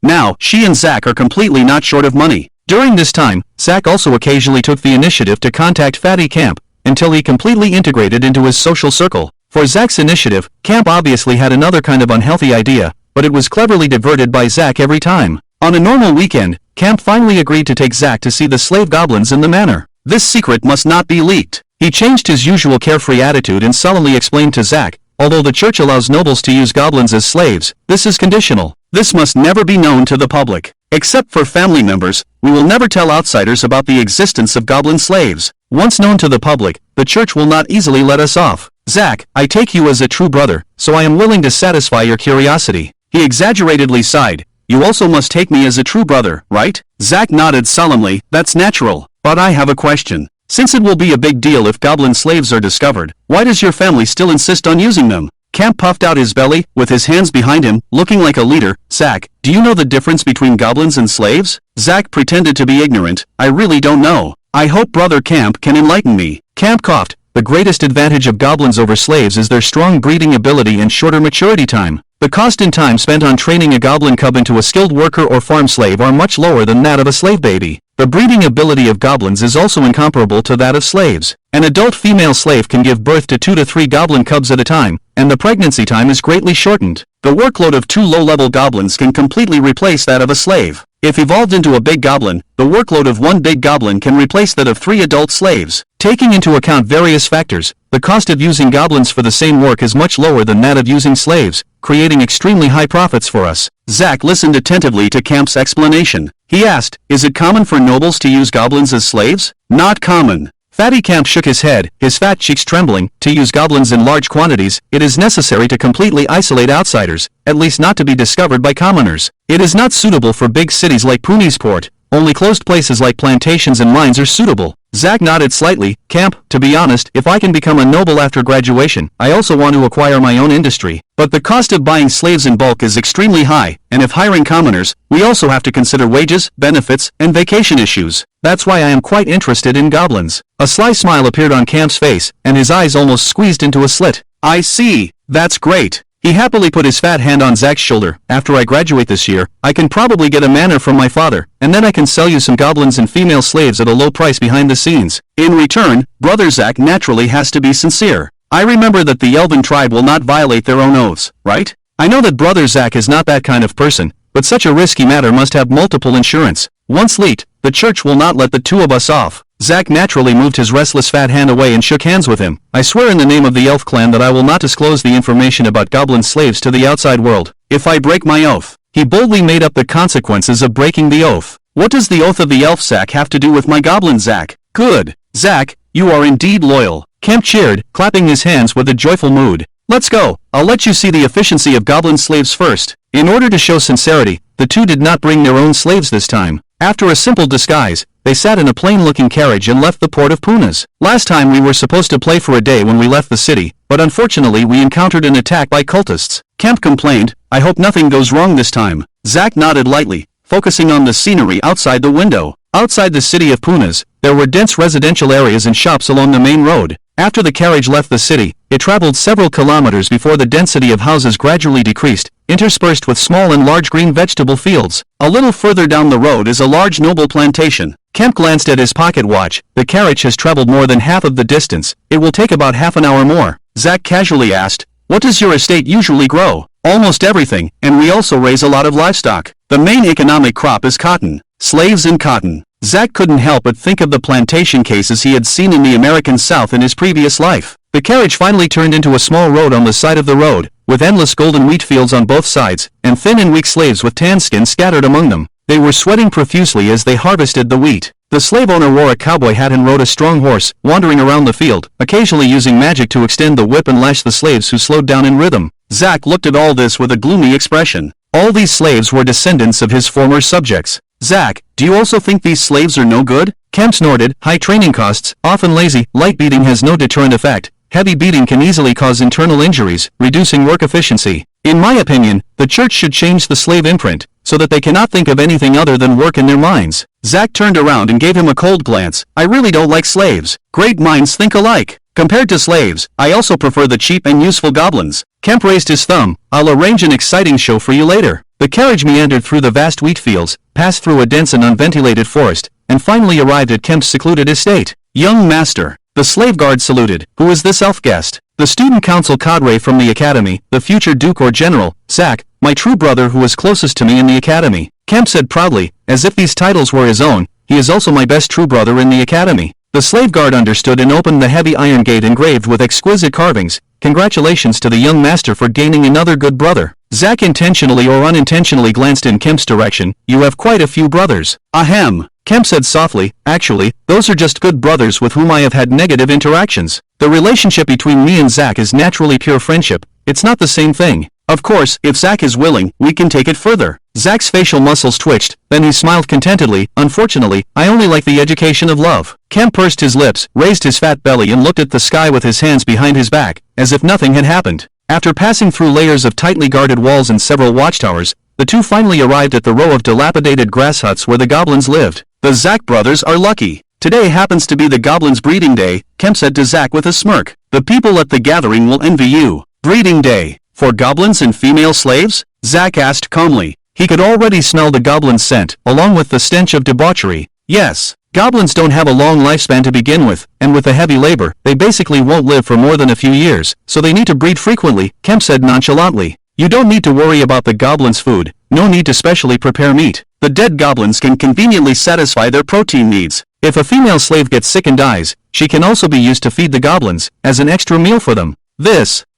Speaker 1: Now, she and Zach are completely not short of money. During this time, Zach also occasionally took the initiative to contact Fatty Camp, until he completely integrated into his social circle. For Zach's initiative, Camp obviously had another kind of unhealthy idea, but it was cleverly diverted by Zach every time. On a normal weekend, Camp finally agreed to take Zach to see the slave goblins in the manor. This secret must not be leaked. He changed his usual carefree attitude and solemnly explained to Zach, although the church allows nobles to use goblins as slaves, this is conditional. This must never be known to the public. Except for family members, we will never tell outsiders about the existence of goblin slaves. Once known to the public, the church will not easily let us off. Zach, I take you as a true brother, so I am willing to satisfy your curiosity. He exaggeratedly sighed. You also must take me as a true brother, right? Zach nodded solemnly. That's natural. But I have a question. Since it will be a big deal if goblin slaves are discovered, why does your family still insist on using them? Camp puffed out his belly, with his hands behind him, looking like a leader. Zach, do you know the difference between goblins and slaves? Zach pretended to be ignorant. I really don't know. I hope Brother Camp can enlighten me. Camp coughed. The greatest advantage of goblins over slaves is their strong breeding ability and shorter maturity time. The cost and time spent on training a goblin cub into a skilled worker or farm slave are much lower than that of a slave baby. The breeding ability of goblins is also incomparable to that of slaves. An adult female slave can give birth to 2 to 3 goblin cubs at a time, and the pregnancy time is greatly shortened. The workload of 2 low-level goblins can completely replace that of a slave. If evolved into a big goblin, the workload of 1 big goblin can replace that of 3 adult slaves. Taking into account various factors, the cost of using goblins for the same work is much lower than that of using slaves, creating extremely high profits for us. Zach listened attentively to Camp's explanation. He asked, is it common for nobles to use goblins as slaves? Not common. Fatty Camp shook his head, his fat cheeks trembling. To use goblins in large quantities, it is necessary to completely isolate outsiders, at least not to be discovered by commoners. It is not suitable for big cities like Puna's port. Only closed places like plantations and mines are suitable. Zach nodded slightly. Camp, to be honest, if I can become a noble after graduation, I also want to acquire my own industry. But the cost of buying slaves in bulk is extremely high, and if hiring commoners, we also have to consider wages, benefits, and vacation issues. That's why I am quite interested in goblins. A sly smile appeared on Camp's face, and his eyes almost squeezed into a slit. I see. That's great. He happily put his fat hand on Zach's shoulder. After I graduate this year, I can probably get a manor from my father, and then I can sell you some goblins and female slaves at a low price behind the scenes. In return, Brother Zach naturally has to be sincere. I remember that the Elven tribe will not violate their own oaths, right? I know that Brother Zach is not that kind of person, but such a risky matter must have multiple insurance. Once leaked, the church will not let the 2 of us off. Zach naturally moved his restless fat hand away and shook hands with him. I swear in the name of the elf clan that I will not disclose the information about goblin slaves to the outside world. If I break my oath. He boldly made up the consequences of breaking the oath. What does the oath of the elf Zach have to do with my goblin Zach? Good. Zach, you are indeed loyal. Camp cheered, clapping his hands with a joyful mood. Let's go. I'll let you see the efficiency of goblin slaves first. In order to show sincerity, the 2 did not bring their own slaves this time. After a simple disguise, they sat in a plain-looking carriage and left the port of Punas. Last time we were supposed to play for a day when we left the city, but unfortunately we encountered an attack by cultists. Camp complained, I hope nothing goes wrong this time. Zach nodded lightly. focusing on the scenery outside the window. Outside the city of Punas, there were dense residential areas and shops along the main road. After the carriage left the city, it traveled several kilometers before the density of houses gradually decreased, interspersed with small and large green vegetable fields. A little further down the road is a large noble plantation. Kemp glanced at his pocket watch. The carriage has traveled more than half of the distance. It will take about half an hour more. Zach casually asked, "What does your estate usually grow?" "Almost everything, and we also raise a lot of livestock. The main economic crop is cotton. Slaves and cotton." Zach couldn't help but think of the plantation cases he had seen in the American South in his previous life. The carriage finally turned into a small road on the side of the road, with endless golden wheat fields on both sides, and thin and weak slaves with tan skin scattered among them. They were sweating profusely as they harvested the wheat. The slave owner wore a cowboy hat and rode a strong horse, wandering around the field, occasionally using magic to extend the whip and lash the slaves who slowed down in rhythm. Zach looked at all this with a gloomy expression. All these slaves were descendants of his former subjects. "Zach, do you also think these slaves are no good?" Kemp snorted. "High training costs, often lazy, light beating has no deterrent effect. Heavy beating can easily cause internal injuries, reducing work efficiency. In my opinion, the church should change the slave imprint, so that they cannot think of anything other than work in their minds." Zach turned around and gave him a cold glance. "I really don't like slaves. Great minds think alike. Compared to slaves, I also prefer the cheap and useful goblins." Kemp raised his thumb. "I'll arrange an exciting show for you later." The carriage meandered through the vast wheat fields, passed through a dense and unventilated forest, and finally arrived at Kemp's secluded estate. "Young master." The slave guard saluted. "Who is this elf guest?" "The student council cadre from the academy, the future duke or general, Zach, my true brother who was closest to me in the academy." Kemp said proudly, as if these titles were his own, "He is also my best true brother in the academy." The slave guard understood and opened the heavy iron gate engraved with exquisite carvings. "Congratulations to the young master for gaining another good brother." Zach intentionally or unintentionally glanced in Kemp's direction. "You have quite a few brothers." "Ahem," Kemp said softly. "Actually, those are just good brothers with whom I have had negative interactions. The relationship between me and Zach is naturally pure friendship. It's not the same thing. Of course, if Zach is willing, we can take it further." Zach's facial muscles twitched, then he smiled contentedly. "Unfortunately, I only like the education of love." Kemp pursed his lips, raised his fat belly and looked at the sky with his hands behind his back, as if nothing had happened. After passing through layers of tightly guarded walls and several watchtowers, the two finally arrived at the row of dilapidated grass huts where the goblins lived. "The Zach brothers are lucky. Today happens to be the goblins' breeding day," Kemp said to Zach with a smirk. "The people at the gathering will envy you." "Breeding day? For goblins and female slaves?" Zach asked calmly. He could already smell the goblin scent, along with the stench of debauchery. "Yes. Goblins don't have a long lifespan to begin with, and with the heavy labor, they basically won't live for more than a few years, so they need to breed frequently," Kemp said nonchalantly. "You don't need to worry about the goblins' food. No need to specially prepare meat. The dead goblins can conveniently satisfy their protein needs. If a female slave gets sick and dies, she can also be used to feed the goblins, as an extra meal for them."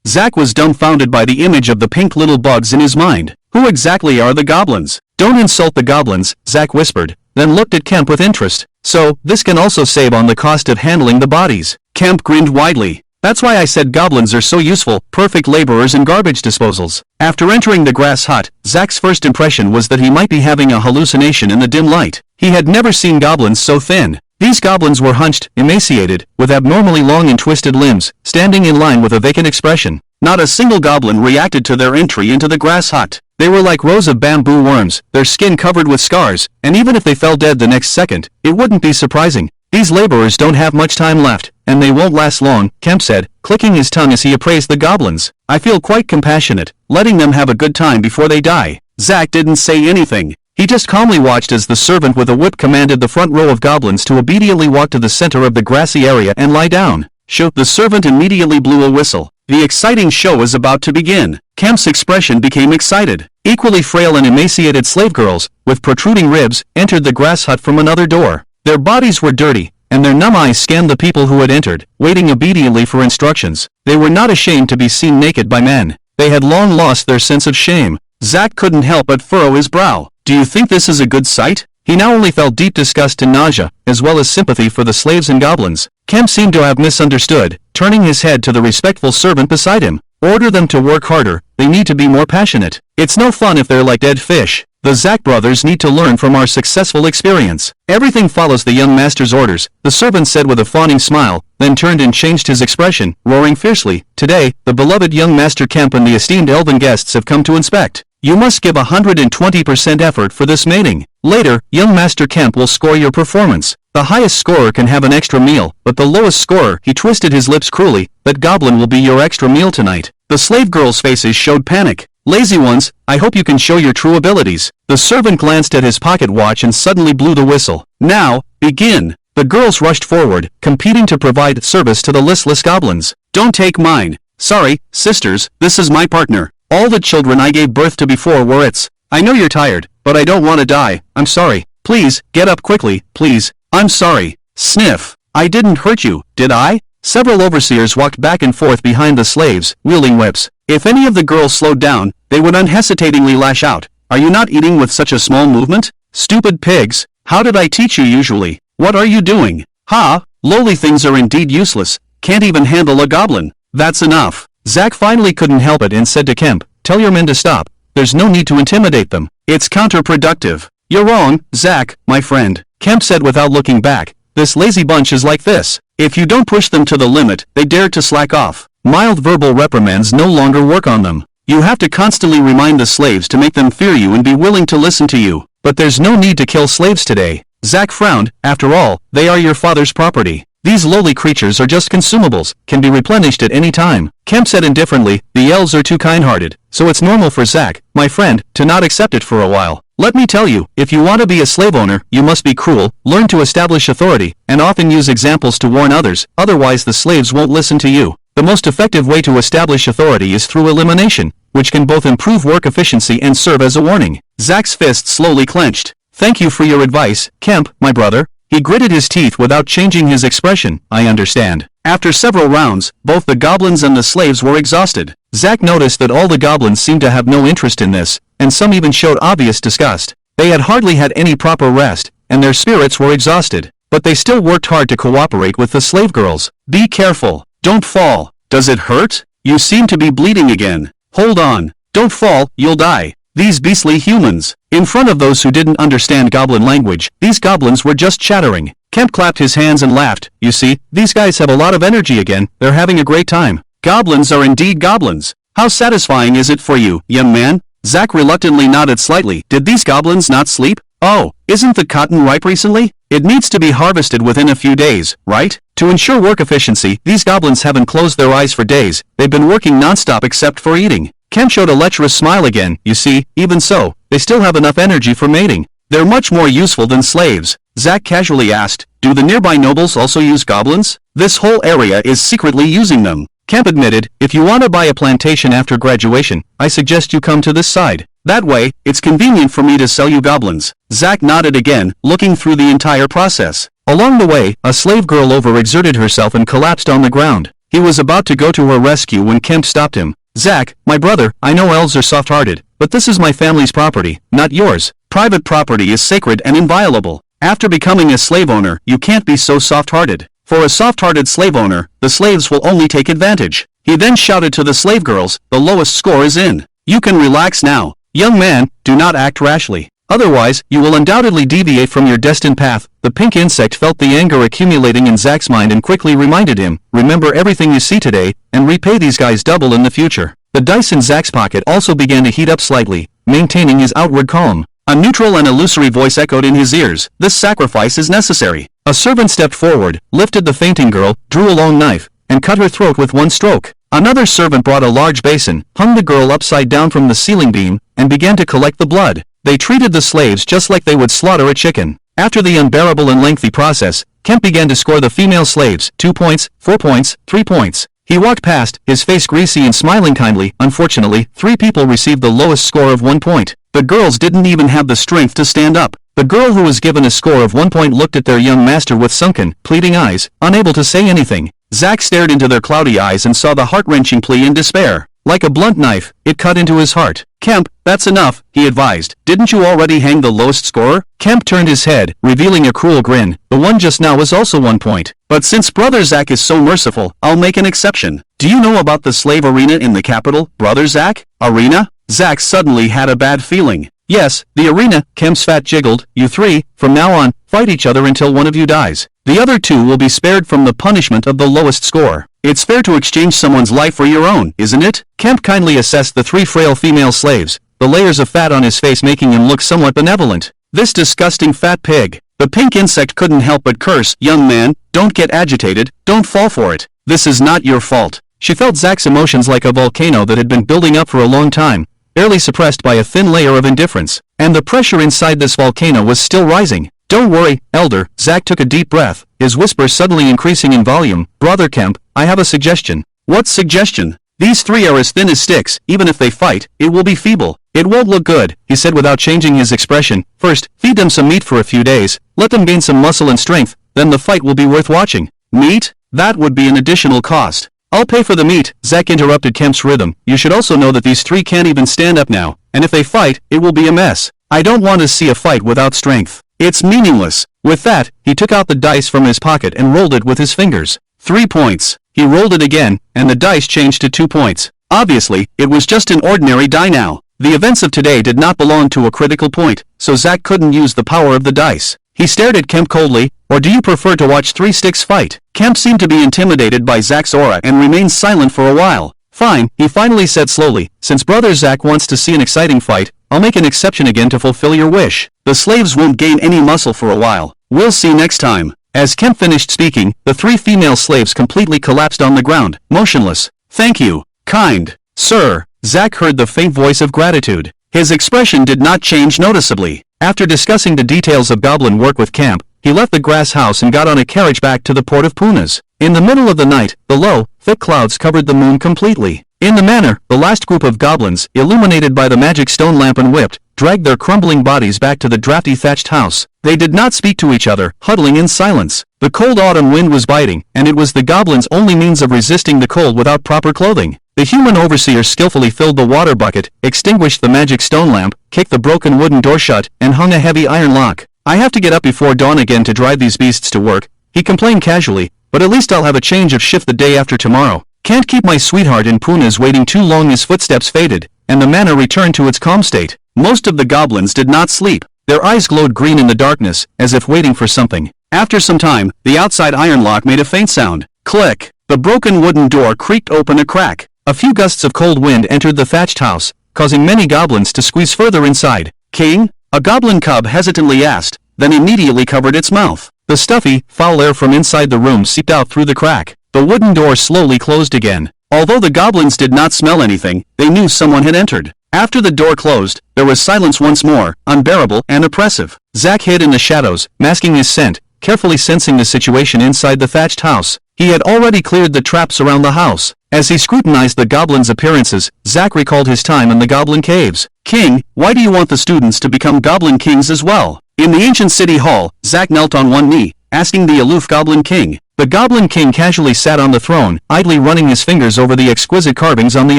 Speaker 1: Zach was dumbfounded by the image of the pink little bugs in his mind. "Who exactly are the goblins?" "Don't insult the goblins," Zach whispered, then looked at Kemp with interest. "So, this can also save on the cost of handling the bodies." Kemp grinned widely. "That's why I said goblins are so useful, perfect laborers in garbage disposals." After entering the grass hut, Zach's first impression was that he might be having a hallucination in the dim light. He had never seen goblins so thin. These goblins were hunched, emaciated, with abnormally long and twisted limbs, standing in line with a vacant expression. Not a single goblin reacted to their entry into the grass hut. They were like rows of bamboo worms, their skin covered with scars, and even if they fell dead the next second, it wouldn't be surprising. "These laborers don't have much time left, and they won't last long," Kemp said, clicking his tongue as he appraised the goblins. "I feel quite compassionate, letting them have a good time before they die." Zach didn't say anything. He just calmly watched as the servant with a whip commanded the front row of goblins to obediently walk to the center of the grassy area and lie down. "Show." The servant immediately blew a whistle. The exciting show was about to begin. Kemp's expression became excited. Equally frail and emaciated slave girls, with protruding ribs, entered the grass hut from another door. Their bodies were dirty, and their numb eyes scanned the people who had entered, waiting obediently for instructions. They were not ashamed to be seen naked by men. They had long lost their sense of shame. Zach couldn't help but furrow his brow. "Do you think this is a good sight?" He now only felt deep disgust and nausea, as well as sympathy for the slaves and goblins. Kemp seemed to have misunderstood, turning his head to the respectful servant beside him. "Order them to work harder, they need to be more passionate. It's no fun if they're like dead fish. The Zach brothers need to learn from our successful experience." "Everything follows the young master's orders," the servant said with a fawning smile, then turned and changed his expression, roaring fiercely. "Today, the beloved young master Kemp and the esteemed elven guests have come to inspect." You must give 120% effort for this mating. Later, young Master Kemp will score your performance. The highest scorer can have an extra meal, but the lowest scorer, he twisted his lips cruelly, that goblin will be your extra meal tonight. The slave girls' faces showed panic. Lazy ones, I hope you can show your true abilities. The servant glanced at his pocket watch and suddenly blew the whistle. Now, begin. The girls rushed forward, competing to provide service to the listless goblins. Don't take mine. Sorry, sisters, this is my partner. All the children I gave birth to before were its. I know you're tired, but I don't want to die. I'm sorry. Please, get up quickly, please. I'm sorry. Sniff. I didn't hurt you, did I? Several overseers walked back and forth behind the slaves, wielding whips. If any of the girls slowed down, they would unhesitatingly lash out. Are you not eating with such a small movement? Stupid pigs. How did I teach you usually? What are you doing? Ha! Lowly things are indeed useless. Can't even handle a goblin. That's enough. Zack finally couldn't help it and said to Kemp, tell your men to stop. There's no need to intimidate them. It's counterproductive. You're wrong, Zack, my friend. Kemp said without looking back. This lazy bunch is like this. If you don't push them to the limit, they dare to slack off. Mild verbal reprimands no longer work on them. You have to constantly remind the slaves to make them fear you and be willing to listen to you. But there's no need to kill slaves today. Zack frowned. After all, they are your father's property. These lowly creatures are just consumables, can be replenished at any time. Kemp said indifferently, the elves are too kind-hearted, so it's normal for Zack, my friend, to not accept it for a while. Let me tell you, if you want to be a slave owner, you must be cruel, learn to establish authority, and often use examples to warn others, otherwise the slaves won't listen to you. The most effective way to establish authority is through elimination, which can both improve work efficiency and serve as a warning. Zack's fist slowly clenched. Thank you for your advice, Kemp, my brother. He gritted his teeth without changing his expression. I understand. After several rounds, both the goblins and the slaves were exhausted. Zack noticed that all the goblins seemed to have no interest in this, and some even showed obvious disgust. They had hardly had any proper rest, and their spirits were exhausted. But they still worked hard to cooperate with the slave girls. Be careful. Don't fall. Does it hurt? You seem to be bleeding again. Hold on. Don't fall, you'll die. These beastly humans. In front of those who didn't understand goblin language, these goblins were just chattering. Kemp clapped his hands and laughed. You see, these guys have a lot of energy again. They're having a great time. Goblins are indeed goblins. How satisfying is it for you, young man? Zack reluctantly nodded slightly. Did these goblins not sleep? Oh, isn't the cotton ripe recently? It needs to be harvested within a few days, right? To ensure work efficiency, these goblins haven't closed their eyes for days. They've been working non-stop except for eating. Kemp showed a lecherous smile again. You see, even so, they still have enough energy for mating. They're much more useful than slaves. Zack casually asked, do the nearby nobles also use goblins? This whole area is secretly using them. Kemp admitted, if you want to buy a plantation after graduation, I suggest you come to this side. That way, it's convenient for me to sell you goblins. Zack nodded again, looking through the entire process. Along the way, a slave girl overexerted herself and collapsed on the ground. He was about to go to her rescue when Kemp stopped him. Zack, my brother, I know elves are soft-hearted, but this is my family's property, not yours. Private property is sacred and inviolable. After becoming a slave owner, you can't be so soft-hearted. For a soft-hearted slave owner, the slaves will only take advantage. He then shouted to the slave girls, the lowest score is in. You can relax now. Young man, do not act rashly. Otherwise, you will undoubtedly deviate from your destined path. The pink insect felt the anger accumulating in Zack's mind and quickly reminded him, remember everything you see today, and repay these guys double in the future. The dice in Zack's pocket also began to heat up slightly, maintaining his outward calm. A neutral and illusory voice echoed in his ears, this sacrifice is necessary. A servant stepped forward, lifted the fainting girl, drew a long knife, and cut her throat with one stroke. Another servant brought a large basin, hung the girl upside down from the ceiling beam, and began to collect the blood. They treated the slaves just like they would slaughter a chicken. After the unbearable and lengthy process, Kemp began to score the female slaves, 2 points, 4 points, 3 points. He walked past, his face greasy and smiling kindly. Unfortunately, 3 people received the lowest score of 1 point. The girls didn't even have the strength to stand up. The girl who was given a score of 1 point looked at their young master with sunken, pleading eyes, unable to say anything. Zack stared into their cloudy eyes and saw the heart-wrenching plea in despair. Like a blunt knife, it cut into his heart. Kemp, that's enough, he advised. Didn't you already hang the lowest scorer? Kemp turned his head, revealing a cruel grin. The one just now was also 1 point. But since Brother Zack is so merciful, I'll make an exception. Do you know about the slave arena in the capital, Brother Zack? Arena? Zack suddenly had a bad feeling. Yes, the arena, Kemp's fat jiggled. You three, from now on, fight each other until one of you dies. The other two will be spared from the punishment of the lowest score. It's fair to exchange someone's life for your own, isn't it? Kemp kindly assessed the 3 frail female slaves. the layers of fat on his face making him look somewhat benevolent. This disgusting fat pig. The pink insect couldn't help but curse. Young man, don't get agitated, don't fall for it. This is not your fault. She felt Zach's emotions like a volcano that had been building up for a long time, barely suppressed by a thin layer of indifference. And the pressure inside this volcano was still rising. Don't worry, Elder. Zach took a deep breath, his whisper suddenly increasing in volume. Brother Kemp, I have a suggestion. What suggestion? These three are as thin as sticks. Even if they fight, it will be feeble. It won't look good, he said without changing his expression. First, feed them some meat for a few days, let them gain some muscle and strength, then the fight will be worth watching. Meat? That would be an additional cost. I'll pay for the meat, Zach interrupted Kemp's rhythm. You should also know that these three can't even stand up now, and if they fight, it will be a mess. I don't want to see a fight without strength. It's meaningless. With that, he took out the dice from his pocket and rolled it with his fingers. 3 points. He rolled it again, and the dice changed to 2 points. Obviously, it was just an ordinary die now. The events of today did not belong to a critical point, so Zach couldn't use the power of the dice. He stared at Kemp coldly. Or do you prefer to watch three sticks fight? Kemp seemed to be intimidated by Zach's aura and remained silent for a while. Fine, he finally said slowly. Since Brother Zach wants to see an exciting fight, I'll make an exception again to fulfill your wish. The slaves won't gain any muscle for a while. We'll see next time. As Kemp finished speaking, the three female slaves completely collapsed on the ground, motionless. Thank you, kind sir. Zach heard the faint voice of gratitude. His expression did not change noticeably. After discussing the details of goblin work with Kemp, he left the grass house and got on a carriage back to the port of Punas. In the middle of the night, the low, thick clouds covered the moon completely. In the manor, the last group of goblins, illuminated by the magic stone lamp and whipped, dragged their crumbling bodies back to the drafty thatched house. They did not speak to each other, huddling in silence. The cold autumn wind was biting, and it was the goblins' only means of resisting the cold without proper clothing. The human overseer skillfully filled the water bucket, extinguished the magic stone lamp, kicked the broken wooden door shut, and hung a heavy iron lock. I have to get up before dawn again to drive these beasts to work, he complained casually, but at least I'll have a change of shift the day after tomorrow. Can't keep my sweetheart in Punas waiting too long. His footsteps faded, and the manor returned to its calm state. Most of the goblins did not sleep. Their eyes glowed green in the darkness, as if waiting for something. After some time, the outside iron lock made a faint sound. Click! The broken wooden door creaked open a crack. A few gusts of cold wind entered the thatched house, causing many goblins to squeeze further inside. King? A goblin cub hesitantly asked, then immediately covered its mouth. The stuffy, foul air from inside the room seeped out through the crack. The wooden door slowly closed again. Although the goblins did not smell anything, they knew someone had entered. After the door closed, there was silence once more, unbearable and oppressive. Zach hid in the shadows, masking his scent, carefully sensing the situation inside the thatched house. He had already cleared the traps around the house. As he scrutinized the goblins' appearances, Zach recalled his time in the goblin caves. King, why do you want the students to become goblin kings as well? In the ancient city hall, Zach knelt on one knee, asking the aloof goblin king. The goblin king casually sat on the throne, idly running his fingers over the exquisite carvings on the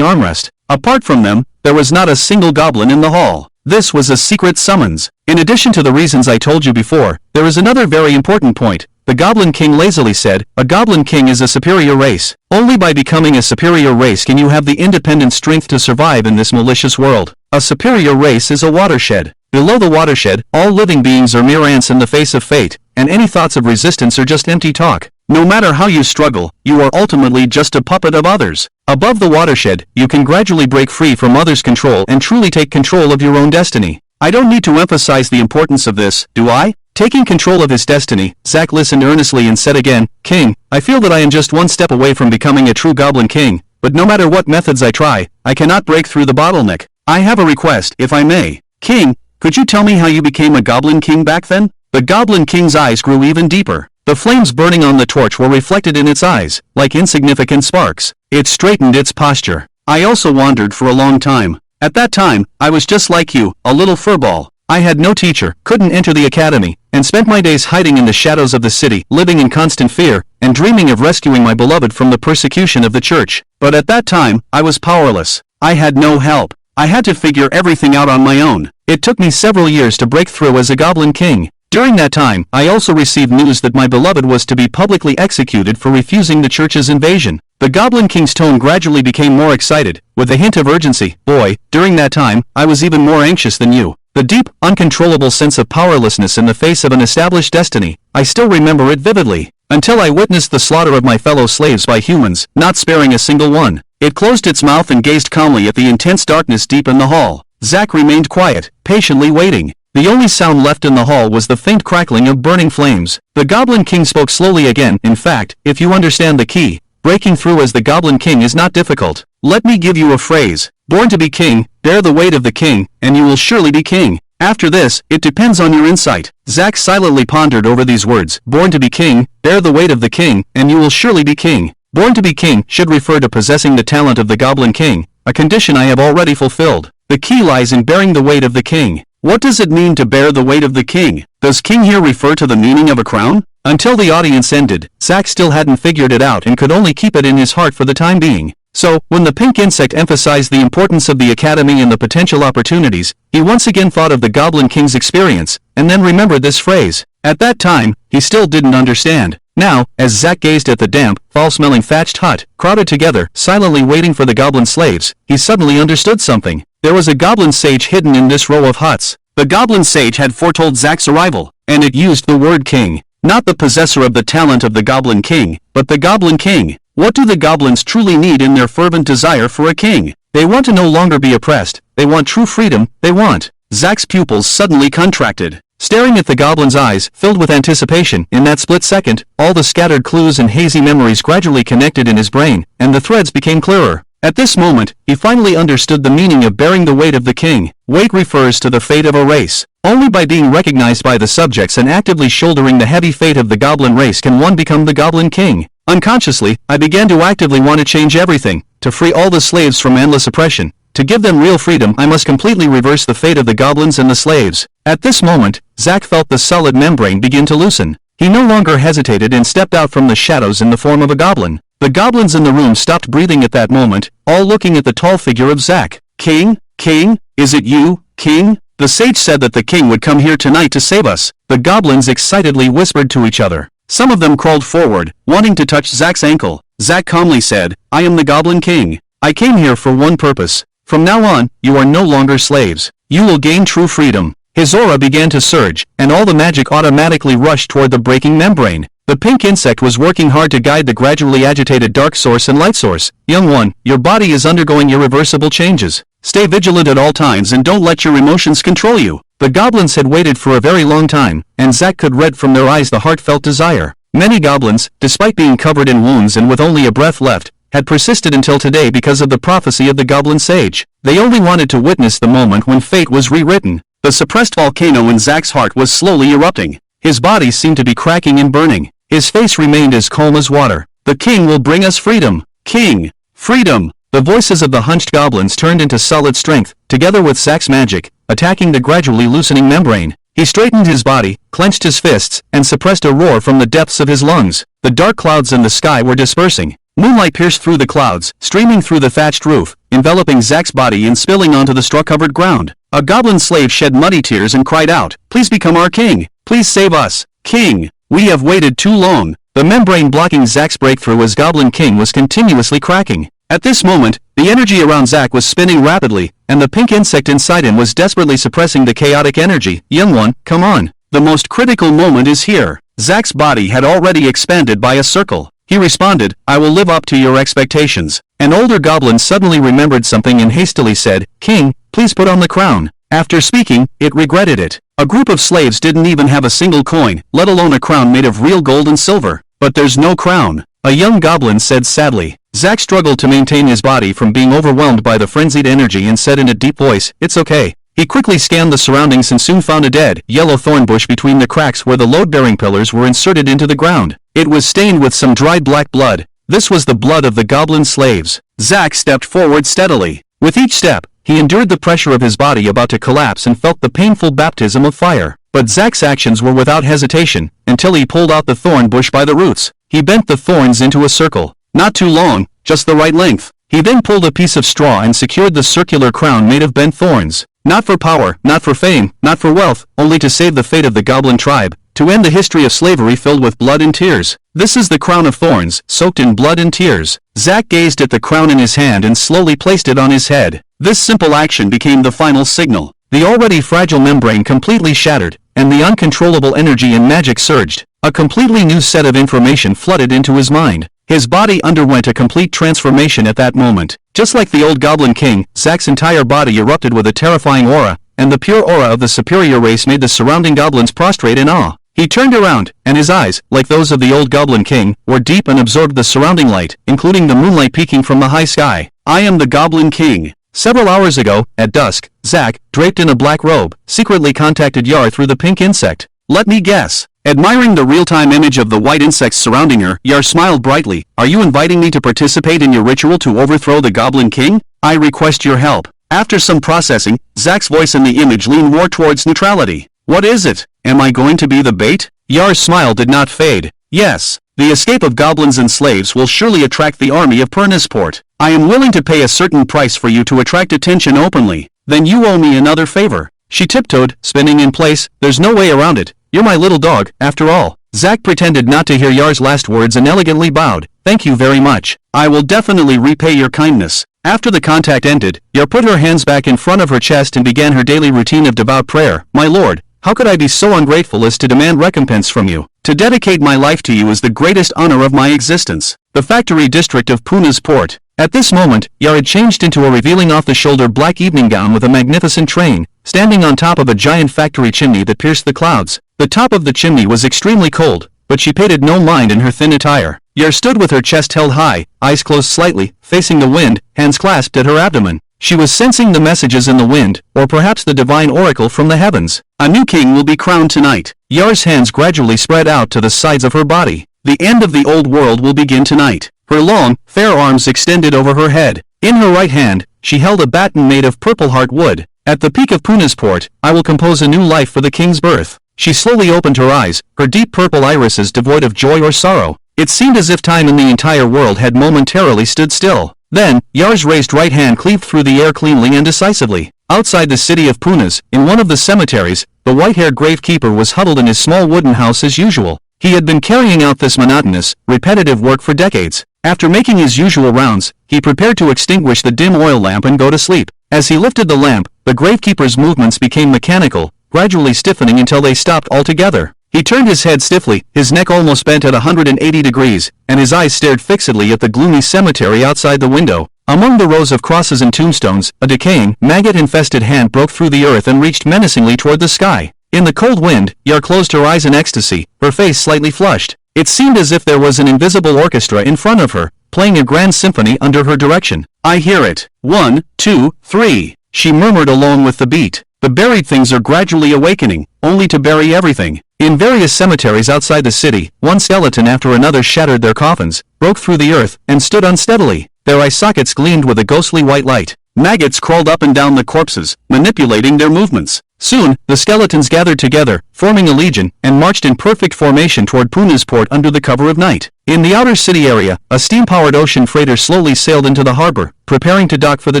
Speaker 1: armrest. Apart from them, there was not a single goblin in the hall. This was a secret summons. In addition to the reasons I told you before, there is another very important point. The Goblin King lazily said, a Goblin King is a superior race. Only by becoming a superior race can you have the independent strength to survive in this malicious world. A superior race is a watershed. Below the watershed, all living beings are mere ants in the face of fate, and any thoughts of resistance are just empty talk. No matter how you struggle, you are ultimately just a puppet of others. Above the watershed, you can gradually break free from others' control and truly take control of your own destiny. I don't need to emphasize the importance of this, do I? Taking control of his destiny, Zach listened earnestly and said again, King, I feel that I am just one step away from becoming a true Goblin King, but no matter what methods I try, I cannot break through the bottleneck. I have a request, if I may. King, could you tell me how you became a Goblin King back then? The Goblin King's eyes grew even deeper. The flames burning on the torch were reflected in its eyes, like insignificant sparks. It straightened its posture. I also wandered for a long time. At that time, I was just like you, a little furball. I had no teacher, couldn't enter the academy, and spent my days hiding in the shadows of the city, living in constant fear, and dreaming of rescuing my beloved from the persecution of the church. But at that time, I was powerless. I had no help. I had to figure everything out on my own. It took me several years to break through as a Goblin King. During that time, I also received news that my beloved was to be publicly executed for refusing the church's invasion. The Goblin King's tone gradually became more excited, with a hint of urgency. Boy, during that time, I was even more anxious than you. The deep, uncontrollable sense of powerlessness in the face of an established destiny, I still remember it vividly. Until I witnessed the slaughter of my fellow slaves by humans, not sparing a single one. It closed its mouth and gazed calmly at the intense darkness deep in the hall. Zack remained quiet, patiently waiting. The only sound left in the hall was the faint crackling of burning flames. The Goblin King spoke slowly again. In fact, if you understand the key, breaking through as the Goblin King is not difficult. Let me give you a phrase. Born to be king, bear the weight of the king, and you will surely be king. After this, it depends on your insight. Zack silently pondered over these words. Born to be king, bear the weight of the king, and you will surely be king. Born to be king should refer to possessing the talent of the Goblin King, a condition I have already fulfilled. The key lies in bearing the weight of the king. What does it mean to bear the weight of the king? Does king here refer to the meaning of a crown? Until the audience ended, Zack still hadn't figured it out and could only keep it in his heart for the time being. So, when the pink insect emphasized the importance of the academy and the potential opportunities, he once again thought of the Goblin King's experience, and then remembered this phrase. At that time, he still didn't understand. Now, as Zack gazed at the damp, foul-smelling thatched hut, crowded together, silently waiting for the goblin slaves, he suddenly understood something. There was a goblin sage hidden in this row of huts. The goblin sage had foretold Zack's arrival, and it used the word king. Not the possessor of the talent of the Goblin King, but the Goblin King. What do the goblins truly need in their fervent desire for a king? They want to no longer be oppressed. They want true freedom. They want. Zack's pupils suddenly contracted. Staring at the goblin's eyes, filled with anticipation, in that split second, all the scattered clues and hazy memories gradually connected in his brain, and the threads became clearer. At this moment, he finally understood the meaning of bearing the weight of the king. Weight refers to the fate of a race. Only by being recognized by the subjects and actively shouldering the heavy fate of the goblin race can one become the Goblin King. Unconsciously, I began to actively want to change everything, to free all the slaves from endless oppression. To give them real freedom, I must completely reverse the fate of the goblins and the slaves. At this moment, Zack felt the solid membrane begin to loosen. He no longer hesitated and stepped out from the shadows in the form of a goblin. The goblins in the room stopped breathing at that moment, all looking at the tall figure of Zack. King? King? Is it you, King? The sage said that the king would come here tonight to save us. The goblins excitedly whispered to each other. Some of them crawled forward, wanting to touch Zack's ankle. Zack calmly said, I am the Goblin King. I came here for one purpose. From now on, you are no longer slaves. You will gain true freedom. His aura began to surge, and all the magic automatically rushed toward the breaking membrane. The pink insect was working hard to guide the gradually agitated dark source and light source. Young one, your body is undergoing irreversible changes. Stay vigilant at all times and don't let your emotions control you. The goblins had waited for a very long time, and Zack could read from their eyes the heartfelt desire. Many goblins, despite being covered in wounds and with only a breath left, had persisted until today because of the prophecy of the goblin sage. They only wanted to witness the moment when fate was rewritten. The suppressed volcano in Zack's heart was slowly erupting. His body seemed to be cracking and burning. His face remained as calm as water. The king will bring us freedom. King! Freedom! The voices of the hunched goblins turned into solid strength, together with Zack's magic, attacking the gradually loosening membrane. He straightened his body, clenched his fists, and suppressed a roar from the depths of his lungs. The dark clouds in the sky were dispersing. Moonlight pierced through the clouds, streaming through the thatched roof, enveloping Zack's body and spilling onto the straw-covered ground. A goblin slave shed muddy tears and cried out, Please become our king! Please save us! King! We have waited too long. The membrane blocking Zack's breakthrough as Goblin King was continuously cracking. At this moment, the energy around Zack was spinning rapidly, and the pink insect inside him was desperately suppressing the chaotic energy. Young one, come on. The most critical moment is here. Zack's body had already expanded by a circle. He responded, I will live up to your expectations. An older goblin suddenly remembered something and hastily said, King, please put on the crown. After speaking, it regretted it. A group of slaves didn't even have a single coin, let alone a crown made of real gold and silver. But there's no crown. A young goblin said sadly. Zack struggled to maintain his body from being overwhelmed by the frenzied energy and said in a deep voice, It's okay. He quickly scanned the surroundings and soon found a dead, yellow thorn bush between the cracks where the load-bearing pillars were inserted into the ground. It was stained with some dried black blood. This was the blood of the goblin slaves. Zack stepped forward steadily. With each step, he endured the pressure of his body about to collapse and felt the painful baptism of fire. But Zack's actions were without hesitation, until he pulled out the thorn bush by the roots. He bent the thorns into a circle. Not too long, just the right length. He then pulled a piece of straw and secured the circular crown made of bent thorns. Not for power, not for fame, not for wealth, only to save the fate of the goblin tribe, to end the history of slavery filled with blood and tears. This is the crown of thorns, soaked in blood and tears. Zack gazed at the crown in his hand and slowly placed it on his head. This simple action became the final signal. The already fragile membrane completely shattered, and the uncontrollable energy and magic surged. A completely new set of information flooded into his mind. His body underwent a complete transformation at that moment. Just like the old Goblin King, Zack's entire body erupted with a terrifying aura, and the pure aura of the superior race made the surrounding goblins prostrate in awe. He turned around, and his eyes, like those of the old Goblin King, were deep and absorbed the surrounding light, including the moonlight peeking from the high sky. I am the Goblin King. Several hours ago, at dusk, Zack, draped in a black robe, secretly contacted Yar through the pink insect. Let me guess. Admiring the real-time image of the white insects surrounding her, Yar smiled brightly. Are you inviting me to participate in your ritual to overthrow the Goblin King? I request your help. After some processing, Zack's voice in the image leaned more towards neutrality. What is it? Am I going to be the bait? Yar's smile did not fade. Yes. The escape of goblins and slaves will surely attract the army of Pernisport. I am willing to pay a certain price for you to attract attention openly. Then you owe me another favor. She tiptoed, spinning in place. There's no way around it. You're my little dog, after all. Zack pretended not to hear Yar's last words and elegantly bowed. Thank you very much. I will definitely repay your kindness. After the contact ended, Yar put her hands back in front of her chest and began her daily routine of devout prayer. My lord, how could I be so ungrateful as to demand recompense from you? To dedicate my life to you is the greatest honor of my existence. The factory district of Puna's port. At this moment, Yar had changed into a revealing off-the-shoulder black evening gown with a magnificent train, standing on top of a giant factory chimney that pierced the clouds. The top of the chimney was extremely cold, but she paid it no mind in her thin attire. Yar stood with her chest held high, eyes closed slightly, facing the wind, hands clasped at her abdomen. She was sensing the messages in the wind, or perhaps the divine oracle from the heavens. A new king will be crowned tonight. Yar's hands gradually spread out to the sides of her body. The end of the old world will begin tonight. Her long, fair arms extended over her head. In her right hand, she held a baton made of purple heart wood. At the peak of Puna's port, I will compose a new life for the king's birth. She slowly opened her eyes, her deep purple irises devoid of joy or sorrow. It seemed as if time in the entire world had momentarily stood still. Then, Yar's raised right hand cleaved through the air cleanly and decisively. Outside the city of Punas, in one of the cemeteries, the white-haired gravekeeper was huddled in his small wooden house as usual. He had been carrying out this monotonous, repetitive work for decades. After making his usual rounds, he prepared to extinguish the dim oil lamp and go to sleep. As he lifted the lamp, the gravekeeper's movements became mechanical, gradually stiffening until they stopped altogether. He turned his head stiffly, his neck almost bent at 180 degrees, and his eyes stared fixedly at the gloomy cemetery outside the window. Among the rows of crosses and tombstones, a decaying, maggot-infested hand broke through the earth and reached menacingly toward the sky. In the cold wind, Yar closed her eyes in ecstasy, her face slightly flushed. It seemed as if there was an invisible orchestra in front of her, playing a grand symphony under her direction. I hear it. 1, 2, 3. She murmured along with the beat. The buried things are gradually awakening, only to bury everything. In various cemeteries outside the city, one skeleton after another shattered their coffins, broke through the earth, and stood unsteadily. Their eye sockets gleamed with a ghostly white light. Maggots crawled up and down the corpses, manipulating their movements. Soon, the skeletons gathered together, forming a legion, and marched in perfect formation toward Puna's port under the cover of night. In the outer city area, a steam-powered ocean freighter slowly sailed into the harbor, preparing to dock for the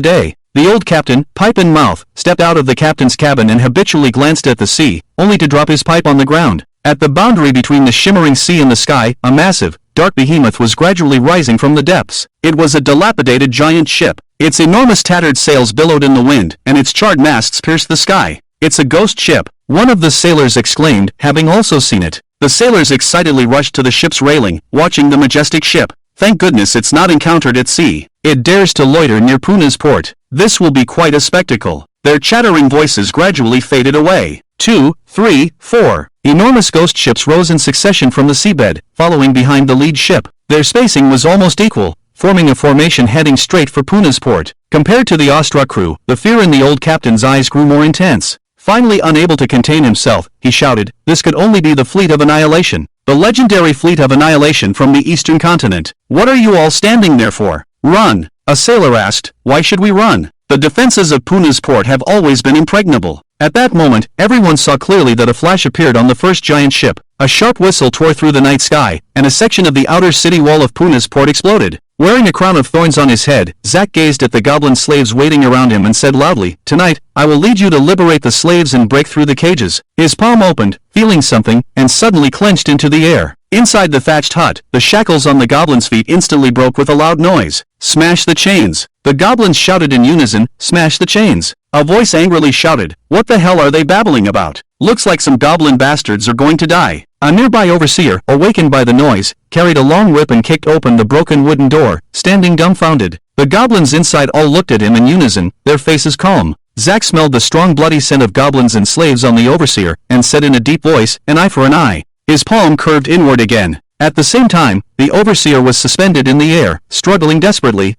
Speaker 1: day. The old captain, pipe in mouth, stepped out of the captain's cabin and habitually glanced at the sea, only to drop his pipe on the ground. At the boundary between the shimmering sea and the sky, a massive, dark behemoth was gradually rising from the depths. It was a dilapidated giant ship. Its enormous tattered sails billowed in the wind, and its charred masts pierced the sky. It's a ghost ship, one of the sailors exclaimed, having also seen it. The sailors excitedly rushed to the ship's railing, watching the majestic ship. Thank goodness it's not encountered at sea. It dares to loiter near Puna's port. This will be quite a spectacle. Their chattering voices gradually faded away. 2, 3, 4. Enormous ghost ships rose in succession from the seabed, following behind the lead ship. Their spacing was almost equal, forming a formation heading straight for Puna's port. Compared to the awestruck crew, the fear in the old captain's eyes grew more intense. Finally unable to contain himself, he shouted, this could only be the Fleet of Annihilation. The legendary Fleet of Annihilation from the eastern continent. What are you all standing there for? Run! A sailor asked. Why should we run? The defenses of Puna's port have always been impregnable. At that moment, everyone saw clearly that a flash appeared on the first giant ship. A sharp whistle tore through the night sky, and a section of the outer city wall of Puna's port exploded. Wearing a crown of thorns on his head, Zack gazed at the goblin slaves waiting around him and said loudly, tonight, I will lead you to liberate the slaves and break through the cages. His palm opened, feeling something, and suddenly clenched into the air. Inside the thatched hut, the shackles on the goblin's feet instantly broke with a loud noise. Smash the chains! The goblins shouted in unison, smash the chains! A voice angrily shouted, what the hell are they babbling about? Looks like some goblin bastards are going to die. A nearby overseer, awakened by the noise, carried a long whip and kicked open the broken wooden door, standing dumbfounded. The goblins inside all looked at him in unison, their faces calm. Zack smelled the strong bloody scent of goblins and slaves on the overseer, and said in a deep voice, "An eye for an eye." His palm curved inward again. At the same time, the overseer was suspended in the air, struggling desperately.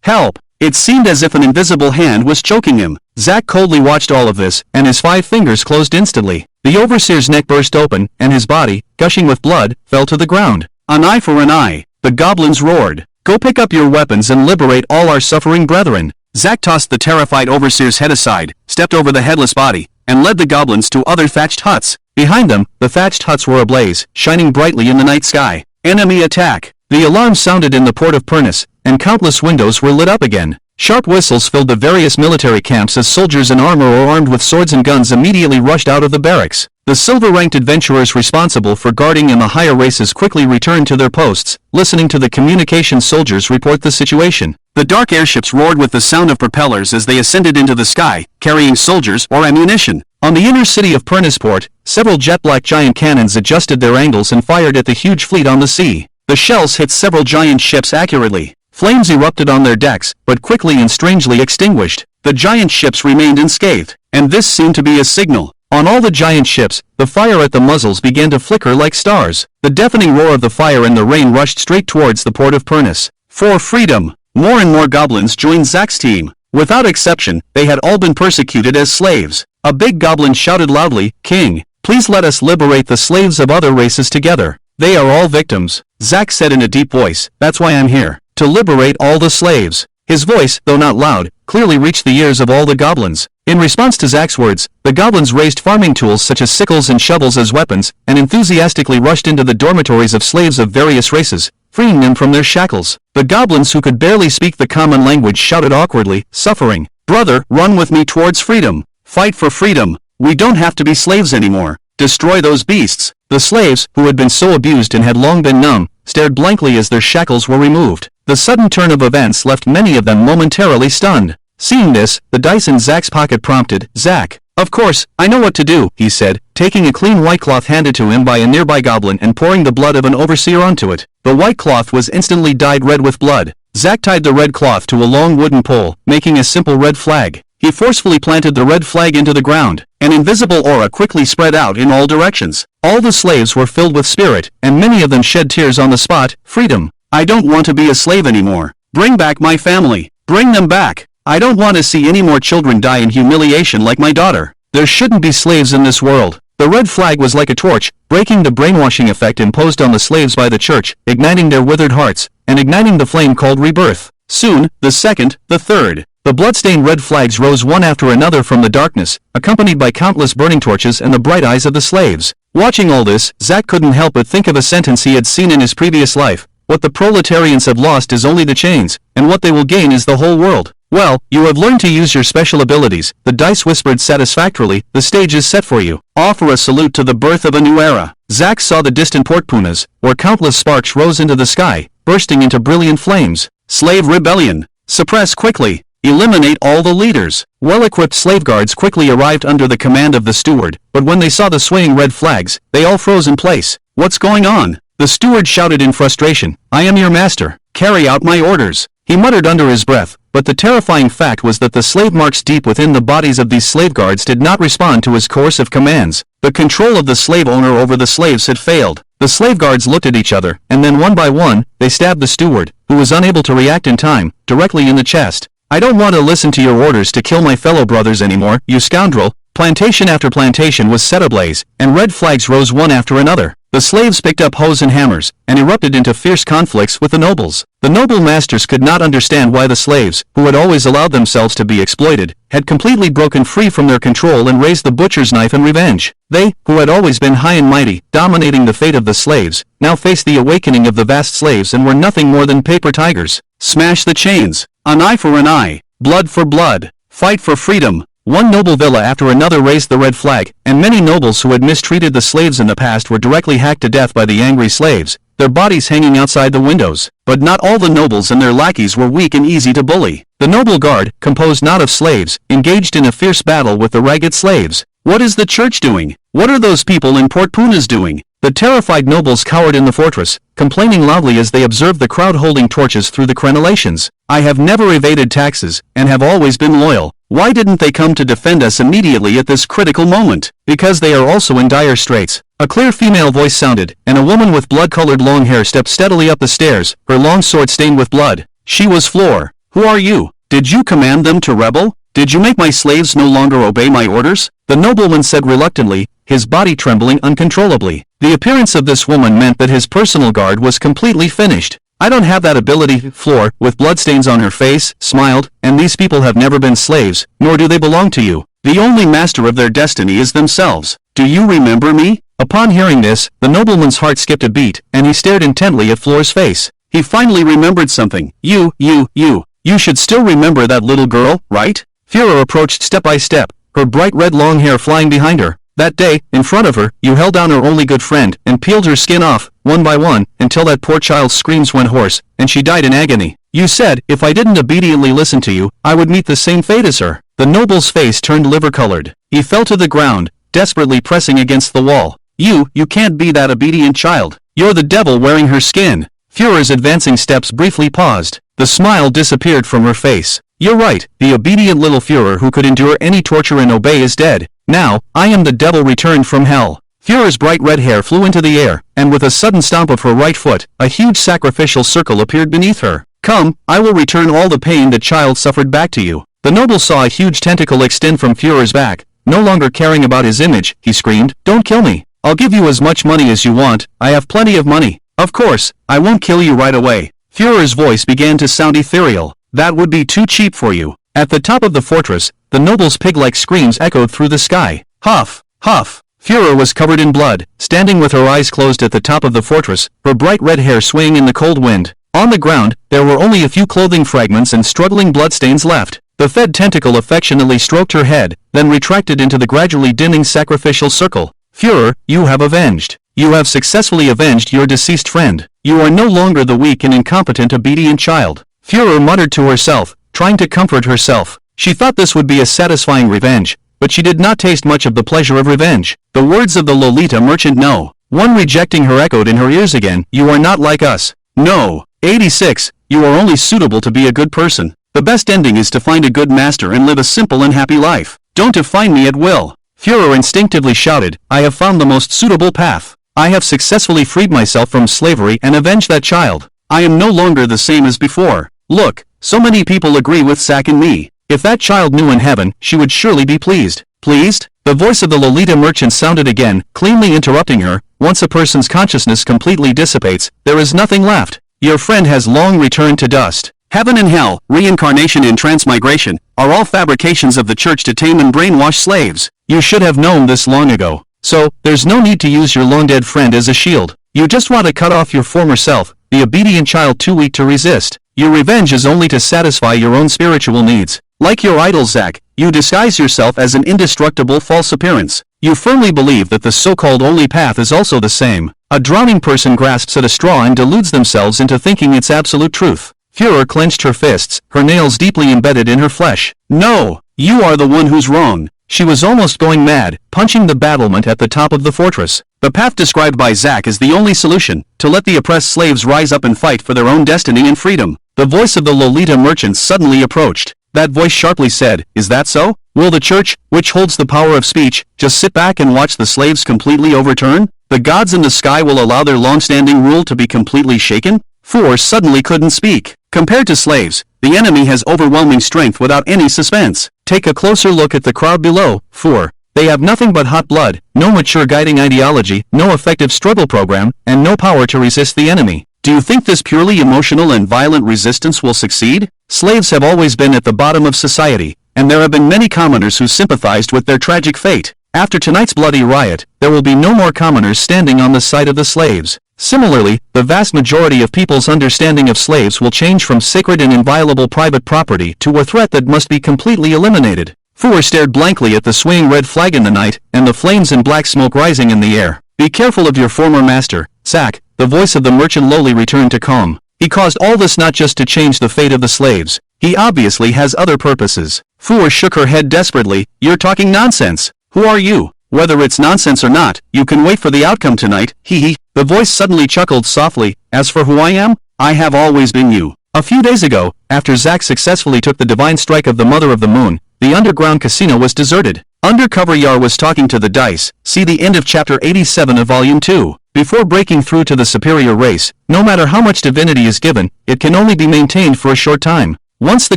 Speaker 1: Help! It seemed as if an invisible hand was choking him. Zack coldly watched all of this, and his 5 fingers closed instantly. The overseer's neck burst open, and his body, gushing with blood, fell to the ground. "An eye for an eye," the goblins roared. "Go pick up your weapons and liberate all our suffering brethren." Zack tossed the terrified overseer's head aside, stepped over the headless body, and led the goblins to other thatched huts. Behind them, the thatched huts were ablaze, shining brightly in the night sky. Enemy attack! The alarm sounded in the port of Pernus, and countless windows were lit up again. Sharp whistles filled the various military camps as soldiers in armor or armed with swords and guns immediately rushed out of the barracks. The silver-ranked adventurers responsible for guarding in the higher races quickly returned to their posts, listening to the communications soldiers report the situation. The dark airships roared with the sound of propellers as they ascended into the sky, carrying soldiers or ammunition. On the inner city of Pernisport, several jet-black giant cannons adjusted their angles and fired at the huge fleet on the sea. The shells hit several giant ships accurately. Flames erupted on their decks, but quickly and strangely extinguished. The giant ships remained unscathed, and this seemed to be a signal. On all the giant ships, the fire at the muzzles began to flicker like stars. The deafening roar of the fire and the rain rushed straight towards the port of Pernus. For freedom! More and more goblins joined Zack's team. Without exception, they had all been persecuted as slaves. A big goblin shouted loudly, "King, please let us liberate the slaves of other races together. They are all victims." Zack said in a deep voice, "That's why I'm here. To liberate all the slaves." His voice, though not loud, clearly reached the ears of all the goblins. In response to Zack's words, the goblins raised farming tools such as sickles and shovels as weapons, and enthusiastically rushed into the dormitories of slaves of various races, freeing them from their shackles. The goblins who could barely speak the common language shouted awkwardly, suffering, "Brother, run with me towards freedom. Fight for freedom. We don't have to be slaves anymore. Destroy those beasts." The slaves, who had been so abused and had long been numb, stared blankly as their shackles were removed. The sudden turn of events left many of them momentarily stunned. Seeing this, the dice in Zack's pocket prompted, "Zack, of course, I know what to do," he said, taking a clean white cloth handed to him by a nearby goblin and pouring the blood of an overseer onto it. The white cloth was instantly dyed red with blood. Zack tied the red cloth to a long wooden pole, making a simple red flag. He forcefully planted the red flag into the ground. An invisible aura quickly spread out in all directions. All the slaves were filled with spirit, and many of them shed tears on the spot. "Freedom! I don't want to be a slave anymore. Bring back my family. Bring them back. I don't want to see any more children die in humiliation like my daughter. There shouldn't be slaves in this world." The red flag was like a torch, breaking the brainwashing effect imposed on the slaves by the church, igniting their withered hearts, and igniting the flame called rebirth. Soon, the second, the third. The blood-stained red flags rose one after another from the darkness, accompanied by countless burning torches and the bright eyes of the slaves. Watching all this, Zack couldn't help but think of a sentence he had seen in his previous life. "What the proletarians have lost is only the chains, and what they will gain is the whole world." "Well, you have learned to use your special abilities," the dice whispered satisfactorily. "The stage is set for you. Offer a salute to the birth of a new era." Zack saw the distant Port Punas, where countless sparks rose into the sky, bursting into brilliant flames. "Slave rebellion. Suppress quickly. Eliminate all the leaders." Well-equipped slave guards quickly arrived under the command of the steward, but when they saw the swaying red flags, they all froze in place. "What's going on?" The steward shouted in frustration. "I am your master. Carry out my orders." He muttered under his breath, but the terrifying fact was that the slave marks deep within the bodies of these slave guards did not respond to his coercive commands. The control of the slave owner over the slaves had failed. The slave guards looked at each other, and then one by one, they stabbed the steward, who was unable to react in time, directly in the chest. "I don't want to listen to your orders to kill my fellow brothers anymore, you scoundrel." Plantation after plantation was set ablaze, and red flags rose one after another. The slaves picked up hoes and hammers, and erupted into fierce conflicts with the nobles. The noble masters could not understand why the slaves, who had always allowed themselves to be exploited, had completely broken free from their control and raised the butcher's knife in revenge. They, who had always been high and mighty, dominating the fate of the slaves, now faced the awakening of the vast slaves and were nothing more than paper tigers. Smash the chains. An eye for an eye. Blood for blood. Fight for freedom. One noble villa after another raised the red flag, and many nobles who had mistreated the slaves in the past were directly hacked to death by the angry slaves, their bodies hanging outside the windows. But not all the nobles and their lackeys were weak and easy to bully. The noble guard, composed not of slaves, engaged in a fierce battle with the ragged slaves. "What is the church doing? What are those people in Port Punas doing? The terrified nobles cowered in the fortress, complaining loudly as they observed the crowd holding torches through the crenellations. I have never evaded taxes, and have always been loyal. Why didn't they come to defend us immediately at this critical moment? Because they are also in dire straits. A clear female voice sounded, and a woman with blood-colored long hair stepped steadily up the stairs, her long sword stained with blood. She was Floor. Who are you? Did you command them to rebel? Did you make my slaves no longer obey my orders? The nobleman said reluctantly, his body trembling uncontrollably. The appearance of this woman meant that his personal guard was completely finished. I don't have that ability. Floor, with bloodstains on her face, smiled, and these people have never been slaves, nor do they belong to you. The only master of their destiny is themselves. Do you remember me? Upon hearing this, the nobleman's heart skipped a beat, and he stared intently at Floor's face. He finally remembered something. You should still remember that little girl, right? Führer approached step by step, her bright red long hair flying behind her. That day, in front of her, you held down her only good friend, and peeled her skin off, one by one, until that poor child's screams went hoarse, and she died in agony. You said, if I didn't obediently listen to you, I would meet the same fate as her. The noble's face turned liver-colored. He fell to the ground, desperately pressing against the wall. You can't be that obedient child. You're the devil wearing her skin. Führer's advancing steps briefly paused. The smile disappeared from her face. You're right, the obedient little Führer who could endure any torture and obey is dead. Now, I am the devil returned from hell. Führer's bright red hair flew into the air, and with a sudden stomp of her right foot, a huge sacrificial circle appeared beneath her. Come, I will return all the pain the child suffered back to you. The noble saw a huge tentacle extend from Führer's back. No longer caring about his image, he screamed, Don't kill me. I'll give you as much money as you want. I have plenty of money. Of course, I won't kill you right away. Führer's voice began to sound ethereal. That would be too cheap for you. At the top of the fortress, the noble's pig-like screams echoed through the sky. Huff, huff. Führer was covered in blood, standing with her eyes closed at the top of the fortress, her bright red hair swaying in the cold wind. On the ground, there were only a few clothing fragments and struggling bloodstains left. The fed tentacle affectionately stroked her head, then retracted into the gradually dimming sacrificial circle. Führer, you have avenged. You have successfully avenged your deceased friend. You are no longer the weak and incompetent obedient child. Führer muttered to herself, trying to comfort herself. She thought this would be a satisfying revenge, but she did not taste much of the pleasure of revenge. The words of the Lolita merchant no. One rejecting her echoed in her ears again. You are not like us. No. 86. You are only suitable to be a good person. The best ending is to find a good master and live a simple and happy life. Don't define me at will. Führer instinctively shouted, I have found the most suitable path. I have successfully freed myself from slavery and avenged that child. I am no longer the same as before. Look, so many people agree with Zack and me. If that child knew in heaven, she would surely be pleased. Pleased? The voice of the Lolita merchant sounded again, cleanly interrupting her. Once a person's consciousness completely dissipates, there is nothing left. Your friend has long returned to dust. Heaven and hell, reincarnation and transmigration, are all fabrications of the church to tame and brainwash slaves. You should have known this long ago. So, there's no need to use your long-dead friend as a shield. You just want to cut off your former self, the obedient child too weak to resist. Your revenge is only to satisfy your own spiritual needs. Like your idol Zack, you disguise yourself as an indestructible false appearance. You firmly believe that the so-called only path is also the same. A drowning person grasps at a straw and deludes themselves into thinking it's absolute truth. Führer clenched her fists, her nails deeply embedded in her flesh. No! You are the one who's wrong. She was almost going mad, punching the battlement at the top of the fortress. The path described by Zack is the only solution, to let the oppressed slaves rise up and fight for their own destiny and freedom. The voice of the Lolita merchant suddenly approached. That voice sharply said, Is that so? Will the church, which holds the power of speech, just sit back and watch the slaves completely overturn? The gods in the sky will allow their long-standing rule to be completely shaken? Force suddenly couldn't speak. Compared to slaves, the enemy has overwhelming strength without any suspense. Take a closer look at the crowd below. 4. They have nothing but hot blood, no mature guiding ideology, no effective struggle program, and no power to resist the enemy. Do you think this purely emotional and violent resistance will succeed? Slaves have always been at the bottom of society, and there have been many commoners who sympathized with their tragic fate. After tonight's bloody riot, there will be no more commoners standing on the side of the slaves. Similarly, the vast majority of people's understanding of slaves will change from sacred and inviolable private property to a threat that must be completely eliminated. Fuhr stared blankly at the swaying red flag in the night, and the flames and black smoke rising in the air. Be careful of your former master, Zack. The voice of the merchant lowly returned to calm. He caused all this not just to change the fate of the slaves. He obviously has other purposes. Fuhr shook her head desperately. You're talking nonsense. Who are you? Whether it's nonsense or not, you can wait for the outcome tonight, hee hee. The voice suddenly chuckled softly. As for who I am, I have always been you. A few days ago, after Zack successfully took the divine strike of the Mother of the Moon, the underground casino was deserted. Undercover Yar was talking to the dice. See the end of chapter 87 of volume 2. Before breaking through to the superior race, no matter how much divinity is given, it can only be maintained for a short time. Once the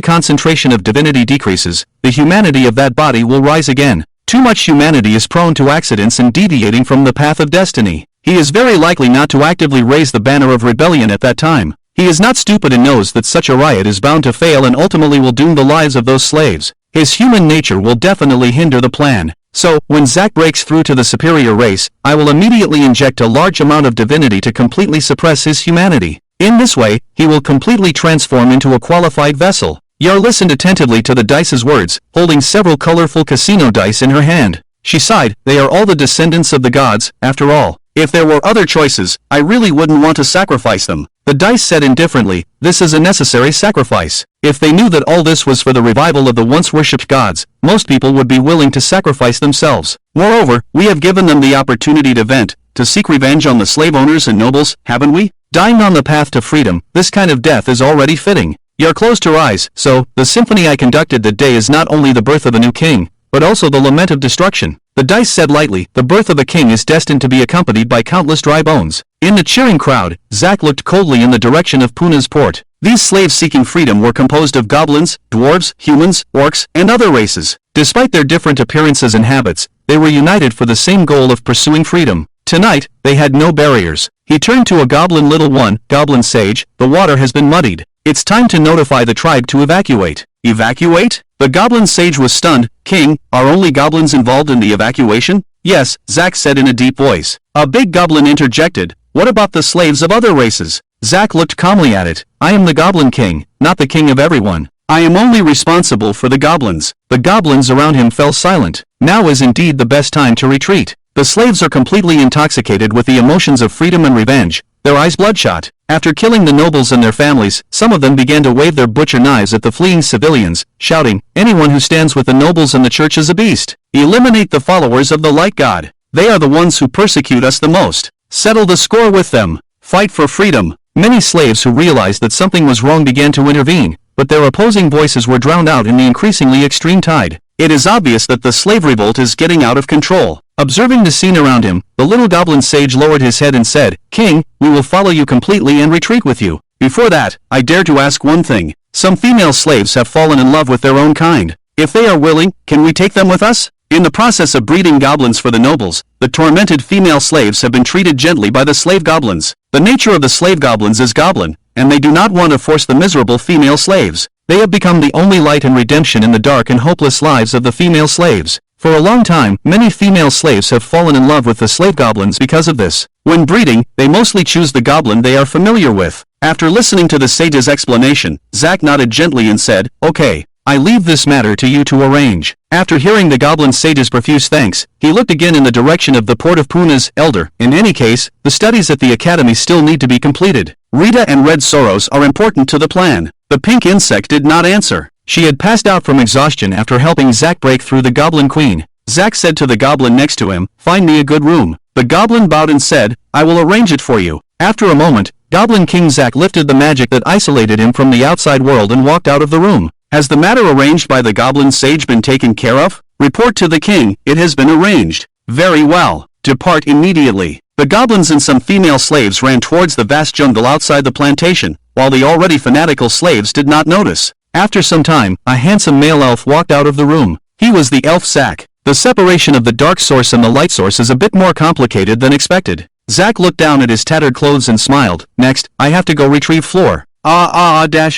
Speaker 1: concentration of divinity decreases, the humanity of that body will rise again. Too much humanity is prone to accidents and deviating from the path of destiny. He is very likely not to actively raise the banner of rebellion at that time. He is not stupid and knows that such a riot is bound to fail and ultimately will doom the lives of those slaves. His human nature will definitely hinder the plan. So, when Zack breaks through to the superior race, I will immediately inject a large amount of divinity to completely suppress his humanity. In this way, he will completely transform into a qualified vessel. Yar listened attentively to the dice's words, holding several colorful casino dice in her hand. She sighed. They are all the descendants of the gods, after all. If there were other choices, I really wouldn't want to sacrifice them. The dice said indifferently, this is a necessary sacrifice. If they knew that all this was for the revival of the once worshipped gods, most people would be willing to sacrifice themselves. Moreover, we have given them the opportunity to vent, to seek revenge on the slave owners and nobles, haven't we? Dying on the path to freedom, this kind of death is already fitting. Yar closed her eyes. So, the symphony I conducted that day is not only the birth of a new king, but also the lament of destruction. The dice said lightly, the birth of a king is destined to be accompanied by countless dry bones. In the cheering crowd, Zack looked coldly in the direction of Puna's port. These slaves seeking freedom were composed of goblins, dwarves, humans, orcs, and other races. Despite their different appearances and habits, they were united for the same goal of pursuing freedom. Tonight, they had no barriers. He turned to a goblin little one, Goblin Sage, the water has been muddied. It's time to notify the tribe to evacuate. Evacuate? The Goblin Sage was stunned. King, are only goblins involved in the evacuation? Yes, Zack said in a deep voice. A big goblin interjected. What about the slaves of other races? Zack looked calmly at it. I am the Goblin King, not the king of everyone. I am only responsible for the goblins. The goblins around him fell silent. Now is indeed the best time to retreat. The slaves are completely intoxicated with the emotions of freedom and revenge, their eyes bloodshot. After killing the nobles and their families, some of them began to wave their butcher knives at the fleeing civilians, shouting, anyone who stands with the nobles and the church is a beast. Eliminate the followers of the light god. They are the ones who persecute us the most. Settle the score with them. Fight for freedom. Many slaves who realized that something was wrong began to intervene, but their opposing voices were drowned out in the increasingly extreme tide. It is obvious that the slave revolt is getting out of control. Observing the scene around him, the little goblin sage lowered his head and said, King, we will follow you completely and retreat with you. Before that, I dare to ask one thing. Some female slaves have fallen in love with their own kind. If they are willing, can we take them with us? In the process of breeding goblins for the nobles, the tormented female slaves have been treated gently by the slave goblins. The nature of the slave goblins is goblin, and they do not want to force the miserable female slaves. They have become the only light and redemption in the dark and hopeless lives of the female slaves. For a long time, many female slaves have fallen in love with the slave goblins because of this. When breeding, they mostly choose the goblin they are familiar with. After listening to the sage's explanation, Zack nodded gently and said, Okay, I leave this matter to you to arrange. After hearing the goblin sage's profuse thanks, he looked again in the direction of the port of Puna's elder. In any case, the studies at the academy still need to be completed. Rita and Red Soros are important to the plan. The pink insect did not answer. She had passed out from exhaustion after helping Zack break through the Goblin Queen. Zack said to the goblin next to him, Find me a good room. The goblin bowed and said, I will arrange it for you. After a moment, Goblin King Zack lifted the magic that isolated him from the outside world and walked out of the room. Has the matter arranged by the goblin sage been taken care of? Report to the king, it has been arranged. Very well. Depart immediately. The goblins and some female slaves ran towards the vast jungle outside the plantation, while the already fanatical slaves did not notice. After some time, a handsome male elf walked out of the room. He was the elf Zack. The separation of the dark source and the light source is a bit more complicated than expected. Zack looked down at his tattered clothes and smiled. Next, I have to go retrieve floor.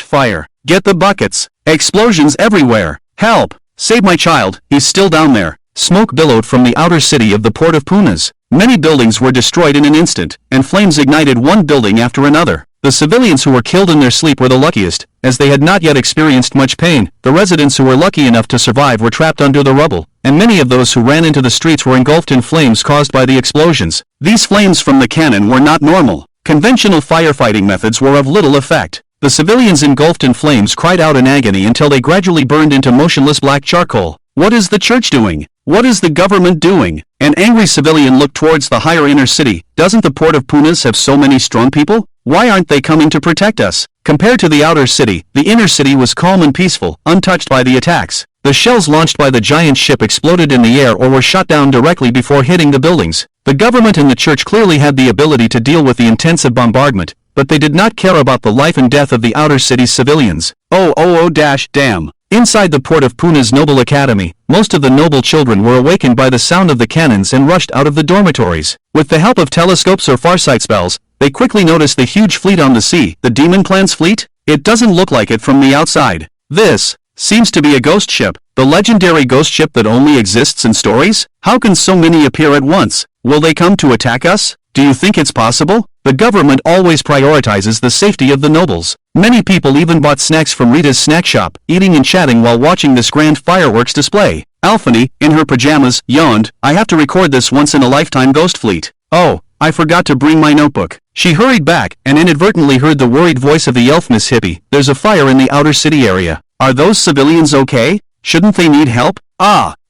Speaker 1: Fire. Get the buckets. Explosions everywhere. Help. Save my child, he's still down there. Smoke billowed from the outer city of the port of Punas. Many buildings were destroyed in an instant, and flames ignited one building after another. The civilians who were killed in their sleep were the luckiest, as they had not yet experienced much pain. The residents who were lucky enough to survive were trapped under the rubble, and many of those who ran into the streets were engulfed in flames caused by the explosions. These flames from the cannon were not normal. Conventional firefighting methods were of little effect. The civilians engulfed in flames cried out in agony until they gradually burned into motionless black charcoal. What is the church doing? What is the government doing? An angry civilian looked towards the higher inner city. Doesn't the port of Punas have so many strong people? Why aren't they coming to protect us? Compared to the outer city, the inner city was calm and peaceful, untouched by the attacks. The shells launched by the giant ship exploded in the air or were shot down directly before hitting the buildings. The government and the church clearly had the ability to deal with the intensive bombardment, but they did not care about the life and death of the outer city's civilians. Damn. Inside the port of Puna's Noble Academy, most of the noble children were awakened by the sound of the cannons and rushed out of the dormitories. With the help of telescopes or farsight spells, they quickly noticed the huge fleet on the sea. The Demon Clan's fleet? It doesn't look like it from the outside. This seems to be a ghost ship, the legendary ghost ship that only exists in stories? How can so many appear at once? Will they come to attack us? Do you think it's possible? The government always prioritizes the safety of the nobles. Many people even bought snacks from Rita's snack shop, eating and chatting while watching this grand fireworks display. Alphany, in her pajamas, yawned, I have to record this once-in-a-lifetime ghost fleet. Oh, I forgot to bring my notebook. She hurried back and inadvertently heard the worried voice of the elf Miss Hippie. There's a fire in the outer city area. Are those civilians okay? Shouldn't they need help?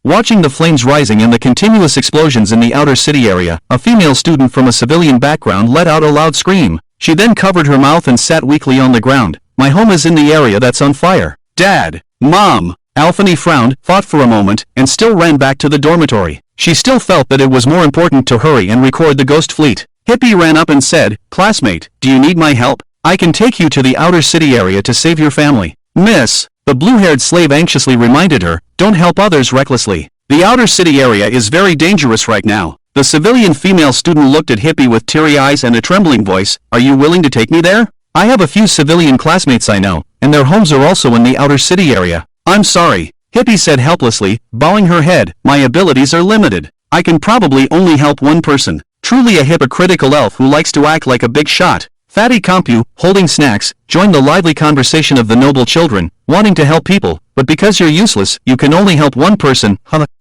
Speaker 1: Watching the flames rising and the continuous explosions in the outer city area, a female student from a civilian background let out a loud scream. She then covered her mouth and sat weakly on the ground. My home is in the area that's on fire. Dad! Mom! Alphany frowned, thought for a moment, and still ran back to the dormitory. She still felt that it was more important to hurry and record the ghost fleet. Hippie ran up and said, Classmate, do you need my help? I can take you to the outer city area to save your family. Miss, the blue-haired slave anxiously reminded her, don't help others recklessly. The outer city area is very dangerous right now. The civilian female student looked at Hippie with teary eyes and a trembling voice. Are you willing to take me there? I have a few civilian classmates I know, and their homes are also in the outer city area. I'm sorry, Hippie said helplessly, bowing her head. My abilities are limited. I can probably only help one person. Truly a hypocritical elf who likes to act like a big shot. Fatty Compu, holding snacks, joined the lively conversation of the noble children, wanting to help people, but because you're useless, you can only help one person.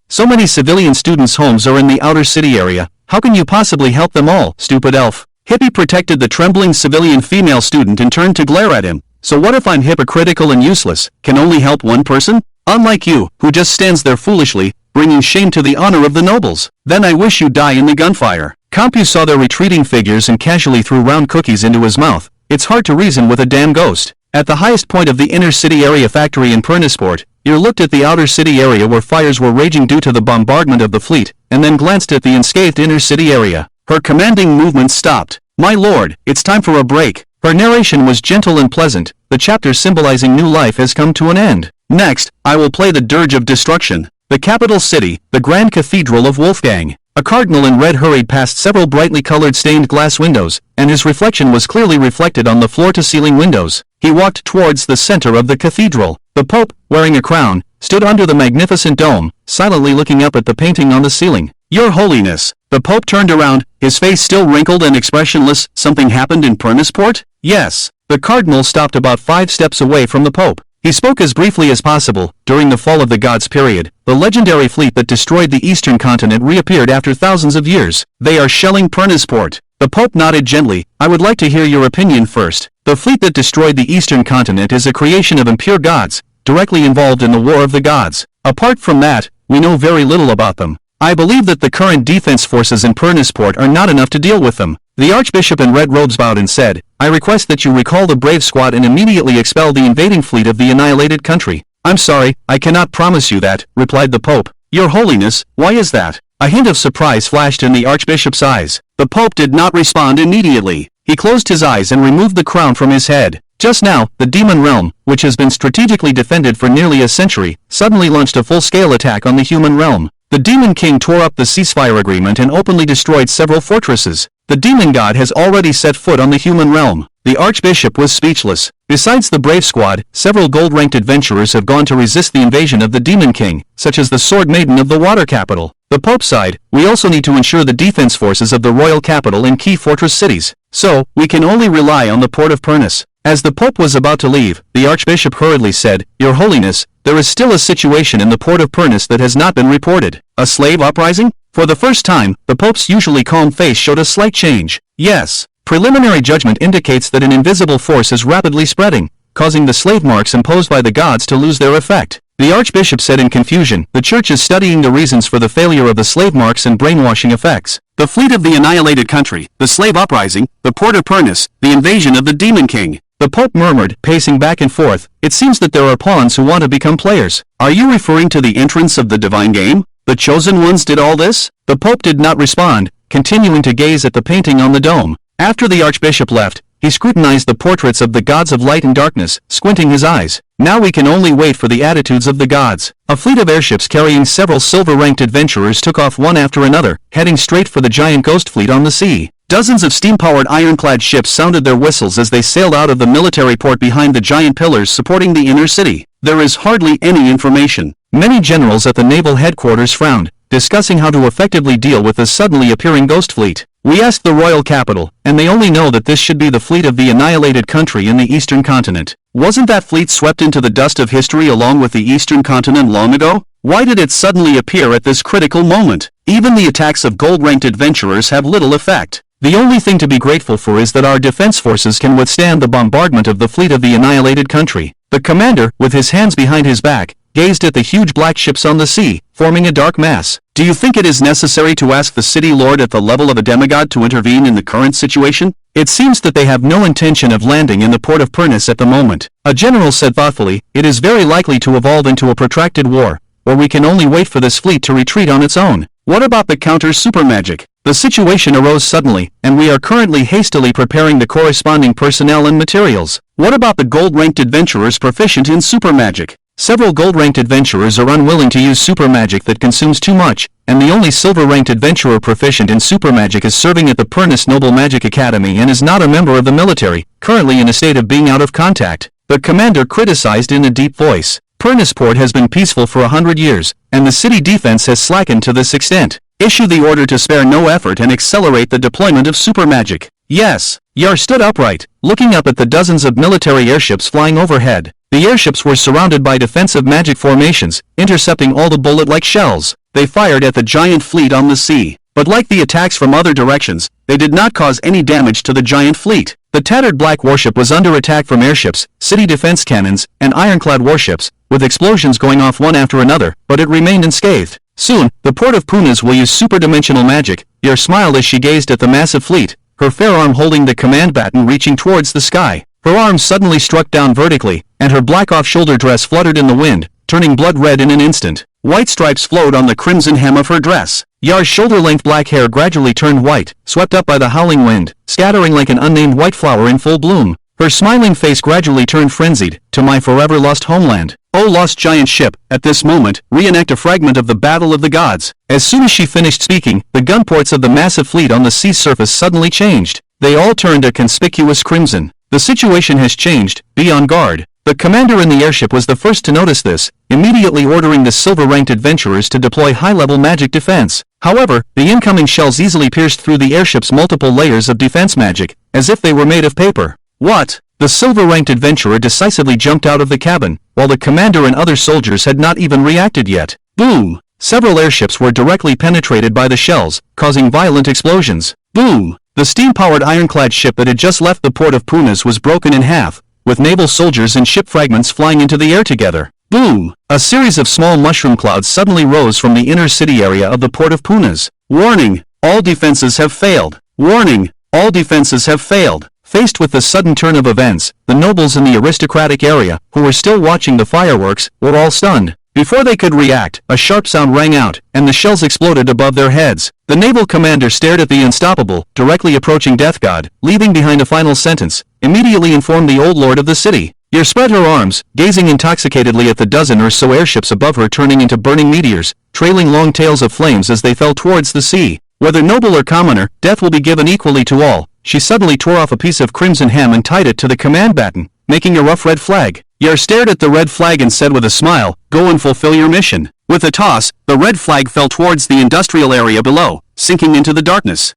Speaker 1: So many civilian students' homes are in the outer city area. How can you possibly help them all, stupid elf? Hippie protected the trembling civilian female student and turned to glare at him. So what if I'm hypocritical and useless, can only help one person? Unlike you, who just stands there foolishly, bringing shame to the honor of the nobles. Then I wish you'd die in the gunfire. Compu saw their retreating figures and casually threw round cookies into his mouth. It's hard to reason with a damn ghost. At the highest point of the inner city area factory in Pernisport, Ear looked at the outer city area where fires were raging due to the bombardment of the fleet, and then glanced at the unscathed inner city area. Her commanding movements stopped. My lord, it's time for a break. Her narration was gentle and pleasant. The chapter symbolizing new life has come to an end. Next, I will play the Dirge of Destruction. The capital city, the Grand Cathedral of Wolfgang. A cardinal in red hurried past several brightly colored stained glass windows, and his reflection was clearly reflected on the floor-to-ceiling windows. He walked towards the center of the cathedral. The Pope, wearing a crown, stood under the magnificent dome, silently looking up at the painting on the ceiling. Your Holiness! The Pope turned around, his face still wrinkled and expressionless. Something happened in Pernisport? Yes. The cardinal stopped about 5 steps away from the Pope. He spoke as briefly as possible. During the fall of the gods period, the legendary fleet that destroyed the eastern continent reappeared after thousands of years. They are shelling Pernisport. The Pope nodded gently. I would like to hear your opinion first. The fleet that destroyed the eastern continent is a creation of impure gods, directly involved in the War of the Gods. Apart from that, we know very little about them. I believe that the current defense forces in Pernisport are not enough to deal with them. The Archbishop in red robes bowed and said, I request that you recall the brave squad and immediately expel the invading fleet of the annihilated country. I'm sorry, I cannot promise you that, replied the Pope. Your Holiness, why is that? A hint of surprise flashed in the Archbishop's eyes. The Pope did not respond immediately. He closed his eyes and removed the crown from his head. Just now, the Demon Realm, which has been strategically defended for nearly a century, suddenly launched a full-scale attack on the human realm. The Demon King tore up the ceasefire agreement and openly destroyed several fortresses. The Demon God has already set foot on the human realm. The Archbishop was speechless. Besides the brave squad, several gold-ranked adventurers have gone to resist the invasion of the Demon King, such as the Sword Maiden of the Water Capital. The Pope sighed, we also need to ensure the defense forces of the royal capital and key fortress cities. So, we can only rely on the port of Pernis. As the Pope was about to leave, the Archbishop hurriedly said, Your Holiness, there is still a situation in the port of Pernis that has not been reported. A slave uprising? For the first time, the Pope's usually calm face showed a slight change. Yes. Preliminary judgment indicates that an invisible force is rapidly spreading, causing the slave marks imposed by the gods to lose their effect. The Archbishop said in confusion. The Church is studying the reasons for the failure of the slave marks and brainwashing effects. The fleet of the annihilated country, the slave uprising, the port of Pernus, the invasion of the Demon King. The Pope murmured, pacing back and forth. It seems that there are pawns who want to become players. Are you referring to the entrance of the divine game? The chosen ones did all this? The Pope did not respond, continuing to gaze at the painting on the dome. After the Archbishop left, he scrutinized the portraits of the gods of light and darkness, squinting his eyes. Now we can only wait for the attitudes of the gods. A fleet of airships carrying several silver-ranked adventurers took off one after another, heading straight for the giant ghost fleet on the sea. Dozens of steam-powered ironclad ships sounded their whistles as they sailed out of the military port behind the giant pillars supporting the inner city. There is hardly any information. Many generals at the naval headquarters frowned, discussing how to effectively deal with the suddenly appearing ghost fleet. We asked the royal capital, and they only know that this should be the fleet of the annihilated country in the eastern continent. Wasn't that fleet swept into the dust of history along with the eastern continent long ago? Why did it suddenly appear at this critical moment? Even the attacks of gold-ranked adventurers have little effect. The only thing to be grateful for is that our defense forces can withstand the bombardment of the fleet of the annihilated country. The commander, with his hands behind his back, gazed at the huge black ships on the sea, forming a dark mass. Do you think it is necessary to ask the city lord at the level of a demigod to intervene in the current situation? It seems that they have no intention of landing in the port of Pernus at the moment. A general said thoughtfully, it is very likely to evolve into a protracted war, or we can only wait for this fleet to retreat on its own. What about the counter-super magic? The situation arose suddenly, and we are currently hastily preparing the corresponding personnel and materials. What about the gold-ranked adventurers proficient in super magic? Several gold-ranked adventurers are unwilling to use super magic that consumes too much, and the only silver-ranked adventurer proficient in super magic is serving at the Pernus Noble Magic Academy and is not a member of the military, currently in a state of being out of contact. The commander criticized in a deep voice. Pernisport has been peaceful for 100 years, and the city defense has slackened to this extent. Issue the order to spare no effort and accelerate the deployment of super magic. Yes. Yar stood upright, looking up at the dozens of military airships flying overhead. The airships were surrounded by defensive magic formations, intercepting all the bullet-like shells. They fired at the giant fleet on the sea. But like the attacks from other directions, they did not cause any damage to the giant fleet. The tattered black warship was under attack from airships, city defense cannons, and ironclad warships, with explosions going off one after another, but it remained unscathed. Soon, the port of Punas will use superdimensional magic. Yar smiled as she gazed at the massive fleet, her fair arm holding the command baton reaching towards the sky. Her arm suddenly struck down vertically, and her black off-shoulder dress fluttered in the wind, turning blood red in an instant. White stripes flowed on the crimson hem of her dress. Yar's shoulder-length black hair gradually turned white, swept up by the howling wind, scattering like an unnamed white flower in full bloom. Her smiling face gradually turned frenzied. To my forever lost homeland. O lost giant ship, at this moment, reenact a fragment of the Battle of the Gods. As soon as she finished speaking, the gunports of the massive fleet on the sea surface suddenly changed. They all turned a conspicuous crimson. The situation has changed, be on guard. The commander in the airship was the first to notice this, immediately ordering the silver-ranked adventurers to deploy high-level magic defense. However, the incoming shells easily pierced through the airship's multiple layers of defense magic, as if they were made of paper. What? The silver-ranked adventurer decisively jumped out of the cabin, while the commander and other soldiers had not even reacted yet. Boom! Several airships were directly penetrated by the shells, causing violent explosions. Boom! The steam-powered ironclad ship that had just left the port of Punas was broken in half, with naval soldiers and ship fragments flying into the air together. Boom! A series of small mushroom clouds suddenly rose from the inner city area of the port of Punas. Warning! All defenses have failed. Warning! All defenses have failed. Faced with the sudden turn of events, the nobles in the aristocratic area, who were still watching the fireworks, were all stunned. Before they could react, a sharp sound rang out, and the shells exploded above their heads. The naval commander stared at the unstoppable, directly approaching death god, leaving behind a final sentence. Immediately informed the old lord of the city. Yar spread her arms, gazing intoxicatedly at the dozen or so airships above her turning into burning meteors, trailing long tails of flames as they fell towards the sea. Whether noble or commoner, death will be given equally to all. She suddenly tore off a piece of crimson hem and tied it to the command baton, making a rough red flag. Yar stared at the red flag and said with a smile, "Go and fulfill your mission." With a toss, the red flag fell towards the industrial area below, sinking into the darkness.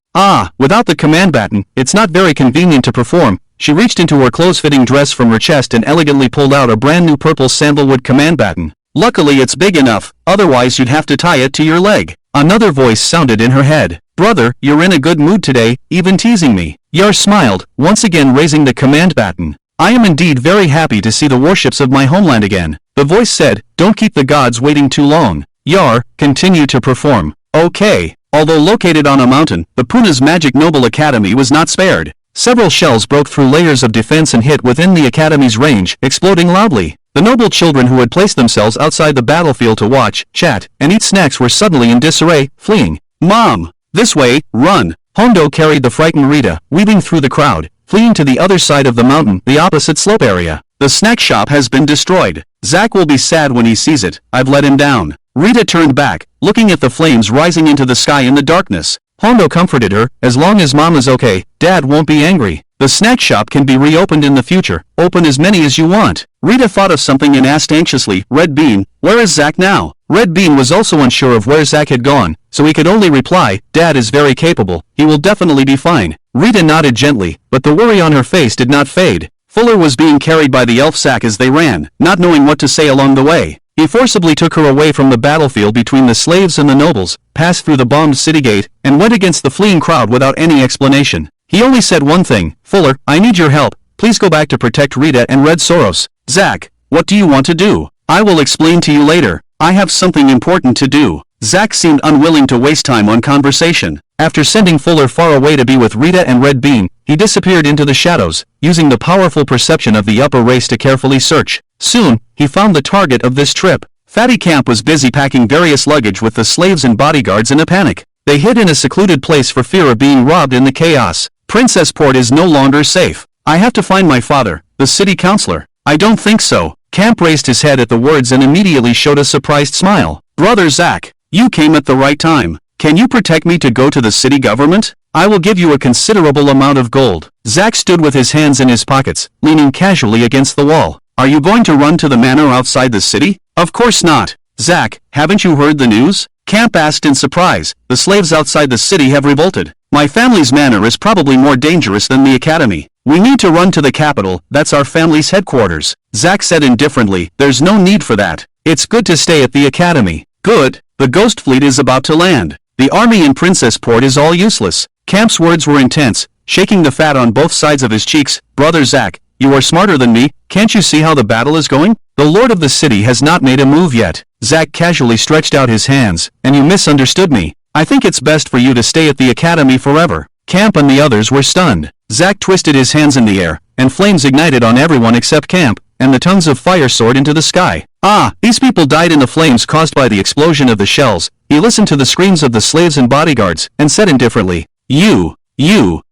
Speaker 1: Without the command baton, it's not very convenient to perform. She reached into her close-fitting dress from her chest and elegantly pulled out a brand new purple sandalwood command baton. Luckily it's big enough, otherwise you'd have to tie it to your leg. Another voice sounded in her head. "Brother, you're in a good mood today, even teasing me." Yar smiled, once again raising the command baton. "I am indeed very happy to see the warships of my homeland again." The The voice said, "Don't keep the gods waiting too long. Yar, continue to perform." Okay. Although located on a mountain, the Puna's Magic Noble Academy was not spared. Several shells broke through layers of defense and hit within the academy's range, exploding loudly. The noble children who had placed themselves outside the battlefield to watch, chat, and eat snacks were suddenly in disarray, fleeing. "Mom! This way, run!" Hondo carried the frightened Rita, weaving through the crowd, fleeing to the other side of the mountain, the opposite slope area. "The snack shop has been destroyed. Zack will be sad when he sees it. I've let him down." Rita turned back, looking at the flames rising into the sky in the darkness. Hondo comforted her, "As long as Mom is okay, Dad won't be angry. The snack shop can be reopened in the future. Open as many as you want." Rita thought of something and asked anxiously, "Red Bean, where is Zack now?" Red Bean was also unsure of where Zack had gone, so he could only reply, "Dad is very capable. He will definitely be fine." Rita nodded gently, but the worry on her face did not fade. Fuller was being carried by the elf sack as they ran, not knowing what to say along the way. He forcibly took her away from the battlefield between the slaves and the nobles, passed through the bombed city gate, and went against the fleeing crowd without any explanation. He only said one thing, "Fuller, I need your help. Please go back to protect Rita and Red Soros." "Zack, what do you want to do?" "I will explain to you later. I have something important to do." Zack seemed unwilling to waste time on conversation. After sending Fuller far away to be with Rita and Red Bean, he disappeared into the shadows, using the powerful perception of the upper race to carefully search. Soon, he found the target of this trip. Fatty Camp was busy packing various luggage with the slaves and bodyguards in a panic. They hid in a secluded place for fear of being robbed in the chaos. "Princess Port is no longer safe. I have to find my father, the city councilor." "I don't think so." Camp raised his head at the words and immediately showed a surprised smile. "Brother Zack, you came at the right time. Can you protect me to go to the city government? I will give you a considerable amount of gold." Zack stood with his hands in his pockets, leaning casually against the wall. "Are you going to run to the manor outside the city?" "Of course not." "Zack, haven't you heard the news?" Camp asked in surprise. "The slaves outside the city have revolted. My family's manor is probably more dangerous than the academy. We need to run to the capital, that's our family's headquarters." Zack said indifferently, "There's no need for that. It's good to stay at the academy." "Good. The ghost fleet is about to land. The army in Princess Port is all useless." Camp's words were intense, shaking the fat on both sides of his cheeks. "Brother Zack, you are smarter than me. Can't you see how the battle is going? The lord of the city has not made a move yet." Zack casually stretched out his hands. "And you misunderstood me. I think it's best for you to stay at the academy forever." Camp and the others were stunned. Zack twisted his hands in the air, and flames ignited on everyone except Camp, and the tongues of fire soared into the sky. "Ah, these people died in the flames caused by the explosion of the shells." He listened to the screams of the slaves and bodyguards, and said indifferently, You.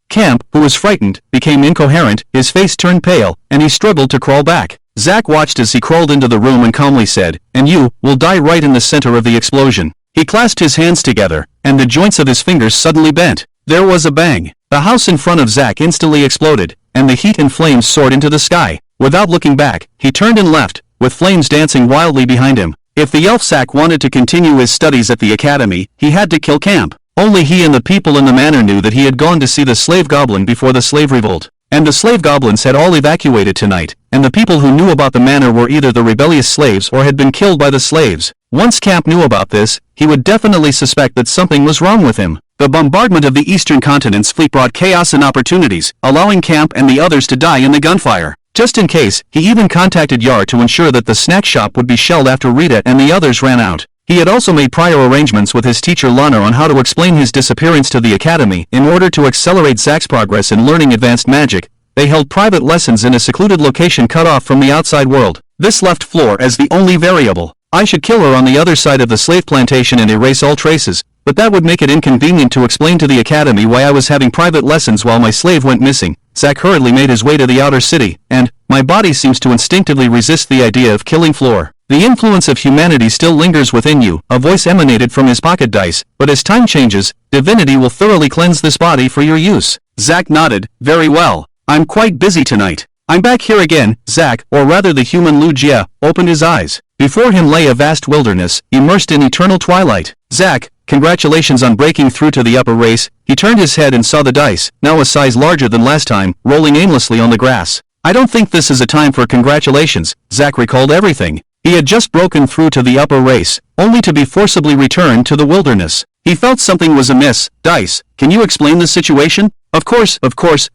Speaker 1: Camp, who was frightened, became incoherent, his face turned pale, and he struggled to crawl back. Zack watched as he crawled into the room and calmly said, "And you will die right in the center of the explosion." He clasped his hands together, and the joints of his fingers suddenly bent. There was a bang. The house in front of Zack instantly exploded, and the heat and flames soared into the sky. Without looking back, he turned and left, with flames dancing wildly behind him. If the elf Zack wanted to continue his studies at the academy, he had to kill Camp. Only he and the people in the manor knew that he had gone to see the slave goblin before the slave revolt. And the slave goblins had all evacuated tonight, and the people who knew about the manor were either the rebellious slaves or had been killed by the slaves. Once Camp knew about this, he would definitely suspect that something was wrong with him. The bombardment of the eastern continent's fleet brought chaos and opportunities, allowing Camp and the others to die in the gunfire. Just in case, he even contacted Yar to ensure that the snack shop would be shelled after Rita and the others ran out. He had also made prior arrangements with his teacher Lana on how to explain his disappearance to the academy in order to accelerate Zack's progress in learning advanced magic. They held private lessons in a secluded location cut off from the outside world. This left Floor as the only variable. I should kill her on the other side of the slave plantation and erase all traces, but that would make it inconvenient to explain to the academy why I was having private lessons while my slave went missing. Zack hurriedly made his way to the outer city, and my body seems to instinctively resist the idea of killing Floor. The influence of humanity still lingers within you, a voice emanated from his pocket dice, but as time changes, divinity will thoroughly cleanse this body for your use. Zack nodded, "Very well. I'm quite busy tonight. I'm back here again." Zack, or rather the human Lu Jia, opened his eyes. Before him lay a vast wilderness, immersed in eternal twilight. "Zack, congratulations on breaking through to the upper race." He turned his head and saw the dice, now a size larger than last time, rolling aimlessly on the grass. "I don't think this is a time for congratulations." Zack recalled everything. He had just broken through to the upper race, only to be forcibly returned to the wilderness. He felt something was amiss. "Dice, can you explain the situation?" Of course.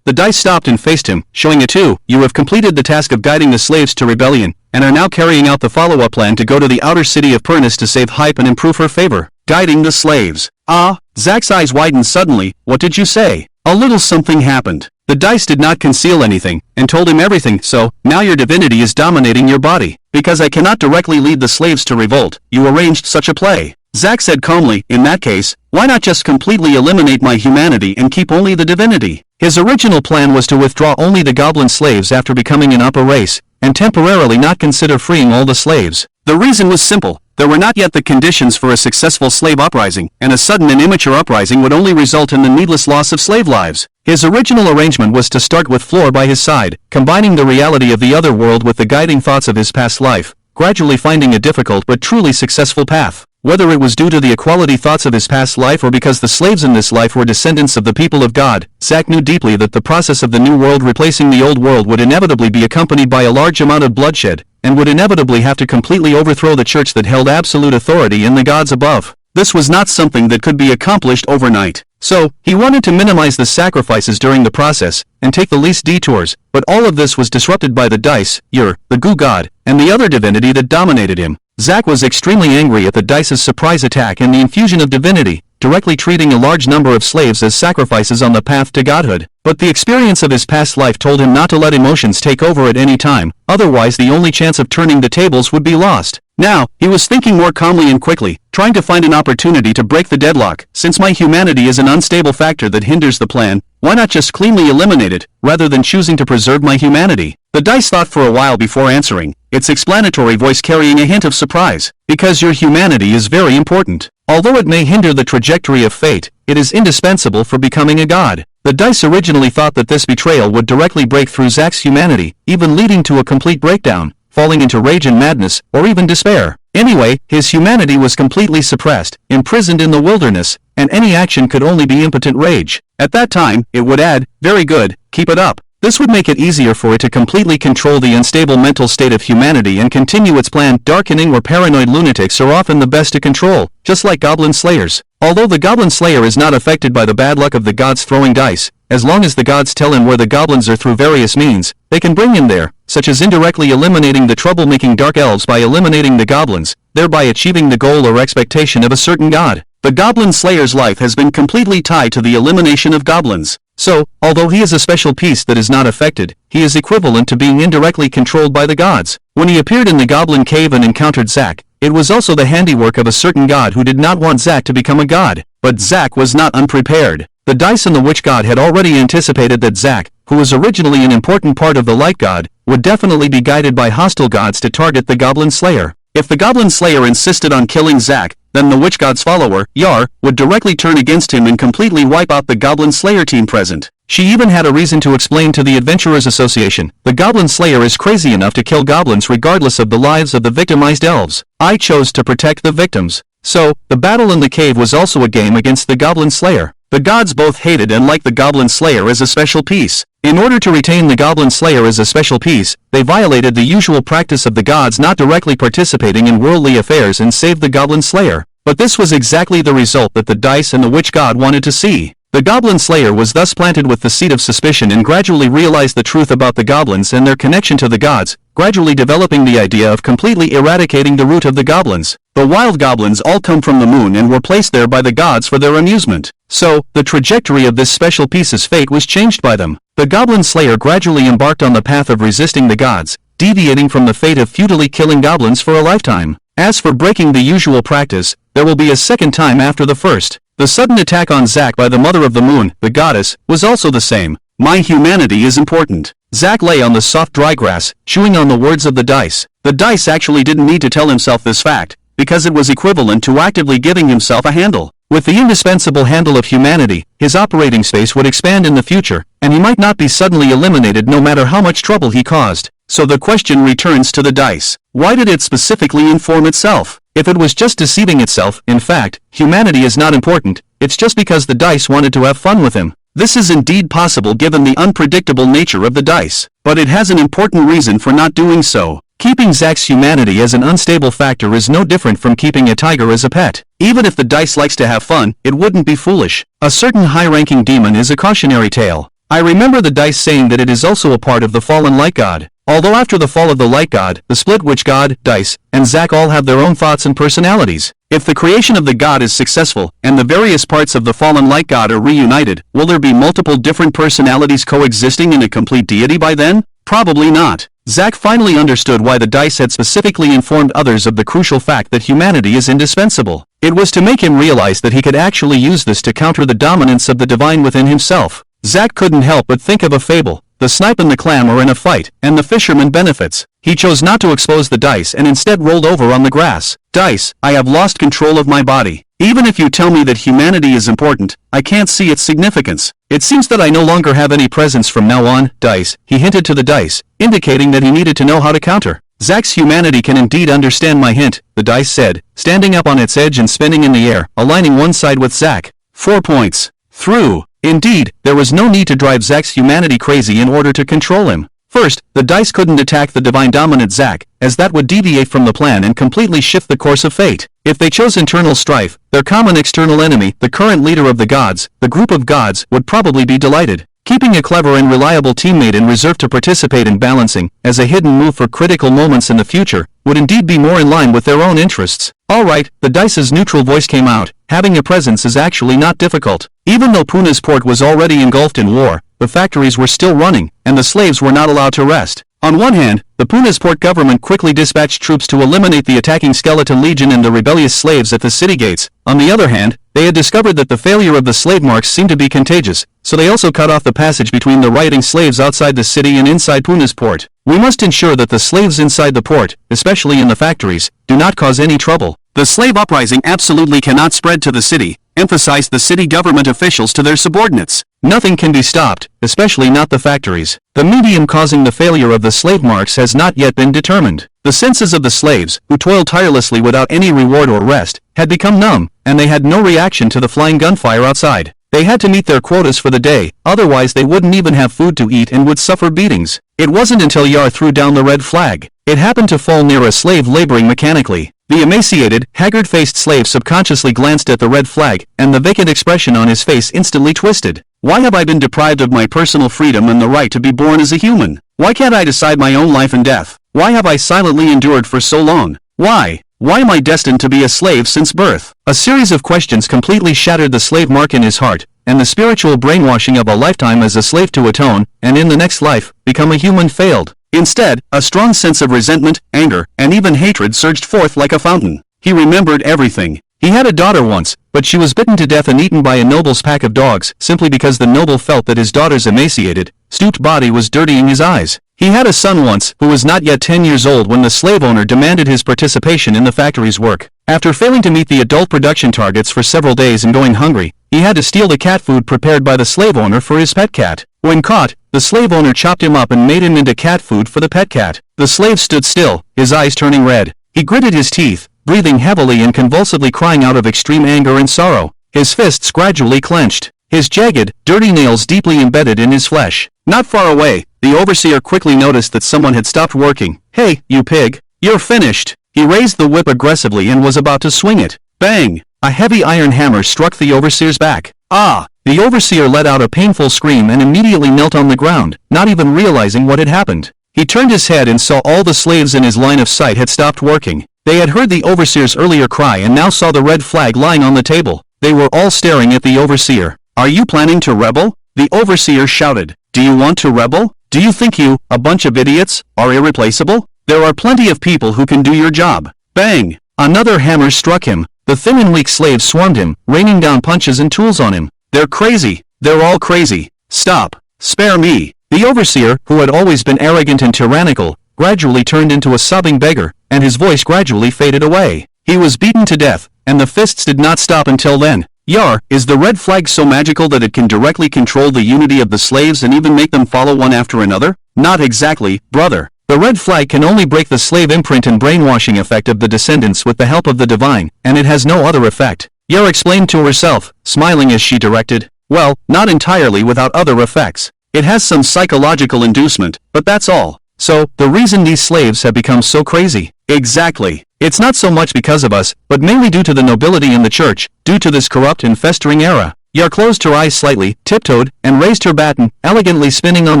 Speaker 1: The dice stopped and faced him, showing a 2. "You have completed the task of guiding the slaves to rebellion, and are now carrying out the follow-up plan to go to the outer city of Pernus to save Hype and improve her favor, guiding the slaves. Ah, Zack's eyes widened suddenly. What did you say? A little something happened. The dice did not conceal anything, and told him everything. So, now your divinity is dominating your body. Because I cannot directly lead the slaves to revolt, you arranged such a play. Zack said calmly, in that case, why not just completely eliminate my humanity and keep only the divinity? His original plan was to withdraw only the goblin slaves after becoming an upper race, and temporarily not consider freeing all the slaves. The reason was simple. There were not yet the conditions for a successful slave uprising, and a sudden and immature uprising would only result in the needless loss of slave lives. His original arrangement was to start with Floor by his side, combining the reality of the other world with the guiding thoughts of his past life, gradually finding a difficult but truly successful path. Whether it was due to the equality thoughts of his past life or because the slaves in this life were descendants of the people of God, Zack knew deeply that the process of the new world replacing the old world would inevitably be accompanied by a large amount of bloodshed, and would inevitably have to completely overthrow the church that held absolute authority in the gods above. This was not something that could be accomplished overnight. So, he wanted to minimize the sacrifices during the process, and take the least detours, but all of this was disrupted by the dice, Ur, the goo god, and the other divinity that dominated him. Zack was extremely angry at the dice's surprise attack and the infusion of divinity, directly treating a large number of slaves as sacrifices on the path to godhood. But the experience of his past life told him not to let emotions take over at any time, otherwise the only chance of turning the tables would be lost. Now, he was thinking more calmly and quickly, trying to find an opportunity to break the deadlock. Since my humanity is an unstable factor that hinders the plan, why not just cleanly eliminate it, rather than choosing to preserve my humanity? The dice thought for a while before answering, its explanatory voice carrying a hint of surprise. Because your humanity is very important. Although it may hinder the trajectory of fate, it is indispensable for becoming a god. The dice originally thought that this betrayal would directly break through Zack's humanity, even leading to a complete breakdown, falling into rage and madness, or even despair. Anyway, his humanity was completely suppressed, imprisoned in the wilderness, and any action could only be impotent rage. At that time, it would add, very good, keep it up. This would make it easier for it to completely control the unstable mental state of humanity and continue its plan. Darkening or paranoid lunatics are often the best to control, just like goblin slayers. Although the goblin slayer is not affected by the bad luck of the gods throwing dice, as long as the gods tell him where the goblins are through various means, they can bring him there, such as indirectly eliminating the troublemaking dark elves by eliminating the goblins, thereby achieving the goal or expectation of a certain god. The goblin slayer's life has been completely tied to the elimination of goblins. So, although he is a special piece that is not affected, he is equivalent to being indirectly controlled by the gods. When he appeared in the goblin cave and encountered Zack, it was also the handiwork of a certain god who did not want Zack to become a god. But Zack was not unprepared. The dice and the witch god had already anticipated that Zack, who was originally an important part of the light god, would definitely be guided by hostile gods to target the goblin slayer. If the goblin slayer insisted on killing Zack, then the witch god's follower, Yar, would directly turn against him and completely wipe out the goblin slayer team present. She even had a reason to explain to the Adventurers Association, the goblin slayer is crazy enough to kill goblins regardless of the lives of the victimized elves. I chose to protect the victims. So, the battle in the cave was also a game against the goblin slayer. The gods both hated and liked the goblin slayer as a special piece. In order to retain the goblin slayer as a special piece, they violated the usual practice of the gods not directly participating in worldly affairs and saved the goblin slayer. But this was exactly the result that the dice and the witch god wanted to see. The goblin slayer was thus planted with the seed of suspicion and gradually realized the truth about the goblins and their connection to the gods, gradually developing the idea of completely eradicating the root of the goblins. The wild goblins all come from the moon and were placed there by the gods for their amusement. So, the trajectory of this special piece's fate was changed by them. The goblin slayer gradually embarked on the path of resisting the gods, deviating from the fate of futilely killing goblins for a lifetime. As for breaking the usual practice, there will be a second time after the first. The sudden attack on Zack by the Mother of the Moon, the goddess, was also the same. My humanity is important. Zack lay on the soft dry grass, chewing on the words of the dice. The dice actually didn't need to tell himself this fact, because it was equivalent to actively giving himself a handle. With the indispensable handle of humanity, his operating space would expand in the future, and he might not be suddenly eliminated no matter how much trouble he caused. So the question returns to the dice. Why did it specifically inform itself? If it was just deceiving itself, in fact, humanity is not important, it's just because the dice wanted to have fun with him. This is indeed possible given the unpredictable nature of the dice, but it has an important reason for not doing so. Keeping Zack's humanity as an unstable factor is no different from keeping a tiger as a pet. Even if the dice likes to have fun, it wouldn't be foolish. A certain high-ranking demon is a cautionary tale. I remember the dice saying that it is also a part of the fallen light god. Although after the fall of the light god, the split witch god, Dice, and Zack all have their own thoughts and personalities. If the creation of the god is successful, and the various parts of the fallen light god are reunited, will there be multiple different personalities coexisting in a complete deity by then? Probably not. Zack finally understood why the Dice had specifically informed others of the crucial fact that humanity is indispensable. It was to make him realize that he could actually use this to counter the dominance of the divine within himself. Zack couldn't help but think of a fable. The snipe and the clam are in a fight, and the fisherman benefits. He chose not to expose the Dice and instead rolled over on the grass. Dice, I have lost control of my body. Even if you tell me that humanity is important, I can't see its significance. It seems that I no longer have any presence from now on, Dice, he hinted to the Dice, indicating that he needed to know how to counter. Zack's humanity can indeed understand my hint, the Dice said, standing up on its edge and spinning in the air, aligning one side with Zack. 4 points. Through. Indeed, there was no need to drive Zack's humanity crazy in order to control him. First, the Dice couldn't attack the divine dominant Zack, as that would deviate from the plan and completely shift the course of fate. If they chose internal strife, their common external enemy, the current leader of the gods, the group of gods, would probably be delighted. Keeping a clever and reliable teammate in reserve to participate in balancing, as a hidden move for critical moments in the future, would indeed be more in line with their own interests. Alright, the Dice's neutral voice came out. Having a presence is actually not difficult. Even though Puna's port was already engulfed in war, the factories were still running, and the slaves were not allowed to rest. On one hand, the Puna's port government quickly dispatched troops to eliminate the attacking Skeleton Legion and the rebellious slaves at the city gates. On the other hand, they had discovered that the failure of the slave marks seemed to be contagious, so they also cut off the passage between the rioting slaves outside the city and inside Puna's port. We must ensure that the slaves inside the port, especially in the factories, do not cause any trouble. The slave uprising absolutely cannot spread to the city, emphasized the city government officials to their subordinates. Nothing can be stopped, especially not the factories. The medium causing the failure of the slave marks has not yet been determined. The senses of the slaves, who toiled tirelessly without any reward or rest, had become numb, and they had no reaction to the flying gunfire outside. They had to meet their quotas for the day, otherwise they wouldn't even have food to eat and would suffer beatings. It wasn't until Yar threw down the red flag. It happened to fall near a slave laboring mechanically. The emaciated, haggard-faced slave subconsciously glanced at the red flag, and the vacant expression on his face instantly twisted. Why have I been deprived of my personal freedom and the right to be born as a human? Why can't I decide my own life and death? Why have I silently endured for so long? Why? Why am I destined to be a slave since birth? A series of questions completely shattered the slave mark in his heart, and the spiritual brainwashing of a lifetime as a slave to atone, and in the next life, become a human failed. Instead, a strong sense of resentment, anger, and even hatred surged forth like a fountain. He remembered everything. He had a daughter once, but she was bitten to death and eaten by a noble's pack of dogs, simply because the noble felt that his daughter's emaciated, stooped body was dirtying his eyes. He had a son once, who was not yet 10 years old when the slave owner demanded his participation in the factory's work. After failing to meet the adult production targets for several days and going hungry, he had to steal the cat food prepared by the slave owner for his pet cat. When caught, the slave owner chopped him up and made him into cat food for the pet cat. The slave stood still, his eyes turning red. He gritted his teeth, breathing heavily and convulsively crying out of extreme anger and sorrow. His fists gradually clenched, his jagged, dirty nails deeply embedded in his flesh. Not far away, the overseer quickly noticed that someone had stopped working. "Hey, you pig! You're finished!" He raised the whip aggressively and was about to swing it. Bang! A heavy iron hammer struck the overseer's back. Ah! The overseer let out a painful scream and immediately knelt on the ground, not even realizing what had happened. He turned his head and saw all the slaves in his line of sight had stopped working. They had heard the overseer's earlier cry and now saw the red flag lying on the table. They were all staring at the overseer. "Are you planning to rebel?" The overseer shouted. "Do you want to rebel? Do you think you, a bunch of idiots, are irreplaceable? There are plenty of people who can do your job." Bang! Another hammer struck him. The thin and weak slaves swarmed him, raining down punches and tools on him. "They're crazy. They're all crazy. Stop. Spare me." The overseer, who had always been arrogant and tyrannical, gradually turned into a sobbing beggar, and his voice gradually faded away. He was beaten to death, and the fists did not stop until then. "Yar, is the red flag so magical that it can directly control the unity of the slaves and even make them follow one after another?" "Not exactly, brother. The red flag can only break the slave imprint and brainwashing effect of the descendants with the help of the divine, and it has no other effect," Yar explained to herself, smiling as she directed. "Well, not entirely without other effects. It has some psychological inducement, but that's all. So, the reason these slaves have become so crazy?" "Exactly. It's not so much because of us, but mainly due to the nobility in the church, due to this corrupt and festering era." Yar closed her eyes slightly, tiptoed, and raised her baton, elegantly spinning on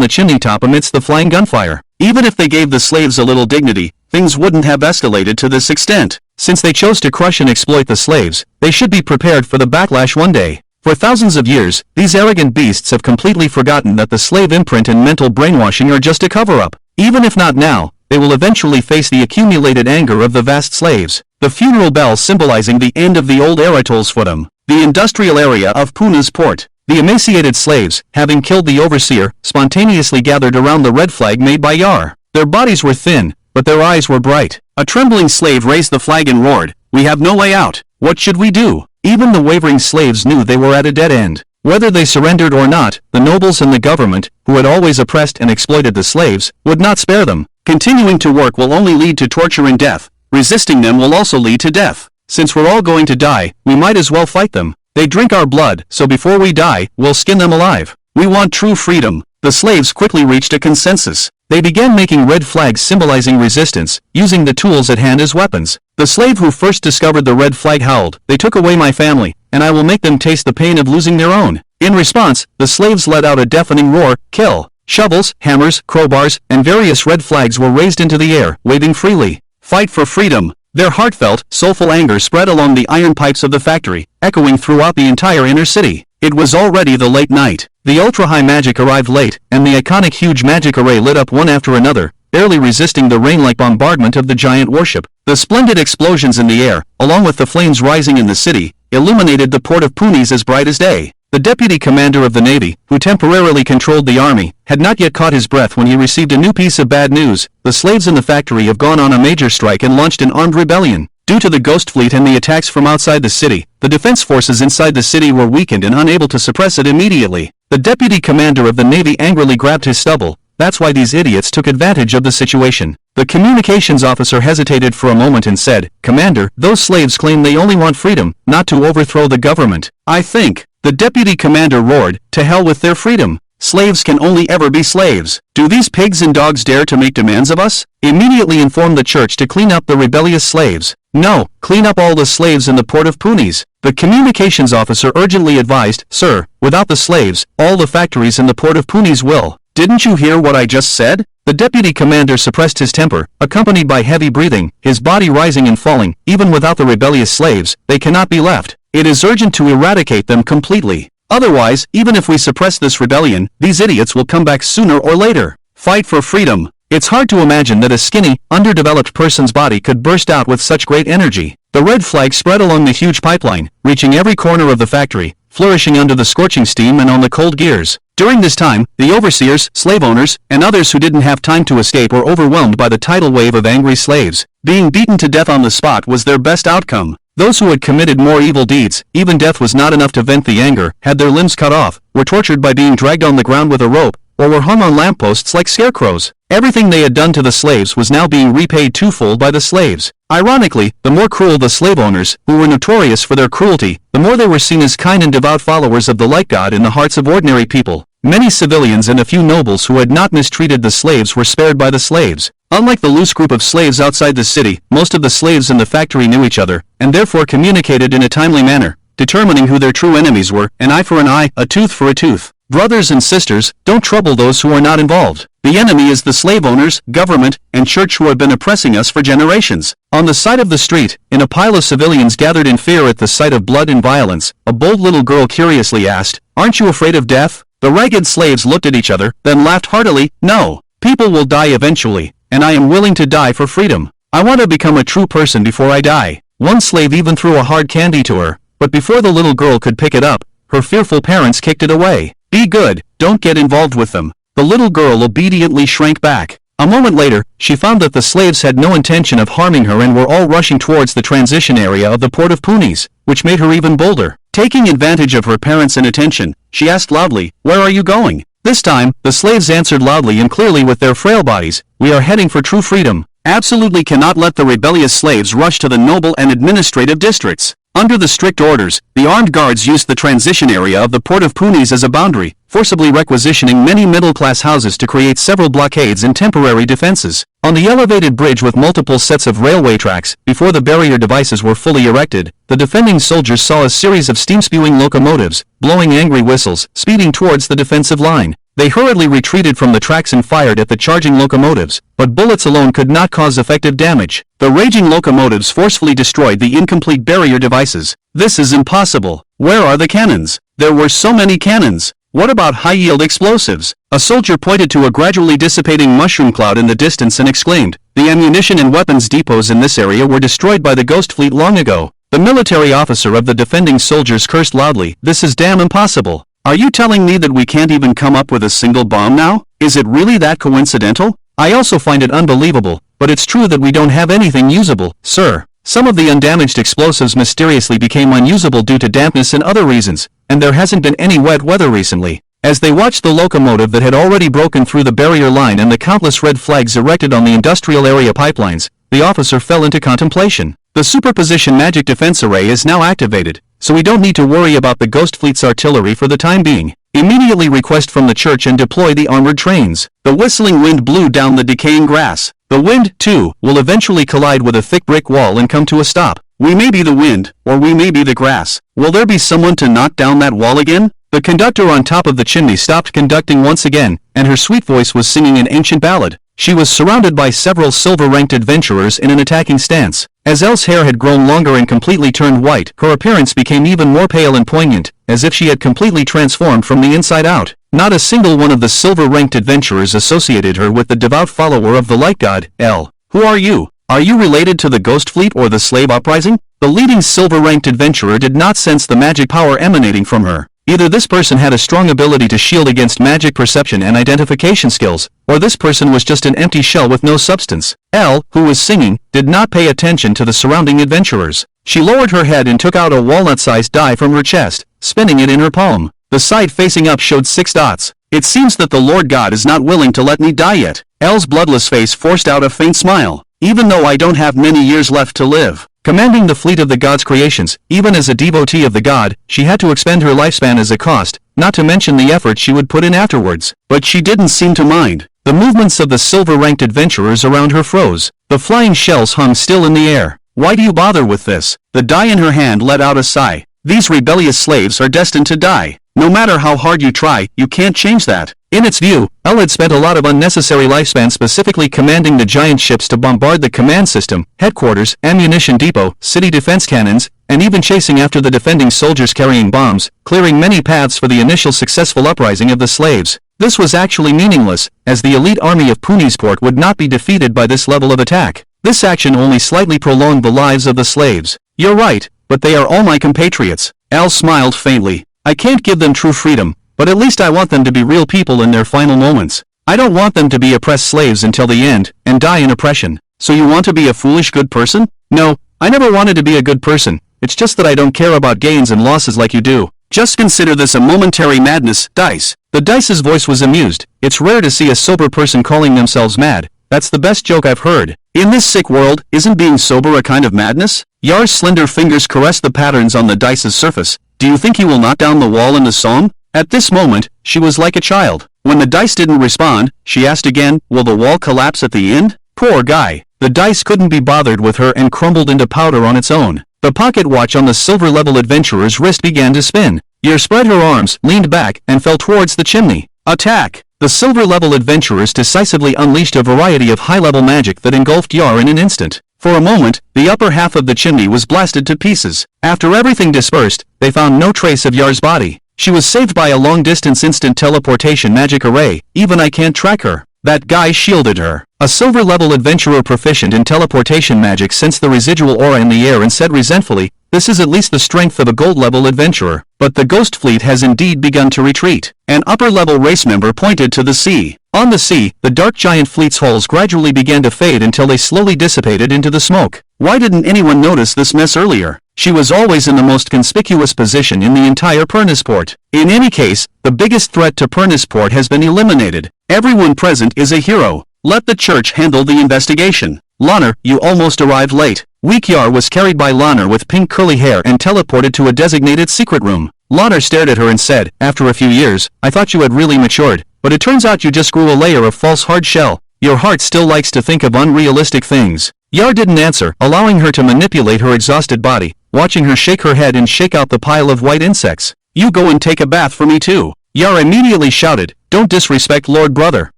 Speaker 1: the chimney top amidst the flying gunfire. Even if they gave the slaves a little dignity, things wouldn't have escalated to this extent. Since they chose to crush and exploit the slaves, they should be prepared for the backlash one day. For thousands of years, these arrogant beasts have completely forgotten that the slave imprint and mental brainwashing are just a cover-up. Even if not now, they will eventually face the accumulated anger of the vast slaves. The funeral bell symbolizing the end of the old era tolls for them. The industrial area of Puna's port. The emaciated slaves, having killed the overseer, spontaneously gathered around the red flag made by Yar. Their bodies were thin, but their eyes were bright. A trembling slave raised the flag and roared, "We have no way out. What should we do?" Even the wavering slaves knew they were at a dead end. Whether they surrendered or not, the nobles and the government, who had always oppressed and exploited the slaves, would not spare them. Continuing to work will only lead to torture and death. Resisting them will also lead to death. Since we're all going to die, we might as well fight them. They drink our blood, so before we die, we'll skin them alive. We want true freedom. The slaves quickly reached a consensus. They began making red flags symbolizing resistance, using the tools at hand as weapons. The slave who first discovered the red flag howled, "They took away my family, and I will make them taste the pain of losing their own." In response, the slaves let out a deafening roar, "Kill!" Shovels, hammers, crowbars, and various red flags were raised into the air, waving freely. Fight for freedom. Their heartfelt, soulful anger spread along the iron pipes of the factory, echoing throughout the entire inner city. It was already the late night. The ultra-high magic arrived late, and the iconic huge magic array lit up one after another, barely resisting the rain-like bombardment of the giant warship. The splendid explosions in the air, along with the flames rising in the city, illuminated the port of Punis as bright as day. The deputy commander of the navy, who temporarily controlled the army, had not yet caught his breath when he received a new piece of bad news. The slaves in the factory have gone on a major strike and launched an armed rebellion. Due to the ghost fleet and the attacks from outside the city, the defense forces inside the city were weakened and unable to suppress it immediately. The deputy commander of the navy angrily grabbed his stubble. That's why these idiots took advantage of the situation. The communications officer hesitated for a moment and said, "Commander, those slaves claim they only want freedom, not to overthrow the government." "I think," the deputy commander roared, "to hell with their freedom. Slaves can only ever be slaves. Do these pigs and dogs dare to make demands of us? Immediately inform the church to clean up the rebellious slaves. No, clean up all the slaves in the port of Punis." The communications officer urgently advised, "Sir, without the slaves, all the factories in the port of Punis will." "Didn't you hear what I just said?" The deputy commander suppressed his temper, accompanied by heavy breathing, his body rising and falling. "Even without the rebellious slaves, they cannot be left. It is urgent to eradicate them completely. Otherwise, even if we suppress this rebellion, these idiots will come back sooner or later. Fight for freedom." It's hard to imagine that a skinny, underdeveloped person's body could burst out with such great energy. The red flag spread along the huge pipeline, reaching every corner of the factory, flourishing under the scorching steam and on the cold gears. During this time, the overseers, slave owners, and others who didn't have time to escape were overwhelmed by the tidal wave of angry slaves. Being beaten to death on the spot was their best outcome. Those who had committed more evil deeds, even death was not enough to vent the anger, had their limbs cut off, were tortured by being dragged on the ground with a rope, or were hung on lampposts like scarecrows. Everything they had done to the slaves was now being repaid twofold by the slaves. Ironically, the more cruel the slave owners, who were notorious for their cruelty, the more they were seen as kind and devout followers of the light god in the hearts of ordinary people. Many civilians and a few nobles who had not mistreated the slaves were spared by the slaves. Unlike the loose group of slaves outside the city, most of the slaves in the factory knew each other, and therefore communicated in a timely manner, determining who their true enemies were, an eye for an eye, a tooth for a tooth. Brothers and sisters, don't trouble those who are not involved. The enemy is the slave owners, government, and church who have been oppressing us for generations. On the side of the street, in a pile of civilians gathered in fear at the sight of blood and violence, a bold little girl curiously asked, "Aren't you afraid of death?" The ragged slaves looked at each other, then laughed heartily. "No. People will die eventually, and I am willing to die for freedom. I want to become a true person before I die." One slave even threw a hard candy to her, but before the little girl could pick it up, her fearful parents kicked it away. "Be good, don't get involved with them." The little girl obediently shrank back. A moment later, she found that the slaves had no intention of harming her and were all rushing towards the transition area of the port of Punis, which made her even bolder. Taking advantage of her parents' inattention, she asked loudly, "Where are you going?" This time, the slaves answered loudly and clearly with their frail bodies, "We are heading for true freedom. Absolutely cannot let the rebellious slaves rush to the noble and administrative districts." Under the strict orders, the armed guards used the transition area of the port of Punis as a boundary, forcibly requisitioning many middle-class houses to create several blockades and temporary defenses. On the elevated bridge with multiple sets of railway tracks, before the barrier devices were fully erected, the defending soldiers saw a series of steam-spewing locomotives, blowing angry whistles, speeding towards the defensive line. They hurriedly retreated from the tracks and fired at the charging locomotives, but bullets alone could not cause effective damage. The raging locomotives forcefully destroyed the incomplete barrier devices. This is impossible. Where are the cannons? There were so many cannons. What about high-yield explosives? A soldier pointed to a gradually dissipating mushroom cloud in the distance and exclaimed, "The ammunition and weapons depots in this area were destroyed by the Ghost Fleet long ago." The military officer of the defending soldiers cursed loudly, "This is damn impossible. Are you telling me that we can't even come up with a single bomb now? Is it really that coincidental? I also find it unbelievable, but it's true that we don't have anything usable, sir. Some of the undamaged explosives mysteriously became unusable due to dampness and other reasons, and there hasn't been any wet weather recently." As they watched the locomotive that had already broken through the barrier line and the countless red flags erected on the industrial area pipelines, the officer fell into contemplation. The superposition magic defense array is now activated, so we don't need to worry about the Ghost Fleet's artillery for the time being. Immediately request from the church and deploy the armored trains. The whistling wind blew down the decaying grass. The wind, too, will eventually collide with a thick brick wall and come to a stop. We may be the wind, or we may be the grass. Will there be someone to knock down that wall again? The conductor on top of the chimney stopped conducting once again, and her sweet voice was singing an ancient ballad. She was surrounded by several silver-ranked adventurers in an attacking stance. As Elle's hair had grown longer and completely turned white, her appearance became even more pale and poignant, as if she had completely transformed from the inside out. Not a single one of the silver-ranked adventurers associated her with the devout follower of the light god, Elle. Who are you? Are you related to the Ghost Fleet or the slave uprising? The leading silver-ranked adventurer did not sense the magic power emanating from her. Either this person had a strong ability to shield against magic perception and identification skills, or this person was just an empty shell with no substance. Elle, who was singing, did not pay attention to the surrounding adventurers. She lowered her head and took out a walnut-sized die from her chest, spinning it in her palm. The side facing up showed 6 dots. "It seems that the Lord God is not willing to let me die yet." Elle's bloodless face forced out a faint smile. "Even though I don't have many years left to live." Commanding the fleet of the god's creations, even as a devotee of the god, she had to expend her lifespan as a cost, not to mention the effort she would put in afterwards. But she didn't seem to mind. The movements of the silver-ranked adventurers around her froze. The flying shells hung still in the air. "Why do you bother with this?" The die in her hand let out a sigh. "These rebellious slaves are destined to die. No matter how hard you try, you can't change that." In its view, Elle had spent a lot of unnecessary lifespan specifically commanding the giant ships to bombard the command system, headquarters, ammunition depot, city defense cannons, and even chasing after the defending soldiers carrying bombs, clearing many paths for the initial successful uprising of the slaves. This was actually meaningless, as the elite army of Punisport would not be defeated by this level of attack. This action only slightly prolonged the lives of the slaves. "You're right, but they are all my compatriots." Elle smiled faintly. "I can't give them true freedom, but at least I want them to be real people in their final moments. I don't want them to be oppressed slaves until the end, and die in oppression." "So you want to be a foolish good person?" "No, I never wanted to be a good person. It's just that I don't care about gains and losses like you do. Just consider this a momentary madness, Dice." The Dice's voice was amused. "It's rare to see a sober person calling themselves mad. That's the best joke I've heard. In this sick world, isn't being sober a kind of madness?" Yar's slender fingers caressed the patterns on the Dice's surface. "Do you think he will knock down the wall in the song?" At this moment, she was like a child. When the dice didn't respond, she asked again, "Will the wall collapse at the end?" Poor guy. The dice couldn't be bothered with her and crumbled into powder on its own. The pocket watch on the silver-level adventurer's wrist began to spin. Yar spread her arms, leaned back, and fell towards the chimney. Attack! The silver-level adventurers decisively unleashed a variety of high-level magic that engulfed Yar in an instant. For a moment, the upper half of the chimney was blasted to pieces. After everything dispersed, they found no trace of Yar's body. She was saved by a long-distance instant teleportation magic array. "Even I can't track her." That guy shielded her. A silver-level adventurer proficient in teleportation magic sensed the residual aura in the air and said resentfully, "This is at least the strength of a gold-level adventurer. But the Ghost Fleet has indeed begun to retreat." An upper-level race member pointed to the sea. On the sea, the dark giant fleet's hulls gradually began to fade until they slowly dissipated into the smoke. Why didn't anyone notice this mess earlier? She was always in the most conspicuous position in the entire Pernisport. In any case, the biggest threat to Pernisport has been eliminated. Everyone present is a hero. Let the church handle the investigation. Lanner, you almost arrived late. Weak Yar was carried by Lanner with pink curly hair and teleported to a designated secret room. Lanner stared at her and said, "After a few years, I thought you had really matured, but it turns out you just grew a layer of false hard shell. Your heart still likes to think of unrealistic things." Yar didn't answer, allowing her to manipulate her exhausted body, watching her shake her head and shake out the pile of white insects. "You go and take a bath for me too." Yar immediately shouted, Don't disrespect Lord Brother.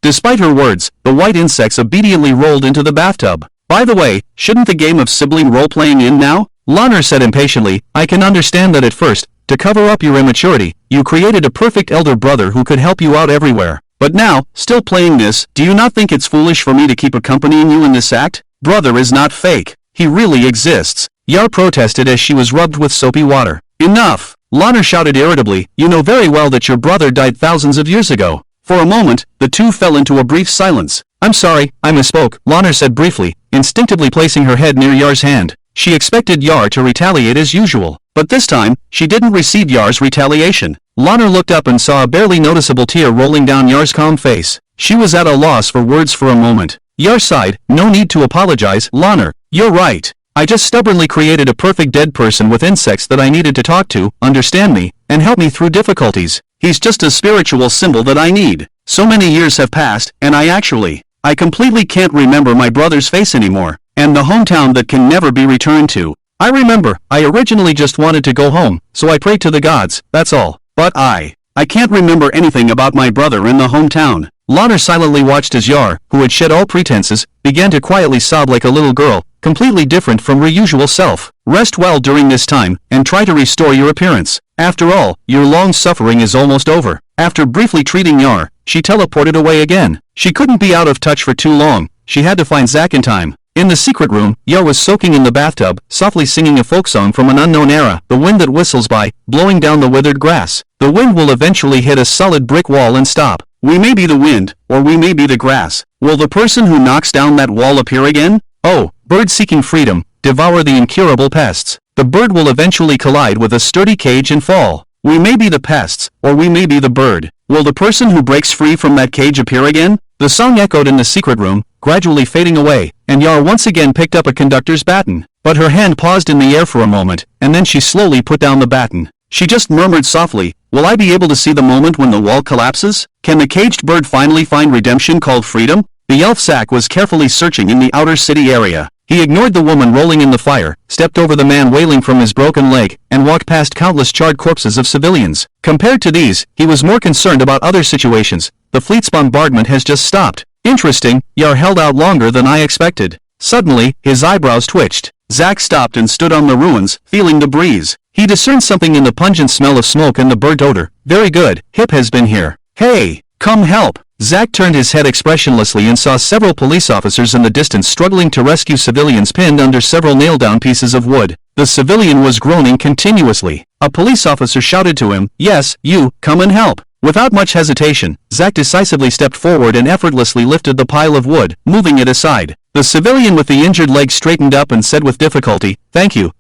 Speaker 1: Despite her words, the white insects obediently rolled into the bathtub. By the way, shouldn't the game of sibling role-playing end now? Lana said impatiently, I can understand that at first, to cover up your immaturity, you created a perfect elder brother who could help you out everywhere. But now, still playing this, do you not think it's foolish for me to keep accompanying you in this act? Brother is not fake. He really exists. Yar protested as she was rubbed with soapy water. Enough! Lana shouted irritably, you know very well that your brother died thousands of years ago. For a moment, the two fell into a brief silence. I'm sorry, I misspoke, Lana said briefly, instinctively placing her head near Yar's hand. She expected Yar to retaliate as usual, but this time, she didn't receive Yar's retaliation. Lana looked up and saw a barely noticeable tear rolling down Yar's calm face. She was at a loss for words for a moment. Yar sighed, no need to apologize, Lana. You're right. I just stubbornly created a perfect dead person with insects that I needed to talk to, understand me, and help me through difficulties. He's just a spiritual symbol that I need. So many years have passed, and I completely can't remember my brother's face anymore, and the hometown that can never be returned to. I remember, I originally just wanted to go home, so I prayed to the gods, that's all. But I can't remember anything about my brother in the hometown. Lana silently watched as Yar, who had shed all pretenses, began to quietly sob like a little girl, completely different from her usual self. Rest well during this time, and try to restore your appearance. After all, your long suffering is almost over. After briefly treating Yar, she teleported away again. She couldn't be out of touch for too long. She had to find Zack in time. In the secret room, Yar was soaking in the bathtub, softly singing a folk song from an unknown era, the wind that whistles by, blowing down the withered grass. The wind will eventually hit a solid brick wall and stop. We may be the wind, or we may be the grass. Will the person who knocks down that wall appear again? Oh, bird seeking freedom, devour the incurable pests. The bird will eventually collide with a sturdy cage and fall. We may be the pests, or we may be the bird. Will the person who breaks free from that cage appear again? The song echoed in the secret room, gradually fading away, and Yar once again picked up a conductor's baton. But her hand paused in the air for a moment, and then she slowly put down the baton. She just murmured softly, will I be able to see the moment when the wall collapses? Can the caged bird finally find redemption called freedom? The elf Zack was carefully searching in the outer city area. He ignored the woman rolling in the fire, stepped over the man wailing from his broken leg, and walked past countless charred corpses of civilians. Compared to these, he was more concerned about other situations. The fleet's bombardment has just stopped. Interesting, Yar held out longer than I expected. Suddenly, his eyebrows twitched. Zack stopped and stood on the ruins, feeling the breeze. He discerned something in the pungent smell of smoke and the burnt odor. Very good, Hip has been here. Hey, come help. Zack turned his head expressionlessly and saw several police officers in the distance struggling to rescue civilians pinned under several nailed-down pieces of wood. The civilian was groaning continuously. A police officer shouted to him, yes, you, come and help. Without much hesitation, Zack decisively stepped forward and effortlessly lifted the pile of wood, moving it aside. The civilian with the injured leg straightened up and said with difficulty, thank you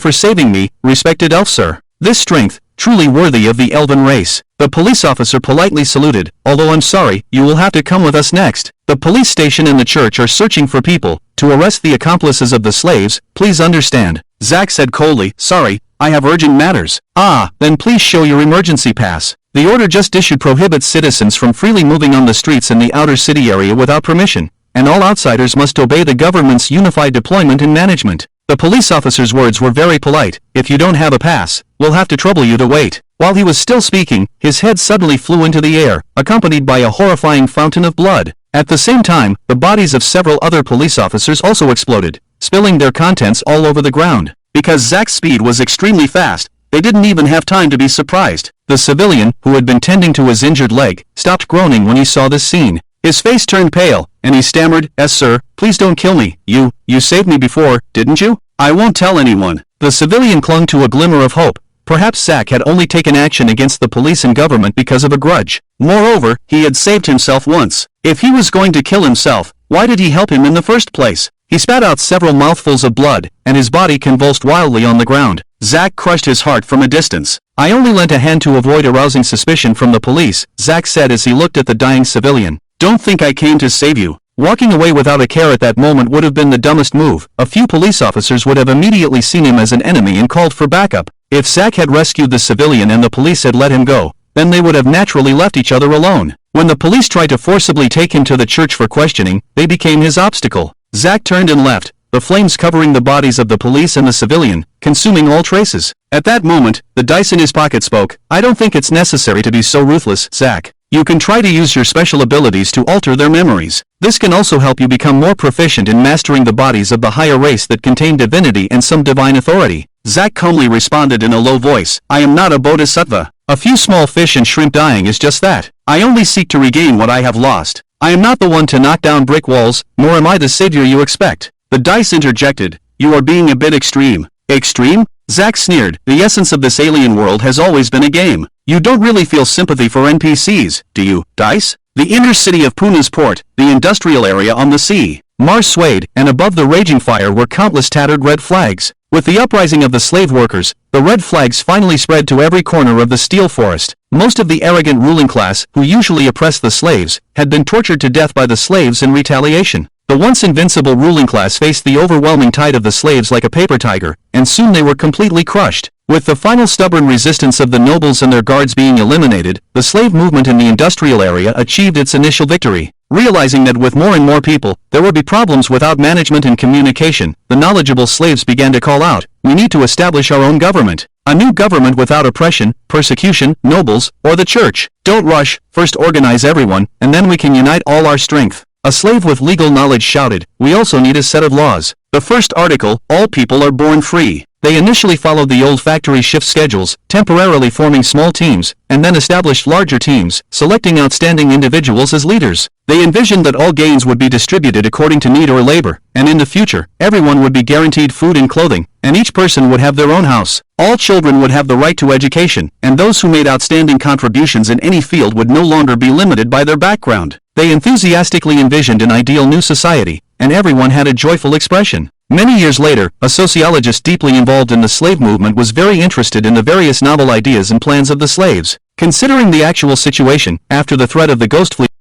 Speaker 1: for saving me, respected elf sir. This strength, truly worthy of the elven race. The police officer politely saluted, although I'm sorry, you will have to come with us next. The police station and the church are searching for people, to arrest the accomplices of the slaves, please understand. Zack said coldly, sorry, I have urgent matters. Ah, then please show your emergency pass. The order just issued prohibits citizens from freely moving on the streets in the outer city area without permission, and all outsiders must obey the government's unified deployment and management. The police officer's words were very polite, if you don't have a pass, we'll have to trouble you to wait. While he was still speaking, his head suddenly flew into the air, accompanied by a horrifying fountain of blood. At the same time, the bodies of several other police officers also exploded, spilling their contents all over the ground. Because Zack's speed was extremely fast, they didn't even have time to be surprised. The civilian, who had been tending to his injured leg, stopped groaning when he saw this scene. His face turned pale, and he stammered, "Yes, sir, please don't kill me. You saved me before, didn't you? I won't tell anyone." The civilian clung to a glimmer of hope. Perhaps Zack had only taken action against the police and government because of a grudge. Moreover, he had saved himself once. If he was going to kill himself, why did he help him in the first place? He spat out several mouthfuls of blood, and his body convulsed wildly on the ground. Zack crushed his heart from a distance. "I only lent a hand to avoid arousing suspicion from the police," Zack said as he looked at the dying civilian. "Don't think I came to save you." Walking away without a care at that moment would have been the dumbest move. A few police officers would have immediately seen him as an enemy and called for backup. If Zack had rescued the civilian and the police had let him go, then they would have naturally left each other alone. When the police tried to forcibly take him to the church for questioning, they became his obstacle. Zack turned and left, the flames covering the bodies of the police and the civilian, consuming all traces. At that moment, the dice in his pocket spoke. "I don't think it's necessary to be so ruthless, Zack. You can try to use your special abilities to alter their memories. This can also help you become more proficient in mastering the bodies of the higher race that contain divinity and some divine authority. Zack calmly responded in a low voice, I am not a bodhisattva. A few small fish and shrimp dying is just that. I only seek to regain what I have lost. I am not the one to knock down brick walls, nor am I the savior you expect. The dice interjected, you are being a bit extreme. Extreme? Zack sneered, the essence of this alien world has always been a game. You don't really feel sympathy for NPCs, do you, Dice? The inner city of Puna's port, the industrial area on the sea. Mars swayed, and above the raging fire were countless tattered red flags. With the uprising of the slave workers, the red flags finally spread to every corner of the steel forest. Most of the arrogant ruling class, who usually oppressed the slaves, had been tortured to death by the slaves in retaliation. The once invincible ruling class faced the overwhelming tide of the slaves like a paper tiger, and soon they were completely crushed. With the final stubborn resistance of the nobles and their guards being eliminated, the slave movement in the industrial area achieved its initial victory. Realizing that with more and more people, there would be problems without management and communication, the knowledgeable slaves began to call out, we need to establish our own government. A new government without oppression, persecution, nobles, or the church. Don't rush, first organize everyone, and then we can unite all our strength. A slave with legal knowledge shouted, we also need a set of laws. The first article, all people are born free. They initially followed the old factory shift schedules, temporarily forming small teams, and then established larger teams, selecting outstanding individuals as leaders. They envisioned that all gains would be distributed according to need or labor, and in the future, everyone would be guaranteed food and clothing, and each person would have their own house. All children would have the right to education, and those who made outstanding contributions in any field would no longer be limited by their background. They enthusiastically envisioned an ideal new society, and everyone had a joyful expression. Many years later, a sociologist deeply involved in the slave movement was very interested in the various novel ideas and plans of the slaves. Considering the actual situation, after the threat of the ghost fleet